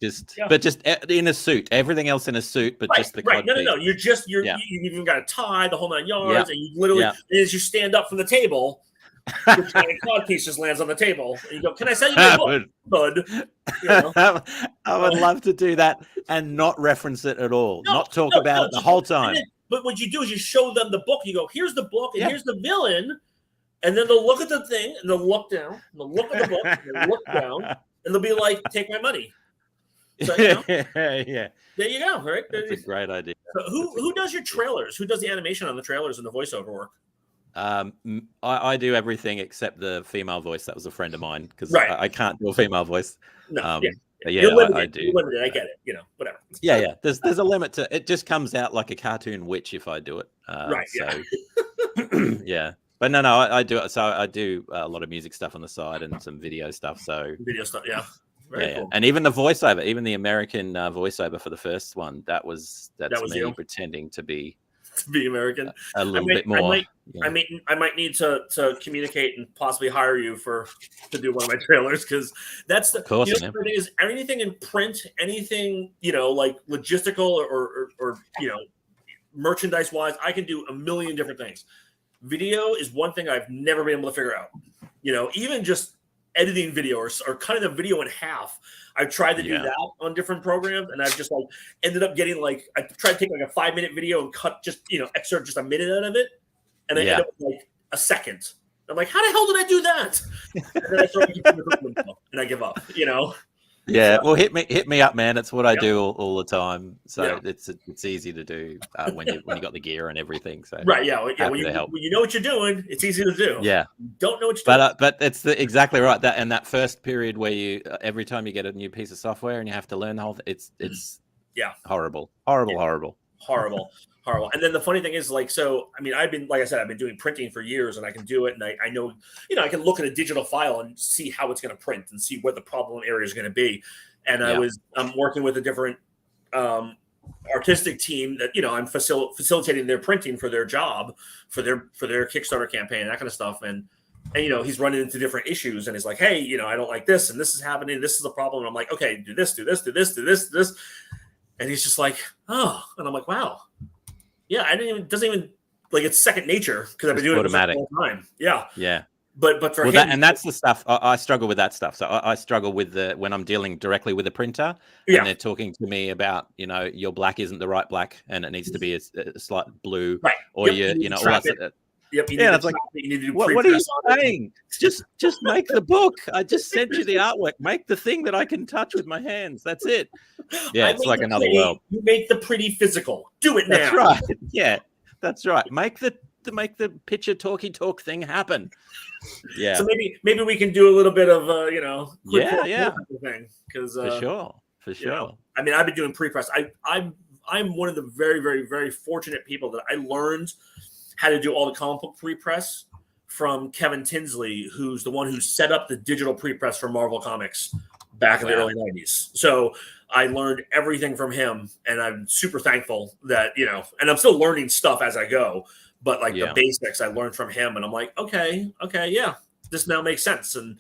But just in a suit, everything else in a suit, but just the cod piece. No. You've even got a tie, the whole 9 yards, and you literally as you stand up from the table, your tiny cod piece just lands on the table, and you go, "Can I sell you my book, bud?" I would love to do that and not reference it at all, not talk about it the whole time. But what you do is you show them the book. You go, "Here's the book, and here's the villain," and then they'll look at the thing, and they'll look down, and they'll look at the book, and they'll look down, and they'll be like, "Take my money." So, yeah. There you go. Right. That's a great idea. So who does your trailers? Who does the animation on the trailers and the voiceover work? I do everything except the female voice. That was a friend of mine because I can't do a female voice. No, Yeah, You're limited. I do. You're limited. I get it. You know, whatever. Yeah. There's a limit to it. Just comes out like a cartoon witch if I do it. Right. So, yeah. But no, I do it. So I do a lot of music stuff on the side and some video stuff. So video stuff, yeah. Very cool. And even the voiceover, even the American voiceover for the first one, that's me you. pretending to be American. A little bit more. I might need to communicate and possibly hire you to do one of my trailers, because that's the course, the thing is, anything in print, anything like logistical or merchandise wise, I can do a million different things. Video is one thing I've never been able to figure out. Even just editing video or cutting a video in half. I've tried to do that on different programs, and I've just ended up getting I tried to take a 5-minute video and cut just excerpt just a minute out of it, and I ended up with a second. I'm like, how the hell did I do that? And then I start and I give up. Yeah, well, hit me up, man. It's what I do all the time. So it's easy to do when you got the gear and everything. So right, when you know what you're doing, it's easy to do. Yeah, you don't know what you're doing. But it's exactly right. That first period where you every time you get a new piece of software and you have to learn the whole thing, it's horrible. And then the funny thing is, I've been doing printing for years, and I can do it, and I know, I can look at a digital file and see how it's going to print and see what the problem area is going to be. And I'm working with a different artistic team that, I'm facilitating their printing for their job, for their Kickstarter campaign, that kind of stuff. And he's running into different issues, and he's like, hey, I don't like this, and this is happening. This is the problem. And I'm like, okay, do this. And he's just like, oh, and I'm like, wow. Yeah, it doesn't even it's second nature, because I've been doing automatic. It for a long time. Yeah. Yeah. But for him, that's the stuff I struggle with. That stuff. So I struggle with when I'm dealing directly with a printer, and they're talking to me about your black isn't the right black, and it needs to be a slight blue, right? Or all that. Yep. It's like, what are you saying? Just make the book. I just sent you the artwork. Make the thing that I can touch with my hands. That's it. Yeah, it's like another world. You make the pretty physical. Do it now. That's right. Yeah, that's right. Make the picture talky talk thing happen. Yeah. So maybe we can do a little bit of thing, because for sure. I've been doing pre-press. I'm one of the very, very, very fortunate people that I learned how to do all the comic book pre-press from Kevin Tinsley, who's the one who set up the digital pre-press for Marvel Comics back in the early 90s. So I learned everything from him, and I'm super thankful that, and I'm still learning stuff as I go, but the basics I learned from him, and I'm like, okay, yeah, this now makes sense. And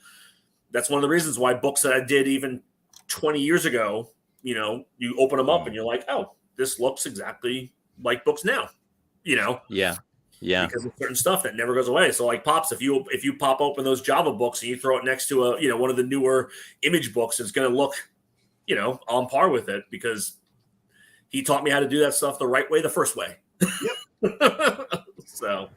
that's one of the reasons why books that I did even 20 years ago, you open them up and you're like, oh, this looks exactly like books now, Yeah, because of certain stuff that never goes away. So Pops, if you pop open those Java books and you throw it next to one of the newer Image books, it's going to look, on par with it, because he taught me how to do that stuff the right way, the first way. Yep. So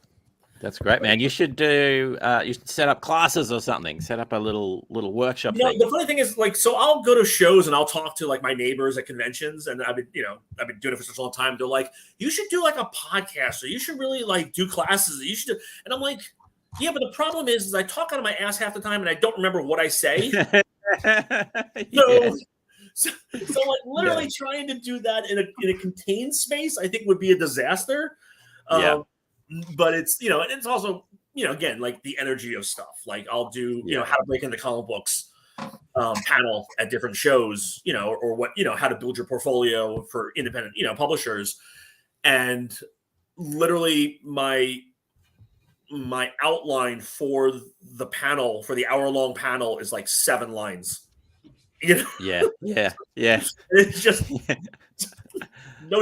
that's great, man. You should you should set up classes or something. Set up a little workshop. The funny thing is, so I'll go to shows and I'll talk to my neighbors at conventions, and I've been doing it for such a long time. They're like, you should do a podcast, or you should really do classes. You should do, and I'm like, yeah, but the problem is I talk out of my ass half the time and I don't remember what I say. So literally trying to do that in a contained space, I think would be a disaster. But it's and it's also again the energy of stuff. I'll do how to break into comic books panel at different shows, or what how to build your portfolio for independent publishers, and literally my outline for the panel, for the hour-long panel, is 7 lines. Yeah. It's just no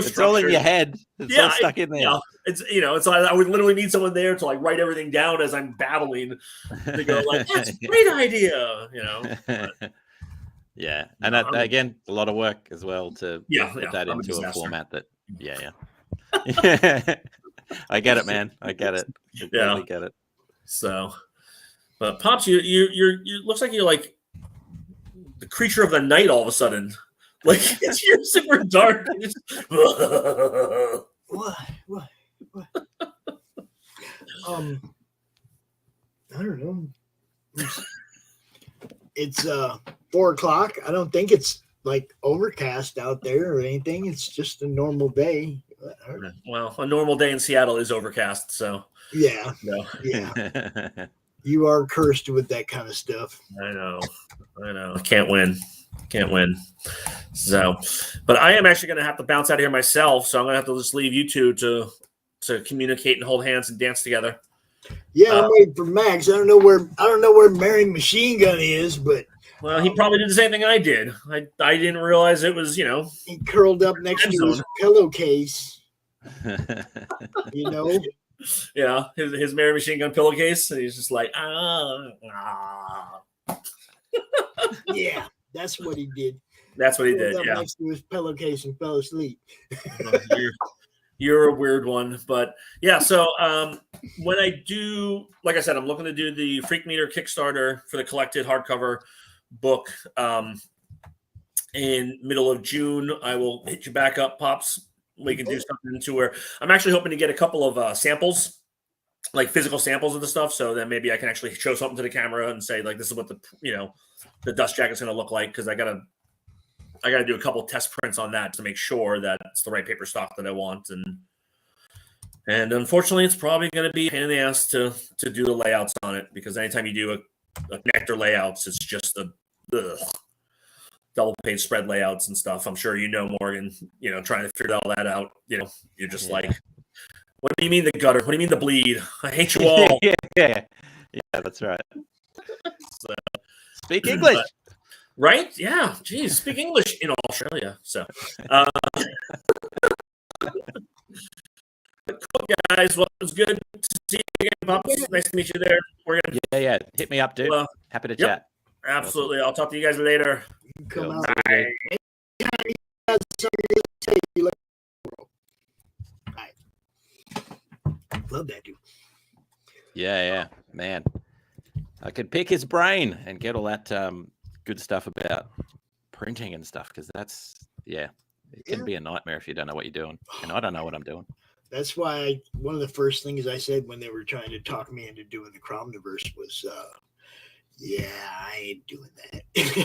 structure. It's all in your head. It's all stuck in there. Yeah. It's it's I would literally need someone there to write everything down as I'm babbling to go that's a great idea, Yeah, and again, a lot of work as well to put that into a format that. I get it, man. I get it. I totally get it. So, but Pops, you looks like you're the creature of the night all of a sudden. You're super dark. What? I don't know. It's 4 o'clock. I don't think it's like overcast out there or anything. It's just a normal day. Well, a normal day in Seattle is overcast, so yeah, no. Yeah. You are cursed with that kind of stuff. I know. Can't win. So, but I am actually going to have to bounce out of here myself. So I'm going to have to just leave you two to communicate and hold hands and dance together. Yeah, I'm waiting for Max. I don't know where Mary Machine Gun is, but well, he probably did the same thing I did. I didn't realize it was, he curled up next to his pillowcase. Yeah, his Mary Machine Gun pillowcase, and he's just like, yeah, that's what he did. That's what he did. Yeah, next to his pillowcase and fell asleep. You're a weird one, but yeah. So when I do, like I said, I'm looking to do the Freak Meter Kickstarter for the collected hardcover book in middle of June. I will hit you back up, Pops. We can do something to where I'm actually hoping to get a couple of samples, like physical samples of the stuff, so that maybe I can actually show something to the camera and say, like, this is what the dust jacket's going to look like, because I gotta do a couple test prints on that to make sure that it's the right paper stock that I want, and unfortunately, it's probably going to be a pain in the ass to do the layouts on it, because anytime you do a connector layouts, it's just a double page spread layouts and stuff. I'm sure Morgan, trying to figure all that out. You're just like, what do you mean the gutter? What do you mean the bleed? I hate you all. Yeah, that's right. So, speak English. Right? Yeah. Geez, speak English in Australia. So, cool, guys. Well, it was good to see you again, Pops. Nice to meet you there. We're gonna yeah. Hit me up, dude. Happy to chat. Absolutely. I'll talk to you guys later. Come out. Bye. Love that dude. Yeah, man. I could pick his brain and get all that good stuff about printing and stuff, because it can be a nightmare if you don't know what you're doing, and I don't know what I'm doing. That's why one of the first things I said when they were trying to talk me into doing the Cromniverse was, I ain't doing that.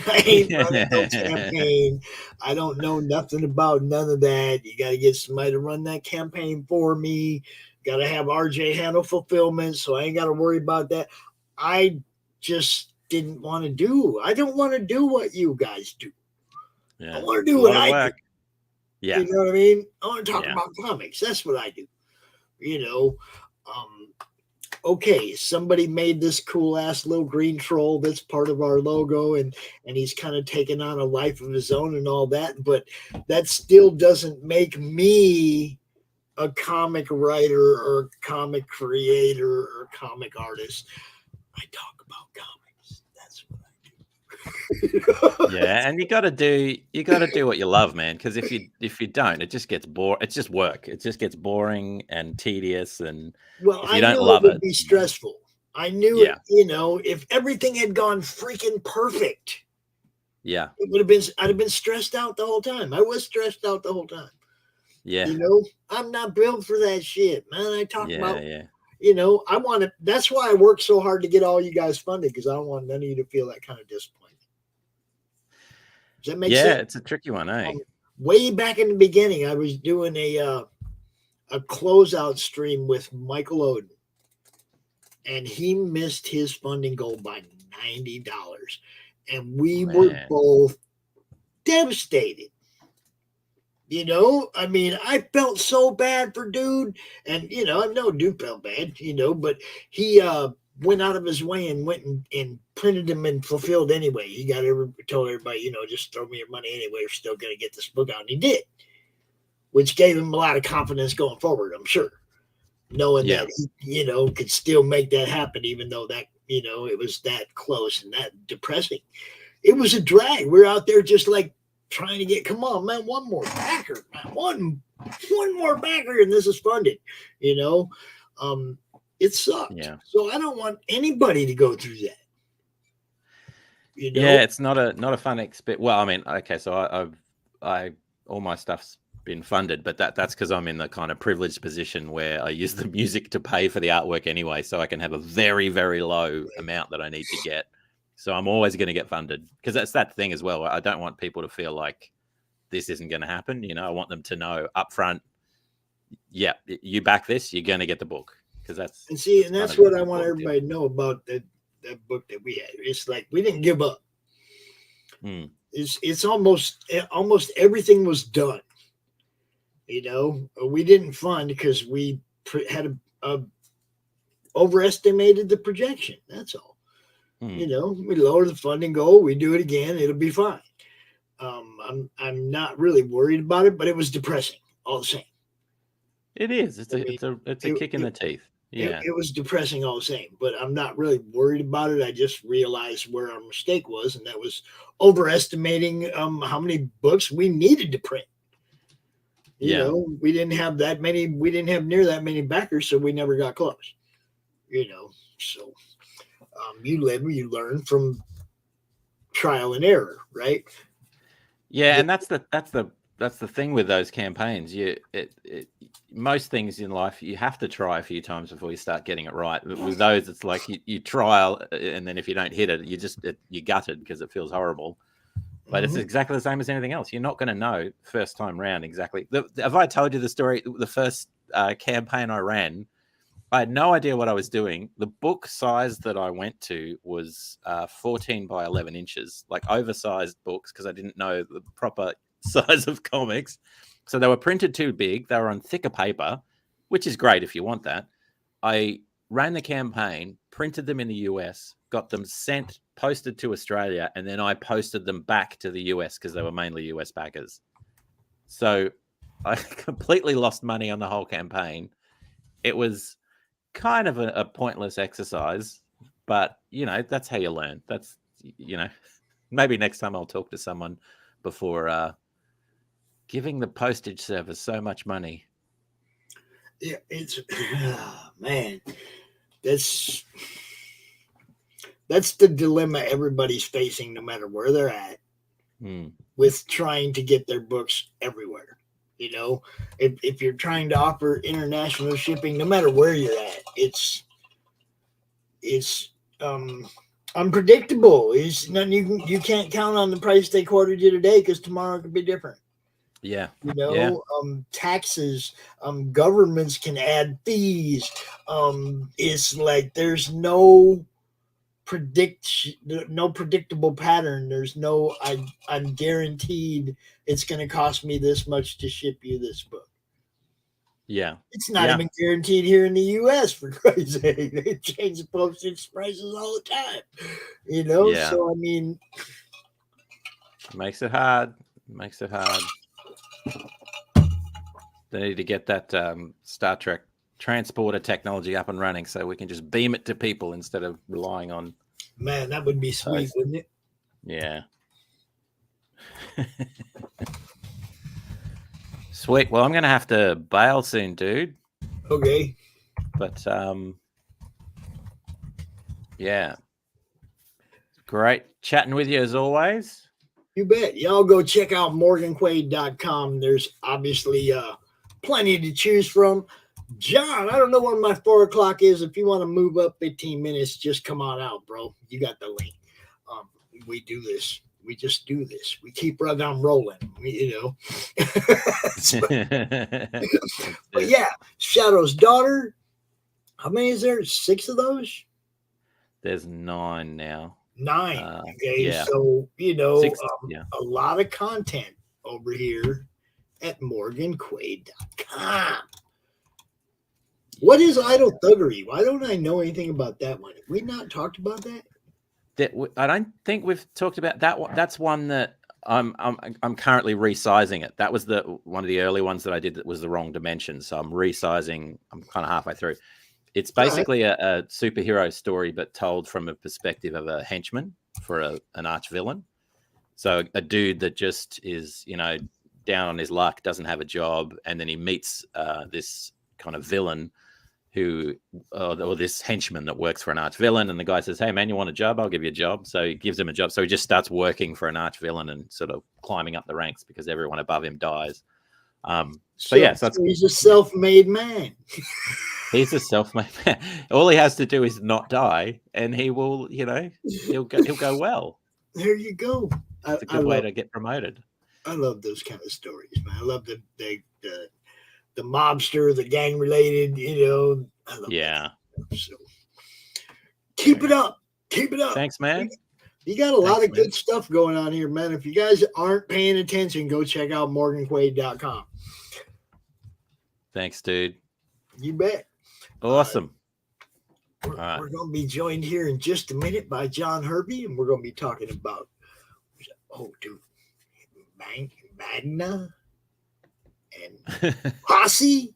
I ain't running no campaign. I don't know nothing about none of that. You got to get somebody to run that campaign for me. Got to have RJ handle fulfillment, so I ain't got to worry about that. I just didn't want to do. I don't want to do what you guys do. Yeah. I want to do what I do. Yeah. You know what I mean? I want to talk about comics. That's what I do. Okay, somebody made this cool ass little green troll that's part of our logo, and he's kind of taken on a life of his own and all that, but that still doesn't make me a comic writer or comic creator or comic artist. I talk about comics. That's what I do. Yeah, and you got to do what you love, man, because if you don't, it just gets boring. It's just work. It just gets boring and tedious, and if you don't love it would be stressful. I knew it, if everything had gone freaking perfect, it would have been, I'd have been stressed out the whole time. I was stressed out the whole time. Yeah. I'm not built for that shit, man. I talk about, I want to, that's why I work so hard to get all you guys funded, because I don't want none of you to feel that kind of disappointment. Does that make sense? Yeah, it's a tricky one, eh? Way back in the beginning, I was doing a closeout stream with Michael Oden, and he missed his funding goal by $90. And we were both devastated. I felt so bad for dude, and I know dude felt bad, but he went out of his way and went and printed them and fulfilled anyway. He told everybody, just throw me your money anyway. We're still going to get this book out, and he did, which gave him a lot of confidence going forward, I'm sure, knowing that he, could still make that happen, even though that, it was that close and that depressing. It was a drag. We're out there just like trying to get, come on, man, one more backer, man, one more backer, and this is funded. It sucked. Yeah. So I don't want anybody to go through that. Yeah, it's not a fun experience. Well, I mean, okay, so I all my stuff's been funded, but that's because I'm in the kind of privileged position where I use the music to pay for the artwork anyway, so I can have a very, very low amount that I need to get. So I'm always going to get funded because that's that thing as well. I don't want people to feel like this isn't going to happen. You know, I want them to know up front, yeah, you back this, you're going to get the book. Because that's what I want everybody to know about that book that we had. It's like we didn't give up. It's almost everything was done. You know, we didn't fund because we had a overestimated the projection. That's all. You know, we lower the funding goal, we do it again, it'll be fine. I'm not really worried about it, but it was depressing all the same. It is. It's a kick in the teeth. Yeah, it was depressing all the same, but I'm not really worried about it. I just realized where our mistake was, and that was overestimating how many books we needed to print. You know, we didn't have that many. We didn't have near that many backers, so we never got close. You know, so you learn from trial and error, right? Yeah, and that's the thing with those campaigns. Most things in life you have to try a few times before you start getting it right. But with those, it's like you trial, and then if you don't hit it, you're gutted because it feels horrible. But it's exactly the same as anything else. You're not going to know first time round exactly. Have I told you the story? The first campaign I ran, I had no idea what I was doing. The book size that I went to was 14 by 11 inches, like oversized books, because I didn't know the proper size of comics. So they were printed too big. They were on thicker paper, which is great if you want that. I ran the campaign, printed them in the US, got them posted to Australia, and then I posted them back to the US because they were mainly US backers. So I completely lost money on the whole campaign. It was kind of a pointless exercise, but, you know, that's how you learn. That's, you know, maybe next time I'll talk to someone before giving the postage service so much money. Yeah, it's man, that's the dilemma everybody's facing, no matter where they're at, with trying to get their books everywhere. You know, if you're trying to offer international shipping, no matter where you're at, it's unpredictable. It's nothing you can't count on the price they quoted you today because tomorrow could be different. Yeah. You know, taxes, governments can add fees. It's like there's no predictable pattern. There's no I'm guaranteed it's going to cost me this much to ship you this book. Yeah. It's not even guaranteed here in the US, for Christ's sake. They change the postage prices all the time. You know, so I mean, makes it hard. They need to get that Star Trek transporter technology up and running so we can just beam it to people instead of relying on. Man, that would be sweet, wouldn't it? Yeah. Sweet. Well, I'm going to have to bail soon, dude. Okay. But yeah. Great chatting with you as always. You bet. Y'all go check out morganquaid.com. There's obviously plenty to choose from. John, I don't know when my 4 o'clock is. If you want to move up 15 minutes, just come on out, bro. You got the link. We do this. We just do this. We keep right on rolling. But yeah, Shadow's Daughter. How many is there? 6 of those? There's 9 now. 9. Okay, yeah. So, 6, a lot of content over here at morganquaid.com. What is Idle Thuggery? Why don't I know anything about that one? Have we not talked about that? I don't think we've talked about that one. That's one that I'm currently resizing it. That was one of the early ones that I did that was the wrong dimension. So I'm resizing. I'm kind of halfway through. It's basically a superhero story, but told from a perspective of a henchman for an arch villain. So a dude that just is, down on his luck, doesn't have a job, and then he meets this kind of villain or this henchman that works for an arch villain, and the guy says, "Hey man, you want a job? I'll give you a job." So he gives him a job. So he just starts working for an arch villain and sort of climbing up the ranks because everyone above him dies. So he's a self-made man. He's a self-made man. All he has to do is not die, and he will, he'll go well. There you go. It's a good way to get promoted. I love those kind of stories, man. I love the mobster, the gang related, I love that. So keep it up. Keep it up. Thanks, man. You got a lot of good stuff going on here, man. If you guys aren't paying attention, go check out morganquaid.com. Thanks, dude. You bet. Awesome. We're going to be joined here in just a minute by John Hervey, and we're going to be talking about, Magna and Posse.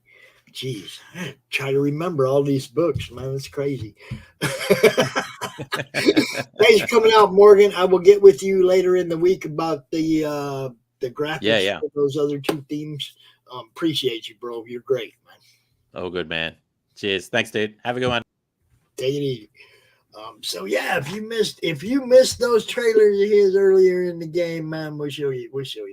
Jeez, I try to remember all these books, man. It's crazy. Thanks for coming out, Morgan. I will get with you later in the week about the graphics for those other two themes. Appreciate you, bro. You're great, man. Oh, good, man. Cheers. Thanks, dude. Have a good one. Take it easy. So yeah, if you missed those trailers of his earlier in the game, man, we'll show you this one.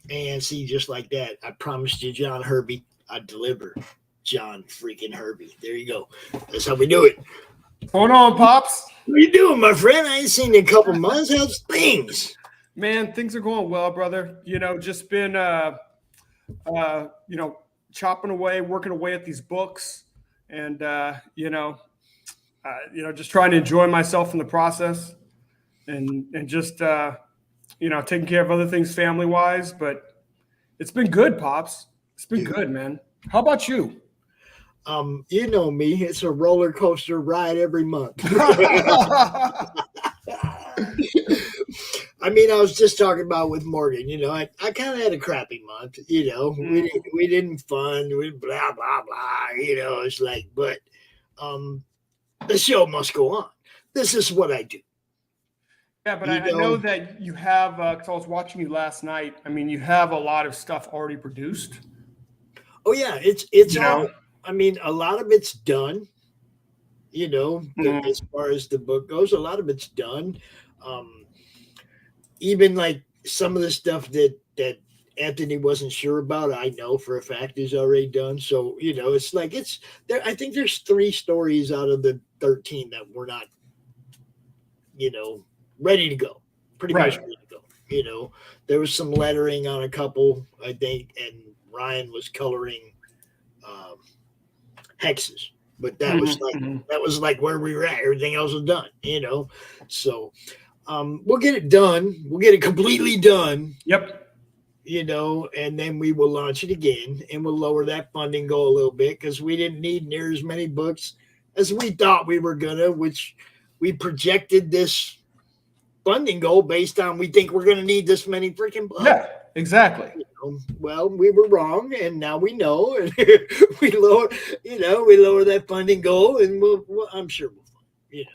And see, just like that, I promised you, John Hervey, I'd deliver. John freaking Hervey. There you go. That's how we do it. What's going on, Pops? What you doing, my friend? I ain't seen you in a couple months. How's things? Man, things are going well, brother. Just been, chopping away, working away at these books, and just trying to enjoy myself in the process, and just. Taking care of other things family-wise, but it's been good, Pops. It's been good, man. How about you? You know me. It's a roller coaster ride every month. I was just talking about with Morgan, I kind of had a crappy month, we didn't fund, we blah, blah, blah, it's like, but the show must go on. This is what I do. Yeah, but I know that you have, because I was watching you last night. I mean, you have a lot of stuff already produced. Oh yeah, it's all. A lot of it's done. As far as the book goes, a lot of it's done. Even like some of the stuff that Anthony wasn't sure about, I know for a fact is already done. So it's like it's there. I think there's 3 stories out of the 13 that we're not, ready to go, pretty much ready to go. There was some lettering on a couple, I think, and Ryan was coloring hexes, but that was like where we were at. Everything else was done, So we'll get it done. We'll get it completely done. Yep. And then we will launch it again, and we'll lower that funding goal a little bit because we didn't need near as many books as we thought we were gonna, which we projected this funding goal based on we think we're going to need this many freaking books. Yeah, exactly. Well, we were wrong, and now we know, and we lower that funding goal, and I'm sure we'll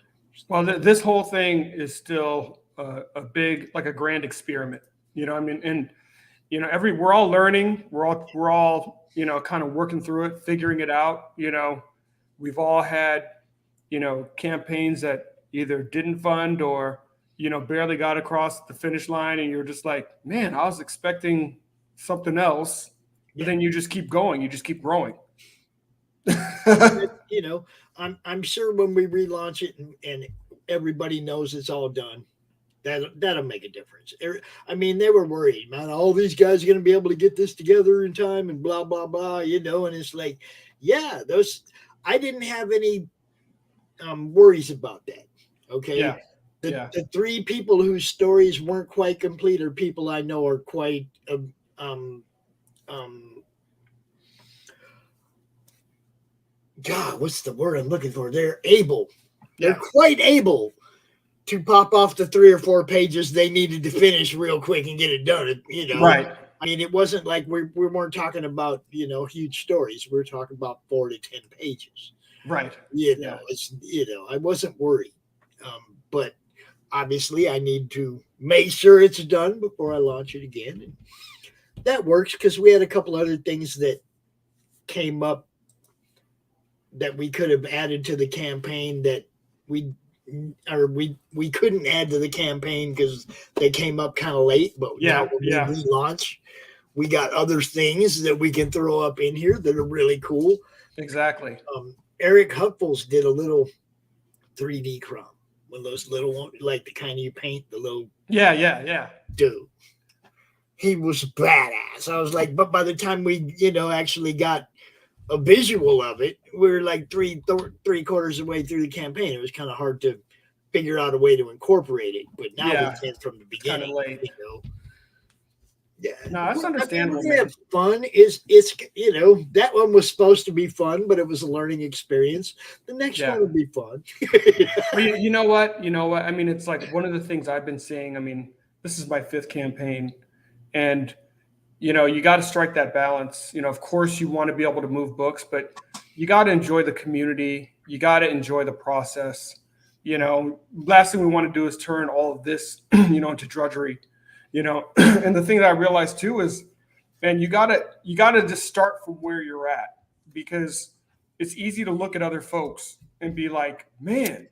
Well, this whole thing is still a big, like a grand experiment. We're all learning. We're all kind of working through it, figuring it out. We've all had campaigns that either didn't fund or barely got across the finish line, and you're just like, man, I was expecting something else, but then you just keep going, you just keep growing. I'm sure when we relaunch it and everybody knows it's all done, that'll make a difference. They were worried, man, all these guys are going to be able to get this together in time and blah, blah, blah, and it's like, yeah, I didn't have any worries about that. Okay. Yeah. The 3 people whose stories weren't quite complete are people I know are quite God, what's the word I'm looking for? They're quite able to pop off the 3 or 4 pages they needed to finish real quick and get it done. Right. It wasn't like we weren't talking about huge stories. We're talking about 4 to 10 pages. Right. I wasn't worried. But obviously I need to make sure it's done before I launch it again. And that works because we had a couple other things that came up that we could have added to the campaign that we couldn't add to the campaign because they came up kind of late. But now when we relaunch, we got other things that we can throw up in here that are really cool. Exactly. Eric Huckfuls did a little 3D CRoM. One of those little ones, like the kind you paint, the little. Yeah. Dude, he was badass. I was like, but by the time we, actually got a visual of it, we were like three quarters of the way through the campaign. It was kind of hard to figure out a way to incorporate it. But now we can from the beginning. Kind of late. Yeah, no, that's understandable. We have fun. It's that one was supposed to be fun, but it was a learning experience. The next one will be fun. But you know what? I mean, it's like one of the things I've been seeing. I mean, this is my 5th campaign, and you got to strike that balance. Of course, you want to be able to move books, but you got to enjoy the community. You got to enjoy the process. Last thing we want to do is turn all of this, into drudgery. And the thing that I realized too is, man, you gotta just start from where you're at, because it's easy to look at other folks and be like, man,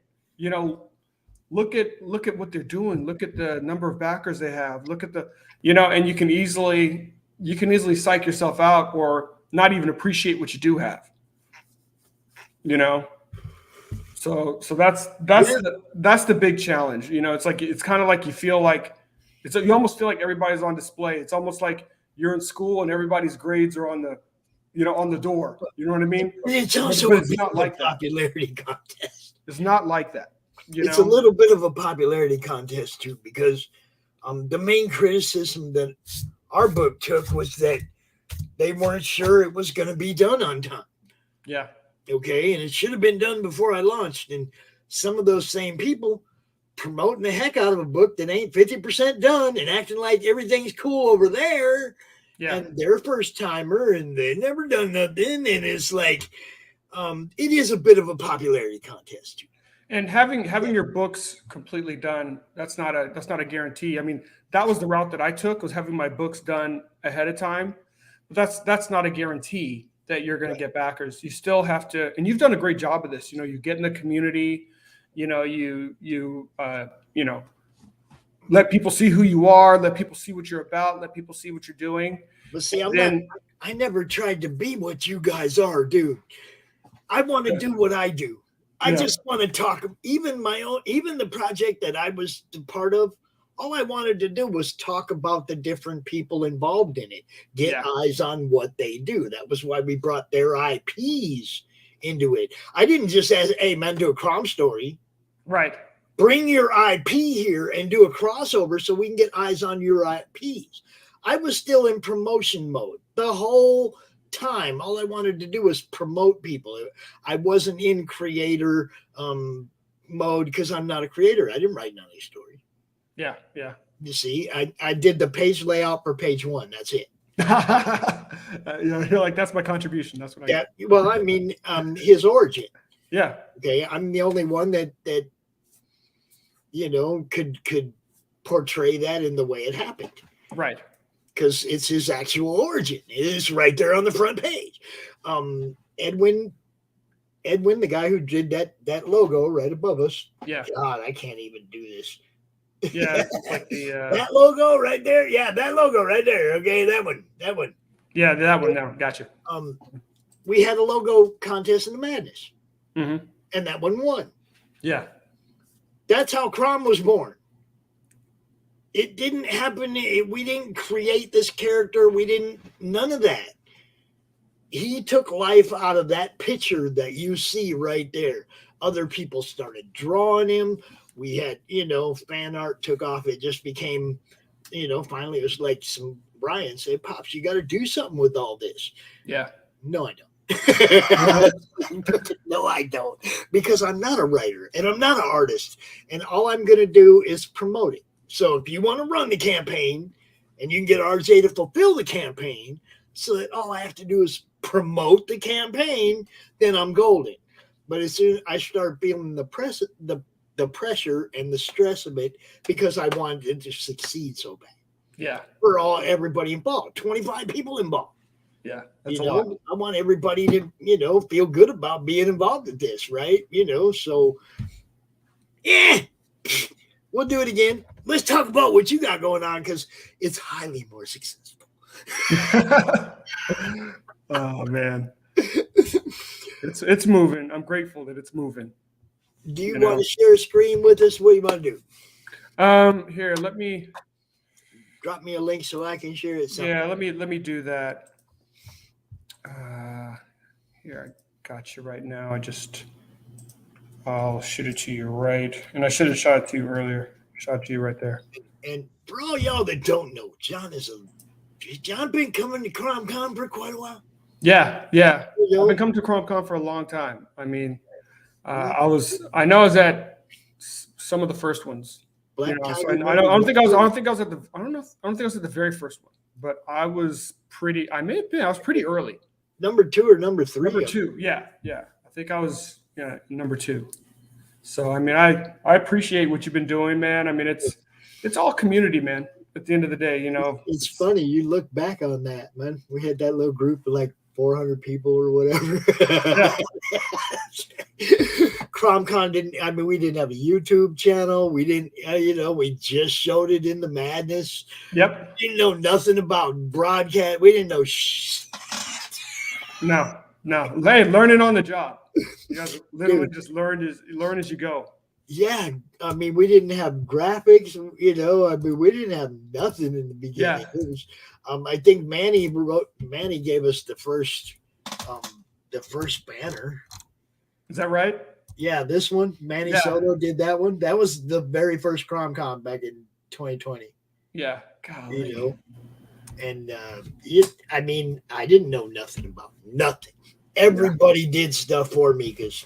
look at what they're doing. Look at the number of backers they have. Look at the, and you can easily psych yourself out or not even appreciate what you do have. So that's the big challenge. It's kind of like you feel like. You almost feel like everybody's on display. It's almost like you're in school and everybody's grades are on the, on the door. You know what I mean? It's also not like popularity contest. It's not like that. It's a little bit of a popularity contest too, because the main criticism that our book took was that they weren't sure it was going to be done on time. Yeah. Okay, and it should have been done before I launched. And some of those same people promoting the heck out of a book that ain't 50% done and acting like everything's cool over there. Yeah. And they're first timer and they've never done nothing. And it's like, it is a bit of a popularity contest. And having your books completely done, that's not a guarantee. I mean, that was the route that I took, was having my books done ahead of time. But that's not a guarantee that you're going to get backers. You still have to, and you've done a great job of this. You get in the community, you let people see who you are, let people see what you're about, let people see what you're doing. But see, I never tried to be what you guys are, dude. I want to do what I do. I just want to talk. Even the project that I was a part of, all I wanted to do was talk about the different people involved in it, get eyes on what they do. That was why we brought their IPs into it. I didn't just ask, hey, man, do a CRoM story. Right. Bring your IP here and do a crossover so we can get eyes on your IPs. I was still in promotion mode the whole time. All I wanted to do was promote people. I wasn't in creator mode because I'm not a creator. I didn't write none of these stories. Yeah. You see, I did the page layout for page 1. That's it. You're like, that's my contribution. That's what I get. Well, I mean, his origin. Yeah. Okay. I'm the only one that could portray that in the way it happened. Right. Because it's his actual origin. It is right there on the front page. Edwin, the guy who did that logo right above us. Yeah. God, I can't even do this. Yeah. Like the, that logo right there. Yeah, that logo right there. Okay, that one. Yeah, that one. Now, gotcha. We had a logo contest in the Madness. Mm-hmm. And that one won. Yeah. That's how CRoM was born. It didn't happen. We didn't create this character. None of that. He took life out of that picture that you see right there. Other people started drawing him. We had, fan art took off. It just became, finally it was like Brian said, Pops, you got to do something with all this. Yeah. No, I don't. No, I don't. Because I'm not a writer and I'm not an artist. And all I'm going to do is promote it. So if you want to run the campaign and you can get RJ to fulfill the campaign so that all I have to do is promote the campaign, then I'm golden. But as soon as I started feeling the pressure and the stress of it, because I wanted it to succeed so bad. Yeah. For everybody involved, 25 people involved. Yeah, that's you a know, lot. I want everybody to, feel good about being involved in this, right? So yeah, we'll do it again. Let's talk about what you got going on, because it's highly more successful. Oh man, it's moving. I'm grateful that it's moving. Do you want to share a screen with us? What do you want to do? Here, let me drop me a link so I can share it. Yeah, let me do that. Here, I got you right now. I'll shoot it to you right, and I should have shot it to you earlier. Shot it to you right there. And for all y'all that don't know, John been coming to CRoM CoN for quite a while. Yeah. I've been coming to CRoM CoN for a long time. I mean, I was at some of the first ones. So I don't think I was at the very first one, but I was pretty early. Number 2 or number 3? Number 2, yeah. I think I was number 2. So I mean, I appreciate what you've been doing, man. I mean, it's all community, man. At the end of the day, it's funny. You look back on that, man. We had that little group of like 400 people or whatever. CRoM CoN we didn't have a YouTube channel. We didn't, we just showed it in the Madness. Yep. Didn't know nothing about broadcast. We didn't know No. Hey, learning on the job. You guys literally just learn as you go. Yeah. I mean, we didn't have graphics, we didn't have nothing in the beginning. Yeah. It was, I think Manny gave us the first banner. Is that right? Yeah, this one. Manny Soto did that one. That was the very first CRoM CoN back in 2020. Yeah. Golly. And I didn't know nothing about nothing. Everybody did stuff for me because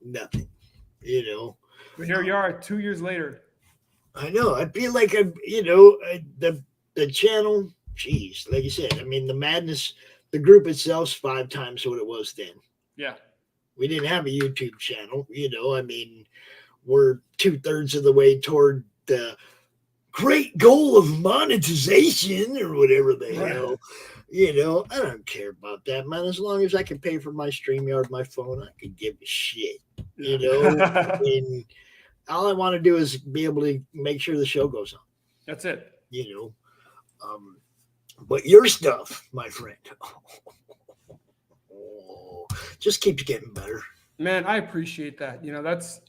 nothing, But here you are 2 years later. I know. I feel like the channel. Geez, like you said, the Madness, the group itself's 5 times what it was then. Yeah. We didn't have a YouTube channel. We're 2/3 of the way toward the great goal of monetization or whatever the hell. I don't care about that, man. As long as I can pay for my StreamYard, my phone, I can give a shit. All I want to do is be able to make sure the show goes on. That's it. But your stuff, my friend, just keeps getting better. Man, I appreciate that. That's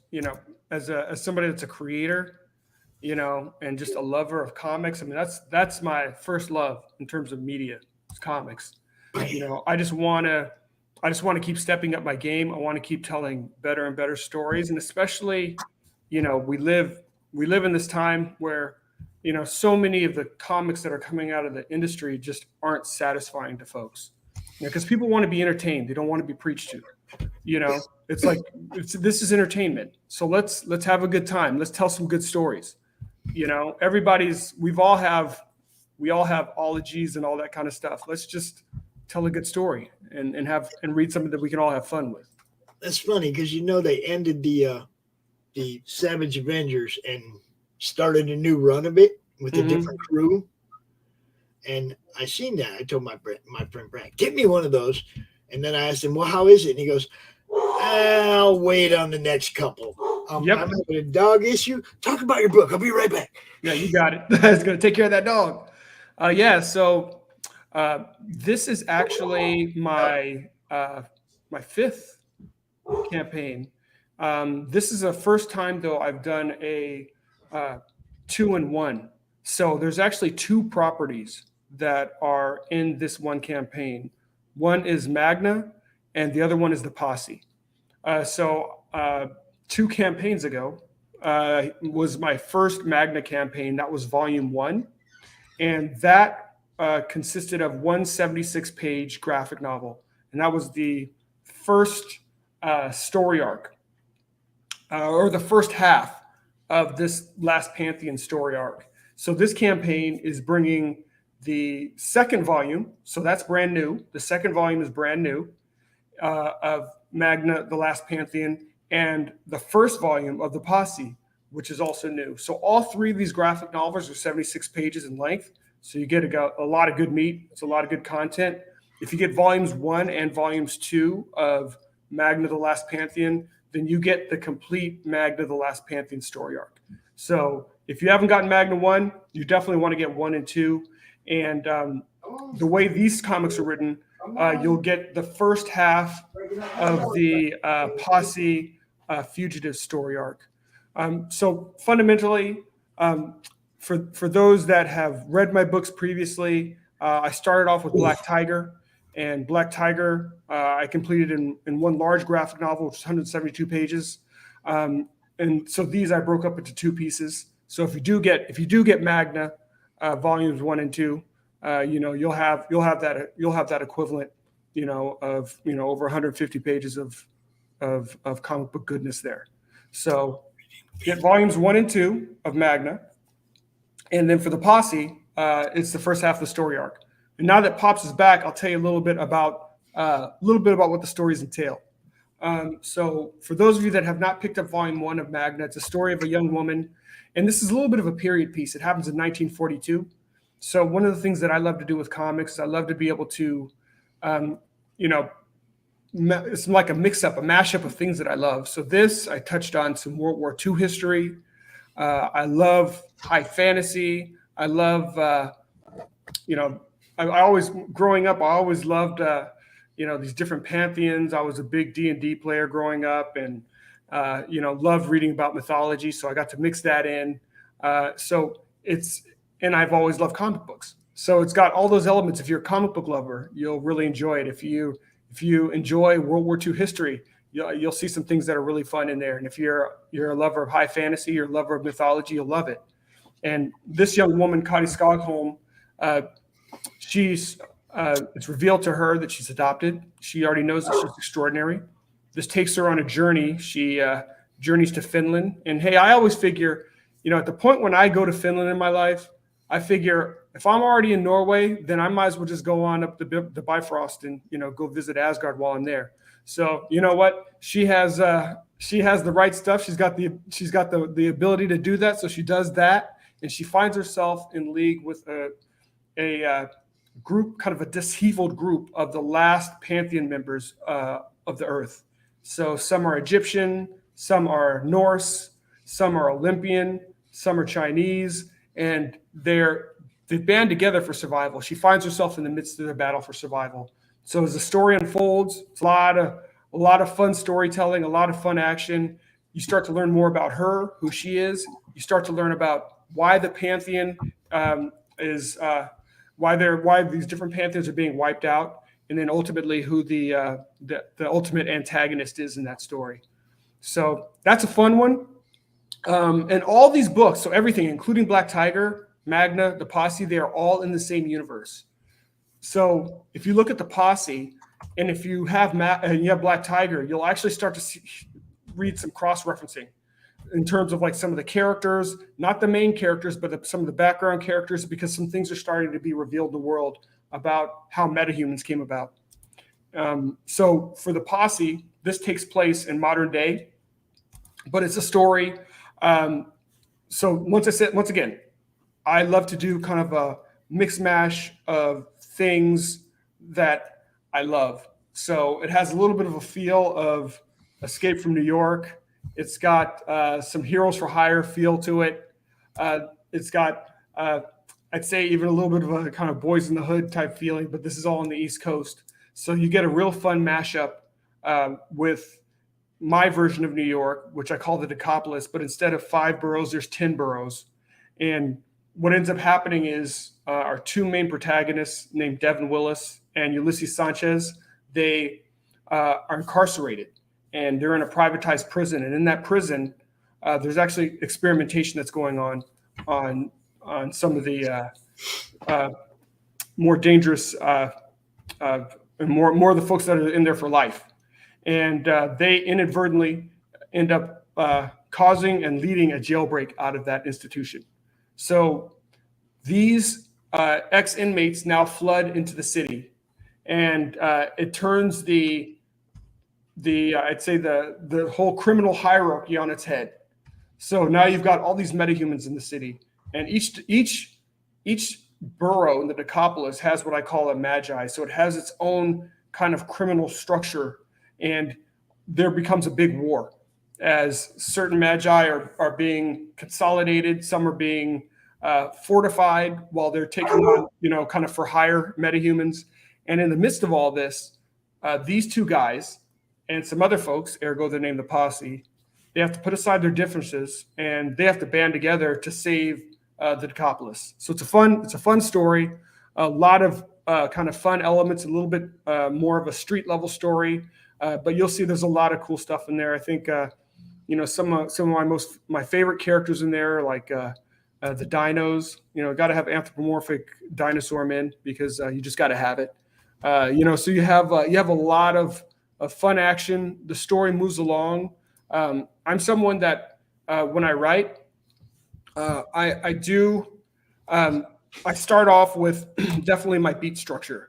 as somebody that's a creator, and just a lover of comics. That's my first love in terms of media. It's comics. I just want to keep stepping up my game. I want to keep telling better and better stories, and especially, we live in this time where, so many of the comics that are coming out of the industry just aren't satisfying to folks. Because people want to be entertained. They don't want to be preached to. It's like this is entertainment. So let's have a good time. Let's tell some good stories. We all have ologies and all that kind of stuff. Let's just tell a good story and read something that we can all have fun with. That's funny because they ended the Savage Avengers and started a new run of it with a different crew. And I seen that. I told my friend Brad, get me one of those. And then I asked him, well, how is it? And he goes, I'll wait on the next couple. I'm having a dog issue. Talk about your book. I'll be right back. Yeah, you got it. I was going to take care of that dog. So this is actually my 5th campaign. This is the first time, though, I've done a 2-in-1. So there's actually 2 properties that are in this one campaign. One is Magna, and the other one is the Posse. 2 campaigns ago was my first Magna campaign. That was Volume 1, and that consisted of one 76-page graphic novel, and that was the first story arc, or the first half of this last Pantheon story arc. So this campaign is bringing the second volume. So that's brand new. The second volume is brand new. of Magna, The Last Pantheon, and the first volume of The Posse, which is also new. So all three of these graphic novels are 76 pages in length. So you get a lot of good meat. It's a lot of good content. If you get volumes 1 and volumes 2 of Magna, The Last Pantheon, then you get the complete Magna, The Last Pantheon story arc. So if you haven't gotten Magna 1, you definitely want to get 1 and 2. And the way these comics are written, you'll get the first half of the Posse Fugitive story arc. So fundamentally, for those that have read my books previously, I started off with Black Tiger. And Black Tiger, I completed in one large graphic novel, which is 172 pages. And so these I broke up into 2 pieces. So if you do get Magna volumes 1 and 2, you'll have that equivalent, of over 150 pages of comic book goodness there. So get volumes 1 and 2 of Magna, and then for the Posse, it's the first half of the story arc. And now that Pops is back, I'll tell you a little bit about what the stories entail. So for those of you that have not picked up volume 1 of Magna, it's a story of a young woman, and this is a little bit of a period piece. It happens in 1942. So one of the things that I love to do with comics is I love to be able to, it's like a mix-up, a mashup of things that I love. So this, I touched on some World War II history. I love high fantasy. I love, I always, growing up, I always loved, these different pantheons. I was a big D&D player growing up, and, loved reading about mythology. So I got to mix that in. And I've always loved comic books. So it's got all those elements. If you're a comic book lover, you'll really enjoy it. If you enjoy World War II history, you'll see some things that are really fun in there. And if you're a lover of high fantasy, you're a lover of mythology, you'll love it. And this young woman, Kari Skogholm, it's revealed to her that she's adopted. She already knows that she's extraordinary. This takes her on a journey. She journeys to Finland. And hey, I always figure, at the point when I go to Finland in my life, I figure if I'm already in Norway, then I might as well just go on up the Bifrost and go visit Asgard while I'm there. So you know what? She has the right stuff. She's got the ability to do that. So she does that, and she finds herself in league with a group, kind of a disheveled group of the last pantheon members of the earth. So some are Egyptian, some are Norse, some are Olympian, some are Chinese, and they band together for survival. She finds herself in the midst of their battle for survival. So as the story unfolds, it's a lot of fun storytelling, a lot of fun action. You start to learn more about her, who she is. You start to learn about why the pantheon why these different pantheons are being wiped out, and then ultimately who the ultimate antagonist is in that story. So that's a fun one. And all these books, so everything, including Black Tiger, Magna, the Posse, they are all in the same universe. So if you look at the Posse, and if you have and you have Black Tiger, you'll actually start to read some cross-referencing in terms of like some of the characters, not the main characters, but some of the background characters, because some things are starting to be revealed in the world about how metahumans came about. So for the Posse, this takes place in modern day, but it's a story. So once again, I love to do kind of a mix mash of things that I love. So it has a little bit of a feel of Escape from New York. It's got some Heroes for Hire feel to it. It's got, I'd say, even a little bit of a kind of Boys in the Hood type feeling, but this is all on the East Coast. So you get a real fun mashup with my version of New York, which I call the Decapolis, but instead of 5 boroughs, there's 10 boroughs. And what ends up happening is our 2 main protagonists, named Devin Willis and Ulysses Sanchez, they are incarcerated, and they're in a privatized prison. And in that prison, there's actually experimentation that's going on some of the more dangerous and more of the folks that are in there for life. And they inadvertently end up causing and leading a jailbreak out of that institution. So these ex-inmates now flood into the city, and it turns the I'd say the whole criminal hierarchy on its head. So now you've got all these metahumans in the city, and each borough in the Decapolis has what I call a magi. So it has its own kind of criminal structure, and there becomes a big war as certain magi are being consolidated. Some are being fortified while they're taking on, kind of for hire metahumans. And in the midst of all this, these two guys and some other folks, ergo they're named the Posse, they have to put aside their differences and they have to band together to save the Decapolis. So it's a fun story, a lot of kind of fun elements, a little bit more of a street level story, but you'll see there's a lot of cool stuff in there. I think some of my favorite characters in there, like the dinos. Got to have anthropomorphic dinosaur men because you just got to have it. So you have a lot of fun action. The story moves along. I'm someone that when I write, I start off with definitely my beat structure.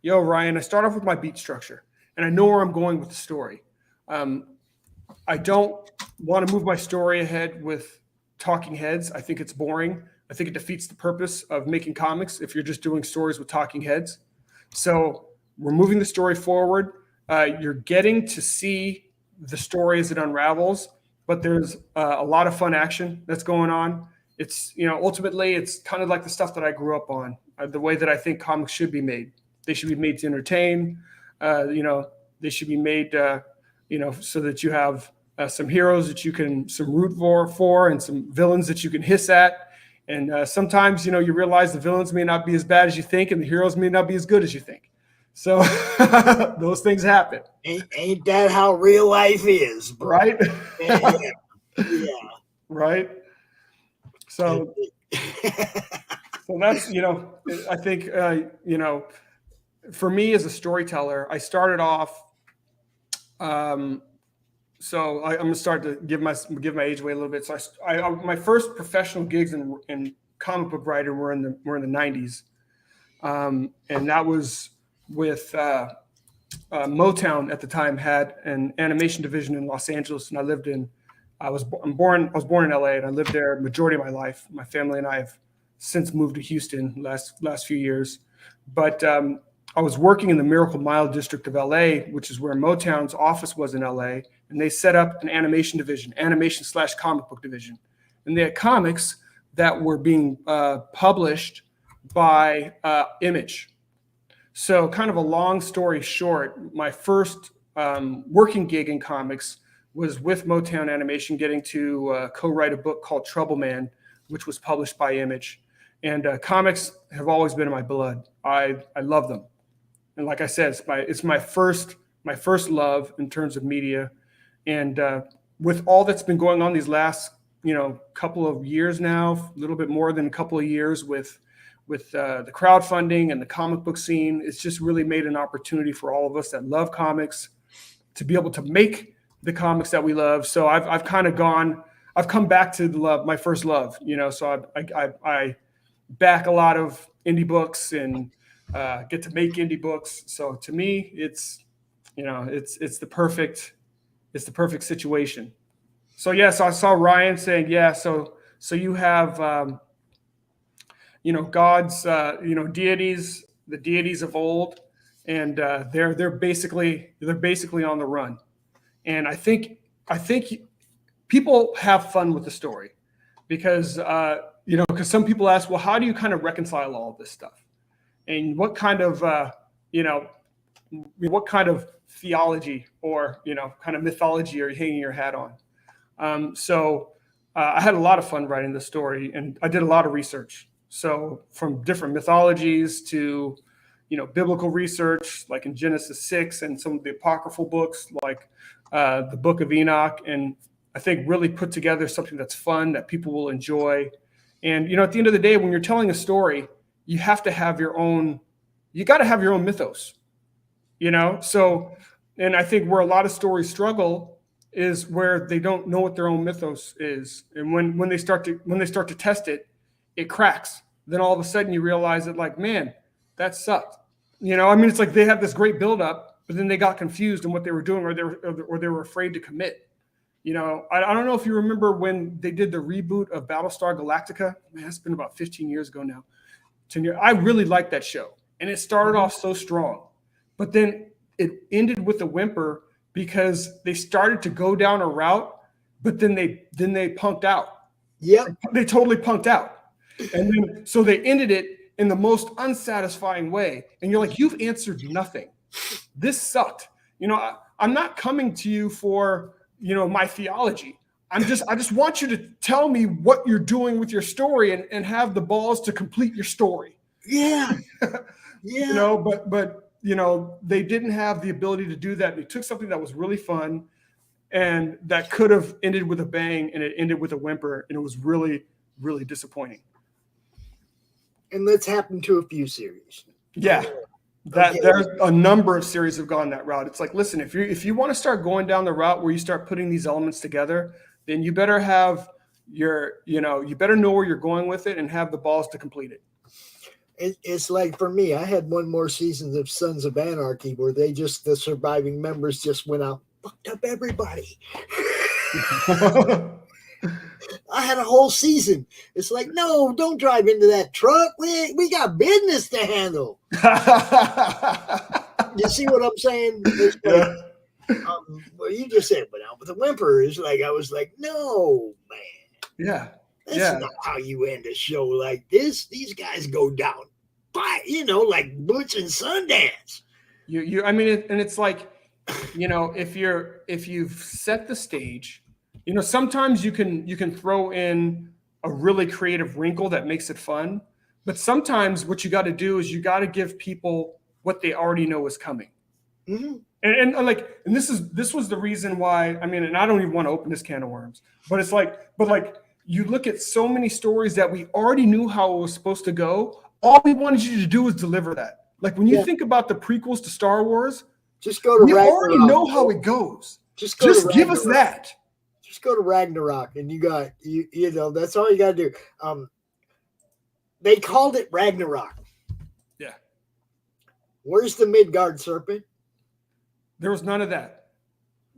Ryan, I start off with my beat structure, and I know where I'm going with the story. I don't want to move my story ahead with talking heads. I think it's boring. I think it defeats the purpose of making comics if you're just doing stories with talking heads. So we're moving the story forward. You're getting to see the story as it unravels, but there's a lot of fun action that's going on. It's, ultimately, it's kind of like the stuff that I grew up on, the way that I think comics should be made. They should be made to entertain. They should be made, so that you have some heroes that you can root for and some villains that you can hiss at. And sometimes, you realize the villains may not be as bad as you think and the heroes may not be as good as you think. So those things happen. Ain't that how real life is, bro? Right? Yeah. Right. So that's, I think, for me as a storyteller, I started off, so I'm going to start to give my age away a little bit. So my first professional gigs in comic book writing were in the 90s. And that was with Motown at the time had an animation division in Los Angeles, and I was born in LA, and I lived there majority of my life. My family and I have since moved to Houston last few years. But I was working in the Miracle Mile district of LA, which is where Motown's office was in LA, and they set up an animation division, animation/comic book division. And they had comics that were being published by Image. So kind of a long story short, my first working gig in comics was with Motown Animation, getting to co-write a book called Trouble Man, which was published by Image. And comics have always been in my blood. I love them. And like I said, it's my first love in terms of media. And with all that's been going on these last, couple of years now, a little bit more than a couple of years with the crowdfunding and the comic book scene, it's just really made an opportunity for all of us that love comics to be able to make the comics that we love. So I've come back to my first love, so I back a lot of indie books and get to make indie books. So to me, it's the perfect situation. So yes, I saw Ryan saying, yeah, so you have, God's, deities, the deities of old, and they're basically on the run. And I think people have fun with the story because some people ask, well, how do you kind of reconcile all of this stuff? And what kind of, what kind of theology or, kind of mythology are you hanging your hat on? So I had a lot of fun writing the story, and I did a lot of research. So from different mythologies to, biblical research, like in Genesis 6 and some of the apocryphal books, like the Book of Enoch. And I think really put together something that's fun, that people will enjoy. And, at the end of the day, when you're telling a story, you have to have you got to have your own mythos, So, and I think where a lot of stories struggle is where they don't know what their own mythos is. And when they start to test it, it cracks. Then all of a sudden you realize that, like, man, that sucked. It's like they have this great buildup, but then they got confused in what they were doing, or they were afraid to commit. You know, I don't know if you remember when they did the reboot of Battlestar Galactica. Man, it's been about 15 years ago now. 10 years. I really liked that show, and it started off so strong, but then it ended with a whimper because they started to go down a route, but then they punked out. Yep. They totally punked out. And then so they ended it in the most unsatisfying way. And you're like, you've answered nothing. This sucked. You know, I'm not coming to you for, you know, my theology. I just want you to tell me what you're doing with your story and have the balls to complete your story. Yeah. Yeah. You know, but you know, they didn't have the ability to do that. They took something that was really fun and that could have ended with a bang, and it ended with a whimper, and it was really, really disappointing. And that's happened to a few series. Yeah. There's a number of series have gone that route. It's like, listen, if you want to start going down the route where you start putting these elements together, then you better have you better know where you're going with it and have the balls to complete it. It's like, for me, I had one more season of Sons of Anarchy where the surviving members just went out, fucked up everybody. I had a whole season. It's like, no, don't drive into that truck. We got business to handle. You see what I'm saying? It's like, well, you just said, but out with a whimper. It's like, I was like, no, man. Yeah. That's not how you end a show like this. These guys go down, like Butch and Sundance. I mean, and it's like, you know, if you've set the stage, you know, sometimes you can throw in a really creative wrinkle that makes it fun, but sometimes what you got to do is you got to give people what they already know is coming. Mm-hmm. And this was the reason why, I mean, and I don't even want to open this can of worms, but it's like, you look at so many stories that we already knew how it was supposed to go. All we wanted you to do was deliver that. Like when you think about the prequels to Star Wars, just go to we Ragnarok. already know how it goes. Just give us that. Just go to Ragnarok, and you got you know, that's all you got to do. They called it Ragnarok. Yeah. Where's the Midgard serpent? There was none of that.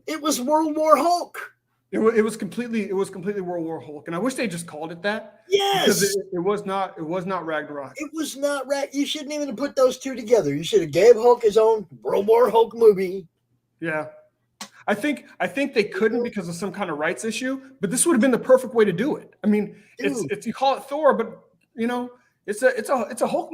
It was World War Hulk. It was completely World War Hulk, and I wish they just called it that. Yes, because it was not Ragnarok. It was not You shouldn't even have put those two together. You should have gave Hulk his own World War Hulk movie. Yeah, I think they couldn't because of some kind of rights issue, but this would have been the perfect way to do it. I mean, it's you call it Thor, but you know, it's a Hulk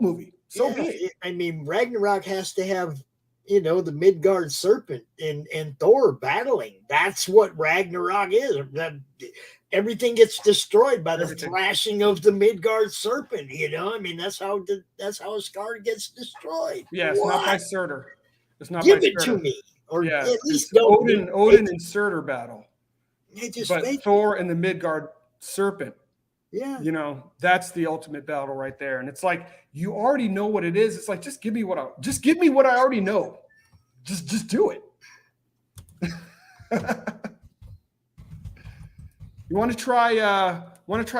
movie. So be it. I mean, Ragnarok has to have, you know, the Midgard serpent and Thor battling. That's what Ragnarok is. Everything gets destroyed by the flashing of the Midgard serpent. You know, I mean, that's how Asgard gets destroyed. Yeah, it's not by Surtur. It's not. Give by it Surtur. to me, or yeah, at least Odin and Surtur battle. But fake Thor and the Midgard serpent. Yeah, you know, that's the ultimate battle right there. And it's like, you already know what it is. It's like, just give me what I already know. Just do it. You want to try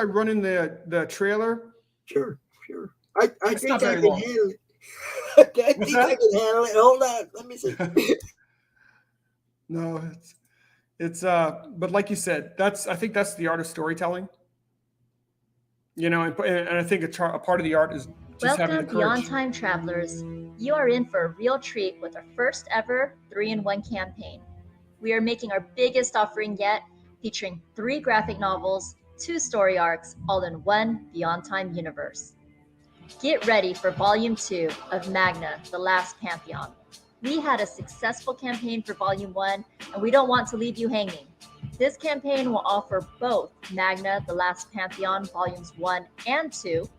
running the trailer? Sure. I think I can handle it. I think I can handle it. Hold on, let me see. No, it's but like you said, I think that's the art of storytelling. You know, and I think a part of the art is just having the Welcome, courage. Beyond Time travelers. You are in for a real treat with our first ever 3-in-1 campaign. We are making our biggest offering yet, featuring 3 graphic novels, 2 story arcs, all in one Beyond Time universe. Get ready for Volume 2 of Magna, The Last Pantheon. We had a successful campaign for Volume 1, and we don't want to leave you hanging. This campaign will offer both Magna, The Last Pantheon, Volumes 1 and 2,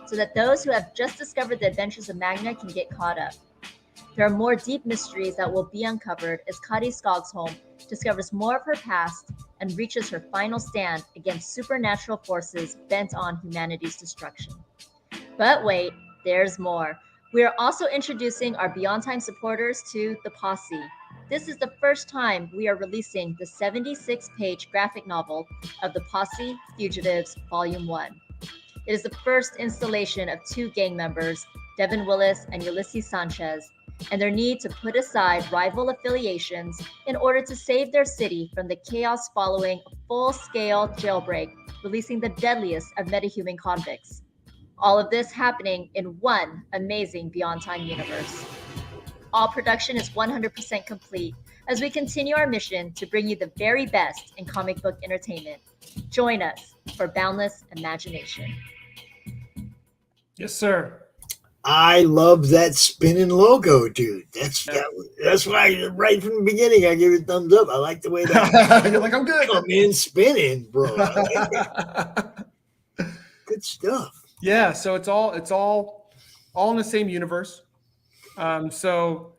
so that those who have just discovered the adventures of Magna can get caught up. There are more deep mysteries that will be uncovered as Kari Skogsholm discovers more of her past and reaches her final stand against supernatural forces bent on humanity's destruction. But wait, there's more. We are also introducing our Beyond Time supporters to The Posse. This is the first time we are releasing the 76-page graphic novel of The Posse Fugitives Volume 1. It is the first installation of 2 gang members, Devin Willis and Ulysses Sanchez, and their need to put aside rival affiliations in order to save their city from the chaos following a full-scale jailbreak, releasing the deadliest of metahuman convicts. All of this happening in one amazing Beyond Time universe. All production is 100% complete as we continue our mission to bring you the very best in comic book entertainment. Join us for boundless imagination. Yes, sir. I love that spinning logo, dude. That's why right from the beginning I gave it a thumbs up. I like the way that you're like, I'm good. Come in spinning, bro. I like it. Good stuff. Yeah, so it's all in the same universe. So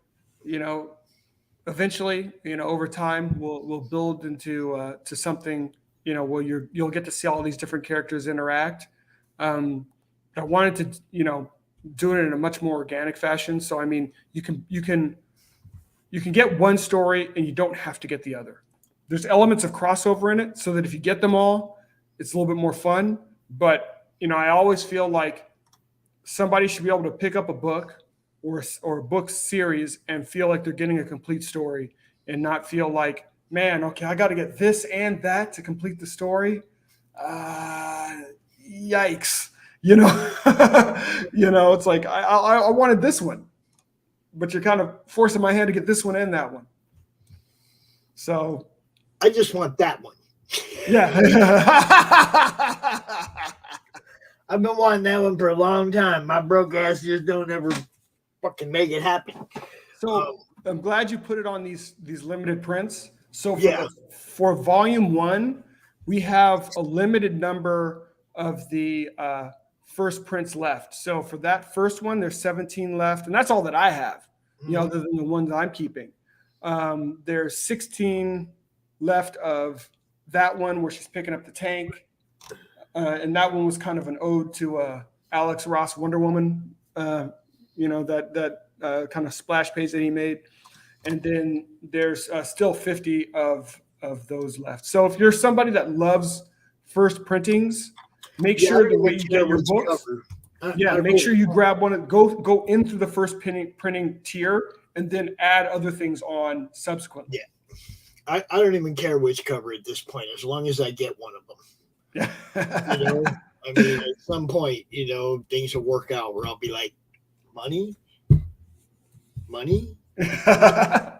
eventually, over time, we'll build into to something, where you'll get to see all these different characters interact. I wanted to, do it in a much more organic fashion. So I mean, you can get one story and you don't have to get the other. There's elements of crossover in it, so that if you get them all, it's a little bit more fun. But I always feel like somebody should be able to pick up a book or a book series and feel like they're getting a complete story, and not feel like, man, okay, I got to get this and that to complete the story. Yikes. It's like I wanted this one, but you're kind of forcing my hand to get this one and that one. So I just want that one. Yeah. I've been wanting that one for a long time. My broke ass just don't ever fucking make it happen. So I'm glad you put it on these limited prints. So for volume 1, we have a limited number of the first prints left. So for that first one, there's 17 left, and that's all that I have, other than the ones I'm keeping. There's 16 left of that one where she's picking up the tank. And that one was kind of an ode to Alex Ross Wonder Woman, that kind of splash page that he made. And then there's still 50 of those left. So if you're somebody that loves first printings, make sure the way you get your books, make sure you grab one and go into the first printing tier and then add other things on subsequently. Yeah. I don't even care which cover at this point, as long as I get one of them. I mean, at some point, things will work out where I'll be like, money money in hand.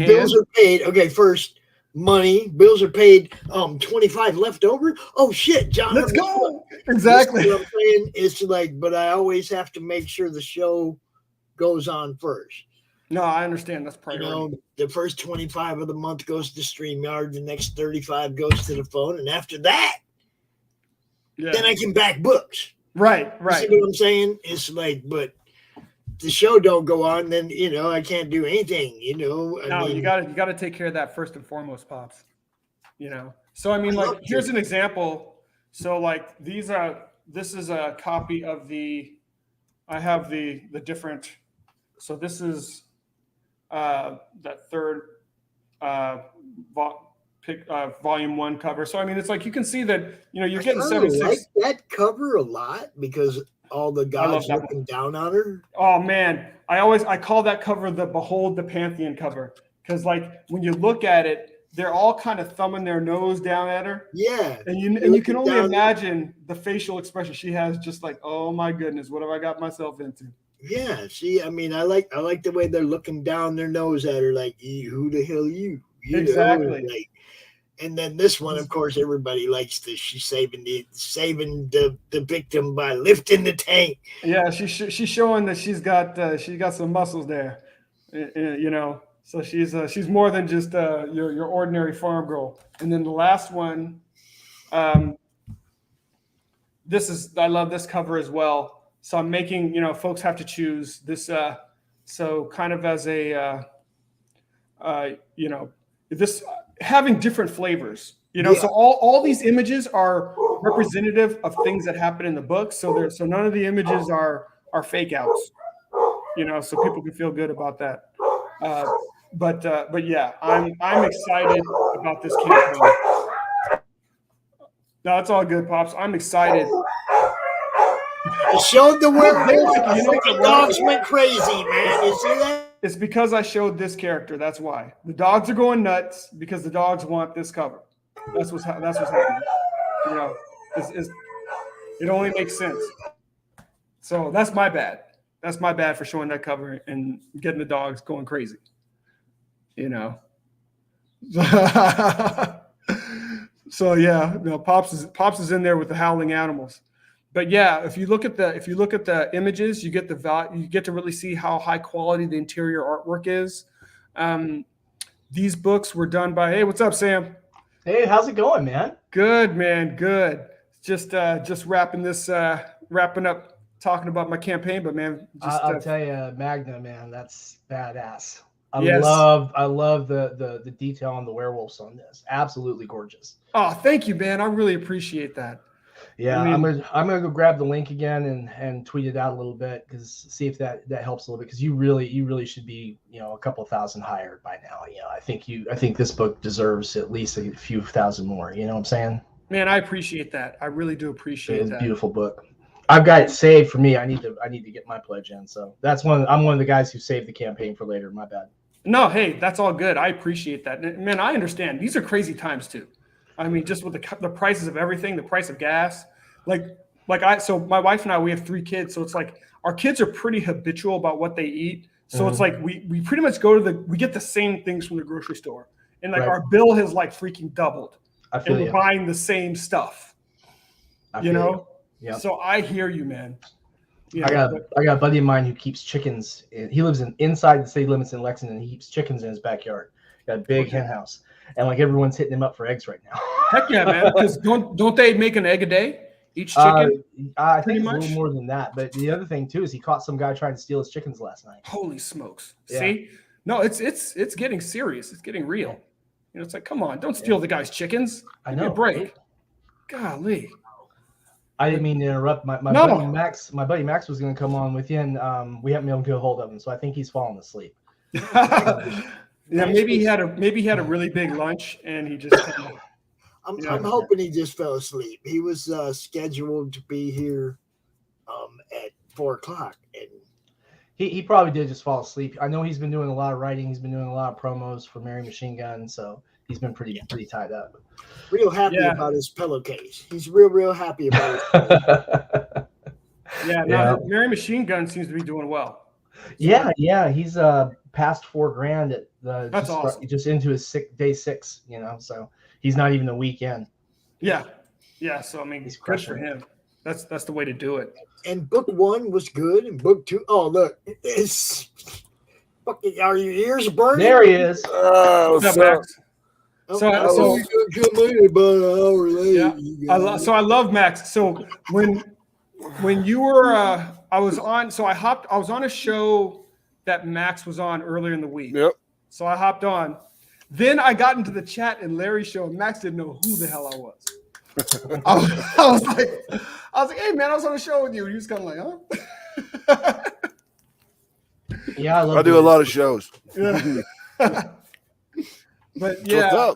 Bills are paid. Okay, first money. Bills are paid. 25 left over. Oh shit, John. Let's go. Exactly. What I'm saying is like, but I always have to make sure the show goes on first. No, I understand. That's priority. The first 25 of the month goes to StreamYard. The next 35 goes to the phone, and after that, then I can back books. Right. You see what I'm saying? It's like, but the show don't go on, then I can't do anything. No, you got to take care of that first and foremost, Pops. So I mean, like, here's an example. So like this is a copy of I have the different. So this is that third volume 1 cover. So I mean, it's like you can see that you're getting 76. I like that cover a lot because all the guys looking down on her. Oh man, I call that cover the Behold the Pantheon cover, because like when you look at it, they're all kind of thumbing their nose down at her. Yeah, and you can only imagine the facial expression she has, just like, oh my goodness, what have I got myself into? Yeah, see, I mean, I like the way they're looking down their nose at her, like, who the hell you? Exactly. And then this one, of course, everybody likes this. She's saving the victim by lifting the tank. Yeah, she's showing that she's got some muscles there, So she's more than just your ordinary farm girl. And then the last one, I love this cover as well. So I'm making, folks have to choose this. So kind of as a, this having different flavors, so all these images are representative of things that happen in the book. So none of the images are fake outs, so people can feel good about that. But yeah, I'm excited about this campaign. No, it's all good, Pops. I'm excited. I showed the werewolf. The freaking dogs went crazy, man. You see that? It's because I showed this character. That's why the dogs are going nuts because the dogs want this cover. That's what's happening. You know, it only makes sense. So that's my bad. That's my bad for showing that cover and getting the dogs going crazy. You know. So yeah, no, Pops is in there with the howling animals. But yeah, if you look at the images, you get to really see how high quality the interior artwork is. These books were done by, hey, what's up, Sam? Hey, how's it going, man? Good, man. Good. Just wrapping up talking about my campaign, but man, I'll tell you, Magna, man, that's badass. I Yes. love the detail on the werewolves on this. Absolutely gorgeous. Oh, thank you, man. I really appreciate that. Yeah, I mean, I'm gonna go grab the link again and tweet it out a little bit because see if that helps a little bit because you really should be a couple thousand higher by now. I think this book deserves at least a few thousand more. You know what I'm saying? Man, I appreciate that. I really do appreciate It's that. a beautiful book. I've got it saved for me. I need to get my pledge in. So I'm one of the guys who saved the campaign for later. My bad. No, hey, that's all good. I appreciate that. And, man, I understand. These are crazy times too. I mean, just with the prices of everything, the price of gas, so my wife and I, we have 3 kids. So it's like our kids are pretty habitual about what they eat. So it's like we pretty much we get the same things from the grocery store. And like our bill has like freaking doubled. And we're buying the same stuff. Yeah. So I hear you, man. Yeah, I got a buddy of mine who keeps chickens. He lives inside the city limits in Lexington. He keeps chickens in his backyard. Got a big hen house, and like everyone's hitting him up for eggs right now. Heck yeah, man! Because don't they make an egg a day? Each chicken? I think it's a little more than that. But the other thing too is he caught some guy trying to steal his chickens last night. Holy smokes! Yeah. See, no, it's getting serious. It's getting real. It's like, come on, don't steal the guy's chickens. I know. Give me a break. Golly. I didn't mean to interrupt. My buddy Max was going to come on with you, and we haven't been able to get a hold of him. So I think he's fallen asleep. Yeah, maybe he had a really big lunch, and he just. I'm hoping he just fell asleep. He was scheduled to be here at 4:00, and he probably did just fall asleep. I know he's been doing a lot of writing. He's been doing a lot of promos for Mary Machine Gun, so he's been pretty tied up. Real happy about his pillowcase. He's real happy about it. Mary Machine Gun seems to be doing well. Yeah, he's past $4,000 at the That's awesome. Just into his day 6, so he's not even a weekend. Yeah. So I mean, he's good for him. That's the way to do it. And book 1 was good, and book 2. Oh look, it's fucking. Are your ears burning? There he is. What's up, Max? So about an hour late. Yeah. I love Max. So when you were I was on a show that Max was on earlier in the week. Yep. So I hopped on. Then I got into the chat and Larry's show, and Max didn't know who the hell I was. I was like, hey man, I was on a show with you. And he was kind of like, huh? Yeah, I do a lot of shows. Yeah. But yeah,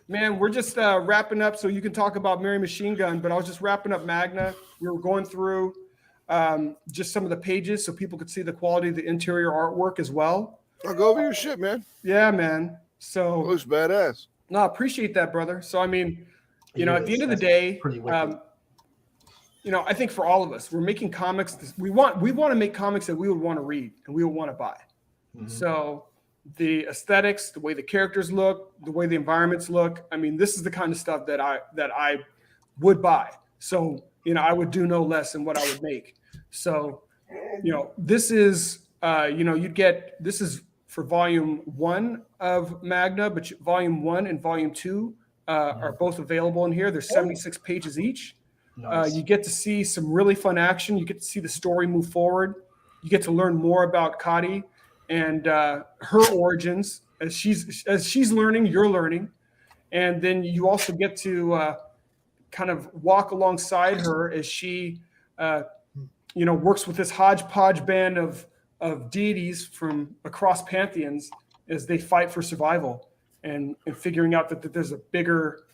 man, we're just wrapping up so you can talk about Mary Machine Gun, but I was just wrapping up Magna. We were going through just some of the pages so people could see the quality of the interior artwork as well. I'll go over your shit, man. Yeah, man. So it looks badass. No, I appreciate that, brother. So, I mean, at the end of the day, I think for all of us, we're making comics. We want to make comics that we would want to read and we would want to buy. Mm-hmm. So the aesthetics, the way the characters look, the way the environments look. I mean, this is the kind of stuff that I would buy. So, I would do no less than what I would make. So, this is, this is for volume 1 of Magna, but volume 1 and volume 2 are both available in here. There's 76 pages each. Nice. You get to see some really fun action. You get to see the story move forward. You get to learn more about Kadi and her origins as she's learning, you're learning. And then you also get to kind of walk alongside her as she, works with this hodgepodge band of deities from across pantheons as they fight for survival and figuring out that there's a bigger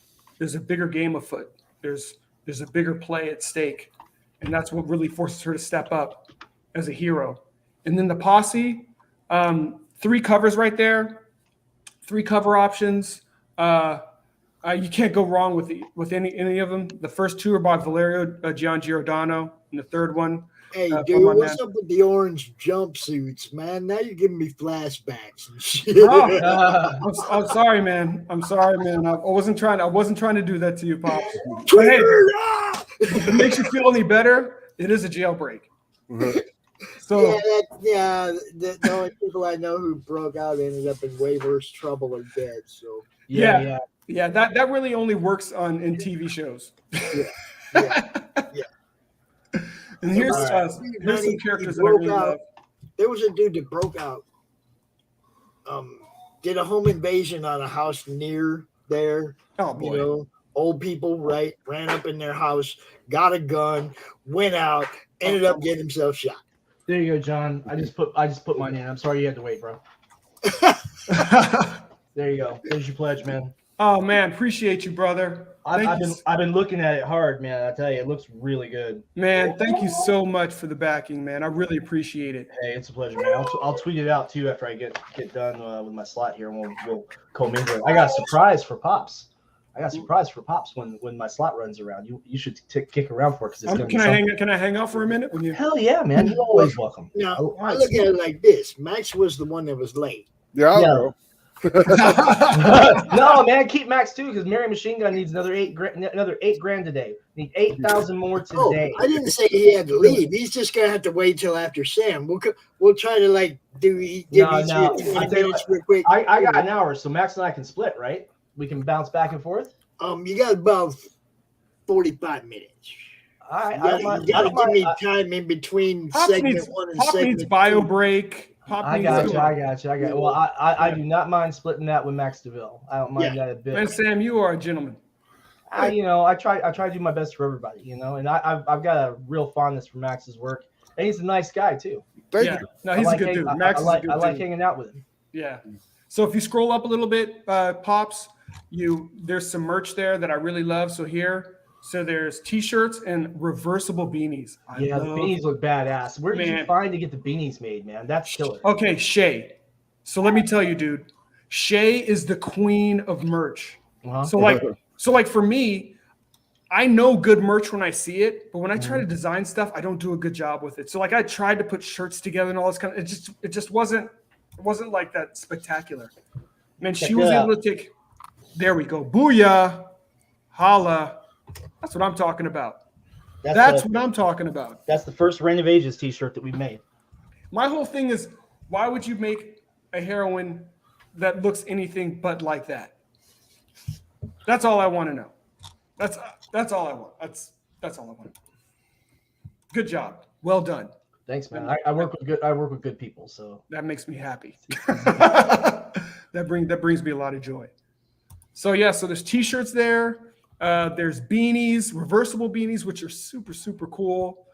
game afoot. There's a bigger play at stake. and that's what really forces her to step up as a hero. And then the posse, 3 covers right there, 3 cover options. You can't go wrong with any of them. The first 2 are by Valerio Giangiordano, and the third one. Hey, dude, what's up with the orange jumpsuits, man? Now you're giving me flashbacks and shit. I'm sorry, man. I'm sorry, man. I wasn't trying to do that to you, Pops. But hey, if it makes you feel any better, it is a jailbreak. So the only people I know who broke out ended up in way worse trouble or dead. So yeah, that really only works in TV shows. Yeah. And here's some characters that I really love. There was a dude that broke out, did a home invasion on a house near there. Oh boy. You know, old people, right? Ran up in their house, got a gun, went out, ended up getting himself shot. There you go, John. I just put mine in. I'm sorry you had to wait, bro. There you go. There's your pledge, man. Oh man, appreciate you, brother. I've been looking at it hard, man. I tell you, it looks really good. Man, thank you so much for the backing, man. I really appreciate it. Hey, it's a pleasure, man. I'll tweet it out too after I get done with my slot here, and we'll commingle it. I got a surprise for Pops. When my slot runs around. You should kick around for it because it's going to be Can I hang out for a minute? Hell yeah, man! You're always welcome. Now I look at it like this: Max was the one that was late. Yeah. No, man, keep Max too because Mary Machine Gun needs another $8 grand today. Need 8,000 more today. I didn't say he had to leave. He's just gonna have to wait till after Sam. We'll try to real quick. I got an hour, so Max and I can split, right? We can bounce back and forth. You got about 45 minutes. All right, you gotta give me time in between segment 1 and segment 2. Needs bio break. I got you. Well, I do not mind splitting that with Max Devill. I don't mind that a bit. And Sam, you are a gentleman. I try to do my best for everybody, and I've got a real fondness for Max's work, and he's a nice guy too. Thank you. No, he's a good dude. Max is a good dude. I like hanging out with him. Yeah. So if you scroll up a little bit, Pops, there's some merch there that I really love. So there's t-shirts and reversible beanies. The beanies look badass. Where did you find to get the beanies made, man? That's killer. Okay, Shay. So let me tell you, dude. Shay is the queen of merch. Uh-huh. So like for me, I know good merch when I see it, but when I try to design stuff, I don't do a good job with it. So like I tried to put shirts together and all this kind of it just wasn't like that spectacular. Man, she was able to take. There we go. Booyah. Holla. That's what I'm talking about. That's what I'm talking about. That's the first Reign of Ages t-shirt that we made. My whole thing is, why would you make a heroine that looks anything but like that? That's all I want to know. That's all I want. That's all I want. Good job. Well done. Thanks, man. I work with good people, so that makes me happy. that brings me a lot of joy. So so there's t-shirts there. There's beanies, reversible beanies, which are super, super cool.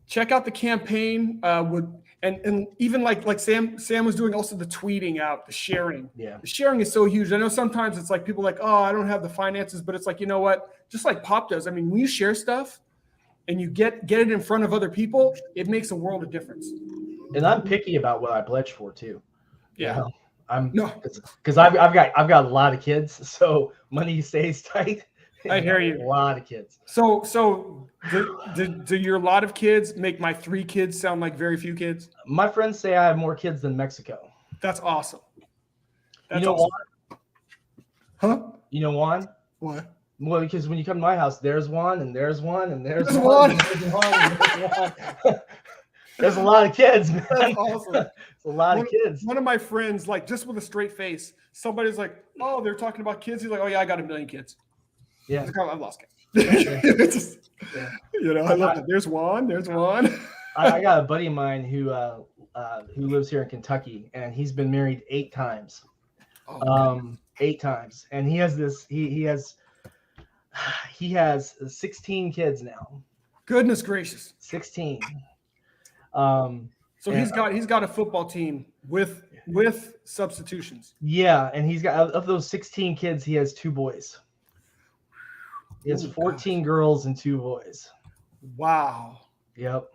Check out the campaign and even like Sam was doing also the tweeting out, the sharing. Yeah. The sharing is so huge. I know sometimes it's like people like, oh, I don't have the finances, but it's like, you know what? Just like Pop does. I mean, when you share stuff and you get it in front of other people, it makes a world of difference. And I'm picky about what I pledge for too. Yeah. Because I've got a lot of kids, so money stays tight. I hear you. A lot of kids. So do your lot of kids make my 3 kids sound like very few kids? My friends say I have more kids than Mexico. That's awesome. You know why? Huh? You know why? What? Well, because when you come to my house, there's one, and there's one, and there's one. And there's one, and there's one. There's a lot of kids, man. That's awesome. It's a lot of kids. One of my friends, like just with a straight face, somebody's like, "Oh, they're talking about kids." He's like, "Oh yeah, I got 1 million kids." Yeah, like, oh, I've lost count. I love it. There's one. I got a buddy of mine who lives here in Kentucky, and he's been married 8 times. 8 times, and he has 16 kids now. Goodness gracious, 16. So he's got a football team with substitutions. Yeah, and he's got of those 16 kids, he has 2 boys. He has 14 girls and 2 boys. Wow. Yep.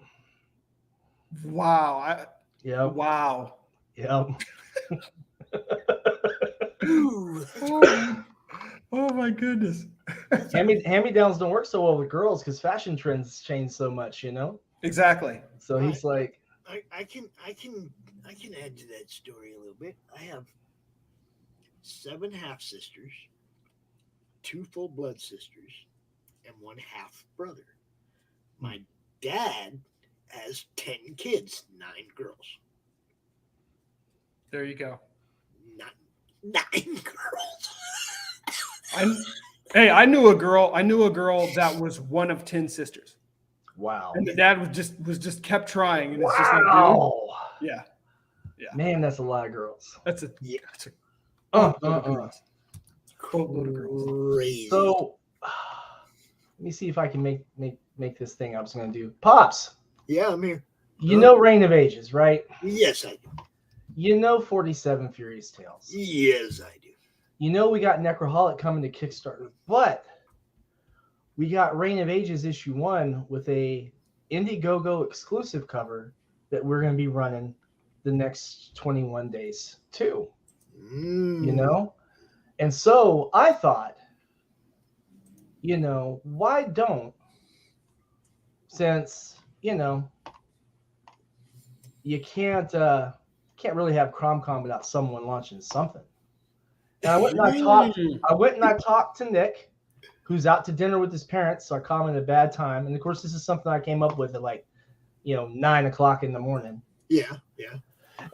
Wow. Yep. Wow. Yep. Oh my goodness. Hand-me-downs don't work so well with girls because fashion trends change so much, you know? Exactly. So he's like, I can add to that story a little bit. I have 7 half sisters, 2 full blood sisters, and 1 half brother. My dad has 10 kids, 9 girls. There you go. 9 girls. I knew a girl that was one of 10 sisters. Wow. And the dad was just kept trying, and it's just like, dude, yeah. Man, that's a lot of girls. That's a boatload of girls. Crazy. So let me see if I can make this thing I was going to do. Pops. Yeah, I'm here. You know Reign of Ages, right? Yes, I do. You know 47 Furious Tales. Yes, I do. You know we got Necroholic coming to Kickstarter, but we got Reign of Ages issue 1 with a Indiegogo exclusive cover that we're going to be running the next 21 days too. You know? And so I thought, you know, why don't, since, you know, you can't really have CRoM CoN without someone launching something. And I went and I talked to Nick, who's out to dinner with his parents, so I caught him at a bad time. And of course, this is something I came up with at 9 o'clock in the morning. Yeah.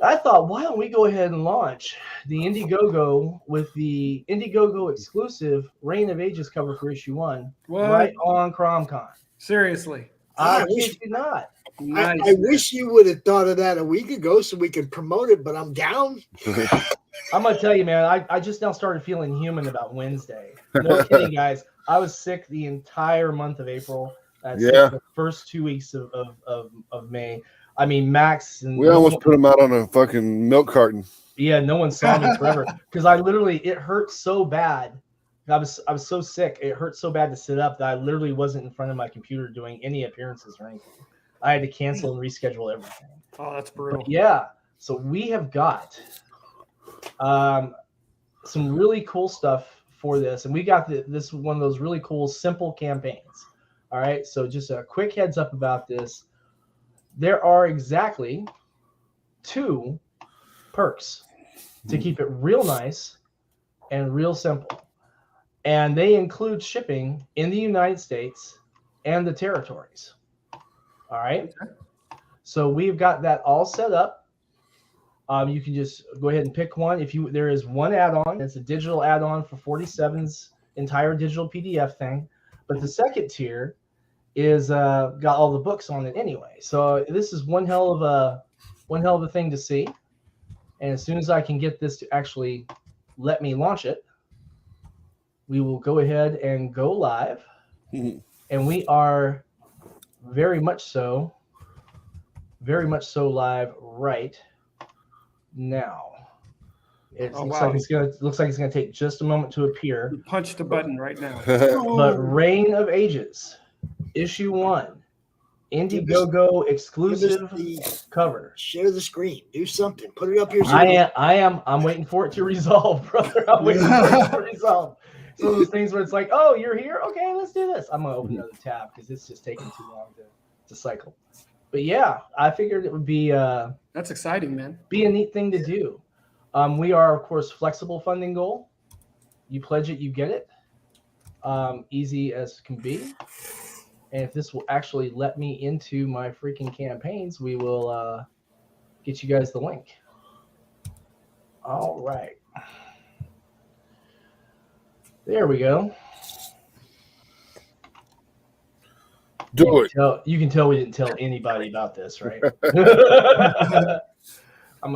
I thought, why don't we go ahead and launch the Indiegogo with the Indiegogo exclusive Reign of Ages cover for issue 1 right on CRoM CoN. Seriously. I wish you not. Nice. I wish you would have thought of that a week ago so we could promote it, but I'm down. I'm going to tell you, man, I just now started feeling human about Wednesday. No kidding, guys. I was sick the entire month of April. The first 2 weeks of May. I mean, Max and we almost put him out on a fucking milk carton. Yeah, no one saw me forever because it hurt so bad. I was so sick. It hurt so bad to sit up that I literally wasn't in front of my computer doing any appearances or anything. I had to cancel and reschedule everything. Oh, that's brutal. But yeah, so we have got some really cool stuff for this, and we got this one of those really cool simple campaigns. All right, so just a quick heads up about this. There are exactly 2 perks to keep it real nice and real simple. And they include shipping in the United States and the territories. All right. So we've got that all set up. You can just go ahead and pick one. There is one add-on. It's a digital add-on for 47's entire digital PDF thing. But the second tier is got all the books on it anyway. So this is one hell of a thing to see. And as soon as I can get this to actually let me launch it, we will go ahead and go live. And we are very much so live right now. It looks like it's gonna take just a moment to appear. You punch the button right now. But Reign of Ages, issue 1, Indiegogo exclusive cover. Share the screen. Do something. Put it up here. I'm waiting for it to resolve, brother. I'm waiting for it to resolve. Some of those things where it's like, oh, you're here? Okay, let's do this. I'm gonna open another tab because it's just taking too long to cycle. But yeah, I figured it would be that's exciting, man. Be a neat thing to do. We are, of course, flexible funding goal. You pledge it, you get it. Easy as can be. And if this will actually let me into my freaking campaigns, we will get you guys the link. All right. There we go. You can tell we didn't tell anybody about this, right?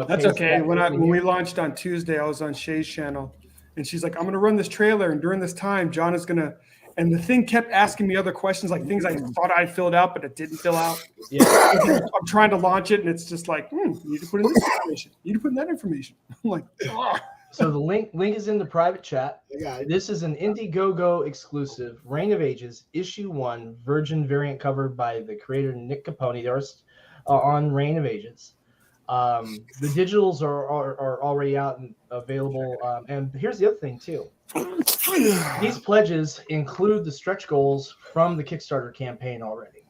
That's okay. When we launched on Tuesday, I was on Shay's channel, and she's like, I'm going to run this trailer, and during this time, John is going to, and the thing kept asking me other questions, like things I thought I filled out, but it didn't fill out. Yeah. I'm trying to launch it, and it's just like, you need to put in this information. You need to put in that information. I'm like, So the link is in the private chat. This is an Indiegogo exclusive Reign of Ages issue 1 Virgin variant cover by the creator Nick Capone. There's on Reign of Ages. The digitals are already out and available. And here's the other thing too. These pledges include the stretch goals from the Kickstarter campaign already.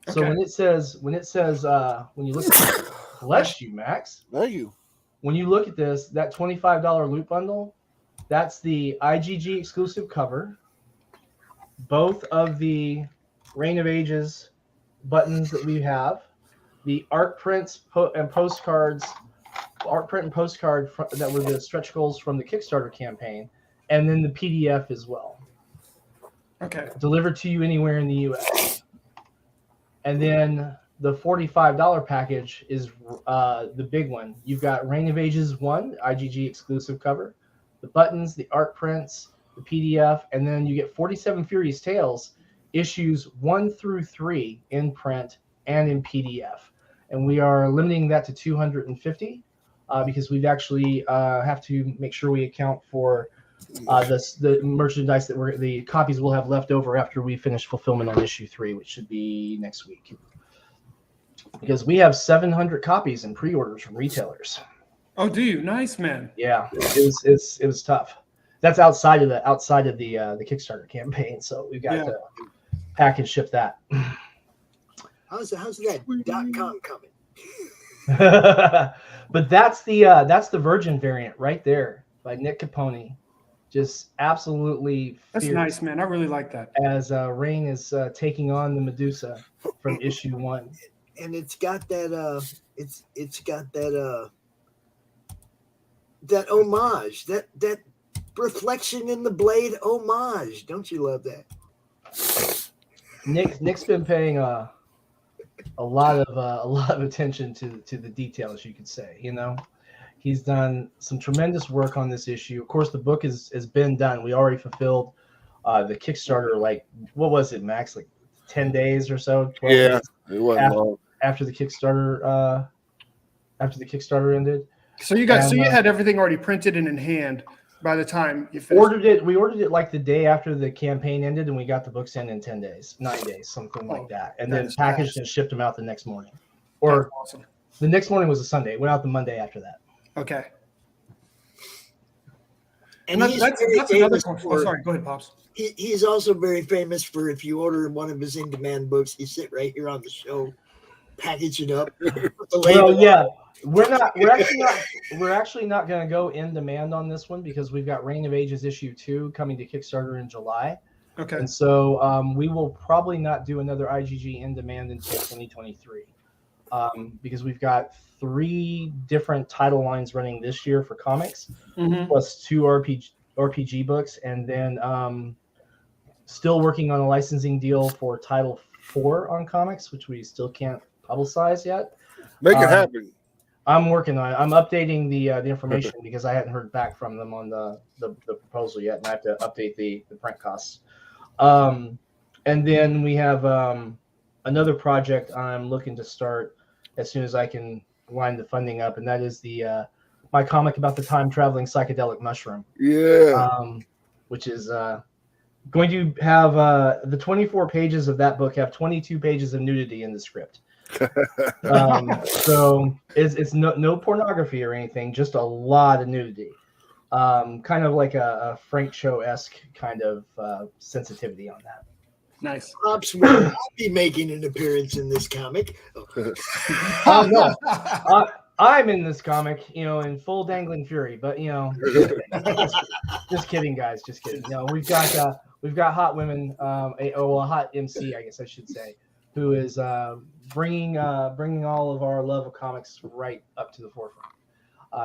So when you look at bless you, Max. Thank you. When you look at this, that $25 loot bundle, that's the IGG exclusive cover, both of the Reign of Ages buttons that we have, the art prints and postcards, art print and postcard that were the stretch goals from the Kickstarter campaign, and then the PDF as well. Okay. Delivered to you anywhere in the U.S. And then the $45 package is the big one. You've got Reign of Ages 1, IGG exclusive cover, the buttons, the art prints, the PDF, and then you get 47 Furious Tales issues 1 through 3 in print and in PDF. And we are limiting that to 250 because we've actually have to make sure we account for the merchandise that the copies we'll have left over after we finish fulfillment on issue 3, which should be next week. Because we have 700 copies in pre-orders from retailers. Oh, do you? Nice, man. Yeah, it was tough. That's outside of the Kickstarter campaign, so we've got to package ship that. How's that .com coming? But that's the Virgin variant right there by Nick Capone. Just absolutely that's fierce. Nice, man. I really like that. As Reign is taking on the Medusa from issue 1. And it's got that it's got that that homage, that reflection in the blade homage. Don't you love that? Nick's been paying a lot of attention to the details, you could say. You know, he's done some tremendous work on this issue. Of course, the book has been done. We already fulfilled the Kickstarter. Like, what was it, Max? Like 10 days or so? 12 days it wasn't long. After the Kickstarter ended. So you had everything already printed and in hand by the time you finished. We ordered it like the day after the campaign ended, and we got the books in 10 days, 9 days, something like that, and then packaged and shipped them out the next morning. Or awesome. The next morning was a Sunday. It went out the Monday after that. Okay. And that's another question. Oh, sorry, go ahead, Pops. He's also very famous for, if you order one of his in-demand books, he sit right here on the show, package it up. Well, yeah, we're actually not going to go in demand on this one because we've got Reign of Ages issue 2 coming to Kickstarter in July. Okay. And so we will probably not do another IGG in demand until 2023 because we've got 3 different title lines running this year for comics, plus 2 RPG books, and then still working on a licensing deal for Title 4 on comics, which we still can't publicize yet. Make it happen. I'm working on it. I'm updating the information because I hadn't heard back from them on the proposal yet, and I have to update the print costs. And then we have another project I'm looking to start as soon as I can line the funding up, and that is my comic about the time-traveling psychedelic mushroom. Yeah. Which is going to have the 24 pages of that book have 22 pages of nudity in the script. So it's no pornography or anything, just a lot of nudity. Kind of like a Frank Cho-esque kind of sensitivity on that. Nice. Pops will not be making an appearance in this comic. No. I'm in this comic, in full dangling fury, but just kidding, guys, just kidding. No, we've got hot women, a hot MC, I guess I should say, who is bringing all of our love of comics right up to the forefront.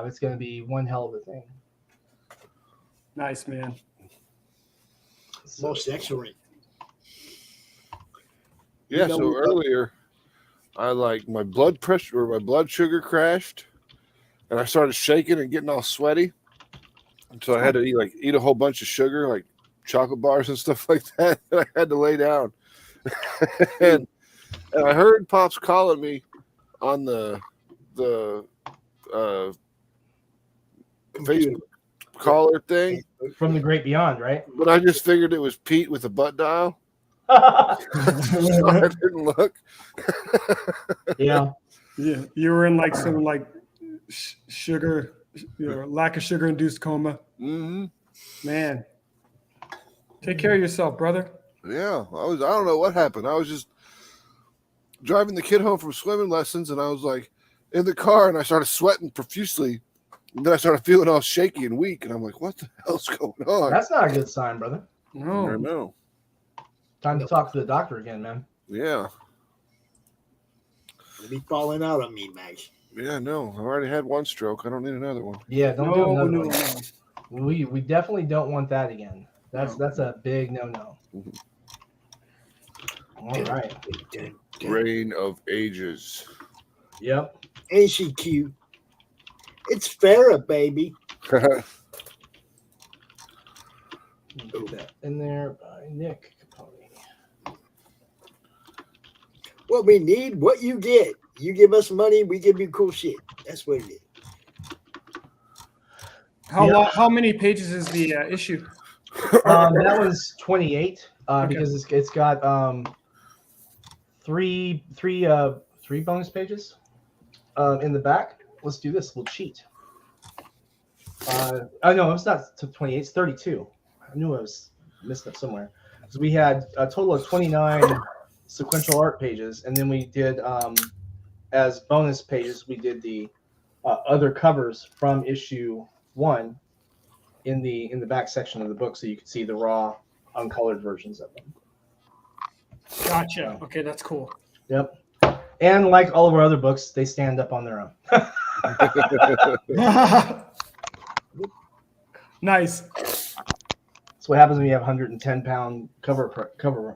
It's going to be one hell of a thing. Nice, man. Most excellent. Yeah. So earlier, my blood pressure or my blood sugar crashed, and I started shaking and getting all sweaty. And so I had to eat a whole bunch of sugar, like chocolate bars and stuff like that. And I had to lay down. and I heard Pops calling me on the Facebook. collar thing from the Great Beyond, right? But I just figured it was Pete with a butt dial. So I didn't look. Yeah. Yeah, you were in like some like sugar, lack of sugar induced coma. Mm-hmm. Man, take care of yourself, brother. Yeah, I don't know what happened. I was just driving the kid home from swimming lessons, and I was like in the car, and I started sweating profusely. And then I started feeling all shaky and weak, and I'm like, "What the hell's going on?" That's not a good sign, brother. No, I know. Time to talk to the doctor again, man. Yeah. You'll be falling out on me, Max. Yeah, no. I've already had one stroke. I don't need another one. Yeah, don't do another one. We definitely don't want that again. That's a big no. All right. Reign of Ages. Yep. Ain't she cute? It's Ferret, baby. Put that in there by Nick Capone. What we need, what you get. You give us money, we give you cool shit. That's what it is. How many pages is the issue? That was 28 because it's got three bonus pages in the back. Let's do this. We'll cheat. Oh no, it's not 28. It's 32. I knew I was missed it somewhere. So we had a total of 29 sequential art pages, and then we did as bonus pages. We did the other covers from issue 1 in the back section of the book, so you could see the raw, uncolored versions of them. Gotcha. Okay, that's cool. Yep. And like all of our other books, they stand up on their own. Nice. That's what happens when you have 110-pound cover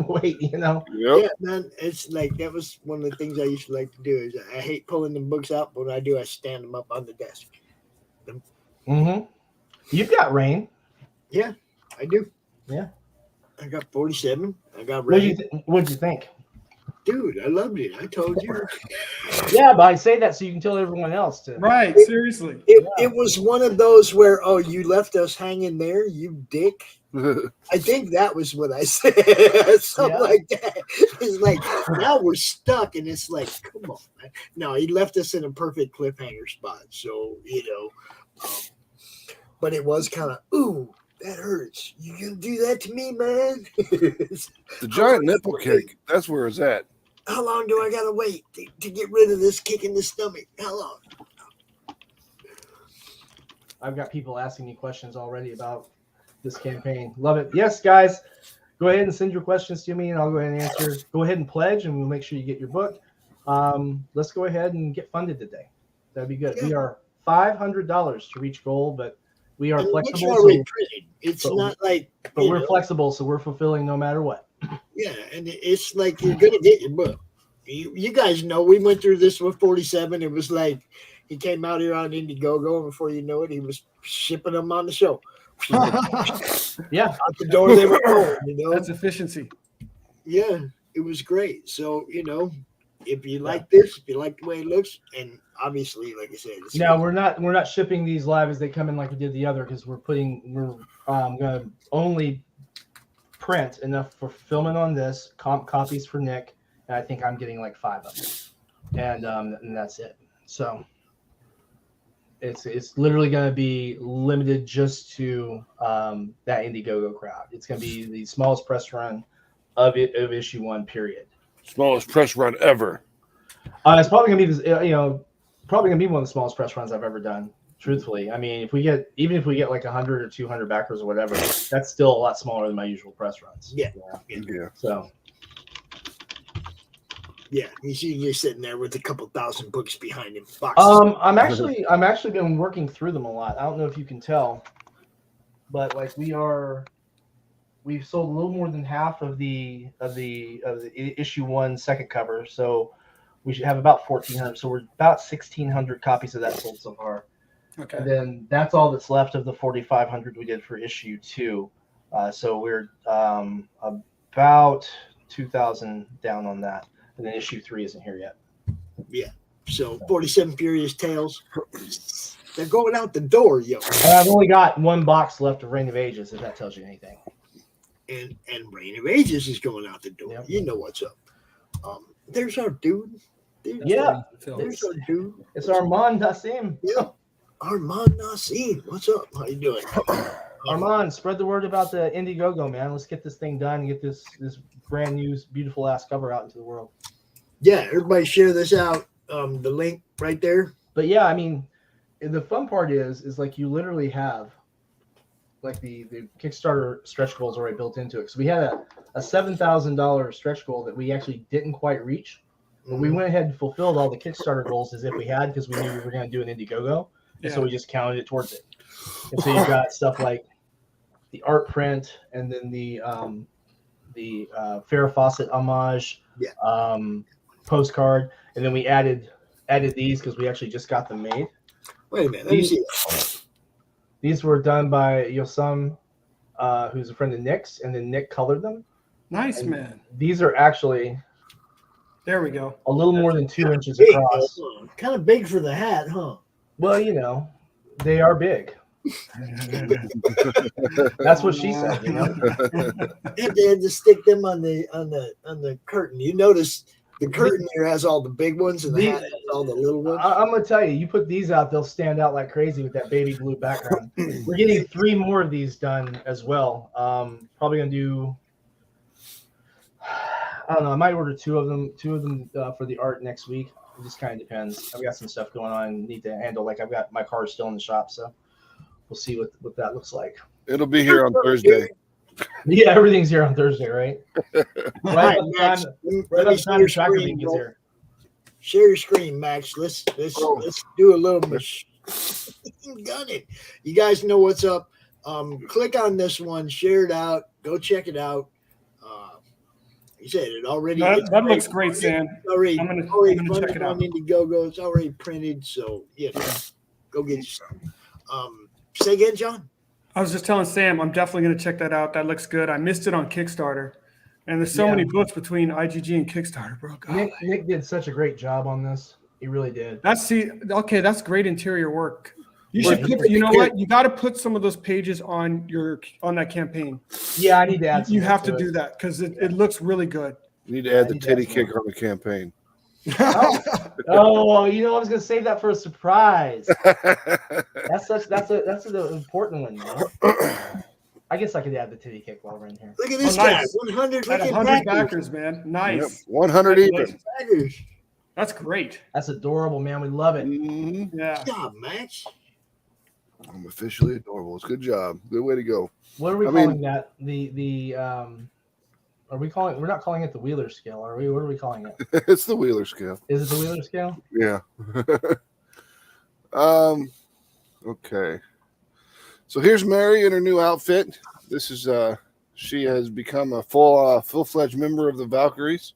weight, you know? Yeah, man. It's like that was one of the things I used to like to do. Is I hate pulling the books out, but when I do, I stand them up on the desk. Mm-hmm. You've got Rain. Yeah, I do. Yeah. I got 47. I got What'd Rain. you think? Dude, I loved it. I told you. Yeah, but I say that so you can tell everyone else to. Right, seriously. It was one of those where, oh, you left us hanging there, you dick. I think that was what I said. Something like that. It's like, now we're stuck, and it's like, come on, man. No, he left us in a perfect cliffhanger spot. So, but it was kind of, ooh, that hurts. You gonna do that to me, man? The giant nipple cake. That's where it's at. How long do I gotta wait to get rid of this kick in the stomach? How long? I've got people asking me questions already about this campaign. Love it. Yes, guys, go ahead and send your questions to me, and I'll go ahead and answer. Go ahead and pledge, and we'll make sure you get your book. Let's go ahead and get funded today. That'd be good. Yeah. We are $500 to reach goal, but we are flexible. It's not like, but we're flexible, so we're fulfilling no matter what. Yeah, and it's like you're gonna get your book. You guys know we went through this with 47. It was like he came out here on Indiegogo, and before you know it, he was shipping them on the show. Yeah, out the door they were going. That's efficiency. Yeah, it was great. So if you like this, if you like the way it looks, and obviously, like I said, now we're not shipping these live as they come in like we did the other, because we're gonna only print enough for filming on this, copies for Nick, and I think I'm getting like 5 of them, and that's it. So it's literally going to be limited just to that Indiegogo crowd. It's going to be the smallest press run of issue 1, period. Smallest press run ever. It's probably going to be probably going to be one of the smallest press runs I've ever done. Truthfully, I mean, even if we get like 100 or 200 backers or whatever, that's still a lot smaller than my usual press runs. Yeah. So. Yeah, he's usually sitting there with a couple thousand books behind him. Boxes. I'm actually been working through them a lot. I don't know if you can tell, but like we've sold a little more than half of the issue 1 second cover, so we should have about 1,400. So we're about 1,600 copies of that sold so far. Okay. And then that's all that's left of the 4,500 we did for issue 2. So we're about 2,000 down on that. And then issue 3 isn't here yet. Yeah. So 47 Furious Tales. They're going out the door, yo. I've only got one box left of Reign of Ages, if that tells you anything. And Reign of Ages is going out the door. Yep. You know what's up. There's our dude. There's our dude. It's Armand Nassim. Yeah. Armand Nassim. What's up? How you doing? Armand, spread the word about the Indiegogo, man. Let's get this thing done and get this brand new, beautiful ass cover out into the world. Yeah, everybody share this out. The link right there. But yeah, I mean, the fun part is like you literally have like the Kickstarter stretch goals already built into it. So we had a $7,000 stretch goal that we actually didn't quite reach. But we went ahead and fulfilled all the Kickstarter goals as if we had, because we knew we were going to do an Indiegogo. And so we just counted it towards it. And so you've got stuff like the art print, and then the Farrah Fawcett homage postcard, and then we added these because we actually just got them made. Wait a minute, let me see. These were done by Yosam, who's a friend of Nick's, and then Nick colored them. Nice, and man. These are actually, there we go, a little more than 2 inches big, across. Kind of big for the hat, huh? Well, you know, they are big. That's what she said. You know, and they had to stick them on the curtain. You notice the curtain here has all the big ones, and the hat has all the little ones. I'm gonna tell you I put these out, they'll stand out like crazy with that baby blue background. We're getting 3 more of these done as well. Probably gonna do, I don't know, I might order 2 of them for the art next week. It just kind of depends. I've got some stuff going on and need to handle. Like, I've got my car still in the shop, so we'll see what that looks like. It'll be here on Thursday. Yeah, everything's here on Thursday, right? Right, Max. Let me share your screen, share your screen, Max. Let's do a little gunning. You guys know what's up. Click on this one, share it out, go check it out. You said it already. That looks great, Sam. I'm gonna check it out. Indiegogo. It's already printed, so go get you some. Say again, John. I was just telling Sam, I'm definitely going to check that out. That looks good. I missed it on Kickstarter, and there's so many books between IGG and Kickstarter, bro. Nick did such a great job on this. He really did. That's great interior work. You should put, you know what? You got to put some of those pages on that campaign. Yeah, I need to add. You have to do that because it looks really good. You need to add the titty kick on the campaign. Oh, you know, I was gonna save that for a surprise. That's an important one, man. I guess I could add the titty kick while we're in here. Look at this guy, 100 backers, man. Nice. Yep, 100 even. That's great. That's adorable, man. We love it. Mm-hmm. Yeah. Good job, Max. I'm officially adorable. It's a good job. Good way to go. What are we calling that? Are we calling? We're not calling it the Wheeler scale, are we? What are we calling it? It's the Wheeler scale. Is it the Wheeler scale? Yeah. Okay. So here's Mary in her new outfit. This is she has become a full-fledged member of the Valkyries,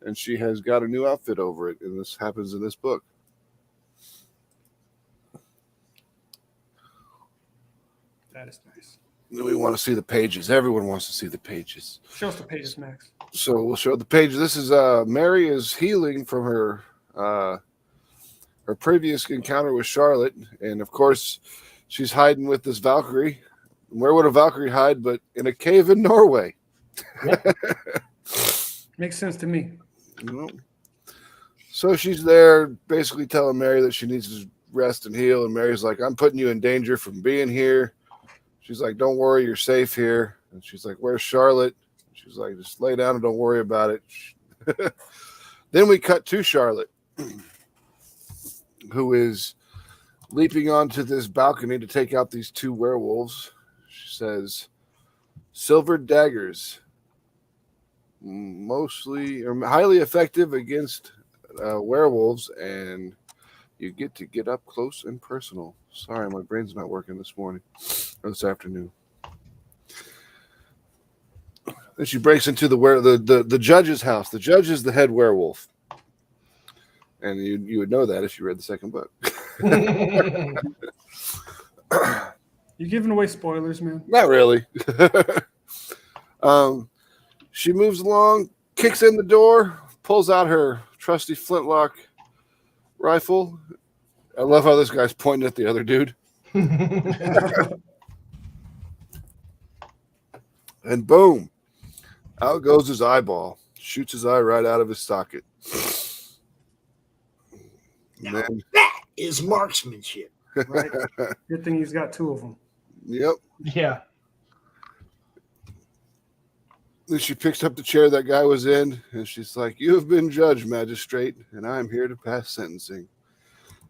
and she has got a new outfit over it, and this happens in this book. That is nice. We want to see the pages. Everyone wants to see the pages. Show us the pages, Max. So we'll show the pages. This is Mary is healing from her previous encounter with Charlotte, and of course, she's hiding with this Valkyrie. Where would a Valkyrie hide but in a cave in Norway? Yep. Makes sense to me. So she's there basically telling Mary that she needs to rest and heal, and Mary's like, I'm putting you in danger from being here. She's like, don't worry, you're safe here. And she's like, where's Charlotte? She's like, just lay down and don't worry about it. Then we cut to Charlotte, who is leaping onto this balcony to take out these 2 werewolves. She says, silver daggers, mostly or highly effective against werewolves, and you get to get up close and personal. Sorry, my brain's not working this morning or this afternoon. Then she breaks into the judge's house. The judge is the head werewolf, and you would know that if you read the second book. You're giving away spoilers, man. Not really. She moves along, kicks in the door, pulls out her trusty flintlock rifle. I love how this guy's pointing at the other dude. And boom, out goes his eyeball. Shoots his eye right out of his socket. Now, that is marksmanship. Right. Good thing he's got 2 of them. Yep. Yeah. Then she picks up the chair that guy was in, and she's like, "You have been judged, magistrate, and I am here to pass sentencing."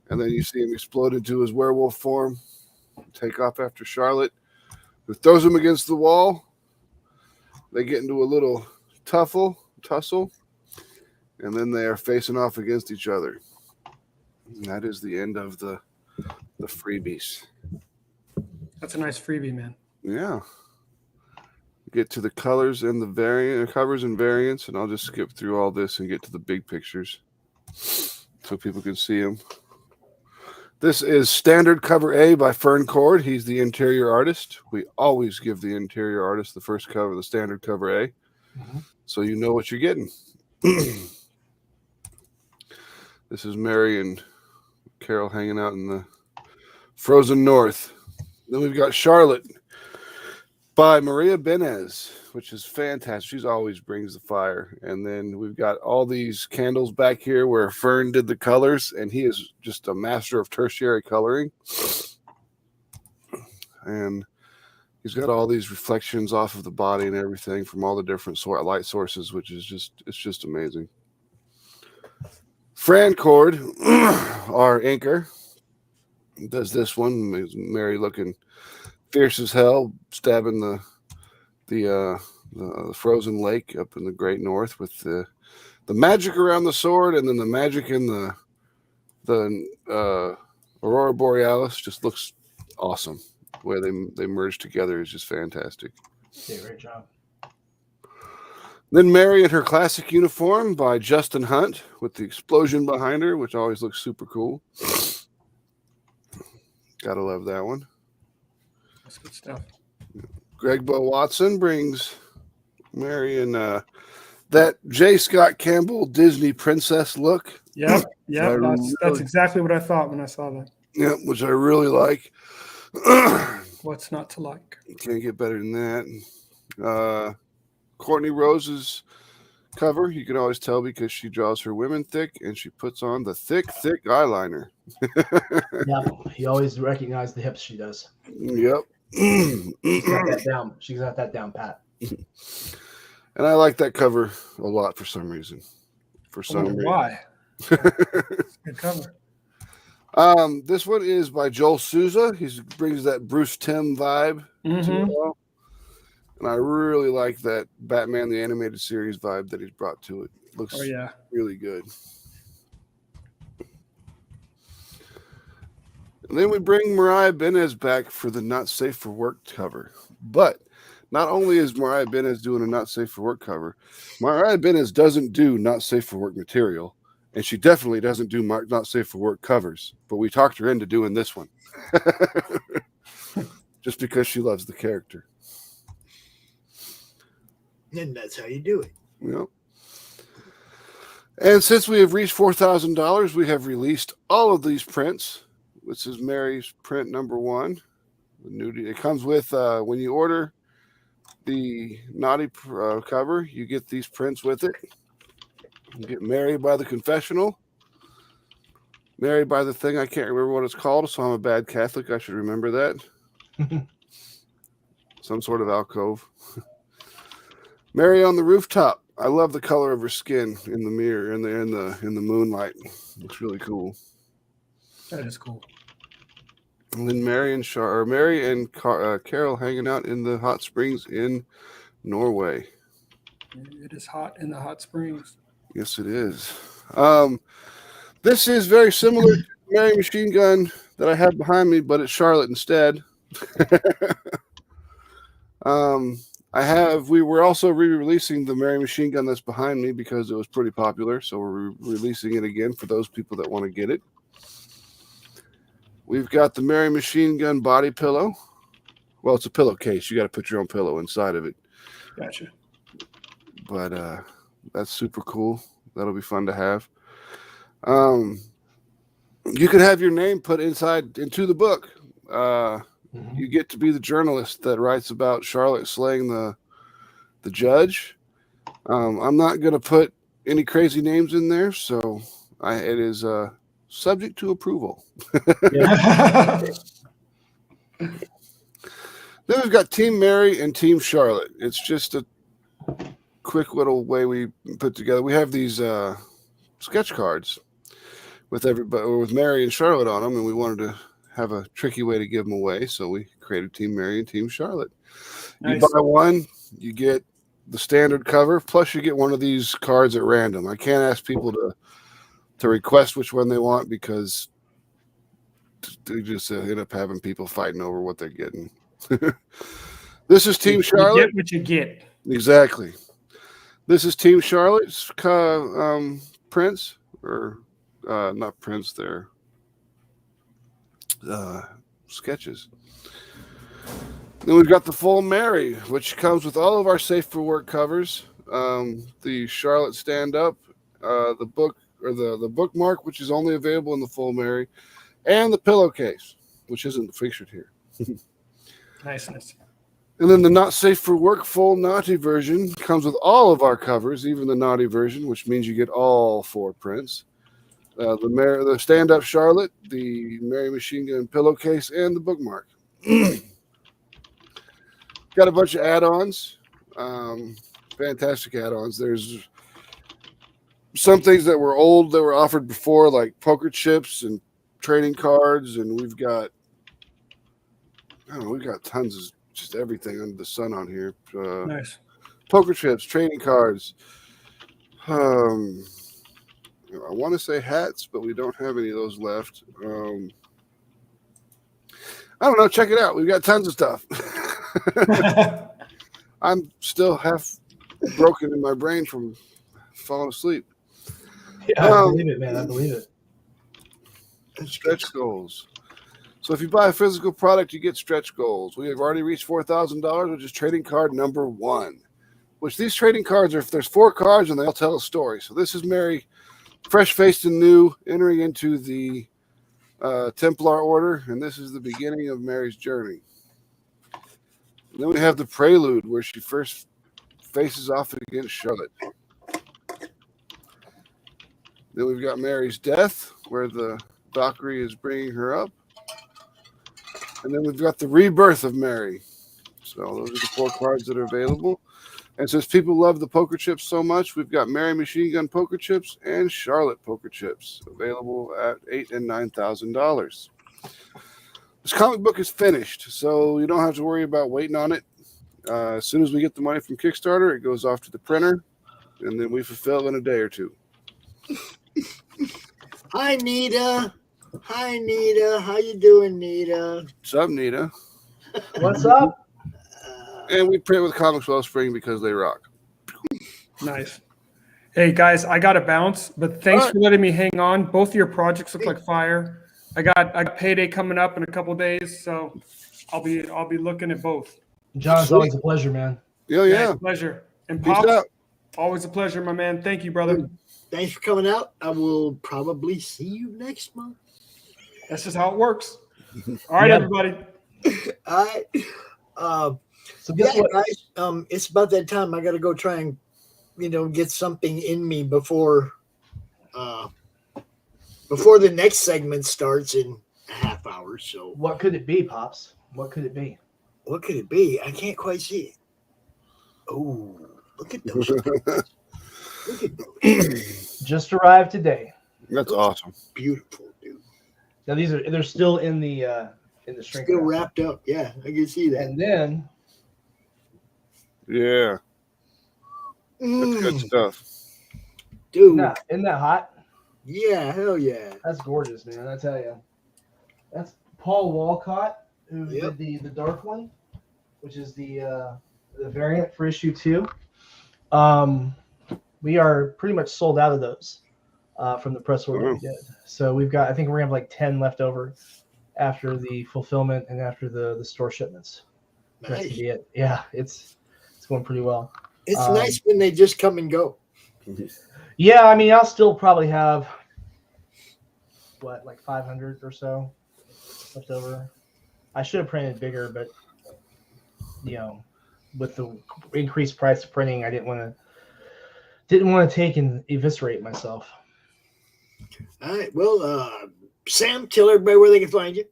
And then you see him explode into his werewolf form, take off after Charlotte, who throws him against the wall. They get into a little tussle, and then they are facing off against each other. And that is the end of the freebies. That's a nice freebie, man. Yeah. Get to the colors and the covers and variants, and I'll just skip through all this and get to the big pictures so people can see them. This is standard cover A by Fern Cord. He's the interior artist. We always give the interior artist the first cover, the standard cover A, so you know what you're getting. This is Mary and Carol hanging out in the frozen north. Then we've got Charlotte by Maria Benez, which is fantastic. She always brings the fire. And then we've got all these candles back here where Fern did the colors, and he is just a master of tertiary coloring. And he's got all these reflections off of the body and everything from all the different light sources, which is just amazing. Fran Cord, our inker, does this one. Mary looking fierce as hell, stabbing the frozen lake up in the great north with the magic around the sword, and then the magic in the Aurora Borealis just looks awesome. The way they merge together is just fantastic. Yeah, great job. Then Mary in her classic uniform by Justin Hunt with the explosion behind her, which always looks super cool. Gotta love that one. That's good stuff. Greg Bo Watson brings Mary in that J. Scott Campbell Disney princess look. Yep. That's exactly what I thought when I saw that. Yep, which I really like. What's not to like? Can't get better than that. Courtney Rose's cover, you can always tell because she draws her women thick and she puts on the thick eyeliner. Yeah, you always recognize the hips she does. Yep. She's got that down. She's got that down pat. And I like that cover a lot for some reason. Why? Good cover. This one is by Joel Souza. He brings that Bruce Timm vibe to it all. And I really like that Batman the Animated Series vibe that he's brought to it. Looks really good. And then we bring Mariah Benez back for the Not Safe for Work cover. But not only is Mariah Benez doing a Not Safe for Work cover, Mariah Benez doesn't do Not Safe for Work material. And she definitely doesn't do Not Safe for Work covers. But we talked her into doing this one. Just because she loves the character. And that's how you do it. Yep. And since we have reached $4,000, we have released all of these prints. This is Mary's print number 1. It comes with, when you order the Naughty cover, you get these prints with it. You get Mary by the confessional. Mary by the thing, I can't remember what it's called, so I'm a bad Catholic. I should remember that. Some sort of alcove. Mary on the rooftop. I love the color of her skin in the mirror, in the moonlight. Looks really cool. That is cool. And then Mary and Carol hanging out in the hot springs in Norway. It is hot in the hot springs. Yes, it is. This is very similar to the Mary machine gun that I have behind me, but it's Charlotte instead. We were also re-releasing the Mary machine gun that's behind me because it was pretty popular, so we're releasing it again for those people that want to get it. We've got the Mary machine gun body pillow. Well, it's a pillowcase. You got to put your own pillow inside of it. Gotcha. But that's super cool. That'll be fun to have. you could have your name put into the book. You get to be the journalist that writes about Charlotte slaying the judge. I'm not going to put any crazy names in there, so it is subject to approval. Then we've got Team Mary and Team Charlotte. It's just a quick little way we put together. We have these sketch cards with everybody, or with Mary and Charlotte on them, and we wanted to have a tricky way to give them away, so we created Team Mary and Team Charlotte. Nice. You buy one, you get the standard cover, plus you get one of these cards at random. I can't ask people to request which one they want because they just end up having people fighting over what they're getting. This is Team Charlotte. You get what you get. Exactly. This is Team Charlotte's prints, or not prints, they're sketches. Then we've got the full Mary, which comes with all of our Safe for Work covers, the Charlotte stand-up, the book, or the bookmark, which is only available in the full Mary, and the pillowcase, which isn't featured here. Niceness. And then the Not Safe for Work full naughty version comes with all of our covers, even the naughty version, which means you get all 4 prints. The stand-up Charlotte, the Mary Machine Gun pillowcase, and the bookmark. Got a bunch of add-ons, fantastic add-ons. There's some things that were old that were offered before, like poker chips and trading cards, and we've got tons of just everything under the sun on here. Nice. Poker chips, trading cards. I want to say hats, but we don't have any of those left. I don't know. Check it out. We've got tons of stuff. I'm still half broken in my brain from falling asleep. Yeah, I believe it, man. I believe it. Stretch goals. So if you buy a physical product, you get stretch goals. We have already reached $4,000, which is trading card number 1. Which these trading cards are, if there's 4 cards and they all tell a story. So this is Mary, fresh-faced and new, entering into the Templar Order, and this is the beginning of Mary's journey. And then we have the Prelude, where she first faces off against Charlotte. Then we've got Mary's Death, where the Valkyrie is bringing her up. And then we've got the Rebirth of Mary. So those are the 4 cards that are available. And since people love the poker chips so much, we've got Mary Machine Gun poker chips and Charlotte poker chips available at $8,000 and $9,000. This comic book is finished, so you don't have to worry about waiting on it. As soon as we get the money from Kickstarter, it goes off to the printer, and then we fulfill in a day or 2. Hi, Nita. Hi, Nita. How you doing, Nita? What's up, Nita? What's up? And we print with Comics Wellspring because they rock. Nice. Hey, guys, I got to bounce, but thanks for letting me hang on. Both of your projects look like fire. I got payday coming up in a couple days, so I'll be looking at both. John, it's always a pleasure, man. Yeah. Pleasure. And Peace Pop, out. always a pleasure, my man. Thank you, brother. Thanks for coming out. I will probably see you next month. That's just how it works. All right, everybody. All right. So guess what? Guys, it's about that time. I got to go try and, get something in me before the next segment starts in a half hour. So what could it be, Pops? What could it be? What could it be? I can't quite see it. Oh, look at those. Look at those. Just arrived today. That's awesome. Beautiful, dude. Now they're still in the shrink Still wrap. wrapped up. Yeah, I can see that. And then Yeah. That's good stuff. Dude. Isn't that hot? Yeah, hell yeah. That's gorgeous, man. I tell you. That's Paul Walcott, who did the dark one, which is the variant for issue 2. We are pretty much sold out of those from the press order we did. So I think we're gonna have like 10 left over after the fulfillment and after the store shipments. Nice. That's gonna be it. Yeah, it's going pretty well. It's nice when they just come and go. Yeah, I mean, I'll still probably have what, like 500 or so left over. I should have printed bigger, but with the increased price of printing, I didn't want to take and eviscerate myself. All right. Well, Sam, tell everybody where they can find you.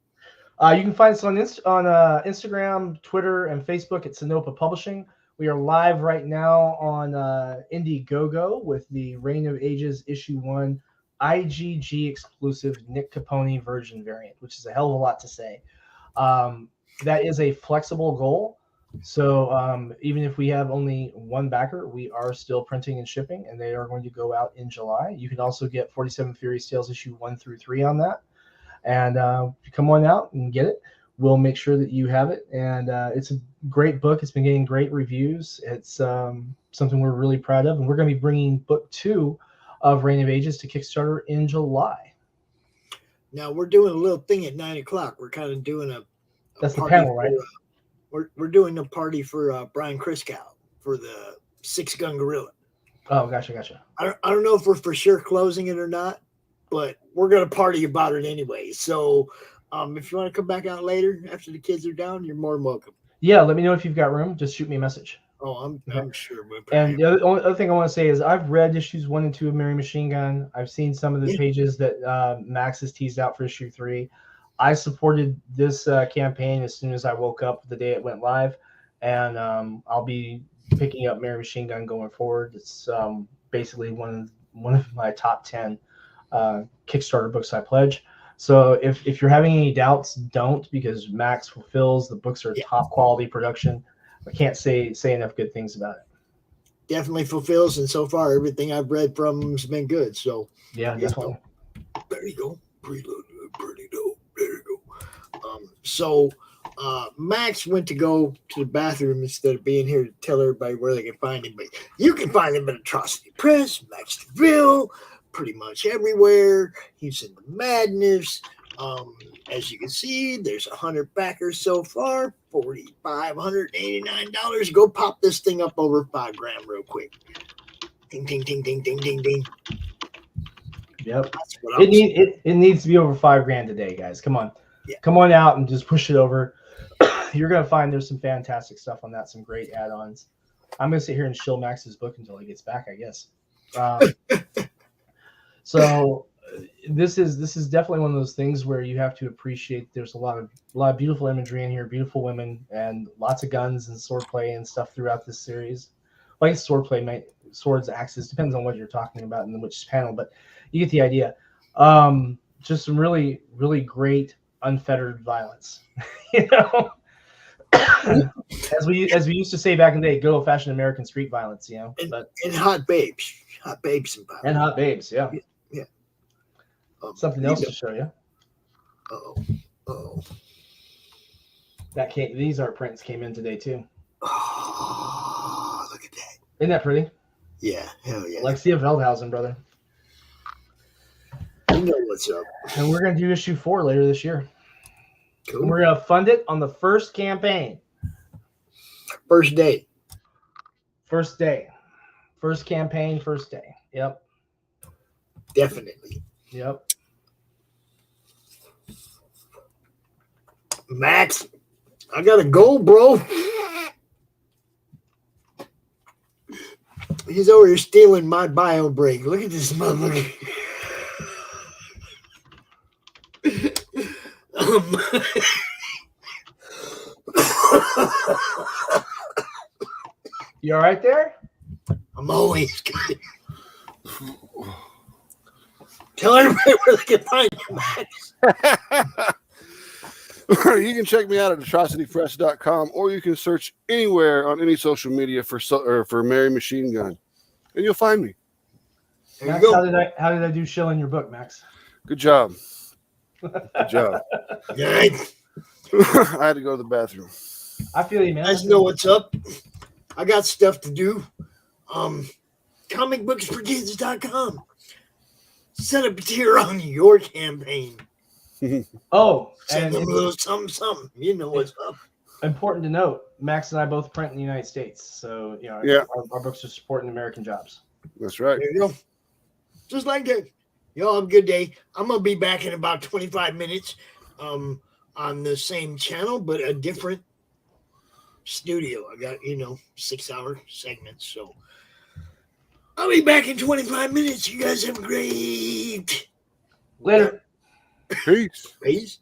You can find us on Instagram, Twitter, and Facebook at Sinopa Publishing. We are live right now on Indiegogo with the Reign of Ages Issue 1 IGG exclusive Nick Capone Virgin variant, which is a hell of a lot to say. That is a flexible goal. So even if we have only one backer, we are still printing and shipping, and they are going to go out in July. You can also get 47 Furious Tales Issue 1 through 3 on that. And come on out and get it. We'll make sure that you have it. And it's a great book. It's been getting great reviews. It's something we're really proud of. And we're going to be bringing book 2 of Reign of Ages to Kickstarter in July. Now, we're doing a little thing at 9 o'clock. We're kind of doing a That's the panel, right? We're doing a party for Brian Kriskow for the 6-gun gorilla. Oh, gotcha. I don't know if we're for sure closing it or not, but we're going to party about it anyway. So if you want to come back out later after the kids are down, you're more than welcome. Yeah, let me know if you've got room. Just shoot me a message. Oh, I'm sure. And the other thing I want to say is I've read issues 1 and 2 of Mary Machine Gun. I've seen some of the pages that Max has teased out for issue 3. I supported this campaign as soon as I woke up the day it went live, and I'll be picking up Mary Machine Gun going forward. It's basically one of my top 10 Kickstarter books I pledge. So if you're having any doubts, don't, because Max fulfills. The books are top quality production. I can't say enough good things about it. Definitely fulfills, and so far everything I've read from him has been good. So yeah, definitely. There you go. Pretty dope. There you go. So Max went to go to the bathroom instead of being here to tell everybody where they can find him. But you can find him at Atrocity Press, Max Devill, pretty much everywhere. He's in the Madness. As you can see, there's 100 backers so far, $4,589. Go pop this thing up over $5,000 real quick. Ding, ding, ding, ding, ding, ding, ding. Yep. It needs to be over $5,000 today, guys. Come on. Yeah. Come on out and just push it over. You're going to find there's some fantastic stuff on that, some great add-ons. I'm going to sit here and shill Max's book until he gets back, I guess. So this is definitely one of those things where you have to appreciate there's a lot of beautiful imagery in here, beautiful women, and lots of guns and swordplay and stuff throughout this series. Like swordplay, swords, axes, depends on what you're talking about and which panel, but you get the idea. Just some really, really great unfettered violence. as we used to say back in the day, good old fashioned American street violence. And hot babes and violence. And hot babes, yeah. Something else to show you. Oh. These art prints came in today too. Oh, look at that. Isn't that pretty? Yeah, hell yeah. Alexia Veldhausen, brother. You know what's up. And we're going to do issue 4 later this year. Cool. And we're going to fund it on the first campaign. First day. First campaign, first day. Yep. Definitely. Yep. Max, I got to go, bro. He's over here stealing my bio break. Look at this motherfucker. You all right there? I'm always good. Tell everybody where they can find you, Max. You can check me out at atrocitypress.com, or you can search anywhere on any social media for Mary Machine Gun, and you'll find me. Max, how did I do shilling your book, Max? Good job. Good job. Good. I had to go to the bathroom. I feel you, man. You guys know what's up. I got stuff to do. Comicbooksforkids.com. Set up a tier on your campaign. Oh, send them a little something. You know what's up. Important to note, Max and I both print in the United States, so yeah, our books are supporting American jobs. That's right. There you go. Just like that. Y'all have a good day. I'm going to be back in about 25 minutes on the same channel, but a different studio. I got, 6-hour segments. So I'll be back in 25 minutes. You guys have a great later. Peace. Peace.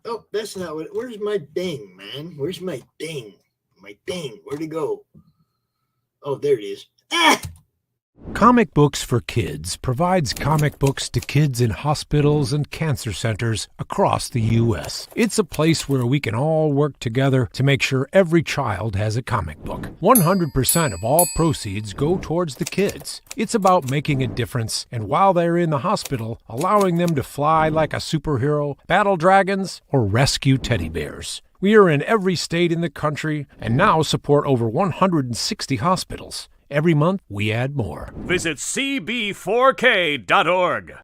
Oh, that's not what. Where's my thing, man? Where's my thing? My thing. Where'd it go? Oh, there it is. Ah! Comic Books for Kids provides comic books to kids in hospitals and cancer centers across the U.S. It's a place where we can all work together to make sure every child has a comic book. 100% of all proceeds go towards the kids. It's about making a difference, and while they're in the hospital, allowing them to fly like a superhero, battle dragons, or rescue teddy bears. We are in every state in the country and now support over 160 hospitals. Every month, we add more. Visit cb4k.org.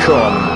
Come